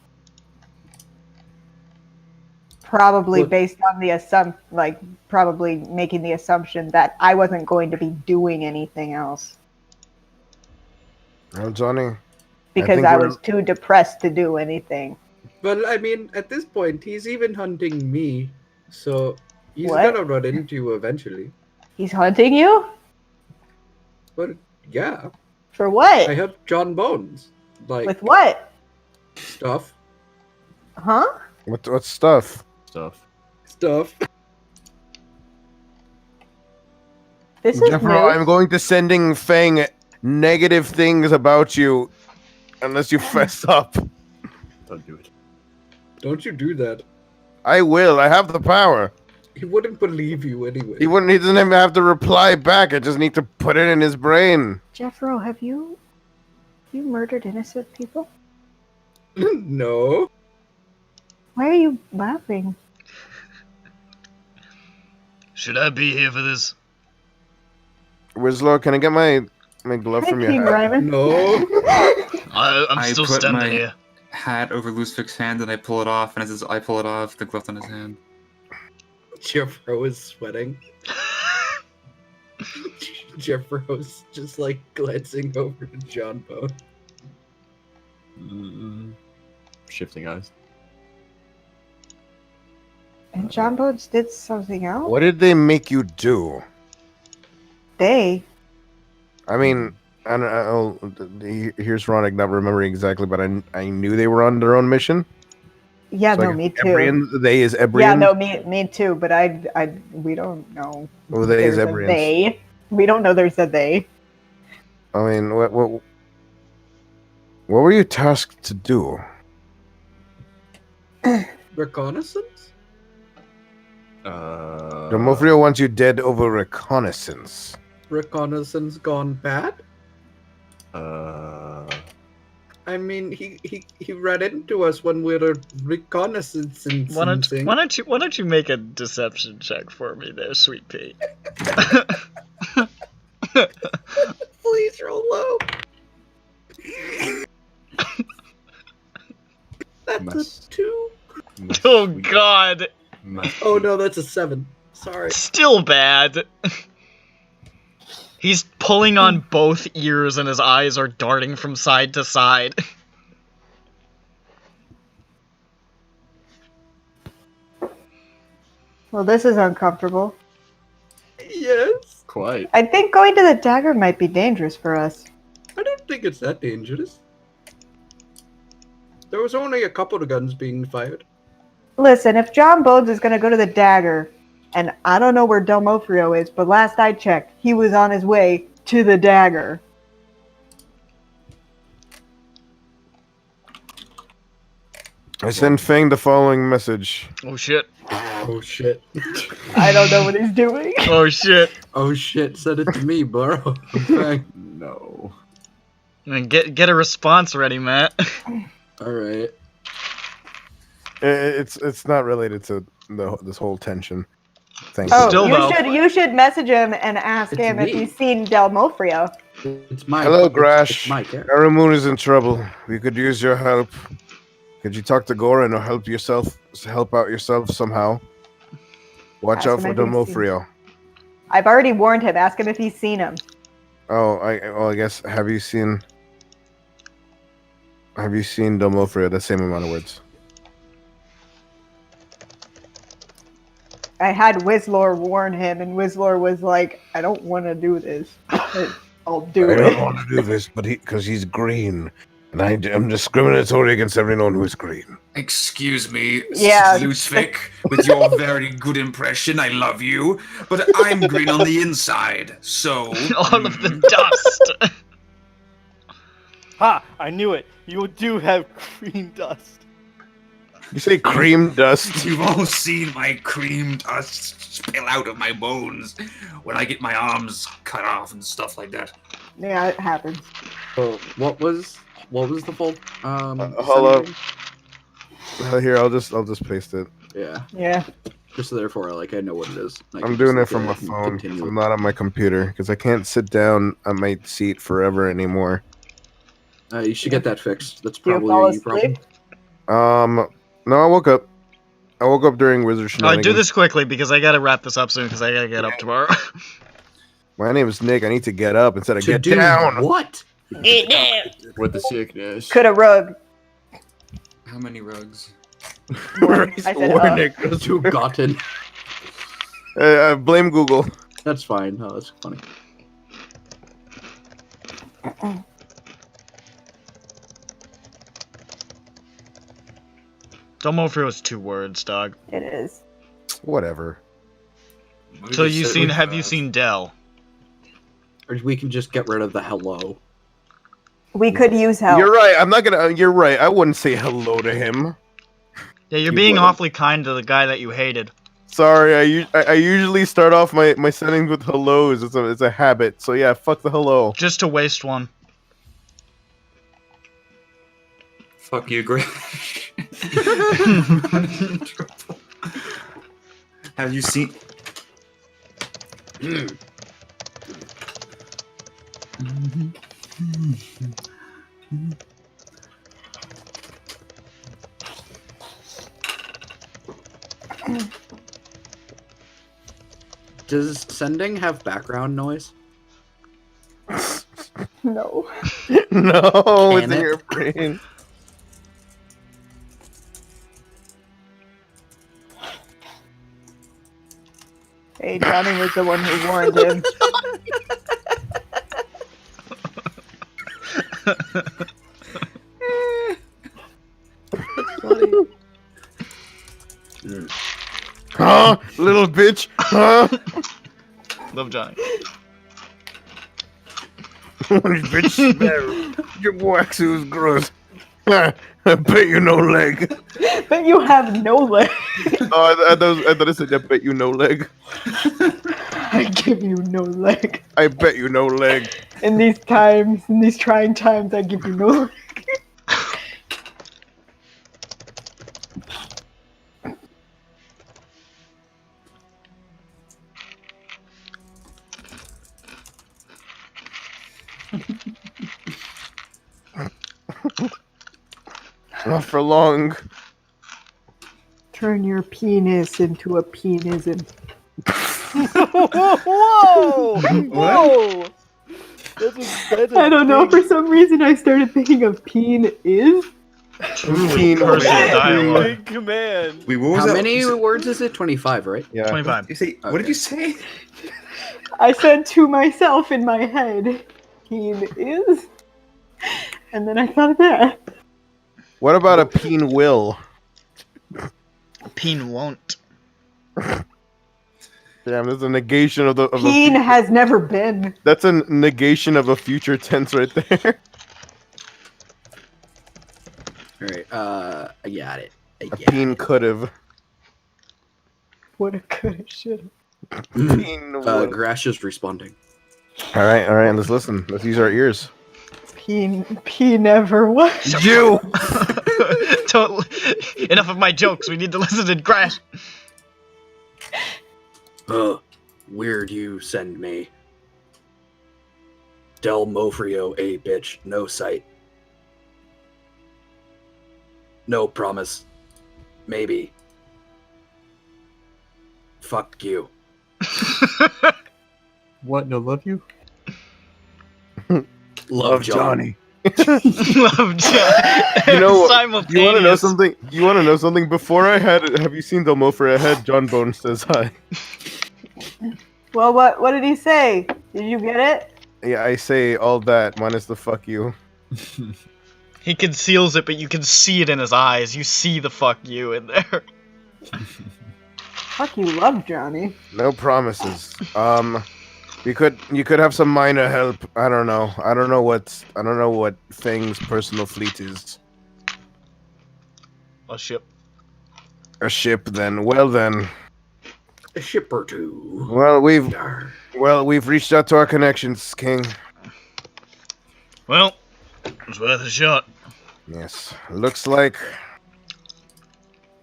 Probably based on the probably making the assumption that I wasn't going to be doing anything else. Oh, Johnny. Because I was too depressed to do anything. Well, I mean, at this point, he's even hunting me, so he's What? gonna run into you eventually. He's hunting you? But yeah, For what? I have John Bones. Like With what? stuff. Huh? What stuff? Stuff. This is Jeffro, new. I'm going to sending Fang negative things about you unless you fess up. Don't do it. Don't you do that. I will. I have the power. He wouldn't believe you anyway. He doesn't even have to reply back. I just need to put it in his brain. Jeffro, have you murdered innocent people? No. Why are you laughing? Should I be here for this? Winslow, can I get my glove Hi, from your King hat? Ryman. No. I'm I still put standing my here. hat over Lucific's hand and I pull it off, and as I pull it off, the glove's on his hand. Jeffro is sweating. Jeffro's just like glancing over to John Bone. Shifting eyes. And John Bones did something else? What did they make you do? They? I mean, I don't, here's Ronick not remembering exactly, but I knew they were on their own mission. Yeah, So no, like, me too. Ebrian, they is Ebrian. Yeah, no, me too. But we don't know. Oh, they is There's a Ebrians. they. We don't know there's a they. I mean, what were you tasked to do? Reconnaissance? Demofrio wants you dead over reconnaissance. Reconnaissance gone bad? I mean, he ran into us when we were reconnaissancing. Why don't you make a deception check for me there, sweet pea? Please roll low. That's a 2. Oh God! Oh no, that's a 7. Sorry. Still bad. He's pulling on both ears and his eyes are darting from side to side. Well, this is uncomfortable. Yes. Quite. I think going to the dagger might be dangerous for us. I don't think it's that dangerous. There was only a couple of guns being fired. Listen, if John Bones is going to go to the dagger, and I don't know where Delmofrio is, but last I checked, he was on his way to the dagger. I send Fang the following message. Oh shit. Oh shit. I don't know what he's doing. Oh shit. Oh shit, send it to me, bro. Okay. No. Get a response ready, Matt. Alright. It's not related to this whole tension. Thank Oh, you. you should message him and ask It's him if me. he's seen Delmofrio. It's my Hello, it's Grash. my character. Aramoon is in trouble. We could use your help. Could you talk to Goran or help out yourself somehow? Watch Ask out him for if he's seen- Demofrio. I've already warned him. Ask him if he's seen him. Oh, I guess have you seen Demofrio? The same amount of words. I had Wizlor warn him, and Wizlor was like, I don't want to do this. But I'll do I it. don't want to do this, but because he's green, and I am discriminatory against everyone who is green. Excuse me, Yeah. Lucific, with your very good impression, I love you, but I'm green on the inside, so... All of the dust. Ha! I knew it. You do have green dust. You say cream dust? You've all seen my cream dust spill out of my bones when I get my arms cut off and stuff like that. Yeah, it happens. So what was the full Hello. summary? Here, I'll just paste it. Yeah. Yeah. Just therefore, like, I know what it is. I I'm can doing just, it from like, my phone. continue I'm it. not on my computer because I can't sit down on my seat forever anymore. You should get that fixed. That's Do you probably fall a you problem. asleep? No, I woke up. I woke up during wizard shenanigans. do this quickly because I gotta wrap this up soon because I gotta get up tomorrow. My name is Nick. I need to get up instead of To get do down. what? Get down. With the sickness. Could a rug. How many rugs? I said, Nick. To gotten. Blame Google. That's fine. Oh, that's funny. Domofrio is 2 words, dog. It is. Whatever. So have you seen Dell? Or we can just get rid of the hello. We could use help. You're right. I'm not gonna. You're right. I wouldn't say hello to him. Yeah, you're You being wouldn't. awfully kind to the guy that you hated. Sorry. I usually start off my settings with hellos. It's a habit. So yeah, fuck the hello. Just to waste one. Fuck you, Greg. Have you seen? Does sending have background noise? No. No, it's Damn in it. your brain. Hey, Johnny was the one who warned him. Huh? Little bitch. Huh? Love Johnny. Bitch smell. Your wax is gross. I bet you no leg. But you have no leg. Oh, I thought it said, I bet you no leg. I give you no leg. I bet you no leg. In these times, in these trying times, I give you no leg. Not for long. Turn your penis into a penism. Whoa! Whoa! That's I don't know, for some reason I started thinking of peen is. Truly personal dialogue. big command. Wait, what was How that? many You words is it? 25, right? Yeah. 25. say, what did you say? I said to myself in my head, peen is. And then I thought of that. What about a peen will? Peen won't. Damn, there's a negation of the. Peen has never been. That's a negation of a future tense right there. Alright, I got it. A peen could've. What a coulda, shoulda. Peen would. Grash is responding. All right, let's listen. Let's use our ears. Peen never was. You! Totally. Enough of my jokes. We need to listen to Crash. Weird you send me. Del Mofrio, a bitch, no sight. No promise. Maybe. Fuck you. What? No, love you? Love Johnny. Love Johnny. You know what? Simultaneous. You want to know something? You want to know something? Before I had, have you seen Del Mofrio? I had John Bone says hi. Well, what did he say? Did you get it? Yeah, I say all that minus the fuck you. He conceals it, but you can see it in his eyes. You see the fuck you in there. Fuck you, love Johnny. No promises. You could have some minor help. I don't know. I don't know what Fang's personal fleet is. A ship. A ship then. Well then. A ship or two. Well, we've reached out to our connections, King. Well, it's worth a shot. Yes. Looks like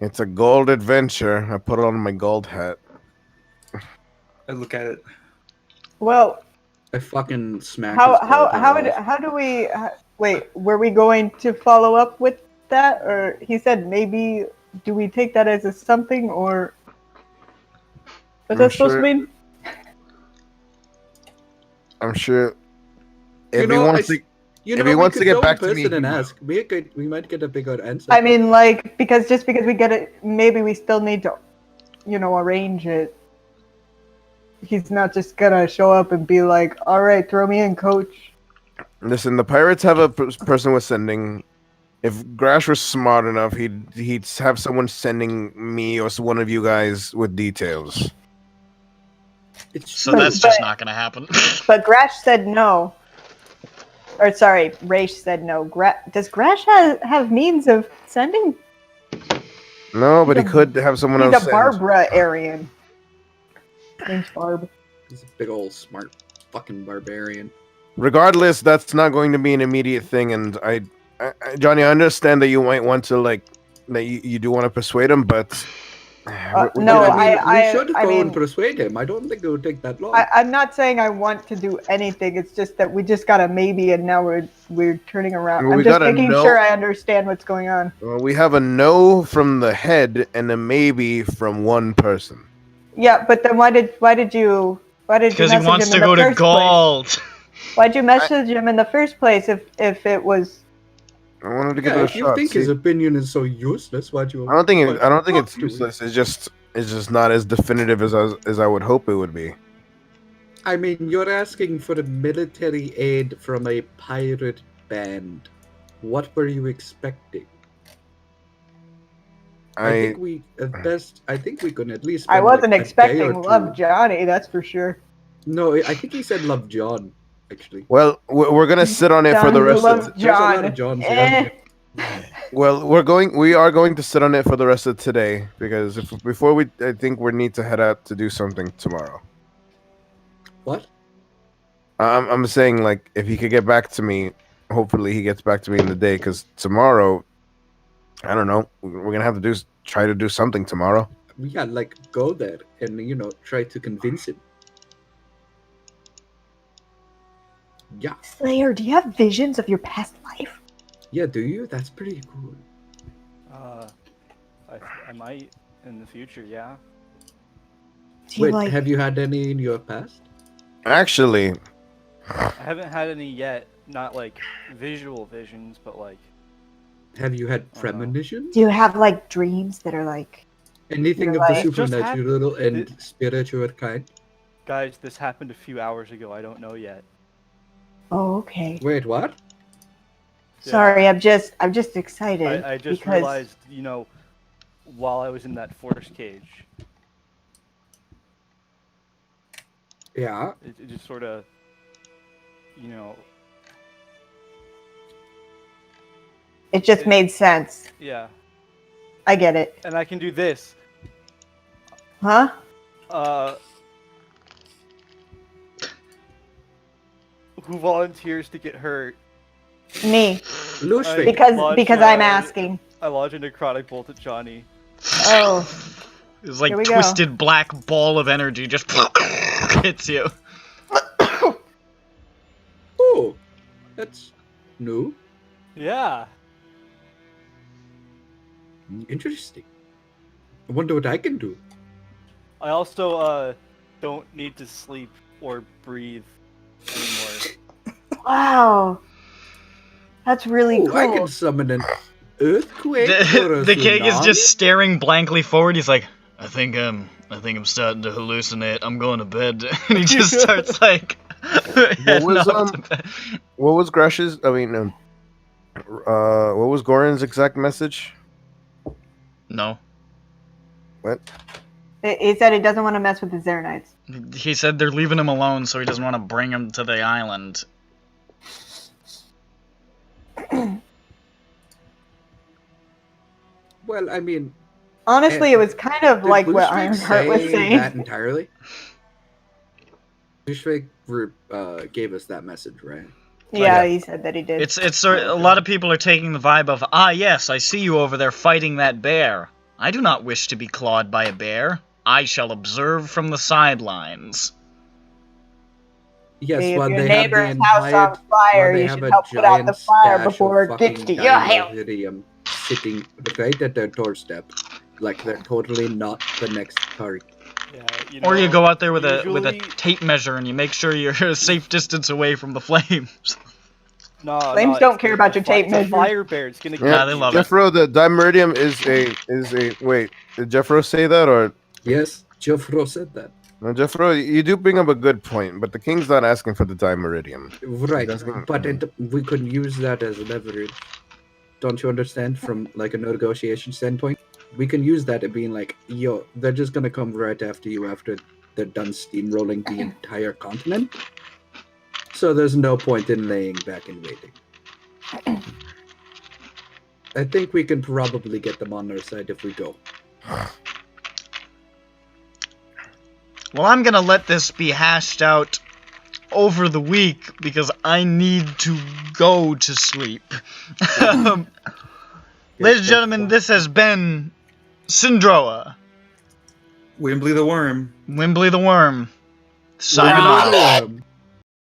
It's a gold adventure. I put it on my gold hat. I look at it. Well, I fucking smack his gold hat off. how do we wait? Were we going to follow up with that, or he said maybe? Do we take that as a something, or what's that supposed to mean? I'm sure. You If he know, wants to, you if know, he we wants to could get go back in to me, person and he will. ask. We might get a bigger answer. I mean, like, because we get it, maybe we still need to, arrange it. He's not just gonna show up and be like, "All right, throw me in, coach." Listen, the pirates have a person with sending. If Grash was smart enough, he'd have someone sending me or one of you guys with details. So that's just not gonna happen. But Grash said no. Or sorry, Raish said no. Does Grash have means of sending? No, but he could have someone He's else a send. Barbara Aryan. Name's Barb. He's a big old smart fucking barbarian. Regardless, that's not going to be an immediate thing, and Johnny, I understand that you might want to that you do want to persuade him, but No, we should I go mean, and persuade him. I don't think it would take that long. I'm not saying I want to do anything. It's just that we just got a maybe, and now we're turning around. Well, I'm we just got a making no. sure I understand what's going on. Well, we have a no from the head and a maybe from one person. Yeah, but then why did you Because he message wants him to in the go to first place? Galt. Why'd you message him in the first place if it was? I wanted to give it a if you shot. think See? his opinion is so useless, why'd you? I don't think it's to it? useless. It's just not as definitive as I would hope it would be. I mean, you're asking for a military aid from a pirate band. What were you expecting? I think we at best. I think we can at least. I spend, wasn't like, a day or expecting two. Love Johnny, that's for sure. No, I think he said Love John. Actually. Well, we're gonna sit on it for the rest of. There's a lot of Johns here. Well, we are going to sit on it for the rest of today because I think we need to head out to do something tomorrow. What? I'm saying, like, if he could get back to me, hopefully he gets back to me in the day, because tomorrow, I don't know, we're gonna have to try to do something tomorrow. We gotta go there and try to convince him. Yeah. Slayer, do you have visions of your past life? Yeah, do you? That's pretty cool. I might in the future, yeah. Wait, have you had any in your past? Actually, I haven't had any yet. Not like visual visions, but like. Have you had premonitions? Do you have dreams that are Anything of the supernatural and spiritual kind? Guys, this happened a few hours ago. I don't know yet. Oh, okay. Wait, what? Sorry, I'm just excited. I just because... realized, while I was in that force cage. Yeah. It just sort of, It just made sense. Yeah. I get it. And I can do this. Huh? Who volunteers to get hurt? Me. Lushvik. Because I'm asking. I lodge a necrotic bolt at Johnny. Oh. It's like Here we go. twisted black ball of energy just hits you. Oh, that's new. Yeah. Interesting. I wonder what I can do. I also don't need to sleep or breathe anymore. Wow. That's really cool. I can summon an earthquake. The king is just staring blankly forward. He's like, I think I'm starting to hallucinate. I'm going to bed. And he just starts what was Grash's? I mean, what was Goran's exact message? No. What? He said he doesn't want to mess with the Zernites. He said they're leaving him alone, so he doesn't want to bring him to the island. Well, I mean... Honestly, it was kind of like what Ironheart was saying. That entirely? Lushvik gave us that message, right? Yeah, he said that he did. It's a lot of people are taking the vibe of, ah, yes, I see you over there fighting that bear. I do not wish to be clawed by a bear. I shall observe from the sidelines. Yes, If while your they have the neighbor's house entire, on fire, while they you have should a help put out the giant fire stash before of it gets fucking to your house. dimeridium sitting right at their doorstep, like they're totally not the next target. Yeah, Or you go out there with a usually- tape measure and you make sure you're a safe distance away from the flames. No, Flames don't care about your tape The measure. fire bear's gonna Yeah, they get love you. it. Jeffro, the dimeridium is a wait. Did Jeffro say that or? Yes, Jeffro said that. No, Jeffro, you do bring up a good point, but the king's not asking for the dimeridium. Right, He's asking- but we could use that as leverage. Don't you understand? From like a negotiation standpoint, we can use that at being like, yo, they're just gonna come right after you after they're done steamrolling the entire continent. So there's no point in laying back and waiting. I think we can probably get them on our side if we go. Well, I'm gonna let this be hashed out over the week because I need to go to sleep. Ladies and gentlemen, this has been SINDROA. Wimbley the Worm. Wimbley the Worm. Signing off.